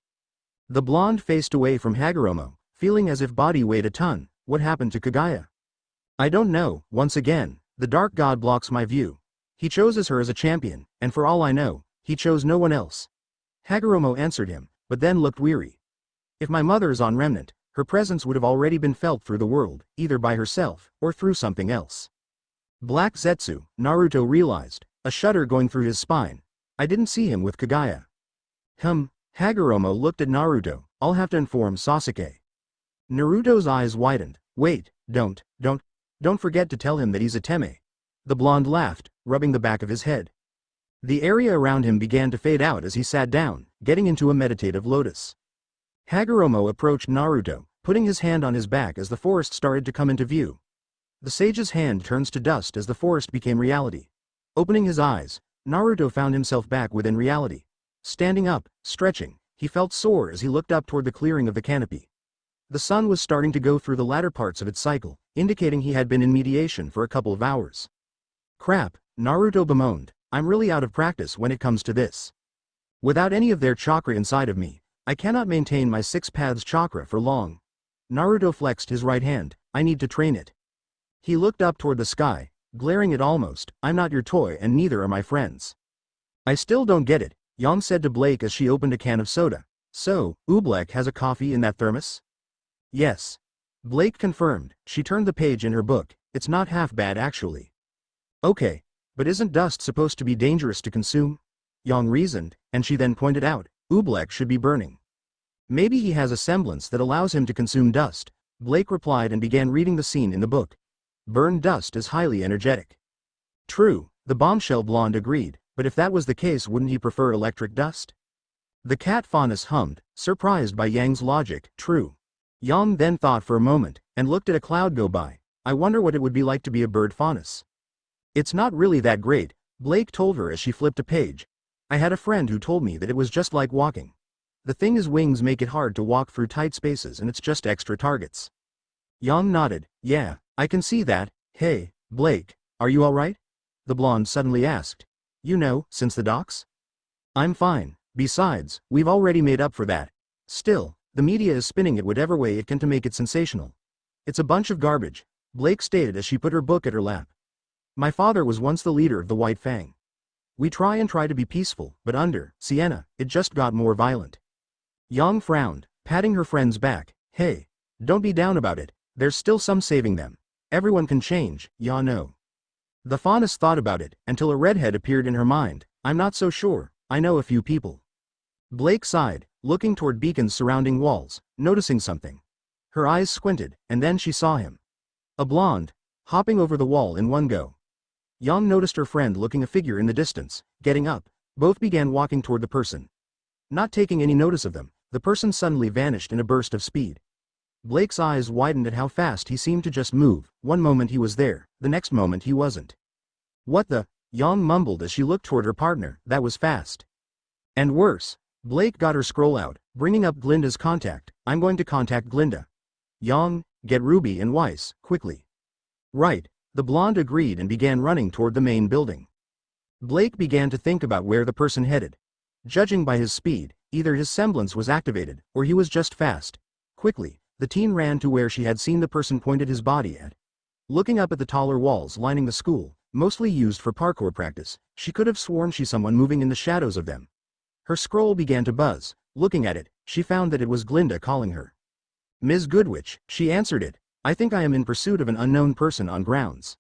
The blonde faced away from Hagoromo, feeling as if body weighed a ton. What happened to Kagaya? I don't know, once again, the dark god blocks my view. He chose her as a champion, and for all I know, he chose no one else. Hagoromo answered him, but then looked weary. If my mother is on Remnant, her presence would have already been felt through the world, either by herself, or through something else. Black Zetsu, Naruto realized, a shudder going through his spine. I didn't see him with Kagaya. Hagoromo looked at Naruto, I'll have to inform Sasuke. Naruto's eyes widened, wait, don't forget to tell him that he's a Teme. The blonde laughed, rubbing the back of his head. The area around him began to fade out as he sat down, getting into a meditative lotus. Hagoromo approached Naruto, putting his hand on his back as the forest started to come into view. The sage's hand turns to dust as the forest became reality. Opening his eyes, Naruto found himself back within reality. Standing up, stretching, he felt sore as he looked up toward the clearing of the canopy. The sun was starting to go through the latter parts of its cycle, indicating he had been in mediation for a couple of hours. Crap, Naruto bemoaned, I'm really out of practice when it comes to this. Without any of their chakra inside of me, I cannot maintain my six paths chakra for long. Naruto flexed his right hand, I need to train it. He looked up toward the sky, glaring at Almost, I'm not your toy and neither are my friends. I still don't get it, Yang said to Blake as she opened a can of soda. So, Oobleck has a coffee in that thermos? Yes. Blake confirmed. She turned the page in her book. It's not half bad actually. Okay. But isn't dust supposed to be dangerous to consume? Yang reasoned, and she then pointed out, Oobleck should be burning. Maybe he has a semblance that allows him to consume dust. Blake replied and began reading the scene in the book. Burned dust is highly energetic. True, the bombshell blonde agreed, but if that was the case wouldn't he prefer electric dust? The cat Faunus hummed, surprised by Yang's logic. True. Yang then thought for a moment, and looked at a cloud go by. I wonder what it would be like to be a bird Faunus. It's not really that great, Blake told her as she flipped a page. I had a friend who told me that it was just like walking. The thing is wings make it hard to walk through tight spaces and it's just extra targets. Yang nodded. Yeah, I can see that. Hey, Blake, are you alright? The blonde suddenly asked. You know, since the docks? I'm fine. Besides, we've already made up for that. Still, the media is spinning it whatever way it can to make it sensational. It's a bunch of garbage, Blake stated as she put her book at her lap. My father was once the leader of the White Fang. We try to be peaceful, but under Sienna, it just got more violent. Yang frowned, patting her friend's back. Hey, don't be down about it, there's still some saving them. Everyone can change, ya know. The Faunus thought about it, until a redhead appeared in her mind. I'm not so sure, I know a few people. Blake sighed, looking toward beacons surrounding walls, noticing something. Her eyes squinted, and then she saw him. A blonde, hopping over the wall in one go. Yang noticed her friend looking a figure in the distance, getting up. Both began walking toward the person. Not taking any notice of them, the person suddenly vanished in a burst of speed. Blake's eyes widened at how fast he seemed to just move. One moment he was there, the next moment he wasn't. What the? Yang mumbled as she looked toward her partner. That was fast. And worse. Blake got her scroll out, bringing up Glinda's contact. I'm going to contact Glinda. Yang, get Ruby and Weiss, quickly. Right, the blonde agreed and began running toward the main building. Blake began to think about where the person headed. Judging by his speed, either his semblance was activated, or he was just fast. Quickly, the teen ran to where she had seen the person pointed his body at. Looking up at the taller walls lining the school, mostly used for parkour practice, she could have sworn she saw someone moving in the shadows of them. Her scroll began to buzz. Looking at it, she found that it was Glinda calling her. Ms. Goodwitch, she answered it. I think I am in pursuit of an unknown person on grounds.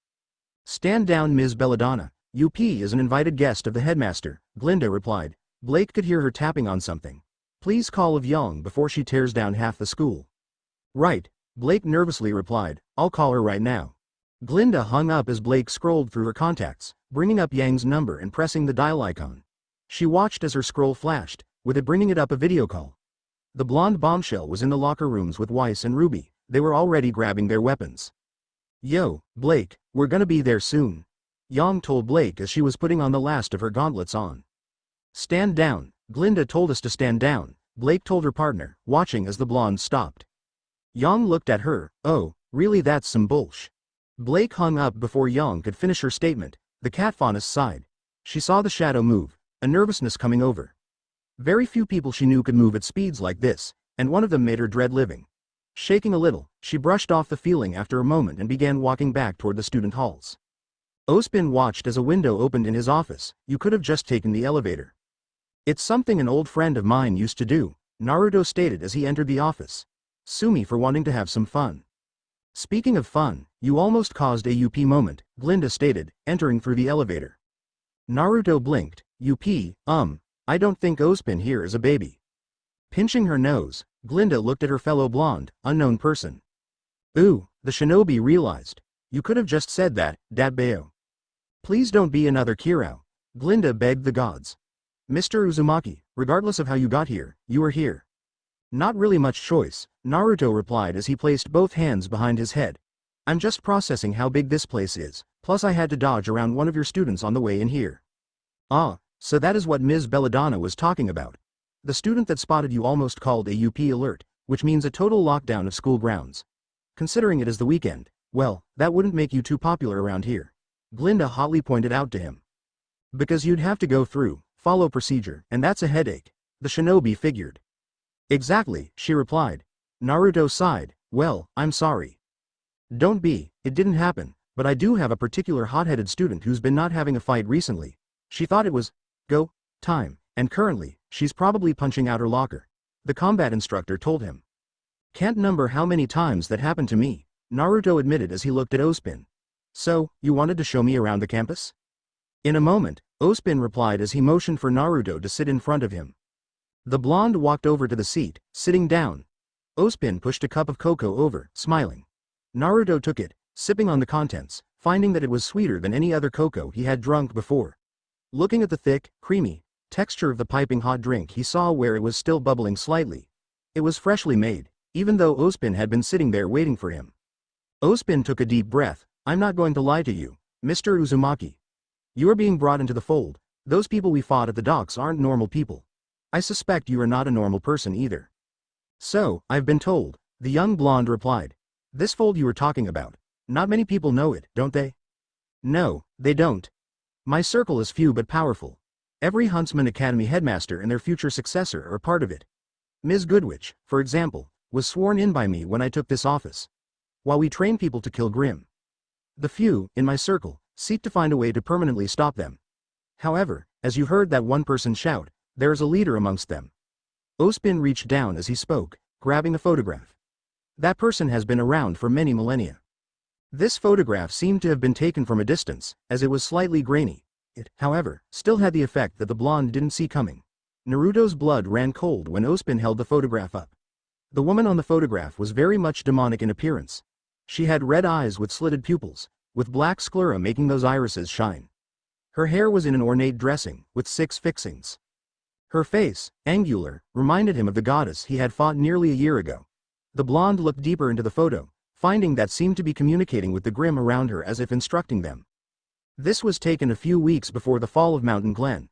Stand down, Ms. Belladonna. UP is an invited guest of the headmaster, Glinda replied. Blake could hear her tapping on something. Please call of Young before she tears down half the school. Right, Blake nervously replied. I'll call her right now. Glinda hung up as Blake scrolled through her contacts, bringing up Yang's number and pressing the dial icon. She watched as her scroll flashed, with it bringing it up a video call. The blonde bombshell was in the locker rooms with Weiss and Ruby. They were already grabbing their weapons. Yo, Blake, we're gonna be there soon. Yang told Blake as she was putting on the last of her gauntlets on. Stand down, Glinda told us to stand down, Blake told her partner, watching as the blonde stopped. Yang looked at her. Oh, really, that's some bullsh. Blake hung up before Yang could finish her statement. The cat Faunus sighed. She saw the shadow move, a nervousness coming over. Very few people she knew could move at speeds like this, and one of them made her dread living. Shaking a little, she brushed off the feeling after a moment and began walking back toward the student halls. Ospin watched as a window opened in his office. You could have just taken the elevator. It's something an old friend of mine used to do, Naruto stated as he entered the office. Sue me for wanting to have some fun. Speaking of fun, you almost caused a UP moment, Glinda stated, entering through the elevator. Naruto blinked. UP, I don't think Ospin here is a baby. Pinching her nose, Glinda looked at her fellow blonde, unknown person. Ooh, the shinobi realized. You could have just said that, Datbeo. Please don't be another Kirao. Glinda begged the gods. Mr. Uzumaki, regardless of how you got here, you are here. Not really much choice, Naruto replied as he placed both hands behind his head. I'm just processing how big this place is, plus I had to dodge around one of your students on the way in here. Ah, so that is what Ms. Belladonna was talking about. The student that spotted you almost called a UP alert, which means a total lockdown of school grounds. Considering it is the weekend, well, that wouldn't make you too popular around here. Glinda hotly pointed out to him. Because you'd have to go through, follow procedure, and that's a headache, the shinobi figured. Exactly, she replied. Naruto sighed. Well, I'm sorry. Don't be, it didn't happen, But I do have a particular hot-headed student who's been not having a fight recently. She thought it was go time, and currently, she's probably punching out her locker. The combat instructor told him. Can't number how many times that happened to me, Naruto admitted as he looked at Ospin. So, you wanted to show me around the campus? In a moment, Ospin replied as he motioned for Naruto to sit in front of him. The blonde walked over to the seat, sitting down. Ospin pushed a cup of cocoa over, smiling. Naruto took it, sipping on the contents, finding that it was sweeter than any other cocoa he had drunk before. Looking at the thick, creamy texture of the piping hot drink, he saw where it was still bubbling slightly. It was freshly made, even though Ospin had been sitting there waiting for him. Ospin took a deep breath. I'm not going to lie to you, Mr. Uzumaki. You are being brought into the fold. Those people we fought at the docks aren't normal people. I suspect you are not a normal person either. So, I've been told, the young blonde replied. This fold you were talking about, not many people know it, don't they? No, they don't. My circle is few but powerful. Every Huntsman Academy headmaster and their future successor are part of it. Ms. Goodwitch, for example, was sworn in by me when I took this office. While we train people to kill Grimm. The few, in my circle, seek to find a way to permanently stop them. However, as you heard that one person shout, there is a leader amongst them. Ospin reached down as he spoke, grabbing the photograph. That person has been around for many millennia. This photograph seemed to have been taken from a distance, as it was slightly grainy. It, however, still had the effect that the blonde didn't see coming. Naruto's blood ran cold when Ospin held the photograph up. The woman on the photograph was very much demonic in appearance. She had red eyes with slitted pupils, with black sclera making those irises shine. Her hair was in an ornate dressing, with 6 fixings. Her face, angular, reminded him of the goddess he had fought nearly a year ago. The blonde looked deeper into the photo, finding that seemed to be communicating with the Grimm around her as if instructing them. This was taken a few weeks before the fall of Mountain Glen.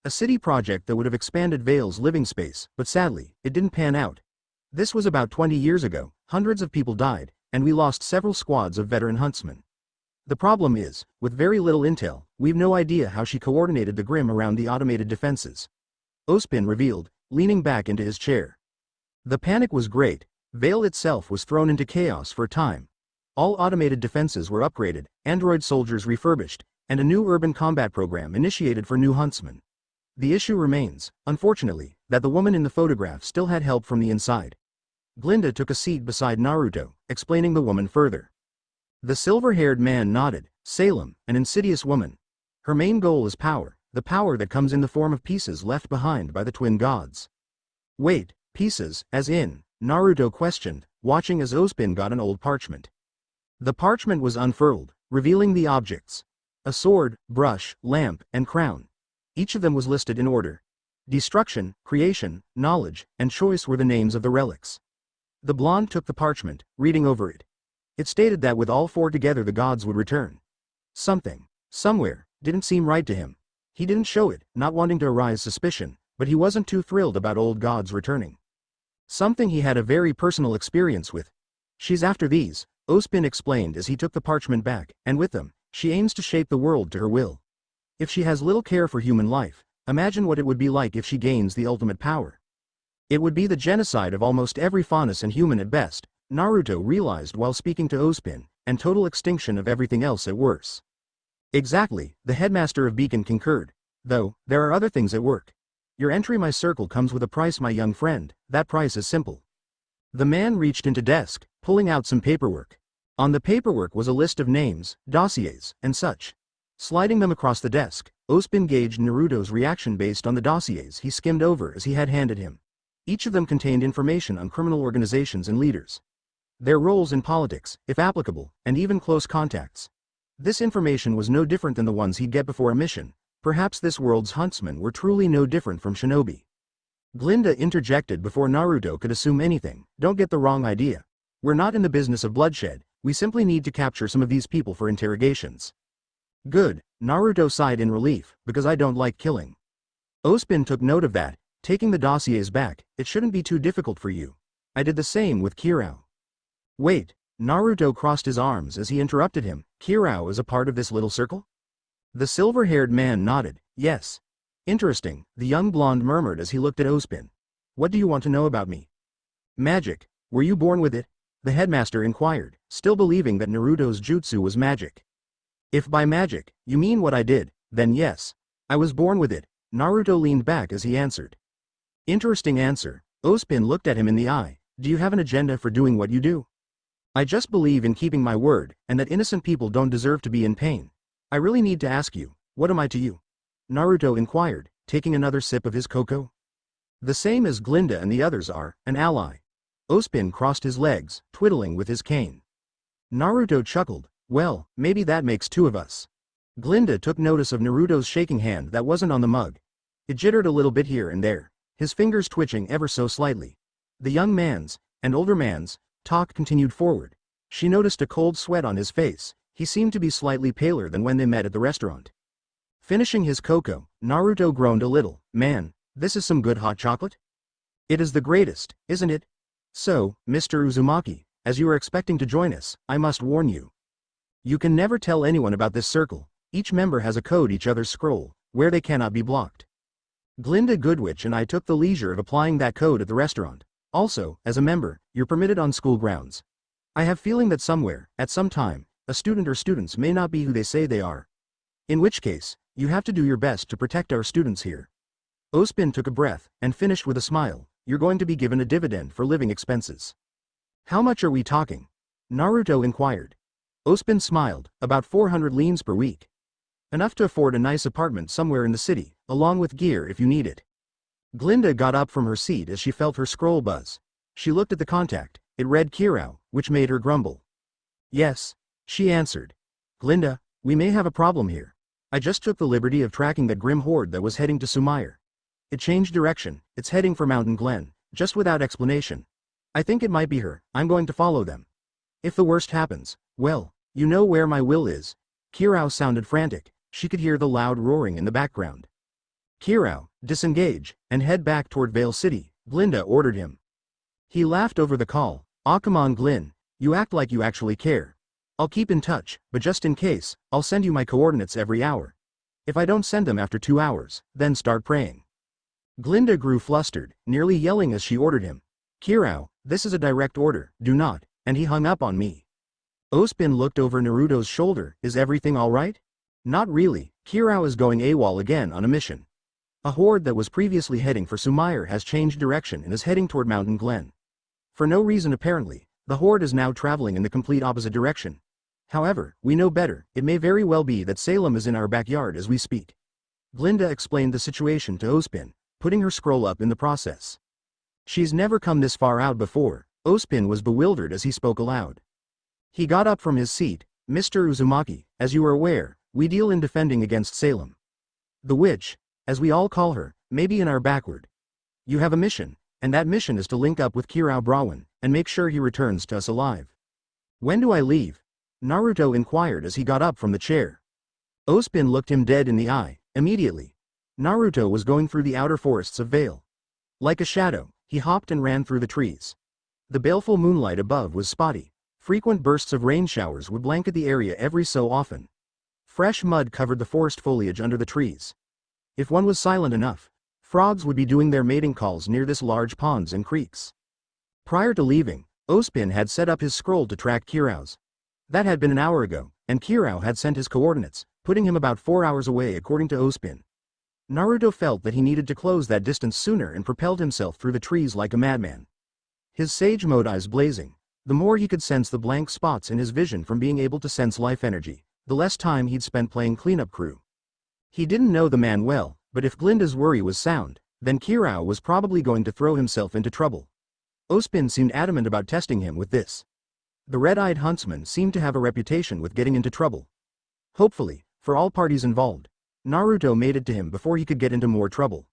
A city project that would have expanded Vale's living space, but sadly, it didn't pan out. This was about 20 years ago, hundreds of people died, and we lost several squads of veteran huntsmen. The problem is, with very little intel, we've no idea how she coordinated the Grimm around the automated defenses. Ospin revealed, leaning back into his chair. The panic was great. Vale itself was thrown into chaos for a time. All automated defenses were upgraded, android soldiers refurbished, and a new urban combat program initiated for new huntsmen. The issue remains, unfortunately, that the woman in the photograph still had help from the inside. Glinda took a seat beside Naruto, explaining the woman further. The silver-haired man nodded. Salem, an insidious woman. Her main goal is power, the power that comes in the form of pieces left behind by the twin gods. Wait, pieces, as in? Naruto questioned, watching as Ospin got an old parchment. The parchment was unfurled, revealing the objects. A sword, brush, lamp, and crown. Each of them was listed in order. Destruction, creation, knowledge, and choice were the names of the relics. The blonde took the parchment, reading over it. It stated that with all 4 together the gods would return. Something, somewhere, didn't seem right to him. He didn't show it, not wanting to arouse suspicion, but he wasn't too thrilled about old gods returning. Something he had a very personal experience with. She's after these, Ospin explained as he took the parchment back, and with them, she aims to shape the world to her will. If she has little care for human life, imagine what it would be like if she gains the ultimate power. It would be the genocide of almost every faunus and human at best, Naruto realized while speaking to Ospin, and total extinction of everything else at worst. Exactly, the headmaster of Beacon concurred. Though, there are other things at work. Your entry my circle comes with a price, my young friend. That price is simple. The man reached into desk, pulling out some paperwork. On the paperwork was a list of names, dossiers, and such. Sliding them across the desk, Ospin gauged Naruto's reaction based on the dossiers he skimmed over as he had handed him. Each of them contained information on criminal organizations and leaders. Their roles in politics, if applicable, and even close contacts. This information was no different than the ones he'd get before a mission. Perhaps this world's huntsmen were truly no different from shinobi. Glinda interjected before Naruto could assume anything. Don't get the wrong idea. We're not in the business of bloodshed, we simply need to capture some of these people for interrogations. Good, Naruto sighed in relief, because I don't like killing. Ospin took note of that, taking the dossiers back. It shouldn't be too difficult for you. I did the same with Kirao. Wait, Naruto crossed his arms as he interrupted him. Kirao is a part of this little circle? The silver-haired man nodded. Yes. Interesting, the young blonde murmured as he looked at Ospin. What do you want to know about me? Magic. Were you born with it? The headmaster inquired, still believing that Naruto's jutsu was magic. If by magic, you mean what I did, then yes. I was born with it. Naruto leaned back as he answered. Interesting answer. Ospin looked at him in the eye. Do you have an agenda for doing what you do? I just believe in keeping my word, and that innocent people don't deserve to be in pain. I really need to ask you, what am I to you? Naruto inquired, taking another sip of his cocoa. The same as Glinda and the others are, an ally. Ospin crossed his legs, twiddling with his cane. Naruto chuckled, well, maybe that makes two of us. Glinda took notice of Naruto's shaking hand that wasn't on the mug. It jittered a little bit here and there, his fingers twitching ever so slightly. The young man's, and older man's, talk continued forward. She noticed a cold sweat on his face. He seemed to be slightly paler than when they met at the restaurant. Finishing his cocoa, Naruto groaned a little. Man, this is some good hot chocolate? It is the greatest, isn't it? So, Mr. Uzumaki, as you are expecting to join us, I must warn you. You can never tell anyone about this circle. Each member has a code each other's scroll, where they cannot be blocked. Glinda Goodwitch and I took the leisure of applying that code at the restaurant. Also, as a member, you're permitted on school grounds. I have feeling that somewhere, at some time, a student or students may not be who they say they are. In which case, you have to do your best to protect our students here. Ospin took a breath, and finished with a smile. You're going to be given a dividend for living expenses. How much are we talking? Naruto inquired. Ospin smiled, about 400 leans per week. Enough to afford a nice apartment somewhere in the city, along with gear if you need it. Glinda got up from her seat as she felt her scroll buzz. She looked at the contact. It read Kirao, which made her grumble. Yes, she answered. Glinda, we may have a problem here. I just took the liberty of tracking that grim horde that was heading to Sumire. It changed direction. It's heading for Mountain Glen, just without explanation. I think it might be her. I'm going to follow them. If the worst happens, well, you know where my will is. Kirao sounded frantic. She could hear the loud roaring in the background. Kirao, disengage, and head back toward Vale City, Glinda ordered him. He laughed over the call. Aw come on Glyn, you act like you actually care. I'll keep in touch, but just in case, I'll send you my coordinates every hour. If I don't send them after 2 hours, then start praying. Glinda grew flustered, nearly yelling as she ordered him. Kirao, this is a direct order, do not, and he hung up on me. Ospin looked over Naruto's shoulder, is everything alright? Not really, Kirao is going AWOL again on a mission. A horde that was previously heading for Sumire has changed direction and is heading toward Mountain Glen. For no reason apparently, the horde is now traveling in the complete opposite direction. However, we know better, it may very well be that Salem is in our backyard as we speak. Glinda explained the situation to Ospin, putting her scroll up in the process. She's never come this far out before. Ospin was bewildered as he spoke aloud. He got up from his seat. Mr. Uzumaki, as you are aware, we deal in defending against Salem. The witch, as we all call her, may be in our backward. You have a mission, and that mission is to link up with Kirao Brawan, and make sure he returns to us alive. When do I leave? Naruto inquired as he got up from the chair. Ospin looked him dead in the eye, immediately. Naruto was going through the outer forests of Vale. Like a shadow, he hopped and ran through the trees. The baleful moonlight above was spotty. Frequent bursts of rain showers would blanket the area every so often. Fresh mud covered the forest foliage under the trees. If one was silent enough, frogs would be doing their mating calls near this large ponds and creeks. Prior to leaving, Ospin had set up his scroll to track Kirao's. That had been an hour ago, and Kirao had sent his coordinates, putting him about 4 hours away according to Ospin. Naruto felt that he needed to close that distance sooner and propelled himself through the trees like a madman. His sage mode eyes blazing. The more he could sense the blank spots in his vision from being able to sense life energy, the less time he'd spent playing cleanup crew. He didn't know the man well, but if Glinda's worry was sound, then Kirao was probably going to throw himself into trouble. Ospin seemed adamant about testing him with this. The red-eyed huntsman seemed to have a reputation with getting into trouble. Hopefully, for all parties involved, Naruto made it to him before he could get into more trouble.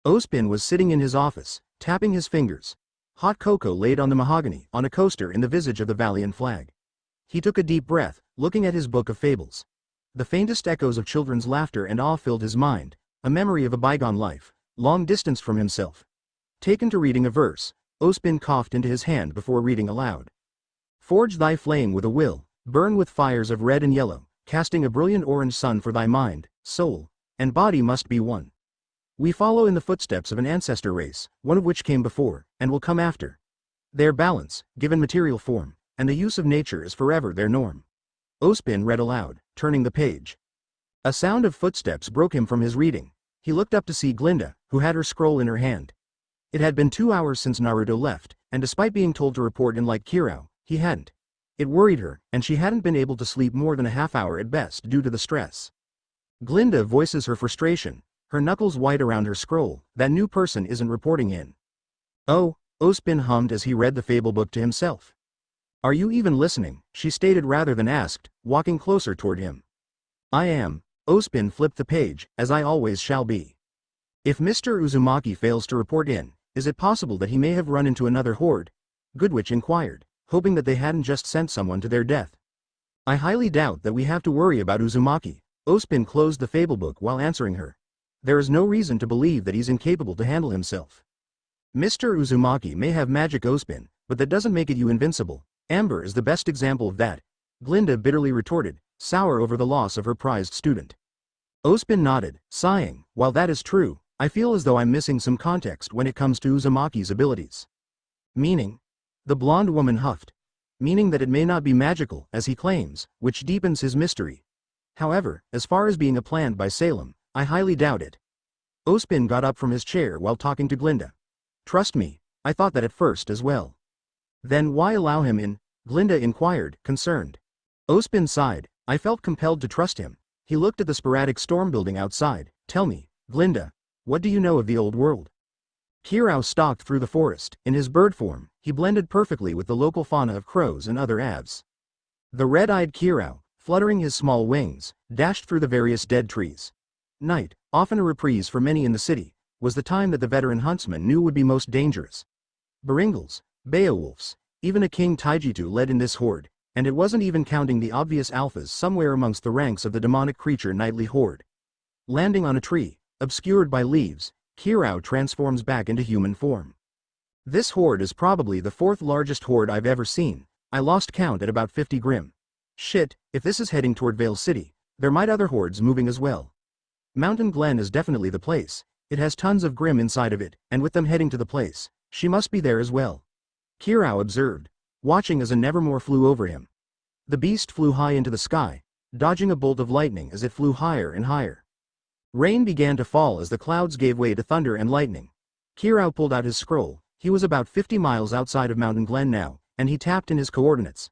Ospin was sitting in his office, tapping his fingers. Hot cocoa laid on the mahogany, on a coaster in the visage of the Valiant flag. He took a deep breath, looking at his book of fables. The faintest echoes of children's laughter and awe filled his mind, a memory of a bygone life, long distanced from himself. Taken to reading a verse, Ospin coughed into his hand before reading aloud. Forge thy flame with a will, burn with fires of red and yellow, casting a brilliant orange sun for thy mind, soul, and body must be one. We follow in the footsteps of an ancestor race, one of which came before, and will come after. Their balance, given material form, and the use of nature is forever their norm. Ospin read aloud, turning the page. A sound of footsteps broke him from his reading. He looked up to see Glinda, who had her scroll in her hand. It had been 2 hours since Naruto left, and despite being told to report in like Kirao, he hadn't. It worried her, and she hadn't been able to sleep more than a half hour at best due to the stress. Glinda voices her frustration, her knuckles white around her scroll. That new person isn't reporting in. Oh, Ospin hummed as he read the fable book to himself. Are you even listening? She stated rather than asked, walking closer toward him. I am. Ospin flipped the page, as I always shall be. If Mr. Uzumaki fails to report in, is it possible that he may have run into another horde? Goodwitch inquired, hoping that they hadn't just sent someone to their death. I highly doubt that we have to worry about Uzumaki. Ospin closed the fable book while answering her. There is no reason to believe that he's incapable to handle himself. Mr. Uzumaki may have magic, Ospin, but that doesn't make it you invincible. Amber is the best example of that, Glinda bitterly retorted, sour over the loss of her prized student. Ospin nodded, sighing. While that is true, I feel as though I'm missing some context when it comes to Uzumaki's abilities. Meaning? The blonde woman huffed. Meaning that it may not be magical, as he claims, which deepens his mystery. However, as far as being a plant by Salem, I highly doubt it. Ospin got up from his chair while talking to Glinda. Trust me, I thought that at first as well. Then why allow him in? Glinda inquired, concerned. Ospin sighed. I felt compelled to trust him. He looked at the sporadic storm building outside. Tell me, Glinda, what do you know of the old world? Kirao stalked through the forest. In his bird form, he blended perfectly with the local fauna of crows and other aves. The red-eyed Kirao, fluttering his small wings, dashed through the various dead trees. Night, often a reprise for many in the city, was the time that the veteran huntsman knew would be most dangerous. Baringals, Beowulfs, even a King Taijitu led in this horde, and it wasn't even counting the obvious alphas somewhere amongst the ranks of the demonic creature nightly horde. Landing on a tree, obscured by leaves, Kirao transforms back into human form. This horde is probably the 4th largest horde I've ever seen. I lost count at about 50 Grim. Shit, if this is heading toward Vale City, there might other hordes moving as well. Mountain Glen is definitely the place. It has tons of Grim inside of it, and with them heading to the place, she must be there as well. Kirao observed, watching as a Nevermore flew over him. The beast flew high into the sky, dodging a bolt of lightning as it flew higher and higher. Rain began to fall as the clouds gave way to thunder and lightning. Kirao pulled out his scroll. He was about 50 miles outside of Mountain Glen now, and he tapped in his coordinates.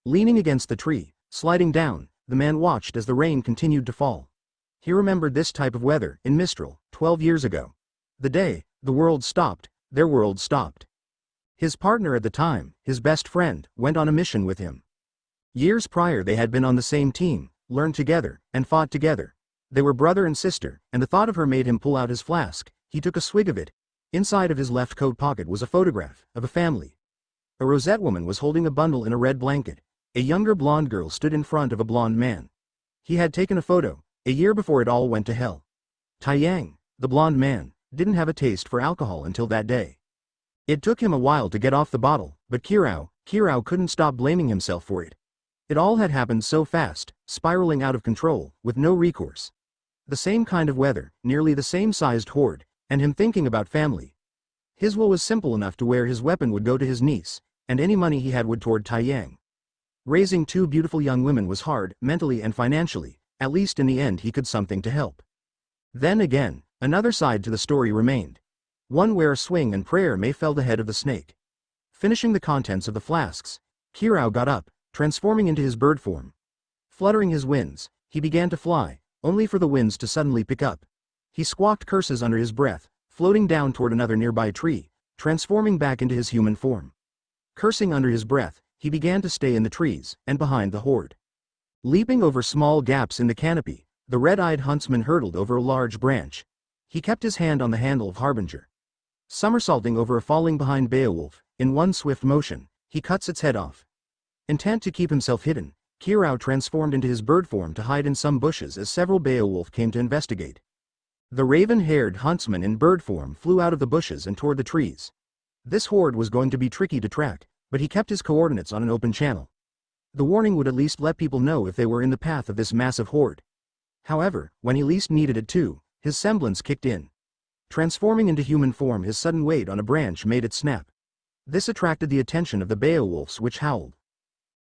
Leaning against the tree, sliding down, the man watched as the rain continued to fall. He remembered this type of weather in Mistral, 12 years ago. The day the world stopped, their world stopped. His partner at the time, his best friend, went on a mission with him. Years prior they had been on the same team, learned together, and fought together. They were brother and sister, and the thought of her made him pull out his flask. He took a swig of it. Inside of his left coat pocket was a photograph of a family. A rosette woman was holding a bundle in a red blanket. A younger blonde girl stood in front of a blonde man. He had taken a photo, a year before it all went to hell. Taiyang, the blonde man, didn't have a taste for alcohol until that day. It took him a while to get off the bottle, but Kirao couldn't stop blaming himself for it. It all had happened so fast, spiraling out of control, with no recourse. The same kind of weather, nearly the same sized horde, and him thinking about family. His will was simple enough to where his weapon would go to his niece, and any money he had would toward Taiyang. Raising 2 beautiful young women was hard, mentally and financially. At least in the end he could something to help. Then again, another side to the story remained. One where a swing and prayer may fell the head of the snake. Finishing the contents of the flasks, Kirao got up, transforming into his bird form. Fluttering his wings, he began to fly, only for the winds to suddenly pick up. He squawked curses under his breath, floating down toward another nearby tree, transforming back into his human form. Cursing under his breath, he began to stay in the trees, and behind the horde. Leaping over small gaps in the canopy, the red-eyed huntsman hurtled over a large branch. He kept his hand on the handle of Harbinger. Somersaulting over a falling behind Beowulf, in one swift motion, he cuts its head off. Intent to keep himself hidden, Kirao transformed into his bird form to hide in some bushes as several Beowulf came to investigate. The raven-haired huntsman in bird form flew out of the bushes and toward the trees. This horde was going to be tricky to track, but he kept his coordinates on an open channel. The warning would at least let people know if they were in the path of this massive horde. However, when he least needed it too, his semblance kicked in. Transforming into human form, his sudden weight on a branch made it snap. This attracted the attention of the Beowulfs, which howled.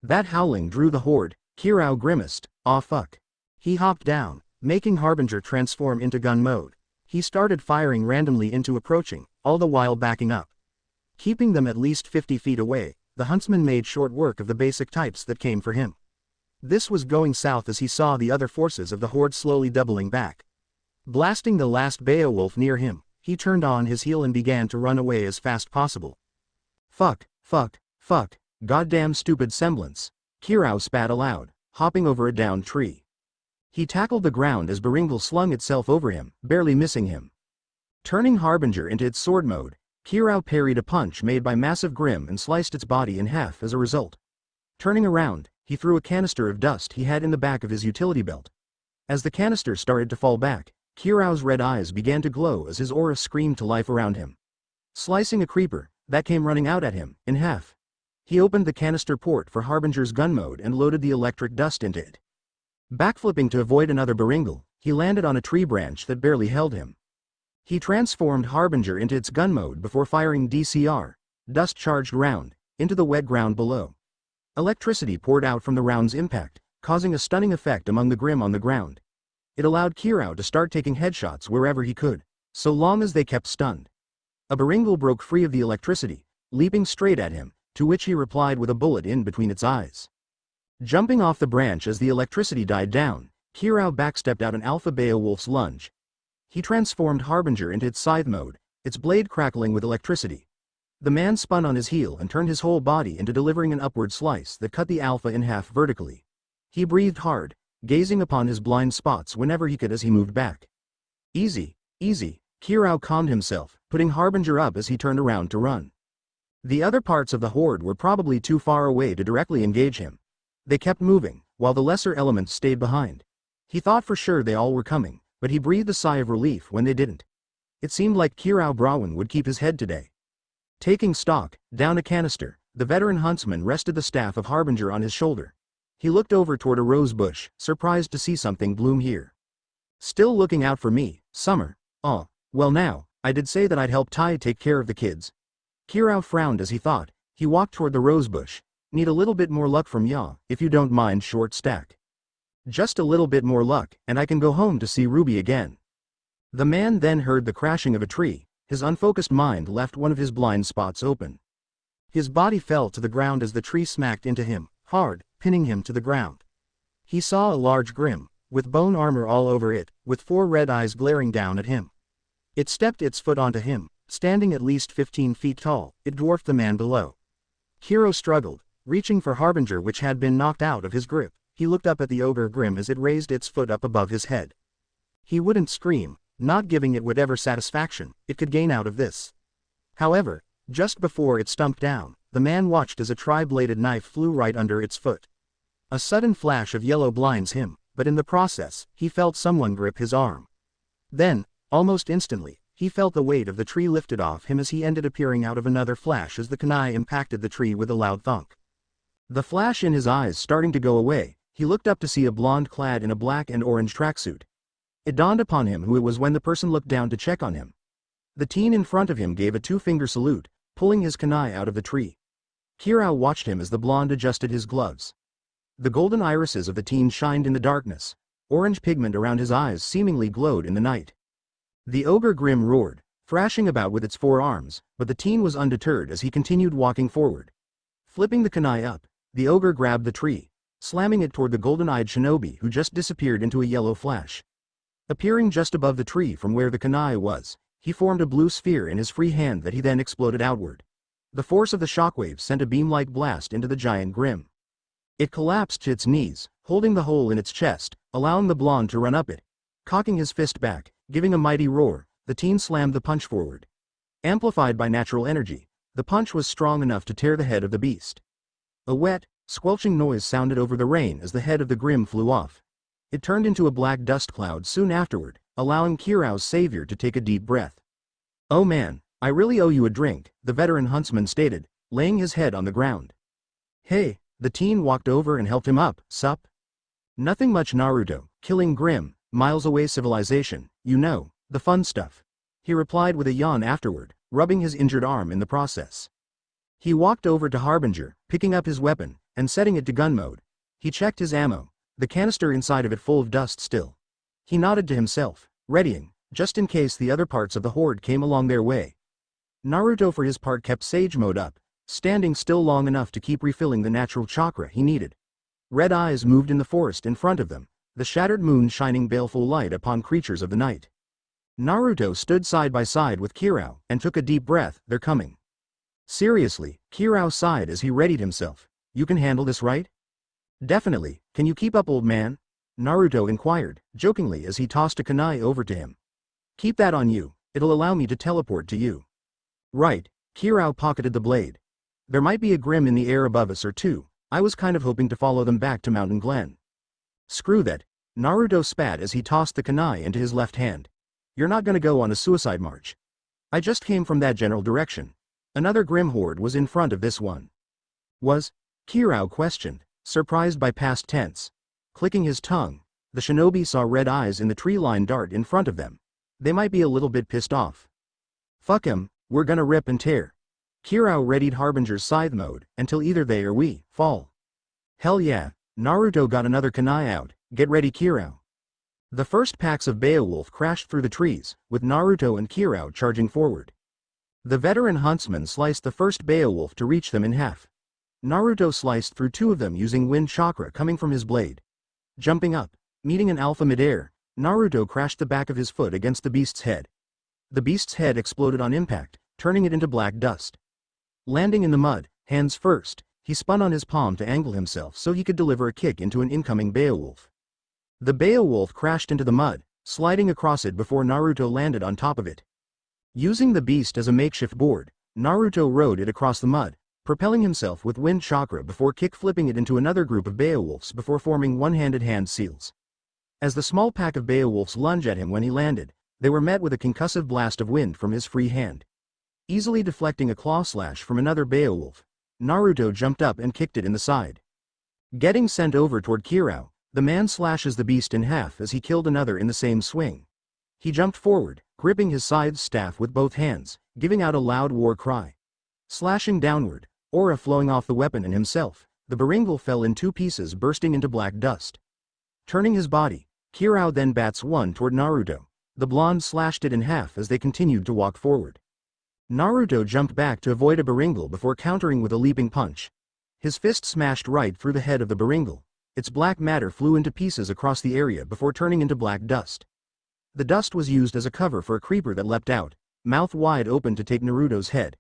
That howling drew the horde. Kirau grimaced. Aw fuck. He hopped down, making Harbinger transform into gun mode. He started firing randomly into approaching, all the while backing up. Keeping them at least 50 feet away, the huntsman made short work of the basic types that came for him. This was going south as he saw the other forces of the horde slowly doubling back. Blasting the last Beowulf near him, he turned on his heel and began to run away as fast possible. Fuck, fuck, fuck, goddamn stupid semblance. Kirau spat aloud, hopping over a downed tree. He tackled the ground as Baringal slung itself over him, barely missing him. Turning Harbinger into its sword mode, Kirau parried a punch made by Massive Grim and sliced its body in half as a result. Turning around, he threw a canister of dust he had in the back of his utility belt. As the canister started to fall back, Kirau's red eyes began to glow as his aura screamed to life around him. Slicing a creeper that came running out at him, in half. He opened the canister port for Harbinger's gun mode and loaded the electric dust into it. Backflipping to avoid another Baringal, he landed on a tree branch that barely held him. He transformed Harbinger into its gun mode before firing DCR, dust-charged round, into the wet ground below. Electricity poured out from the round's impact, causing a stunning effect among the Grim on the ground. It allowed Kirau to start taking headshots wherever he could, so long as they kept stunned. A Baringal broke free of the electricity, leaping straight at him, to which he replied with a bullet in between its eyes. Jumping off the branch as the electricity died down, Kirau backstepped out an Alpha Beowulf's lunge. He transformed Harbinger into its scythe mode, its blade crackling with electricity. The man spun on his heel and turned his whole body into delivering an upward slice that cut the Alpha in half vertically. He breathed hard, gazing upon his blind spots whenever he could as he moved back. Easy, easy, Kirau calmed himself, putting Harbinger up as he turned around to run. The other parts of the horde were probably too far away to directly engage him. They kept moving, while the lesser elements stayed behind. He thought for sure they all were coming, but he breathed a sigh of relief when they didn't. It seemed like Kirau Brawen would keep his head today. Taking stock, down a canister, the veteran huntsman rested the staff of Harbinger on his shoulder. He looked over toward a rose bush, surprised to see something bloom here. Still looking out for me, Summer? Oh, well now, I did say that I'd help Ty take care of the kids. Kirau frowned as he thought. He walked toward the rose bush. Need a little bit more luck from ya, if you don't mind, short stack. Just a little bit more luck, and I can go home to see Ruby again. The man then heard the crashing of a tree. His unfocused mind left one of his blind spots open. His body fell to the ground as the tree smacked into him, hard, pinning him to the ground. He saw a large Grim, with bone armor all over it, with 4 red eyes glaring down at him. It stepped its foot onto him, standing at least 15 feet tall. It dwarfed the man below. Hero struggled, reaching for Harbinger, which had been knocked out of his grip. He looked up at the ogre Grim as it raised its foot up above his head. He wouldn't scream, not giving it whatever satisfaction it could gain out of this. However, just before it stumped down, the man watched as a tri-bladed knife flew right under its foot. A sudden flash of yellow blinds him, but in the process, he felt someone grip his arm. Then, almost instantly, he felt the weight of the tree lifted off him as he ended appearing out of another flash as the kunai impacted the tree with a loud thunk. The flash in his eyes starting to go away, he looked up to see a blonde clad in a black and orange tracksuit. It dawned upon him who it was when the person looked down to check on him. The teen in front of him gave a 2-finger salute, pulling his kunai out of the tree. Kirau watched him as the blonde adjusted his gloves. The golden irises of the teen shined in the darkness. Orange pigment around his eyes seemingly glowed in the night. The ogre Grim roared, thrashing about with its 4 arms, but the teen was undeterred as he continued walking forward. Flipping the kunai up, the ogre grabbed the tree, slamming it toward the golden-eyed shinobi who just disappeared into a yellow flash. Appearing just above the tree from where the kunai was, he formed a blue sphere in his free hand that he then exploded outward. The force of the shockwave sent a beam-like blast into the giant Grim. It collapsed to its knees, holding the hole in its chest, allowing the blonde to run up it. Cocking his fist back, giving a mighty roar, the teen slammed the punch forward. Amplified by natural energy, the punch was strong enough to tear the head of the beast. A wet, squelching noise sounded over the rain as the head of the Grim flew off. It turned into a black dust cloud soon afterward, allowing Kirau's savior to take a deep breath. "Oh man, I really owe you a drink," the veteran huntsman stated, laying his head on the ground. "Hey," the teen walked over and helped him up. "Sup?" "Nothing much, Naruto, killing Grim, miles away civilization, you know, the fun stuff," he replied with a yawn afterward, rubbing his injured arm in the process. He walked over to Harbinger, picking up his weapon, and setting it to gun mode. He checked his ammo, the canister inside of it full of dust still. He nodded to himself, readying, just in case the other parts of the horde came along their way. Naruto for his part kept sage mode up, standing still long enough to keep refilling the natural chakra he needed. Red eyes moved in the forest in front of them, the shattered moon shining baleful light upon creatures of the night. Naruto stood side by side with Kirao and took a deep breath. They're coming. Seriously, Kirao sighed as he readied himself. You can handle this, right? Definitely. Can you keep up, old man? Naruto inquired, jokingly as he tossed a kunai over to him. Keep that on you, it'll allow me to teleport to you. Right, Kirao pocketed the blade. There might be a Grim in the air above us or two, I was kind of hoping to follow them back to Mountain Glen. Screw that, Naruto spat as he tossed the kunai into his left hand. You're not gonna go on a suicide march. I just came from that general direction. Another Grim horde was in front of this one. Was? Kirao questioned, surprised by past tense. Clicking his tongue, the shinobi saw red eyes in the tree line dart in front of them. They might be a little bit pissed off. Fuck him, we're gonna rip and tear. Kirao readied Harbinger's scythe mode, until either they or we fall. Hell yeah, Naruto got another kunai out, get ready Kirao. The first packs of Beowulf crashed through the trees, with Naruto and Kirao charging forward. The veteran huntsman sliced the first Beowulf to reach them in half. Naruto sliced through two of them using wind chakra coming from his blade. Jumping up, meeting an alpha midair, Naruto crashed the back of his foot against the beast's head. The beast's head exploded on impact, turning it into black dust. Landing in the mud, hands first, he spun on his palm to angle himself so he could deliver a kick into an incoming Beowulf. The Beowulf crashed into the mud, sliding across it before Naruto landed on top of it. Using the beast as a makeshift board, Naruto rode it across the mud, propelling himself with wind chakra before kick-flipping it into another group of Beowulfs before forming one-handed hand seals. As the small pack of Beowulfs lunged at him when he landed, they were met with a concussive blast of wind from his free hand. Easily deflecting a claw slash from another Beowulf, Naruto jumped up and kicked it in the side. Getting sent over toward Kirao, the man slashes the beast in half as he killed another in the same swing. He jumped forward, gripping his scythe staff with both hands, giving out a loud war cry. Slashing downward, aura flowing off the weapon and himself, the Baringal fell in two pieces bursting into black dust. Turning his body, Kirao then bats one toward Naruto. The blonde slashed it in half as they continued to walk forward. Naruto jumped back to avoid a Baringal before countering with a leaping punch. His fist smashed right through the head of the Baringal. Its black matter flew into pieces across the area before turning into black dust. The dust was used as a cover for a creeper that leapt out, mouth wide open to take Naruto's head.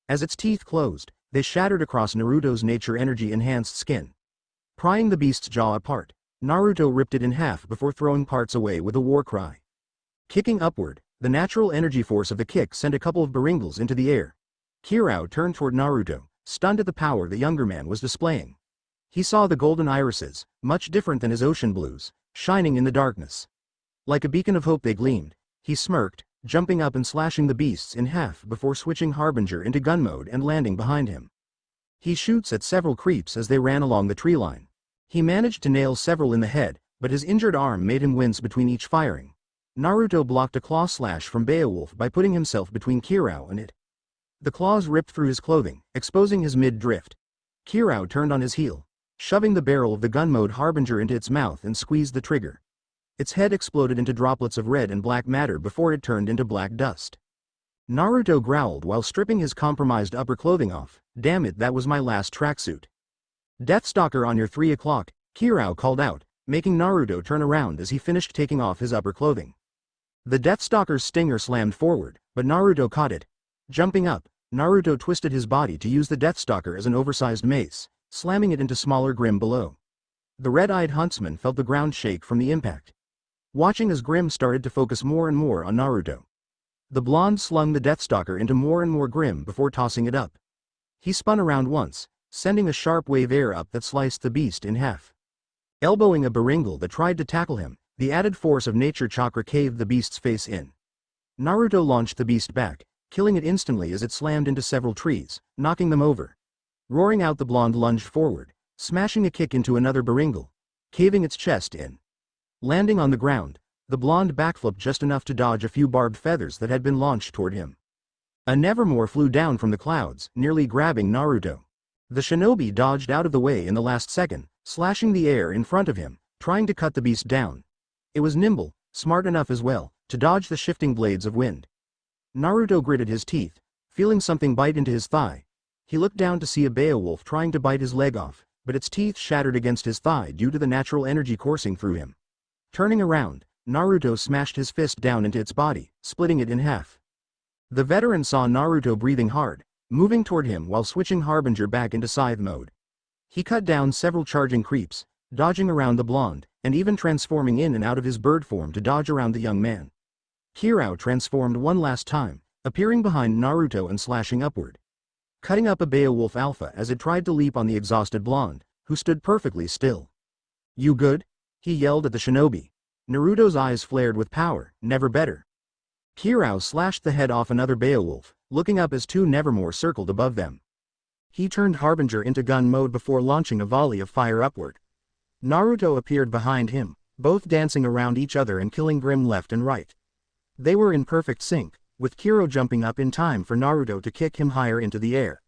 As its teeth closed, they shattered across Naruto's nature energy-enhanced skin. Prying the beast's jaw apart, Naruto ripped it in half before throwing parts away with a war cry. Kicking upward, the natural energy force of the kick sent a couple of Baringals into the air. Kirao turned toward Naruto, stunned at the power the younger man was displaying. He saw the golden irises, much different than his ocean blues, shining in the darkness. Like a beacon of hope they gleamed. He smirked, jumping up and slashing the beasts in half before switching Harbinger into gun mode and landing behind him. He shoots at several creeps as they ran along the tree line. He managed to nail several in the head, but his injured arm made him wince between each firing. Naruto blocked a claw slash from Beowulf by putting himself between Kirao and it. The claws ripped through his clothing, exposing his mid-drift. Kirao turned on his heel, shoving the barrel of the gun mode Harbinger into its mouth and squeezed the trigger. Its head exploded into droplets of red and black matter before it turned into black dust. Naruto growled while stripping his compromised upper clothing off. Damn it, that was my last tracksuit. Deathstalker on your 3 o'clock, Kirao called out, making Naruto turn around as he finished taking off his upper clothing. The Deathstalker's stinger slammed forward, but Naruto caught it. Jumping up, Naruto twisted his body to use the Deathstalker as an oversized mace, slamming it into smaller Grim below. The red-eyed huntsman felt the ground shake from the impact. Watching as Grim started to focus more and more on Naruto. The blonde slung the Deathstalker into more and more Grim before tossing it up. He spun around once, sending a sharp wave air up that sliced the beast in half. Elbowing a Baringal that tried to tackle him, the added force of nature chakra caved the beast's face in. Naruto launched the beast back, killing it instantly as it slammed into several trees, knocking them over. Roaring out, the blonde lunged forward, smashing a kick into another Baringal, caving its chest in. Landing on the ground, the blonde backflipped just enough to dodge a few barbed feathers that had been launched toward him. A Nevermore flew down from the clouds, nearly grabbing Naruto. The shinobi dodged out of the way in the last second, slashing the air in front of him, trying to cut the beast down. It was nimble, smart enough as well, to dodge the shifting blades of wind. Naruto gritted his teeth, feeling something bite into his thigh. He looked down to see a Beowulf trying to bite his leg off, but its teeth shattered against his thigh due to the natural energy coursing through him. Turning around, Naruto smashed his fist down into its body, splitting it in half. The veteran saw Naruto breathing hard, moving toward him while switching Harbinger back into scythe mode. He cut down several charging creeps, dodging around the blonde, and even transforming in and out of his bird form to dodge around the young man. Kirao transformed one last time, appearing behind Naruto and slashing upward, cutting up a Beowulf Alpha as it tried to leap on the exhausted blonde, who stood perfectly still. "You good?" he yelled at the shinobi. Naruto's eyes flared with power, "Never better." Kirao slashed the head off another Beowulf, looking up as two Nevermore circled above them. He turned Harbinger into gun mode before launching a volley of fire upward. Naruto appeared behind him, both dancing around each other and killing Grim left and right. They were in perfect sync, with Kiro jumping up in time for Naruto to kick him higher into the air.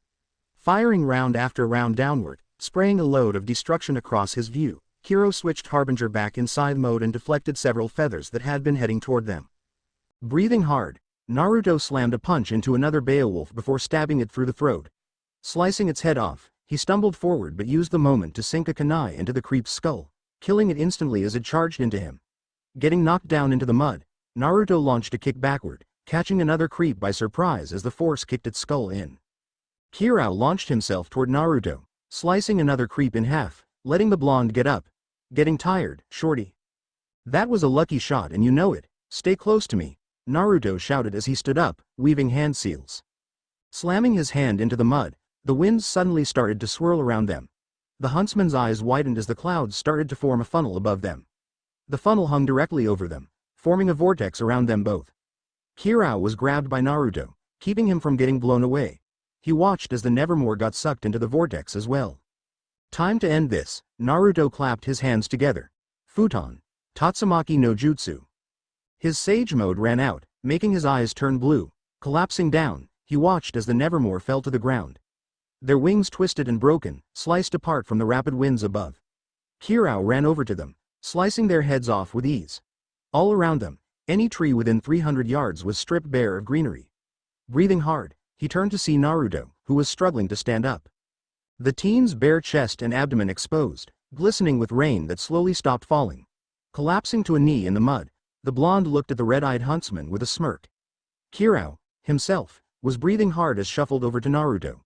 Firing round after round downward, spraying a load of destruction across his view, Kiro switched Harbinger back in scythe mode and deflected several feathers that had been heading toward them. Breathing hard, Naruto slammed a punch into another Beowulf before stabbing it through the throat. Slicing its head off, he stumbled forward but used the moment to sink a kunai into the creep's skull, killing it instantly as it charged into him. Getting knocked down into the mud, Naruto launched a kick backward, catching another creep by surprise as the force kicked its skull in. Kirao launched himself toward Naruto, slicing another creep in half, letting the blonde get up. "Getting tired, shorty?" "That was a lucky shot and you know it. Stay close to me," Naruto shouted as he stood up, weaving hand seals. Slamming his hand into the mud, the winds suddenly started to swirl around them. The huntsman's eyes widened as the clouds started to form a funnel above them. The funnel hung directly over them, forming a vortex around them both. Kirao was grabbed by Naruto, keeping him from getting blown away. He watched as the Nevermore got sucked into the vortex as well. Time to end this, Naruto clapped his hands together. Futon. Tatsumaki no Jutsu. His Sage mode ran out, making his eyes turn blue. Collapsing down, he watched as the Nevermore fell to the ground. Their wings twisted and broken, sliced apart from the rapid winds above. Kirao ran over to them, slicing their heads off with ease. All around them, any tree within 300 yards was stripped bare of greenery. Breathing hard, he turned to see Naruto, who was struggling to stand up. The teen's bare chest and abdomen exposed, glistening with rain that slowly stopped falling. Collapsing to a knee in the mud, the blonde looked at the red-eyed huntsman with a smirk. Kirao, himself, was breathing hard as shuffled over to Naruto.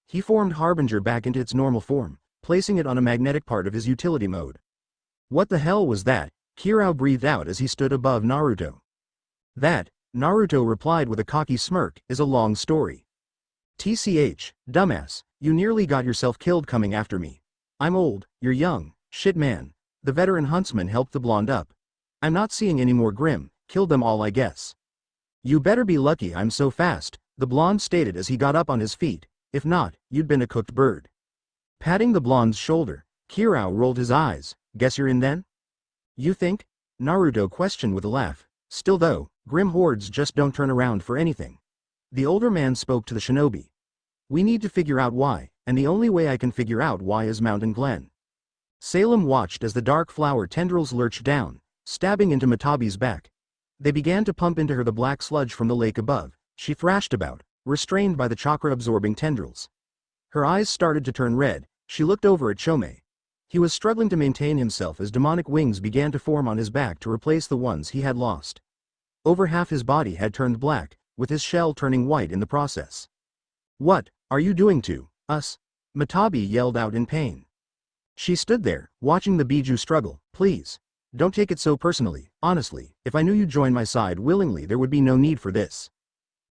He formed Harbinger back into its normal form, placing it on a magnetic part of his utility mode. "What the hell was that?" Kirao breathed out as he stood above Naruto. "That," Naruto replied with a cocky smirk, "is a long story. TCH, dumbass, you nearly got yourself killed coming after me. I'm old, you're young, shit man." The veteran huntsman helped the blonde up. "I'm not seeing any more Grim, killed them all I guess." "You better be lucky I'm so fast," the blonde stated as he got up on his feet. "If not, you'd been a cooked bird." Patting the blonde's shoulder, Kirao rolled his eyes. "Guess you're in then?" "You think?" Naruto questioned with a laugh. "Still though, Grim hordes just don't turn around for anything." The older man spoke to the shinobi. "We need to figure out why, and the only way I can figure out why is Mountain Glen." Salem watched as the dark flower tendrils lurched down, stabbing into Matabi's back. They began to pump into her the black sludge from the lake above. She thrashed about, restrained by the chakra-absorbing tendrils. Her eyes started to turn red. She looked over at Chome. He was struggling to maintain himself as demonic wings began to form on his back to replace the ones he had lost. Over half his body had turned black, with his shell turning white in the process. "What are you doing to us?" Matabi yelled out in pain. She stood there, watching the Biju struggle. "Please, don't take it so personally. Honestly, if I knew you'd join my side willingly there would be no need for this."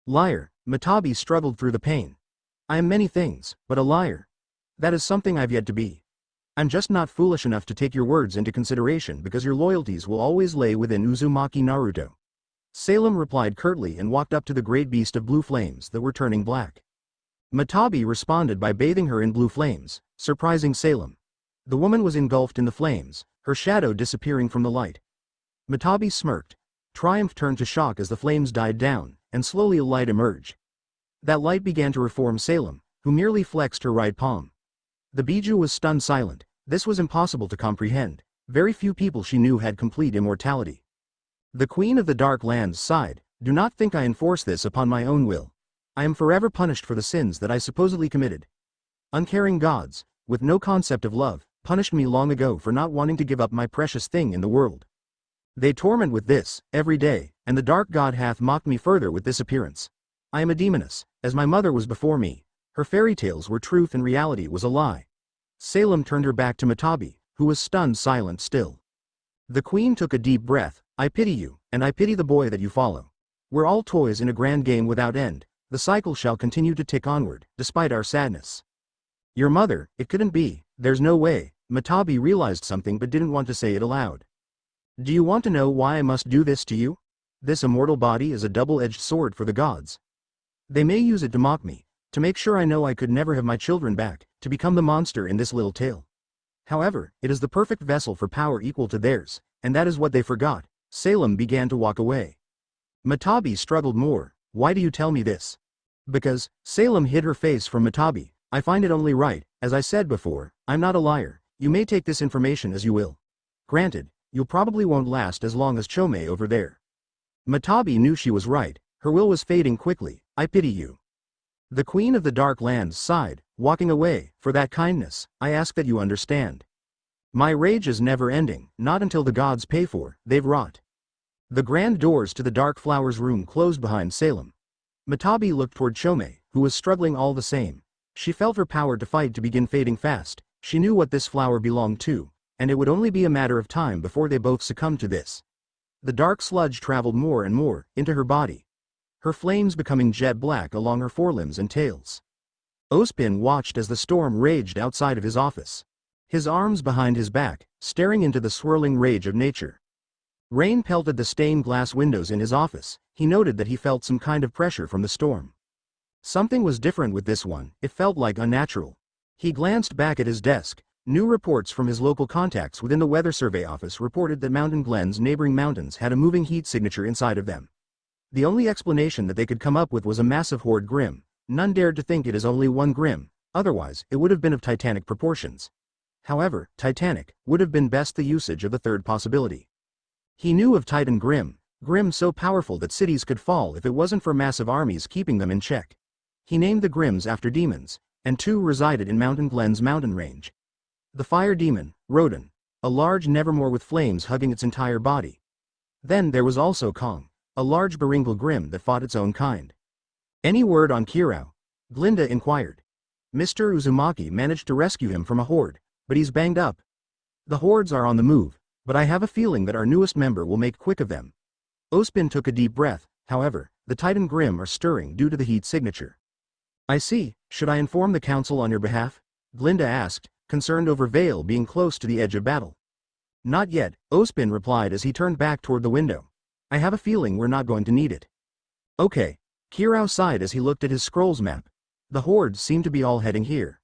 "Liar," Matabi struggled through the pain. "I am many things, but a liar. That is something I've yet to be. I'm just not foolish enough to take your words into consideration because your loyalties will always lay within Uzumaki Naruto." Salem replied curtly and walked up to the great beast of blue flames that were turning black. Matabi responded by bathing her in blue flames, surprising Salem. The woman was engulfed in the flames, her shadow disappearing from the light. Matabi smirked. Triumph turned to shock as the flames died down, and slowly a light emerged. That light began to reform Salem, who merely flexed her right palm. The Biju was stunned silent. This was impossible to comprehend. Very few people she knew had complete immortality. The Queen of the Dark Lands sighed, "Do not think I enforce this upon my own will. I am forever punished for the sins that I supposedly committed. Uncaring gods, with no concept of love, punished me long ago for not wanting to give up my precious thing in the world. They torment with this, every day, and the dark god hath mocked me further with this appearance. I am a demoness, as my mother was before me. Her fairy tales were truth and reality was a lie." Salem turned her back to Matabi, who was stunned silent still. The queen took a deep breath. "I pity you, and I pity the boy that you follow. We're all toys in a grand game without end. The cycle shall continue to tick onward, despite our sadness." "Your mother, it couldn't be, there's no way." Matabi realized something but didn't want to say it aloud. "Do you want to know why I must do this to you? This immortal body is a double-edged sword for the gods. They may use it to mock me, to make sure I know I could never have my children back, to become the monster in this little tale. However, it is the perfect vessel for power equal to theirs, and that is what they forgot." Salem began to walk away. Matabi struggled more. "Why do you tell me this?" "Because," Salem hid her face from Matabi, "I find it only right. As I said before, I'm not a liar. You may take this information as you will. Granted, you probably won't last as long as Chome over there." Matabi knew she was right. Her will was fading quickly. "I pity you." The Queen of the Dark Lands sighed, walking away. "For that kindness, I ask that you understand. My rage is never ending, not until the gods pay for they've wrought." The grand doors to the Dark Flowers room closed behind Salem. Matabi looked toward Chome, who was struggling all the same. She felt her power to fight to begin fading fast. She knew what this flower belonged to, and it would only be a matter of time before they both succumbed to this. The dark sludge traveled more and more into her body, her flames becoming jet black along her forelimbs and tails. Ospin watched as the storm raged outside of his office, his arms behind his back, staring into the swirling rage of nature. Rain pelted the stained glass windows in his office. He noted that he felt some kind of pressure from the storm. Something was different with this one, it felt like unnatural. He glanced back at his desk. New reports from his local contacts within the Weather Survey office reported that Mountain Glen's neighboring mountains had a moving heat signature inside of them. The only explanation that they could come up with was a massive horde Grim. None dared to think it is only one Grim, otherwise it would have been of titanic proportions. However, titanic would have been best the usage of the third possibility. He knew of Titan Grim so powerful that cities could fall if it wasn't for massive armies keeping them in check. He named the Grims after demons, and two resided in Mountain Glen's mountain range. The fire demon, Rodin, a large nevermore with flames hugging its entire body. Then there was also Kong, a large Baringal Grim that fought its own kind. "Any word on Kirao?" Glinda inquired. "Mr. Uzumaki managed to rescue him from a horde, but he's banged up. The hordes are on the move, but I have a feeling that our newest member will make quick of them." Ospin took a deep breath. "However, the Titan Grim are stirring due to the heat signature." "I see. Should I inform the council on your behalf?" Glinda asked, concerned over Vale being close to the edge of battle. "Not yet," Ospin replied as he turned back toward the window. "I have a feeling we're not going to need it." "Okay." Kirao sighed as he looked at his scrolls map. The hordes seemed to be all heading here.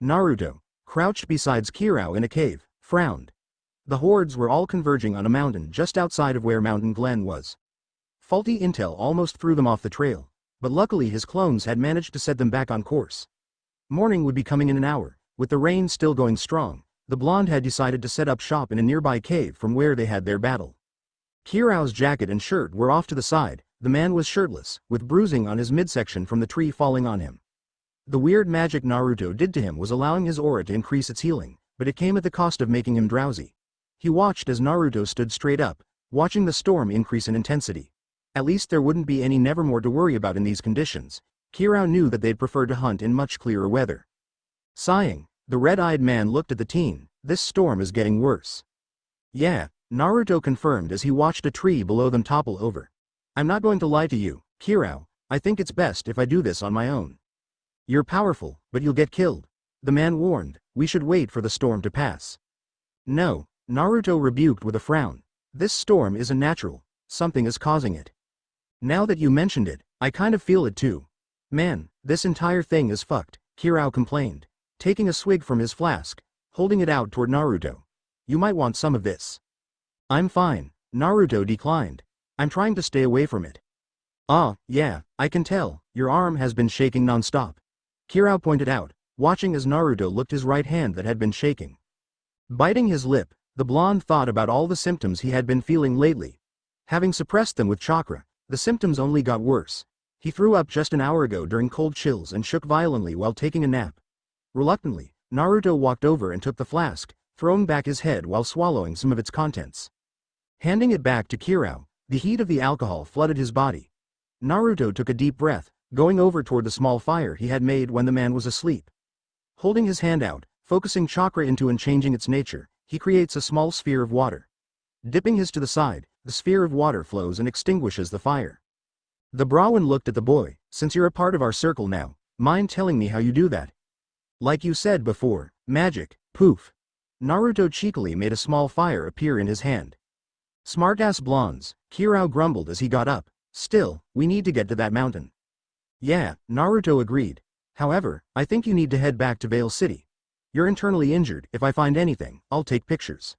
Naruto, crouched beside Kirao in a cave, frowned. The hordes were all converging on a mountain just outside of where Mountain Glen was. Faulty intel almost threw them off the trail, but luckily his clones had managed to set them back on course. Morning would be coming in an hour. With the rain still going strong, the blonde had decided to set up shop in a nearby cave from where they had their battle. Kirao's jacket and shirt were off to the side. The man was shirtless, with bruising on his midsection from the tree falling on him. The weird magic Naruto did to him was allowing his aura to increase its healing, but it came at the cost of making him drowsy. He watched as Naruto stood straight up, watching the storm increase in intensity. At least there wouldn't be any Nevermore to worry about in these conditions. Kirao knew that they'd prefer to hunt in much clearer weather. Sighing, the red-eyed man looked at the teen. "This storm is getting worse." "Yeah," Naruto confirmed as he watched a tree below them topple over. "I'm not going to lie to you, Kirao, I think it's best if I do this on my own." "You're powerful, but you'll get killed," the man warned. "We should wait for the storm to pass." "No," Naruto rebuked with a frown. "This storm isn't natural, something is causing it. Now that you mentioned it, I kind of feel it too. Man, this entire thing is fucked," Kirao complained, taking a swig from his flask, holding it out toward Naruto. "You might want some of this." "I'm fine," Naruto declined. "I'm trying to stay away from it." "Ah, yeah, I can tell," Your arm has been shaking non-stop. Kirao pointed out, watching as Naruto looked his right hand that had been shaking. Biting his lip, the blonde thought about all the symptoms he had been feeling lately. Having suppressed them with chakra, the symptoms only got worse. He threw up just an hour ago during cold chills and shook violently while taking a nap. Reluctantly, Naruto walked over and took the flask, throwing back his head while swallowing some of its contents. Handing it back to Kirao, the heat of the alcohol flooded his body. Naruto took a deep breath, going over toward the small fire he had made when the man was asleep. Holding his hand out, focusing chakra into and changing its nature, he creates a small sphere of water. Dipping his to the side, the sphere of water flows and extinguishes the fire. The Brahmin looked at the boy. Since you're a part of our circle now, mind telling me how you do that? Like you said before, magic, poof. Naruto cheekily made a small fire appear in his hand. Smartass blondes, Kirao grumbled as he got up. Still, we need to get to that mountain. Yeah, Naruto agreed. However, I think you need to head back to Vale City. You're internally injured. If I find anything, I'll take pictures.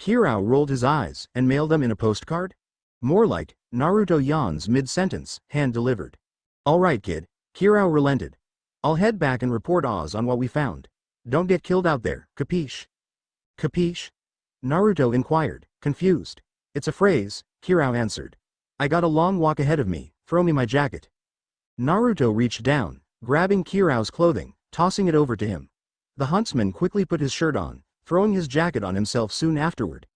Kirao rolled his eyes and mailed them in a postcard? More like, Naruto yawns mid-sentence, hand delivered. Alright kid, Kirao relented. I'll head back and report Oz on what we found. Don't get killed out there, capiche? Capiche? Naruto inquired, confused. It's a phrase, Kirao answered. I got a long walk ahead of me, throw me my jacket. Naruto reached down, grabbing Kirao's clothing, tossing it over to him. The huntsman quickly put his shirt on, throwing his jacket on himself soon afterward.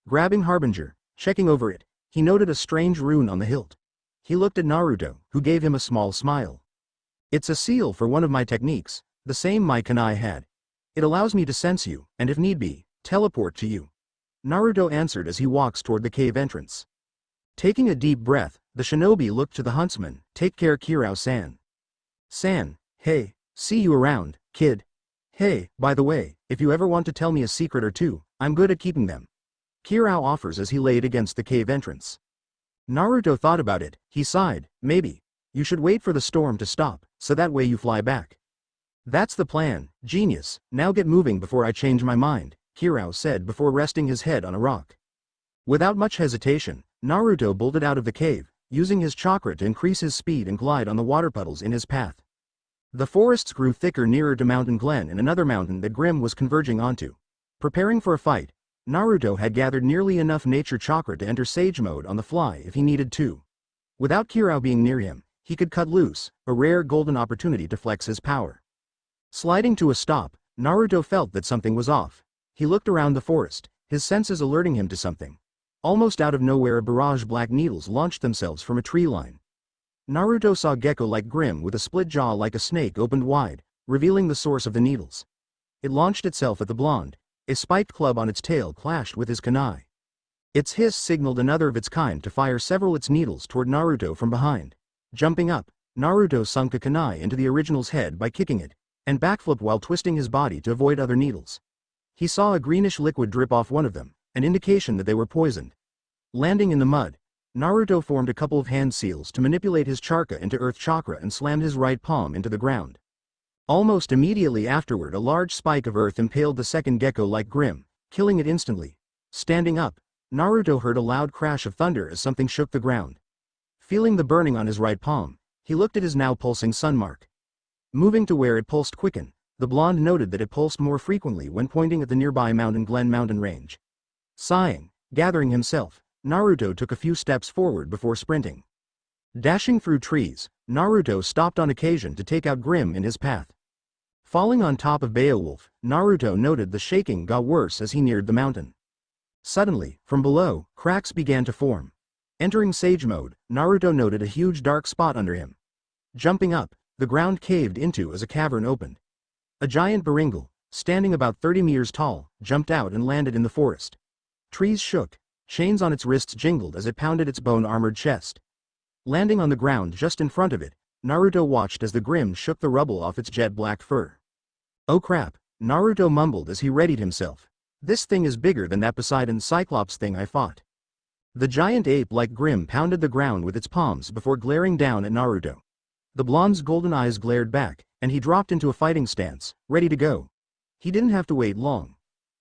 Grabbing Harbinger, checking over it, he noted a strange rune on the hilt. He looked at Naruto, who gave him a small smile. It's a seal for one of my techniques, the same my kunai had. It allows me to sense you, and if need be, teleport to you. Naruto answered as he walks toward the cave entrance. Taking a deep breath, the shinobi looked to the huntsman. Take care Kirao-san. San, hey, see you around, kid. Hey, by the way, if you ever want to tell me a secret or two, I'm good at keeping them. Kirao offers as he laid against the cave entrance. Naruto thought about it. He sighed. Maybe. You should wait for the storm to stop, so that way you fly back. That's the plan, genius. Now get moving before I change my mind, Kirao said before resting his head on a rock. Without much hesitation, Naruto bolted out of the cave, using his chakra to increase his speed and glide on the water puddles in his path. The forests grew thicker nearer to Mountain Glen and another mountain that Grim was converging onto. Preparing for a fight, Naruto had gathered nearly enough nature chakra to enter Sage mode on the fly if he needed to. Without Kirao being near him, he could cut loose, a rare golden opportunity to flex his power. Sliding to a stop, Naruto felt that something was off. He looked around the forest, his senses alerting him to something. Almost out of nowhere a barrage black needles launched themselves from a tree line. Naruto saw Gecko like Grim with a split jaw like a snake opened wide, revealing the source of the needles. It launched itself at the blonde. A spiked club on its tail clashed with his kunai. Its hiss signaled another of its kind to fire several its needles toward Naruto from behind. Jumping up, Naruto sunk a kunai into the original's head by kicking it, and backflipped while twisting his body to avoid other needles. He saw a greenish liquid drip off one of them, an indication that they were poisoned. Landing in the mud, Naruto formed a couple of hand seals to manipulate his chakra into earth chakra and slammed his right palm into the ground. Almost immediately afterward a large spike of earth impaled the second gecko like Grim, killing it instantly. Standing up, Naruto heard a loud crash of thunder as something shook the ground. Feeling the burning on his right palm, he looked at his now pulsing sun mark. Moving to where it pulsed quicken, the blonde noted that it pulsed more frequently when pointing at the nearby Mountain Glen mountain range. Sighing, gathering himself, Naruto took a few steps forward before sprinting. Dashing through trees, Naruto stopped on occasion to take out Grim in his path. Falling on top of Beowulf, Naruto noted the shaking got worse as he neared the mountain. Suddenly, from below, cracks began to form. Entering Sage mode, Naruto noted a huge dark spot under him. Jumping up, the ground caved into as a cavern opened. A giant Baringal, standing about 30 meters tall, jumped out and landed in the forest. Trees shook, chains on its wrists jingled as it pounded its bone-armored chest. Landing on the ground just in front of it, Naruto watched as the Grim shook the rubble off its jet-black fur. Oh crap, Naruto mumbled as he readied himself. This thing is bigger than that Poseidon Cyclops thing I fought. The giant ape-like Grim pounded the ground with its palms before glaring down at Naruto. The blonde's golden eyes glared back, and he dropped into a fighting stance, ready to go. He didn't have to wait long.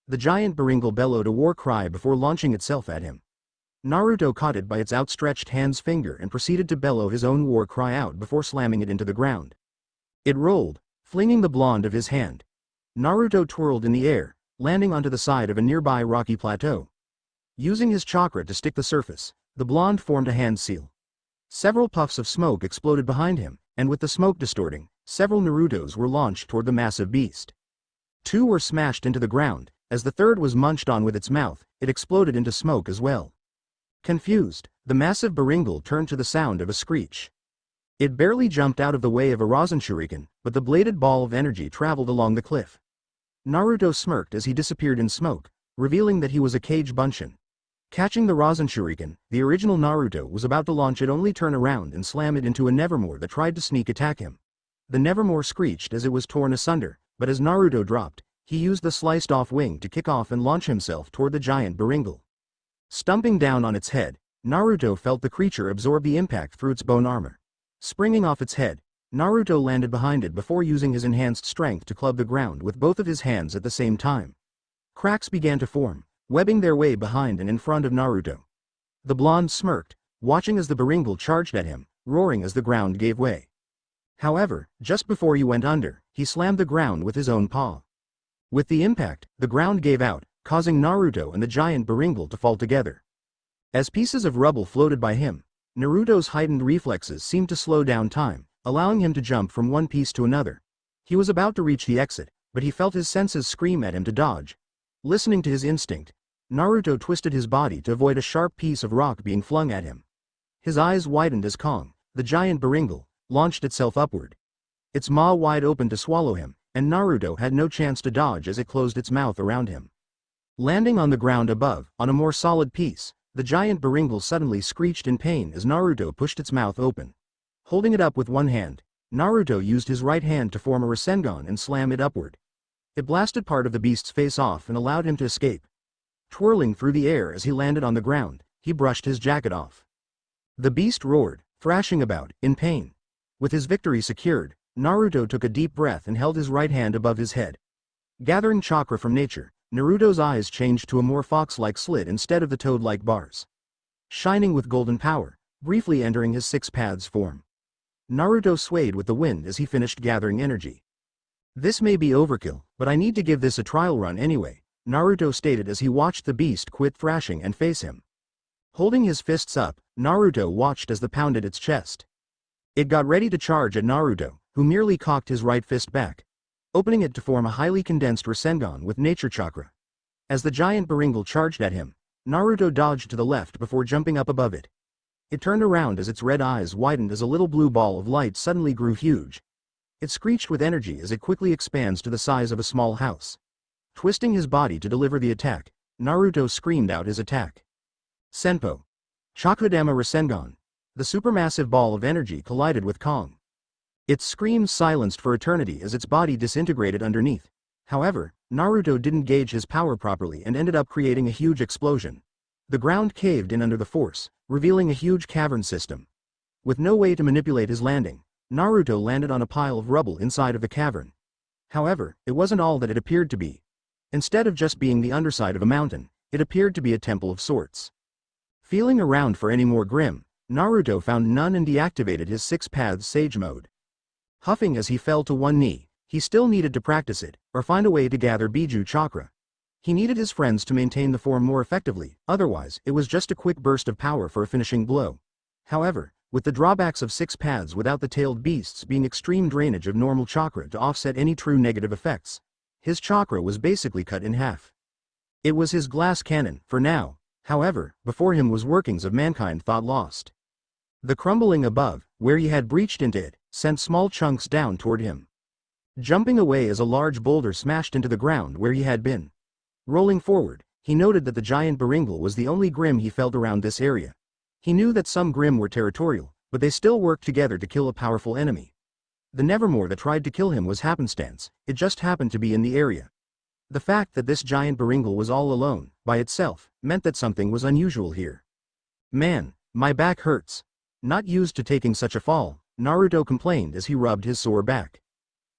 The giant Baringal bellowed a war cry before launching itself at him. Naruto caught it by its outstretched hand's finger and proceeded to bellow his own war cry out before slamming it into the ground. It rolled, flinging the blonde of his hand. Naruto twirled in the air, landing onto the side of a nearby rocky plateau. Using his chakra to stick the surface, the blonde formed a hand seal. Several puffs of smoke exploded behind him, and with the smoke distorting, several Narutos were launched toward the massive beast. Two were smashed into the ground. As the third was munched on with its mouth, it exploded into smoke as well. Confused, the massive Baringal turned to the sound of a screech. It barely jumped out of the way of a Rasen Shuriken, but the bladed ball of energy traveled along the cliff. Naruto smirked as he disappeared in smoke, revealing that he was a Kage Bunshin. Catching the Rasen Shuriken, the original Naruto was about to launch it only turn around and slam it into a Nevermore that tried to sneak attack him. The Nevermore screeched as it was torn asunder, but as Naruto dropped, he used the sliced-off wing to kick off and launch himself toward the giant Baringal. Stumping down on its head, Naruto felt the creature absorb the impact through its bone armor. Springing off its head, Naruto landed behind it before using his enhanced strength to club the ground with both of his hands at the same time. Cracks began to form, webbing their way behind and in front of Naruto. The blonde smirked, watching as the Baringal charged at him, roaring as the ground gave way. However, just before he went under, he slammed the ground with his own paw. With the impact, the ground gave out, causing Naruto and the giant Baringal to fall together. As pieces of rubble floated by him, Naruto's heightened reflexes seemed to slow down time, allowing him to jump from one piece to another. He was about to reach the exit, but he felt his senses scream at him to dodge. Listening to his instinct, Naruto twisted his body to avoid a sharp piece of rock being flung at him. His eyes widened as Kong, the giant Baringal, launched itself upward. Its maw wide open to swallow him, and Naruto had no chance to dodge as it closed its mouth around him. Landing on the ground above, on a more solid piece, the giant Baringal suddenly screeched in pain as Naruto pushed its mouth open. Holding it up with one hand, Naruto used his right hand to form a Rasengan and slam it upward. It blasted part of the beast's face off and allowed him to escape. Twirling through the air as he landed on the ground, he brushed his jacket off. The beast roared, thrashing about, in pain. With his victory secured, Naruto took a deep breath and held his right hand above his head. Gathering chakra from nature, Naruto's eyes changed to a more fox-like slit instead of the toad-like bars. Shining with golden power, briefly entering his six paths form. Naruto swayed with the wind as he finished gathering energy. This may be overkill, but I need to give this a trial run anyway, Naruto stated as he watched the beast quit thrashing and face him. Holding his fists up, Naruto watched as the pounded its chest. It got ready to charge at Naruto, who merely cocked his right fist back, opening it to form a highly condensed Rasengan with nature chakra. As the giant Baringal charged at him, Naruto dodged to the left before jumping up above it. It turned around as its red eyes widened as a little blue ball of light suddenly grew huge. It screeched with energy as it quickly expands to the size of a small house. Twisting his body to deliver the attack, Naruto screamed out his attack. Senpo. Chakradama Rasengan. The supermassive ball of energy collided with Kong. Its screams silenced for eternity as its body disintegrated underneath. However, Naruto didn't gauge his power properly and ended up creating a huge explosion. The ground caved in under the force, revealing a huge cavern system. With no way to manipulate his landing, Naruto landed on a pile of rubble inside of the cavern. However, it wasn't all that it appeared to be. Instead of just being the underside of a mountain, it appeared to be a temple of sorts. Feeling around for any more grim, Naruto found none and deactivated his six paths sage mode. Huffing as he fell to one knee, he still needed to practice it, or find a way to gather Biju chakra. He needed his friends to maintain the form more effectively, otherwise it was just a quick burst of power for a finishing blow. However, with the drawbacks of six paths without the tailed beasts being extreme drainage of normal chakra to offset any true negative effects, his chakra was basically cut in half. It was his glass cannon, for now. However, before him was workings of mankind thought lost. The crumbling above, where he had breached into it, sent small chunks down toward him. Jumping away as a large boulder smashed into the ground where he had been. Rolling forward, he noted that the giant Baringal was the only Grim he felt around this area. He knew that some Grim were territorial, but they still worked together to kill a powerful enemy. The Nevermore that tried to kill him was happenstance, it just happened to be in the area. The fact that this giant Baringal was all alone, by itself, meant that something was unusual here. Man, my back hurts. Not used to taking such a fall, Naruto complained as he rubbed his sore back.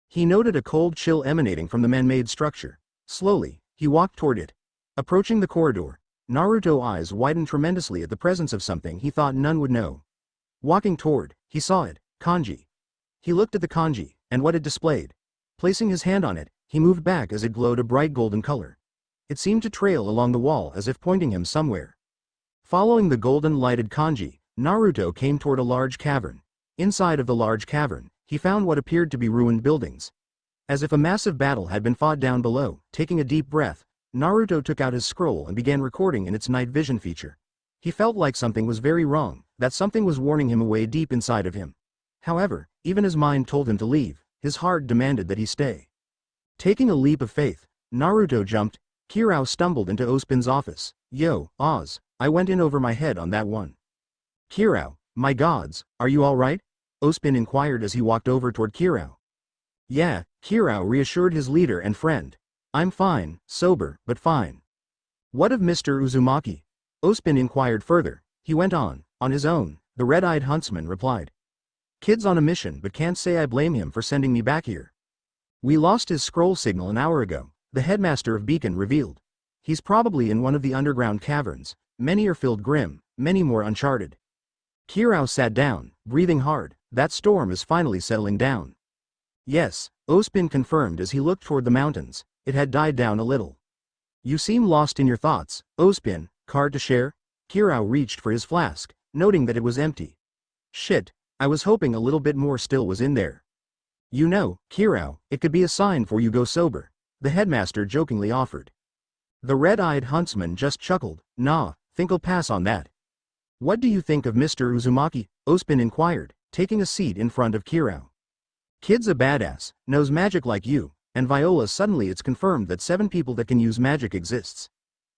He noted a cold chill emanating from the man-made structure. Slowly, he walked toward it. Approaching the corridor, Naruto's eyes widened tremendously at the presence of something he thought none would know. Walking toward, he saw it, kanji. He looked at the kanji, and what it displayed. Placing his hand on it, he moved back as it glowed a bright golden color. It seemed to trail along the wall as if pointing him somewhere. Following the golden lighted kanji, Naruto came toward a large cavern. Inside of the large cavern, he found what appeared to be ruined buildings. As if a massive battle had been fought down below, taking a deep breath, Naruto took out his scroll and began recording in its night vision feature. He felt like something was very wrong, that something was warning him away deep inside of him. However, even his mind told him to leave, his heart demanded that he stay. Taking a leap of faith, Naruto jumped. Kirao stumbled into Ospin's office. Yo, Oz, I went in over my head on that one. Kirao, my gods, are you alright? Ospin inquired as he walked over toward Kirao. Yeah, Kirao reassured his leader and friend. I'm fine, sober, but fine. What of Mr. Uzumaki? Ospin inquired further. He went on his own, the red-eyed huntsman replied. Kid's on a mission but can't say I blame him for sending me back here. We lost his scroll signal an hour ago, the headmaster of Beacon revealed. He's probably in one of the underground caverns, many are filled grim, many more uncharted. Kirao sat down, breathing hard, that storm is finally settling down. Yes, Ospin confirmed as he looked toward the mountains, it had died down a little. You seem lost in your thoughts, Ospin, card to share? Kirao reached for his flask, noting that it was empty. Shit, I was hoping a little bit more still was in there. You know, Kirao, it could be a sign for you go sober, the headmaster jokingly offered. The red-eyed huntsman just chuckled, nah, think I'll pass on that. What do you think of Mr. Uzumaki? Ospin inquired, taking a seat in front of Kirao. Kid's a badass, knows magic like you, and Viola suddenly it's confirmed that 7 people that can use magic exists.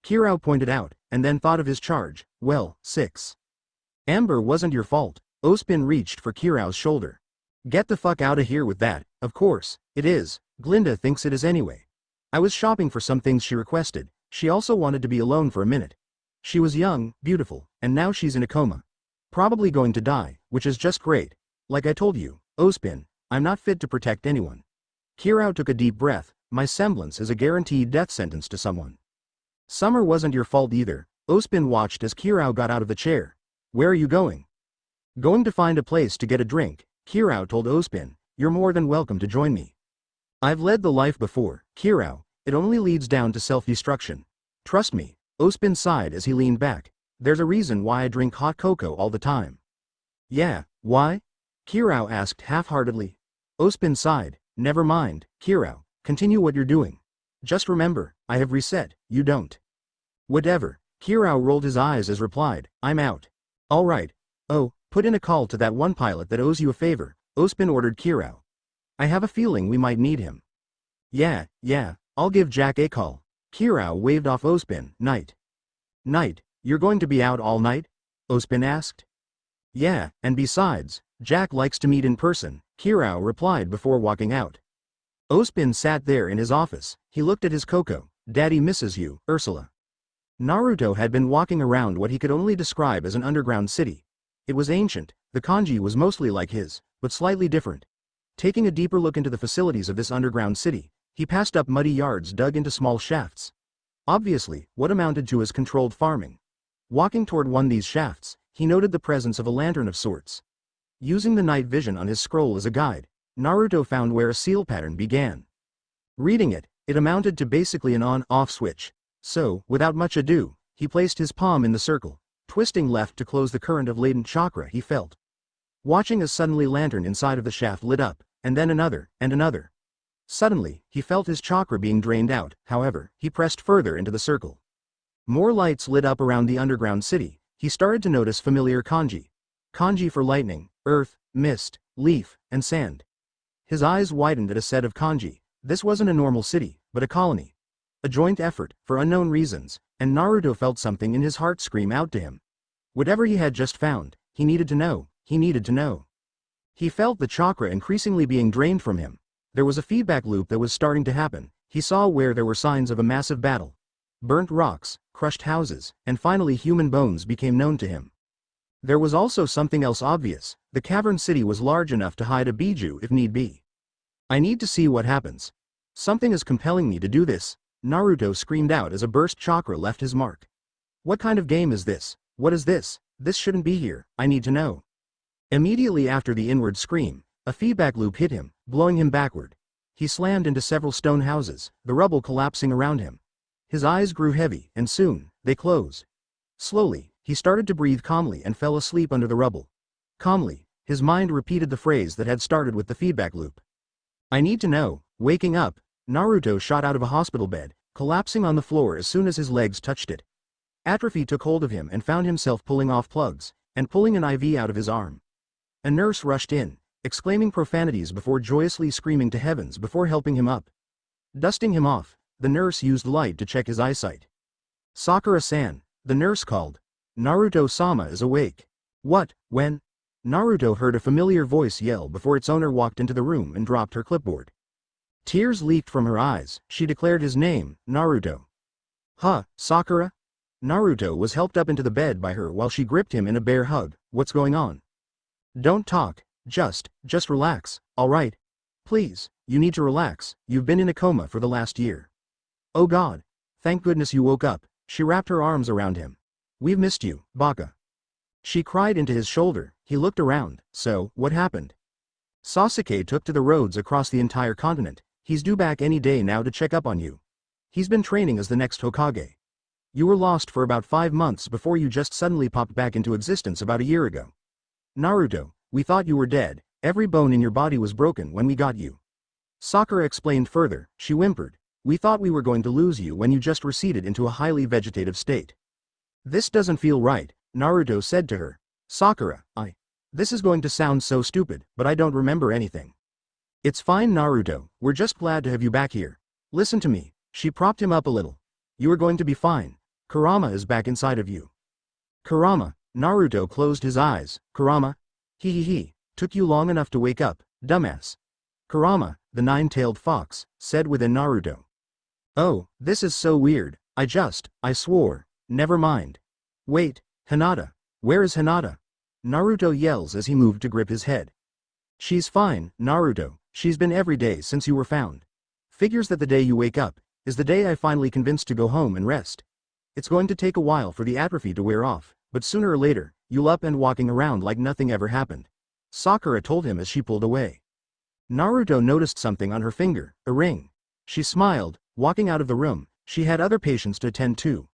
Kirao pointed out, and then thought of his charge, well, 6. Amber wasn't your fault, Ospin reached for Kirao's shoulder. Get the fuck out of here with that, of course, it is, Glinda thinks it is anyway. I was shopping for some things she requested, she also wanted to be alone for a minute. She was young, beautiful, and now she's in a coma. Probably going to die, which is just great. Like I told you, Ospin, I'm not fit to protect anyone. Kirao took a deep breath, my semblance is a guaranteed death sentence to someone. Summer wasn't your fault either, Ospin watched as Kirao got out of the chair. Where are you going? Going to find a place to get a drink, Kirao told Ospin, you're more than welcome to join me. I've led the life before, Kirao, it only leads down to self-destruction. Trust me, Ospin sighed as he leaned back, there's a reason why I drink hot cocoa all the time. Yeah, why? Kirao asked half-heartedly. Ospin sighed, never mind, Kirao, continue what you're doing. Just remember, I have reset, you don't. Whatever, Kirao rolled his eyes as replied, I'm out. Alright. Oh, put in a call to that one pilot that owes you a favor, Ospin ordered Kirao. I have a feeling we might need him. Yeah, I'll give Jack a call. Kirao waved off Ospin. Night. Night, you're going to be out all night? Ospin asked. Yeah, and besides, Jack likes to meet in person, Kirao replied before walking out. Ospin sat there in his office, he looked at his Coco, Daddy misses you, Ursula. Naruto had been walking around what he could only describe as an underground city. It was ancient, the kanji was mostly like his, but slightly different. Taking a deeper look into the facilities of this underground city, he passed up muddy yards dug into small shafts. Obviously, what amounted to as controlled farming. Walking toward one of these shafts, he noted the presence of a lantern of sorts. Using the night vision on his scroll as a guide, Naruto found where a seal pattern began. Reading it, it amounted to basically an on-off switch. So, without much ado, he placed his palm in the circle, twisting left to close the current of latent chakra he felt. Watching as suddenly lantern inside of the shaft lit up, and then another, and another. Suddenly, he felt his chakra being drained out, however, he pressed further into the circle. More lights lit up around the underground city, he started to notice familiar kanji. Kanji for lightning, earth, mist, leaf, and sand. His eyes widened at a set of kanji. This wasn't a normal city, but a colony. A joint effort, for unknown reasons, and Naruto felt something in his heart scream out to him. Whatever he had just found, he needed to know, he needed to know. He felt the chakra increasingly being drained from him. There was a feedback loop that was starting to happen, he saw where there were signs of a massive battle. Burnt rocks, crushed houses, and finally human bones became known to him. There was also something else obvious, the cavern city was large enough to hide a Biju if need be. I need to see what happens. Something is compelling me to do this, Naruto screamed out as a burst chakra left his mark. What kind of game is this? What is this? This shouldn't be here, I need to know. Immediately after the inward scream, a feedback loop hit him, blowing him backward. He slammed into several stone houses, the rubble collapsing around him. His eyes grew heavy, and soon, they closed. Slowly, he started to breathe calmly and fell asleep under the rubble. Calmly, his mind repeated the phrase that had started with the feedback loop. I need to know. Waking up, Naruto shot out of a hospital bed, collapsing on the floor as soon as his legs touched it. Atrophy took hold of him and found himself pulling off plugs, and pulling an IV out of his arm. A nurse rushed in, exclaiming profanities before joyously screaming to heavens before helping him up. Dusting him off, the nurse used light to check his eyesight. Sakura-san, the nurse called. Naruto-sama is awake. What, when? Naruto heard a familiar voice yell before its owner walked into the room and dropped her clipboard. Tears leaked from her eyes, she declared his name, Naruto. Huh, Sakura? Naruto was helped up into the bed by her while she gripped him in a bear hug. What's going on? Don't talk, just relax, alright? Please, you need to relax, you've been in a coma for the last year. Oh God, thank goodness you woke up, she wrapped her arms around him. We've missed you, Baka. She cried into his shoulder. He looked around. So, what happened? Sasuke took to the roads across the entire continent. He's due back any day now to check up on you. He's been training as the next Hokage. You were lost for about 5 months before you just suddenly popped back into existence about a year ago. Naruto, we thought you were dead, every bone in your body was broken when we got you. Sakura explained further, she whimpered. We thought we were going to lose you when you just receded into a highly vegetative state. This doesn't feel right, Naruto said to her. Sakura, this is going to sound so stupid, but I don't remember anything. It's fine Naruto, we're just glad to have you back here. Listen to me, she propped him up a little. You are going to be fine. Kurama is back inside of you. Kurama, Naruto closed his eyes. Kurama? Took you long enough to wake up, dumbass. Kurama, the nine-tailed fox, said within Naruto. Oh, this is so weird, I swore, never mind. Wait, Hinata, where is Hinata? Naruto yells as he moved to grip his head. She's fine, Naruto, she's been every day since you were found. Figures that the day you wake up, is the day I finally convinced to go home and rest. It's going to take a while for the atrophy to wear off, but sooner or later, you'll up and walking around like nothing ever happened. Sakura told him as she pulled away. Naruto noticed something on her finger, a ring. She smiled, walking out of the room. She had other patients to attend to.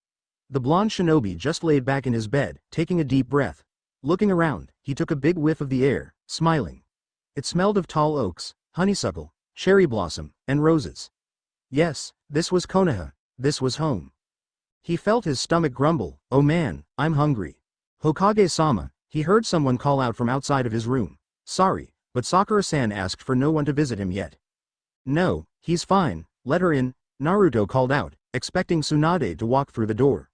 The blonde shinobi just laid back in his bed, taking a deep breath. Looking around, he took a big whiff of the air, smiling. It smelled of tall oaks, honeysuckle, cherry blossom, and roses. Yes, this was Konoha, this was home. He felt his stomach grumble. Oh man, I'm hungry. Hokage-sama, he heard someone call out from outside of his room. Sorry, but Sakura-san asked for no one to visit him yet. No, he's fine, let her in, Naruto called out, expecting Tsunade to walk through the door.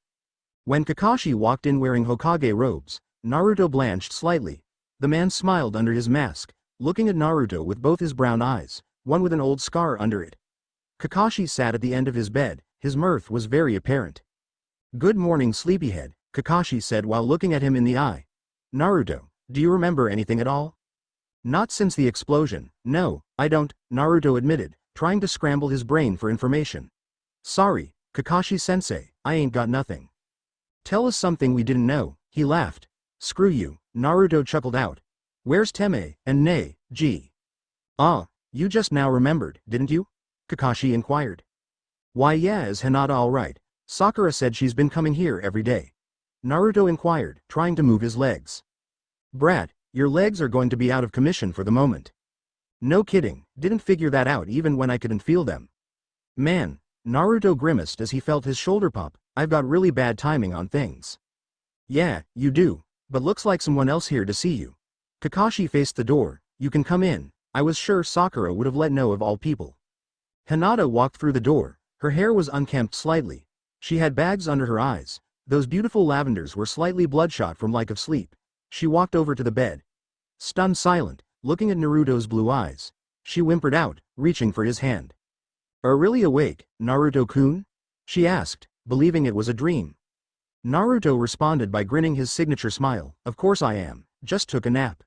When Kakashi walked in wearing Hokage robes, Naruto blanched slightly. The man smiled under his mask, looking at Naruto with both his brown eyes, one with an old scar under it. Kakashi sat at the end of his bed, his mirth was very apparent. Good morning sleepyhead, Kakashi said while looking at him in the eye. Naruto, do you remember anything at all? Not since the explosion, no, I don't, Naruto admitted, trying to scramble his brain for information. Sorry, Kakashi-sensei, I ain't got nothing. Tell us something we didn't know, he laughed. Screw you, Naruto chuckled out. Where's Teme, and Neji? Ah, you just now remembered, didn't you? Kakashi inquired. Why yeah, is Hinata alright? Sakura said she's been coming here every day. Naruto inquired, trying to move his legs. Brat, your legs are going to be out of commission for the moment. No kidding, didn't figure that out even when I couldn't feel them. Man, Naruto grimaced as he felt his shoulder pop. I've got really bad timing on things. Yeah, you do, but looks like someone else here to see you. Kakashi faced the door. You can come in. I was sure Sakura would have let know of all people. Hinata walked through the door. Her hair was unkempt slightly. She had bags under her eyes. Those beautiful lavenders were slightly bloodshot from lack of sleep. She walked over to the bed. Stunned silent, looking at Naruto's blue eyes. She whimpered out, reaching for his hand. Are really awake, Naruto-kun? She asked, believing it was a dream. Naruto responded by grinning his signature smile. Of course I am, just took a nap.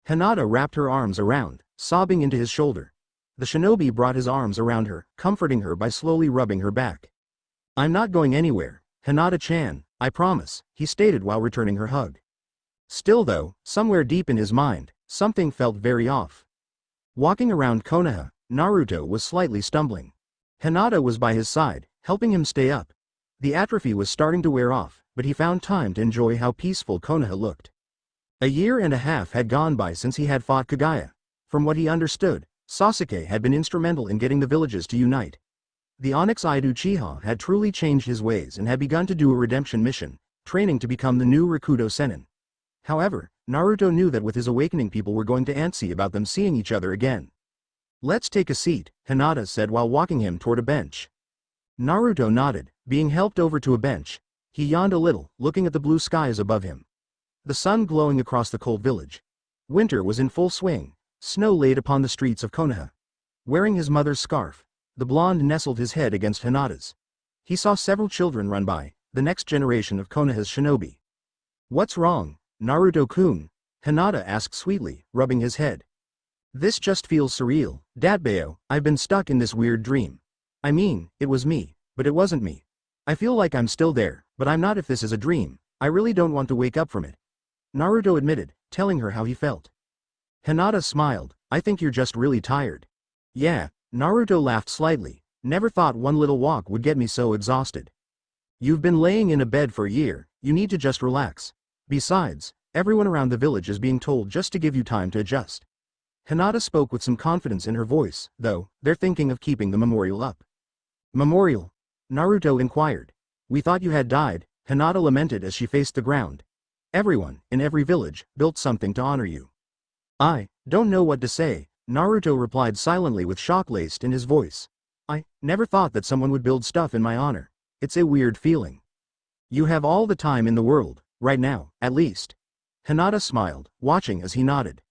Hinata wrapped her arms around, sobbing into his shoulder. The shinobi brought his arms around her, comforting her by slowly rubbing her back. I'm not going anywhere, Hinata-chan, I promise, he stated while returning her hug. Still though, somewhere deep in his mind, something felt very off. Walking around Konoha, Naruto was slightly stumbling. Hinata was by his side, helping him stay up. The atrophy was starting to wear off, but he found time to enjoy how peaceful Konoha looked. A year and a half had gone by since he had fought Kagaya. From what he understood, Sasuke had been instrumental in getting the villages to unite. The Onyx-eyed Uchiha had truly changed his ways and had begun to do a redemption mission, training to become the new Rakudo Sennin. However, Naruto knew that with his awakening people were going to antsy about them seeing each other again. Let's take a seat, Hinata said while walking him toward a bench. Naruto nodded, being helped over to a bench. He yawned a little, looking at the blue skies above him. The sun glowing across the cold village. Winter was in full swing. Snow laid upon the streets of Konoha. Wearing his mother's scarf, the blonde nestled his head against Hinata's. He saw several children run by, the next generation of Konoha's shinobi. What's wrong, Naruto-kun? Hinata asked sweetly, rubbing his head. This just feels surreal, Datbeo. I've been stuck in this weird dream. I mean, it was me, but it wasn't me. I feel like I'm still there, but I'm not. If this is a dream, I really don't want to wake up from it. Naruto admitted, telling her how he felt. Hinata smiled, I think you're just really tired. Yeah, Naruto laughed slightly, never thought one little walk would get me so exhausted. You've been laying in a bed for a year, you need to just relax. Besides, everyone around the village is being told just to give you time to adjust. Hinata spoke with some confidence in her voice, though, they're thinking of keeping the memorial up. Memorial? Naruto inquired. We thought you had died, Hinata lamented as she faced the ground. Everyone, in every village, built something to honor you. I don't know what to say, Naruto replied silently with shock laced in his voice. I never thought that someone would build stuff in my honor. It's a weird feeling. You have all the time in the world, right now, at least. Hinata smiled, watching as he nodded.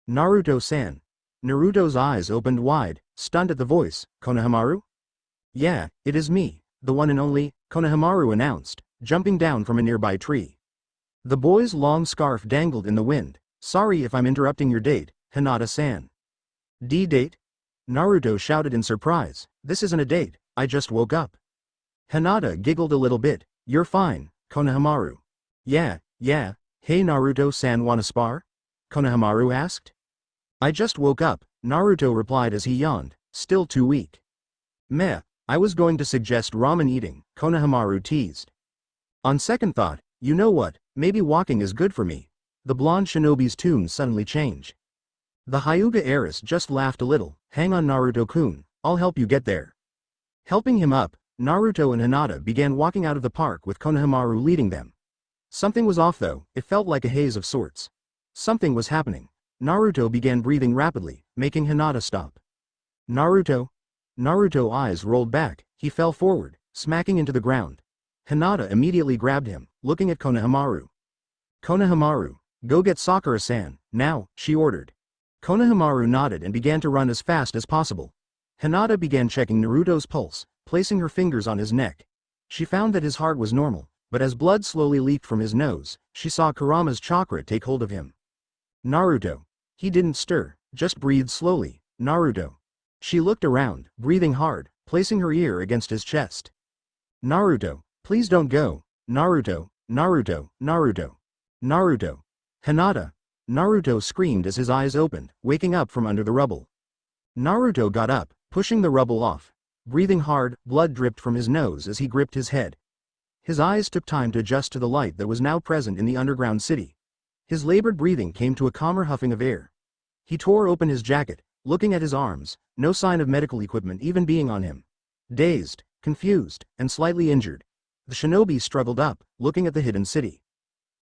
Naruto-san. Naruto's eyes opened wide, stunned at the voice. Konohamaru? Yeah, it is me, the one and only, Konohamaru announced, jumping down from a nearby tree. The boy's long scarf dangled in the wind. Sorry if I'm interrupting your date, Hinata-san. D-date? Naruto shouted in surprise. This isn't a date, I just woke up. Hinata giggled a little bit. You're fine, Konohamaru. Yeah, hey Naruto-san, wanna spar? Konohamaru asked. I just woke up, Naruto replied as he yawned, still too weak. Meh, I was going to suggest ramen eating, Konohamaru teased. On second thought, you know what, maybe walking is good for me. The blonde shinobi's tune suddenly changed. The Hyuga heiress just laughed a little. Hang on Naruto-kun, I'll help you get there. Helping him up, Naruto and Hinata began walking out of the park with Konohamaru leading them. Something was off though, it felt like a haze of sorts. Something was happening. Naruto began breathing rapidly, making Hinata stop. Naruto? Naruto's eyes rolled back, he fell forward, smacking into the ground. Hinata immediately grabbed him, looking at Konohamaru. Konohamaru, go get Sakura-san, now, she ordered. Konohamaru nodded and began to run as fast as possible. Hinata began checking Naruto's pulse, placing her fingers on his neck. She found that his heart was normal, but as blood slowly leaked from his nose, she saw Kurama's chakra take hold of him. Naruto. He didn't stir, just breathed slowly. Naruto. She looked around, breathing hard, placing her ear against his chest. Naruto, please don't go. Naruto, Naruto, Naruto. Naruto. Hinata. Naruto screamed as his eyes opened, waking up from under the rubble. Naruto got up, pushing the rubble off. Breathing hard, blood dripped from his nose as he gripped his head. His eyes took time to adjust to the light that was now present in the underground city. His labored breathing came to a calmer huffing of air. He tore open his jacket, looking at his arms, no sign of medical equipment even being on him. Dazed, confused, and slightly injured, the shinobi struggled up, looking at the hidden city.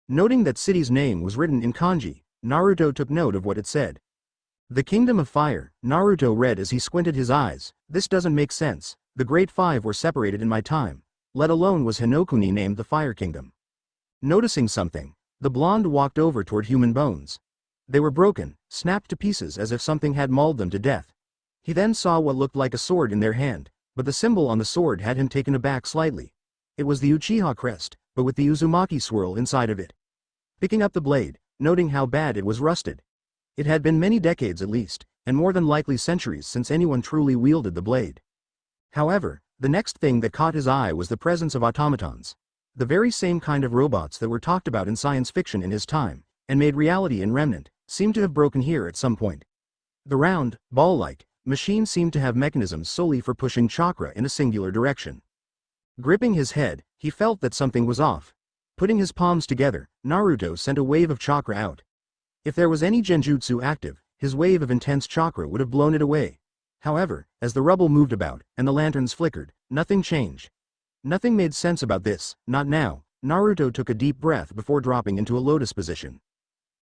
Noting that city's name was written in kanji, Naruto took note of what it said. The Kingdom of Fire, Naruto read as he squinted his eyes. This doesn't make sense. The Great Five were separated in my time. Let alone was Hinokuni named the Fire Kingdom. Noticing something, the blonde walked over toward human bones. They were broken, snapped to pieces as if something had mauled them to death. He then saw what looked like a sword in their hand, but the symbol on the sword had him taken aback slightly. It was the Uchiha crest, but with the Uzumaki swirl inside of it. Picking up the blade, noting how bad it was rusted. It had been many decades at least, and more than likely centuries since anyone truly wielded the blade. However, the next thing that caught his eye was the presence of automatons. The very same kind of robots that were talked about in science fiction in his time, and made reality in Remnant, seemed to have broken here at some point. The round, ball-like, machine seemed to have mechanisms solely for pushing chakra in a singular direction. Gripping his head, he felt that something was off. Putting his palms together, Naruto sent a wave of chakra out. If there was any genjutsu active, his wave of intense chakra would have blown it away. However, as the rubble moved about, and the lanterns flickered, nothing changed. Nothing made sense about this, not now. Naruto took a deep breath before dropping into a lotus position.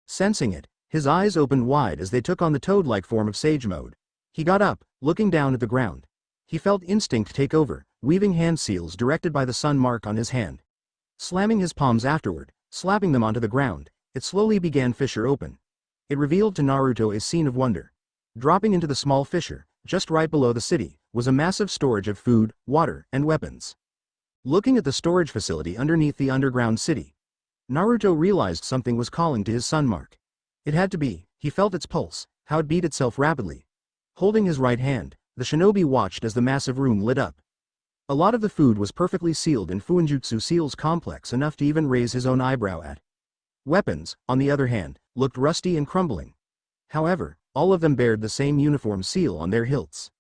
Sensing it, his eyes opened wide as they took on the toad-like form of Sage Mode. He got up, looking down at the ground. He felt instinct take over, weaving hand seals directed by the sun mark on his hand. Slamming his palms afterward, slapping them onto the ground, it slowly began fissure open. It revealed to Naruto a scene of wonder. Dropping into the small fissure, just right below the city, was a massive storage of food, water, and weapons. Looking at the storage facility underneath the underground city, Naruto realized something was calling to his sun mark. It had to be, he felt its pulse, how it beat itself rapidly. Holding his right hand, the shinobi watched as the massive room lit up. A lot of the food was perfectly sealed in Fuinjutsu seals complex enough to even raise his own eyebrow at. Weapons, on the other hand, looked rusty and crumbling. However, all of them bared the same uniform seal on their hilts.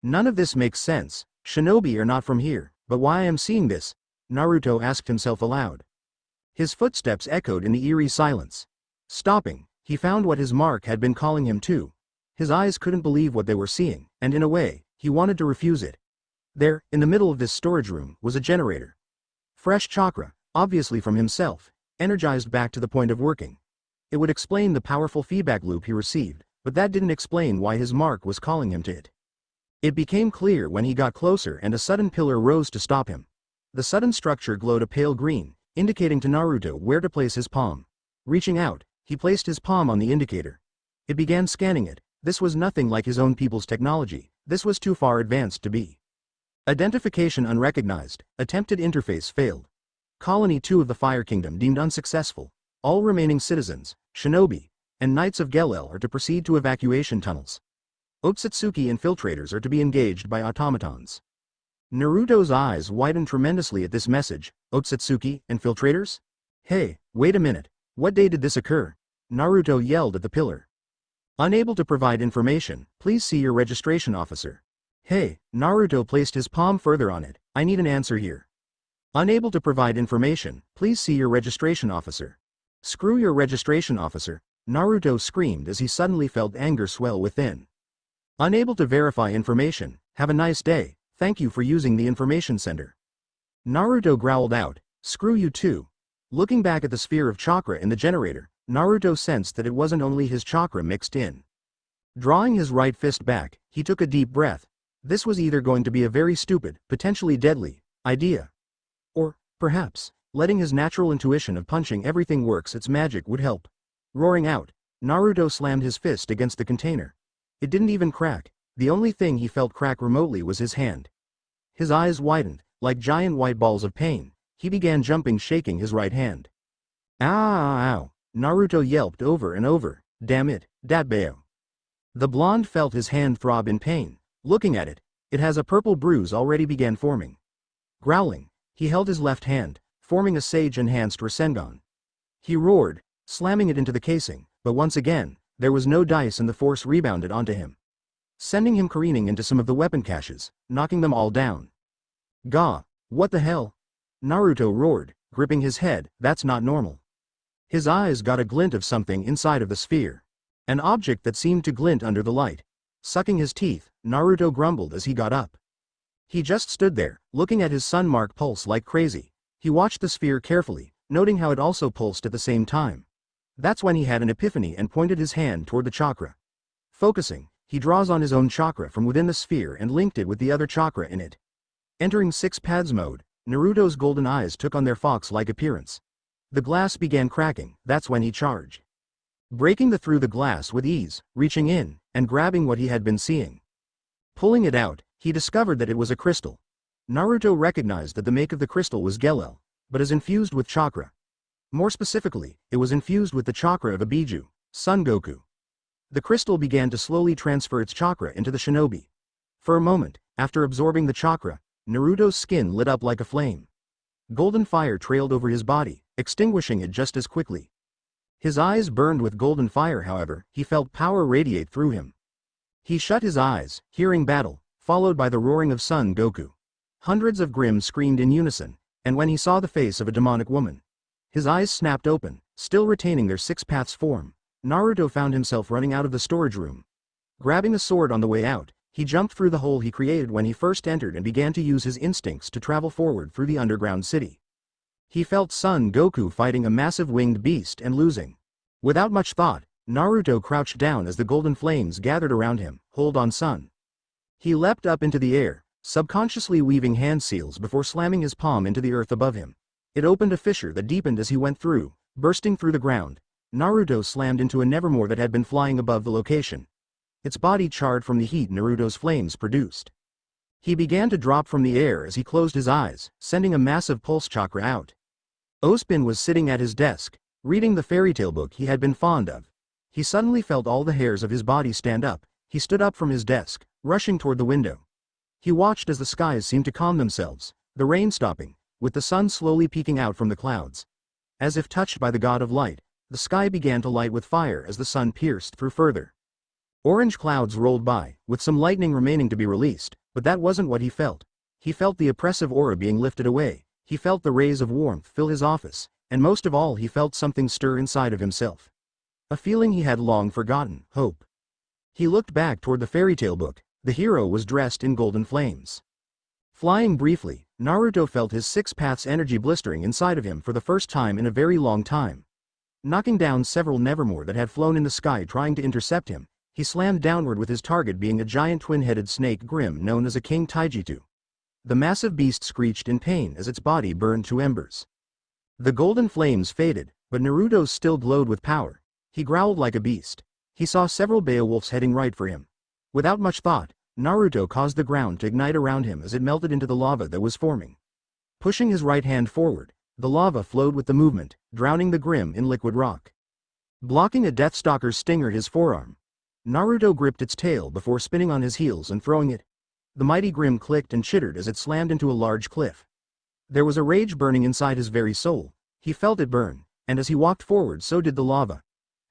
None of this makes sense. Shinobi are not from here, but why I am seeing this? Naruto asked himself aloud. His footsteps echoed in the eerie silence. Stopping, he found what his mark had been calling him to. His eyes couldn't believe what they were seeing, and in a way, he wanted to refuse it. There, in the middle of this storage room, was a generator. Fresh chakra, obviously from himself, energized back to the point of working. It would explain the powerful feedback loop he received, but that didn't explain why his mark was calling him to it. It became clear when he got closer and a sudden pillar rose to stop him. The sudden structure glowed a pale green, indicating to Naruto where to place his palm. Reaching out, he placed his palm on the indicator. It began scanning it. This was nothing like his own people's technology. This was too far advanced to be. Identification unrecognized. Attempted interface failed. Colony 2 of the Fire Kingdom deemed unsuccessful. All remaining citizens, shinobi, and Knights of Gelel are to proceed to evacuation tunnels. Otsutsuki infiltrators are to be engaged by automatons. Naruto's eyes widened tremendously at this message. Otsutsuki infiltrators? Hey, wait a minute. What day did this occur? Naruto yelled at the pillar. Unable to provide information, please see your registration officer. Hey, Naruto placed his palm further on it. I need an answer here. Unable to provide information, please see your registration officer. Screw your registration officer, Naruto screamed as he suddenly felt anger swell within. Unable to verify information, have a nice day, thank you for using the information center. Naruto growled out, screw you too. Looking back at the sphere of chakra in the generator, Naruto sensed that it wasn't only his chakra mixed in. Drawing his right fist back, he took a deep breath. This was either going to be a very stupid, potentially deadly, idea. Or, perhaps, letting his natural intuition of punching everything works its magic would help. Roaring out, Naruto slammed his fist against the container. It didn't even crack. The only thing he felt crack remotely was his hand. His eyes widened, like giant white balls of pain. He began jumping, shaking his right hand. Ow, ow, Naruto yelped over and over, damn it, Datbeo. The blonde felt his hand throb in pain. Looking at it, it has a purple bruise already began forming. Growling, he held his left hand, forming a sage-enhanced Rasengan. He roared, slamming it into the casing, but once again, there was no dice and the force rebounded onto him, sending him careening into some of the weapon caches, knocking them all down. Gah, what the hell? Naruto roared, gripping his head, that's not normal. His eyes got a glint of something inside of the sphere. An object that seemed to glint under the light. Sucking his teeth, Naruto grumbled as he got up. He just stood there, looking at his sun mark pulse like crazy. He watched the sphere carefully, noting how it also pulsed at the same time. That's when he had an epiphany and pointed his hand toward the chakra. Focusing, he draws on his own chakra from within the sphere and linked it with the other chakra in it. Entering 6 paths mode, Naruto's golden eyes took on their fox-like appearance. The glass began cracking, that's when he charged. Breaking through the glass with ease, reaching in, and grabbing what he had been seeing. Pulling it out, he discovered that it was a crystal. Naruto recognized that the make of the crystal was Gelel, but is infused with chakra. More specifically, it was infused with the chakra of a Biju, Son Goku. The crystal began to slowly transfer its chakra into the shinobi. For a moment, after absorbing the chakra, Naruto's skin lit up like a flame. Golden fire trailed over his body, extinguishing it just as quickly. His eyes burned with golden fire, however, he felt power radiate through him. He shut his eyes, hearing battle, followed by the roaring of Son Goku. Hundreds of Grimm screamed in unison, and when he saw the face of a demonic woman, his eyes snapped open, still retaining their six paths form. Naruto found himself running out of the storage room. Grabbing a sword on the way out, he jumped through the hole he created when he first entered and began to use his instincts to travel forward through the underground city. He felt Son Goku fighting a massive winged beast and losing. Without much thought, Naruto crouched down as the golden flames gathered around him. Hold on, son. He leapt up into the air, subconsciously weaving hand seals before slamming his palm into the earth above him. It opened a fissure that deepened as he went through, bursting through the ground. Naruto slammed into a Nevermore that had been flying above the location. Its body charred from the heat Naruto's flames produced. He began to drop from the air as he closed his eyes, sending a massive pulse chakra out. Ozpin was sitting at his desk, reading the fairy tale book he had been fond of. He suddenly felt all the hairs of his body stand up. He stood up from his desk, rushing toward the window. He watched as the skies seemed to calm themselves, the rain stopping, with the sun slowly peeking out from the clouds. As if touched by the god of light, the sky began to light with fire as the sun pierced through further. Orange clouds rolled by, with some lightning remaining to be released, but that wasn't what he felt. He felt the oppressive aura being lifted away, he felt the rays of warmth fill his office, and most of all he felt something stir inside of himself. A feeling he had long forgotten, hope. He looked back toward the fairy tale book. The hero was dressed in golden flames. Flying briefly, Naruto felt his six paths energy blistering inside of him for the first time in a very long time. Knocking down several Nevermore that had flown in the sky trying to intercept him, he slammed downward with his target being a giant twin-headed snake Grimm known as a King Taijitu. The massive beast screeched in pain as its body burned to embers. The golden flames faded, but Naruto still glowed with power. He growled like a beast. He saw several Beowulfs heading right for him. Without much thought, Naruto caused the ground to ignite around him as it melted into the lava that was forming. Pushing his right hand forward, the lava flowed with the movement, drowning the Grimm in liquid rock. Blocking a Deathstalker's stinger his forearm, Naruto gripped its tail before spinning on his heels and throwing it. The mighty Grimm clicked and chittered as it slammed into a large cliff. There was a rage burning inside his very soul. He felt it burn, and as he walked forward so did the lava.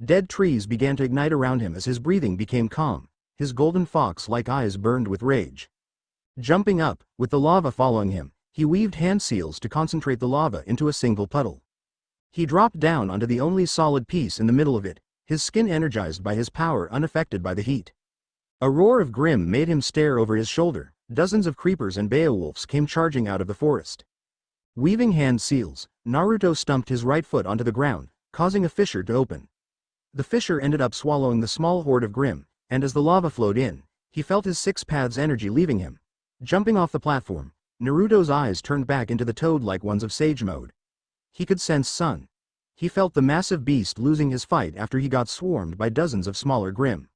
Dead trees began to ignite around him as his breathing became calm. His golden fox-like eyes burned with rage. Jumping up, with the lava following him, he weaved hand seals to concentrate the lava into a single puddle. He dropped down onto the only solid piece in the middle of it, his skin energized by his power unaffected by the heat. A roar of Grimm made him stare over his shoulder. Dozens of creepers and Beowulfs came charging out of the forest. Weaving hand seals, Naruto stumped his right foot onto the ground, causing a fissure to open. The fissure ended up swallowing the small horde of Grimm, and as the lava flowed in, he felt his six paths energy leaving him. Jumping off the platform, Naruto's eyes turned back into the toad-like ones of Sage Mode. He could sense Sun. He felt the massive beast losing his fight after he got swarmed by dozens of smaller Grimm.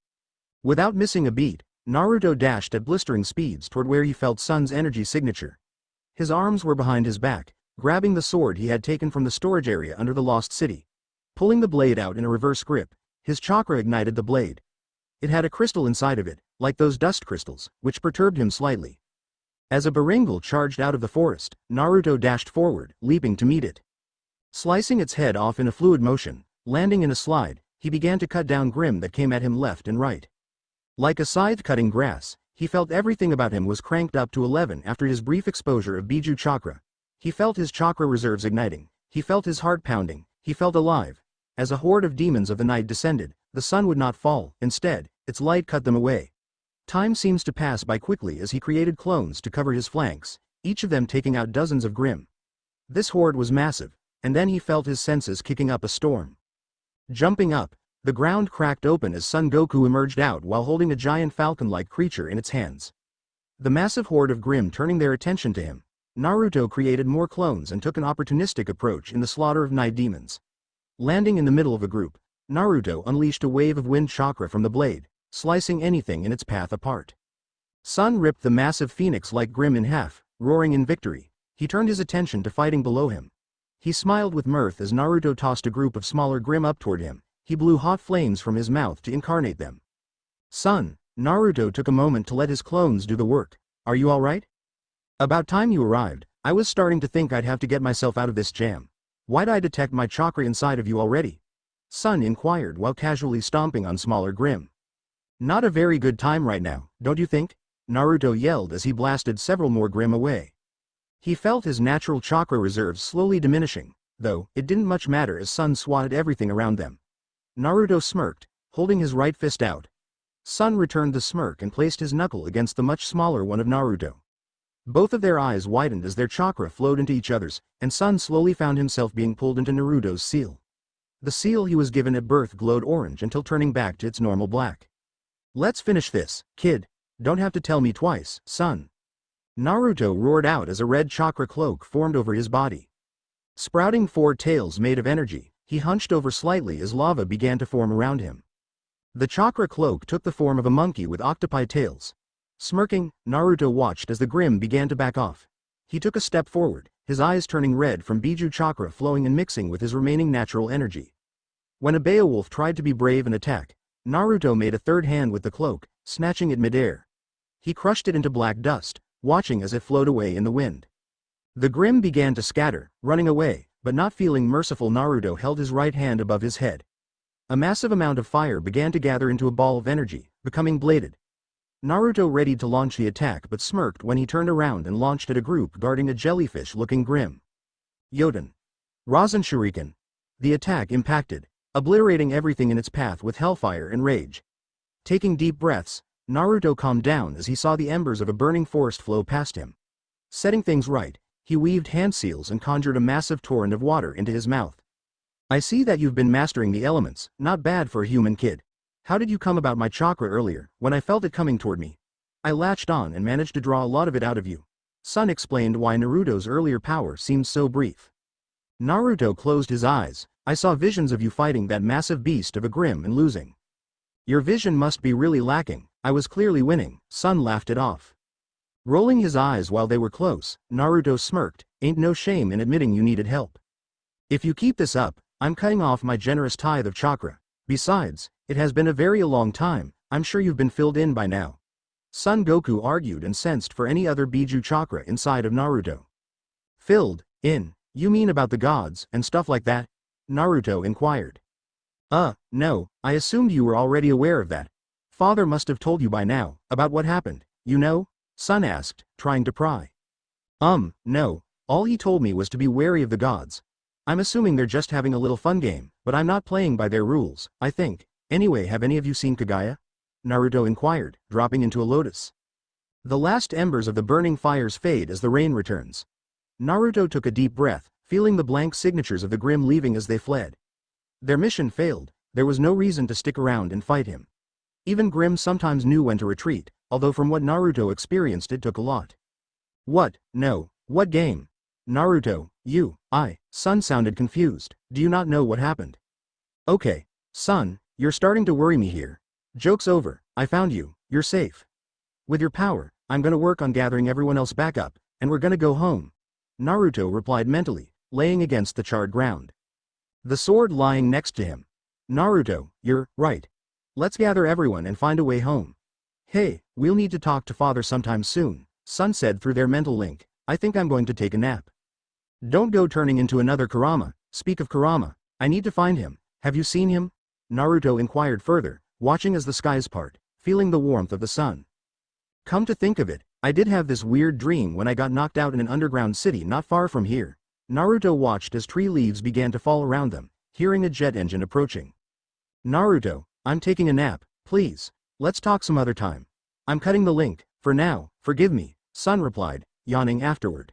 Without missing a beat, Naruto dashed at blistering speeds toward where he felt Sun's energy signature. His arms were behind his back, grabbing the sword he had taken from the storage area under the Lost City. Pulling the blade out in a reverse grip, his chakra ignited the blade. It had a crystal inside of it, like those dust crystals, which perturbed him slightly. As a Baringal charged out of the forest, Naruto dashed forward, leaping to meet it. Slicing its head off in a fluid motion, landing in a slide, he began to cut down Grimm that came at him left and right. Like a scythe cutting grass, he felt everything about him was cranked up to 11 after his brief exposure of Biju chakra. He felt his chakra reserves igniting, he felt his heart pounding, he felt alive. As a horde of demons of the night descended, the sun would not fall, instead, its light cut them away. Time seems to pass by quickly as he created clones to cover his flanks, each of them taking out dozens of Grimm. This horde was massive, and then he felt his senses kicking up a storm. Jumping up, the ground cracked open as Son Goku emerged out while holding a giant falcon-like creature in its hands. The massive horde of Grimm turning their attention to him, Naruto created more clones and took an opportunistic approach in the slaughter of night demons. Landing in the middle of a group, Naruto unleashed a wave of wind chakra from the blade, slicing anything in its path apart. Sun ripped the massive phoenix-like Grimm in half, roaring in victory. He turned his attention to fighting below him. He smiled with mirth as Naruto tossed a group of smaller Grimm up toward him. He blew hot flames from his mouth to incarnate them. Son, Naruto took a moment to let his clones do the work. Are you alright? About time you arrived. I was starting to think I'd have to get myself out of this jam. Why'd I detect my chakra inside of you already? Sun inquired while casually stomping on smaller Grim. Not a very good time right now, don't you think? Naruto yelled as he blasted several more Grim away. He felt his natural chakra reserves slowly diminishing, though it didn't much matter as Sun swatted everything around them. Naruto smirked, holding his right fist out. Sun returned the smirk and placed his knuckle against the much smaller one of Naruto. Both of their eyes widened as their chakra flowed into each other's, and Sun slowly found himself being pulled into Naruto's seal. The seal he was given at birth glowed orange until turning back to its normal black. Let's finish this, kid. Don't have to tell me twice, Sun. Naruto roared out as a red chakra cloak formed over his body. Sprouting 4 tails made of energy, he hunched over slightly as lava began to form around him. The chakra cloak took the form of a monkey with octopi tails. Smirking, Naruto watched as the Grim began to back off. He took a step forward, his eyes turning red from Biju chakra flowing and mixing with his remaining natural energy. When a Beowulf tried to be brave and attack, Naruto made a third hand with the cloak, snatching it midair. He crushed it into black dust, watching as it flowed away in the wind. The Grim began to scatter, running away, but not feeling merciful. Naruto held his right hand above his head. A massive amount of fire began to gather into a ball of energy, becoming bladed. Naruto readied to launch the attack but smirked when he turned around and launched at a group guarding a jellyfish-looking Grim. Yoden. Rasen Shuriken. The attack impacted, obliterating everything in its path with hellfire and rage. Taking deep breaths, Naruto calmed down as he saw the embers of a burning forest flow past him. Setting things right, he weaved hand seals and conjured a massive torrent of water into his mouth. I see that you've been mastering the elements, not bad for a human kid. How did you come about my chakra earlier, when I felt it coming toward me? I latched on and managed to draw a lot of it out of you. Sun explained why Naruto's earlier power seemed so brief. Naruto closed his eyes. I saw visions of you fighting that massive beast of a Grim and losing. Your vision must be really lacking. I was clearly winning. Sun laughed it off. Rolling his eyes while they were close, Naruto smirked. Ain't no shame in admitting you needed help. If you keep this up, I'm cutting off my generous tithe of chakra. Besides, it has been a very long time, I'm sure you've been filled in by now. Son Goku argued and sensed for any other Biju chakra inside of Naruto. Filled in? You mean about the gods and stuff like that? Naruto inquired. No, I assumed you were already aware of that. Father must have told you by now, about what happened, you know? Son asked, trying to pry. No, all he told me was to be wary of the gods. I'm assuming they're just having a little fun game, but I'm not playing by their rules, I think. Anyway, have any of you seen Kagaya? Naruto inquired, dropping into a lotus. The last embers of the burning fires fade as the rain returns. Naruto took a deep breath, feeling the blank signatures of the Grim leaving as they fled. Their mission failed, there was no reason to stick around and fight him. Even Grim sometimes knew when to retreat, although from what Naruto experienced it took a lot. What game? Naruto, Sun sounded confused. Do you not know what happened? Okay, Sun, you're starting to worry me here. Joke's over, I found you, you're safe. With your power, I'm gonna work on gathering everyone else back up, and we're gonna go home. Naruto replied mentally, laying against the charred ground. The sword lying next to him. Naruto, you're right. Let's gather everyone and find a way home. Hey, we'll need to talk to father sometime soon, Sun said through their mental link. I think I'm going to take a nap. Don't go turning into another Kurama. Speak of Kurama, I need to find him. Have you seen him? Naruto inquired further, watching as the skies part, feeling the warmth of the sun. Come to think of it, I did have this weird dream when I got knocked out in an underground city not far from here. Naruto watched as tree leaves began to fall around them, hearing a jet engine approaching. Naruto, I'm taking a nap, please. Let's talk some other time. I'm cutting the link, for now, forgive me, Sun replied, yawning afterward.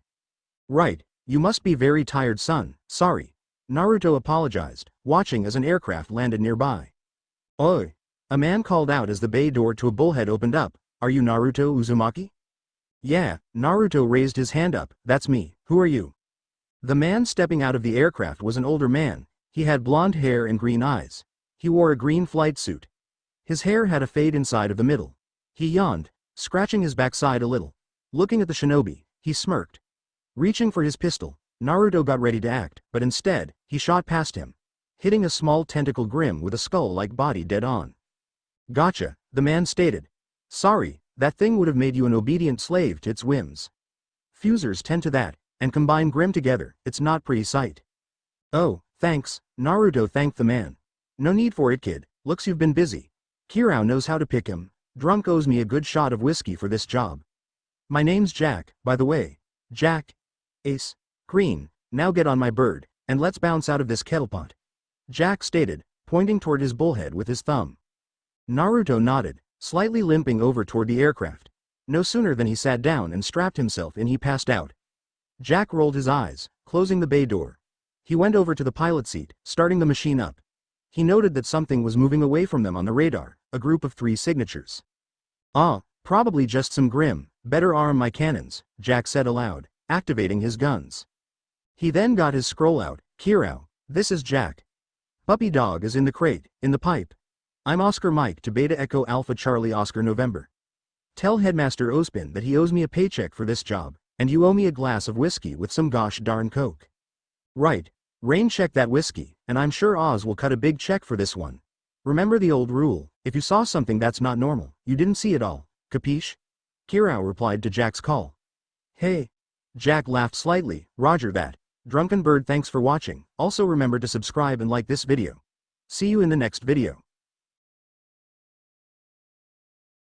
Right, you must be very tired, Sun, sorry. Naruto apologized, watching as an aircraft landed nearby. Oi! A man called out as the bay door to a bullhead opened up. Are you Naruto Uzumaki? Yeah, Naruto raised his hand up. That's me, who are you? The man stepping out of the aircraft was an older man. He had blonde hair and green eyes. He wore a green flight suit. His hair had a fade inside of the middle. He yawned, scratching his backside a little. Looking at the shinobi, he smirked. Reaching for his pistol, Naruto got ready to act, but instead, he shot past him, hitting a small tentacle Grim with a skull-like body dead on. Gotcha, the man stated. Sorry, that thing would have made you an obedient slave to its whims. Fusers tend to that, and combine Grim together, it's not pretty sight. Oh, thanks, Naruto thanked the man. No need for it kid, looks you've been busy. Kirao knows how to pick him, drunk owes me a good shot of whiskey for this job. My name's Jack, by the way. Jack. Ace. Green, now get on my bird, and let's bounce out of this kettlepot. Jack stated, pointing toward his bullhead with his thumb. Naruto nodded, slightly limping over toward the aircraft. No sooner than he sat down and strapped himself in he passed out. Jack rolled his eyes, closing the bay door. He went over to the pilot seat, starting the machine up. He noted that something was moving away from them on the radar, a group of 3 signatures. Ah, probably just some Grim, better arm my cannons, Jack said aloud, activating his guns. He then got his scroll out. Kirao, this is Jack. Puppy dog is in the crate, in the pipe. I'm Oscar Mike to Beta Echo Alpha Charlie Oscar November. Tell Headmaster Ospin that he owes me a paycheck for this job, and you owe me a glass of whiskey with some gosh darn coke. Right. Rain check that whiskey, and I'm sure Oz will cut a big check for this one. Remember the old rule, if you saw something that's not normal, you didn't see it all, capiche? Kirao replied to Jack's call. Hey. Jack laughed slightly, Roger that. Drunken Bird thanks for watching, also remember to subscribe and like this video. See you in the next video.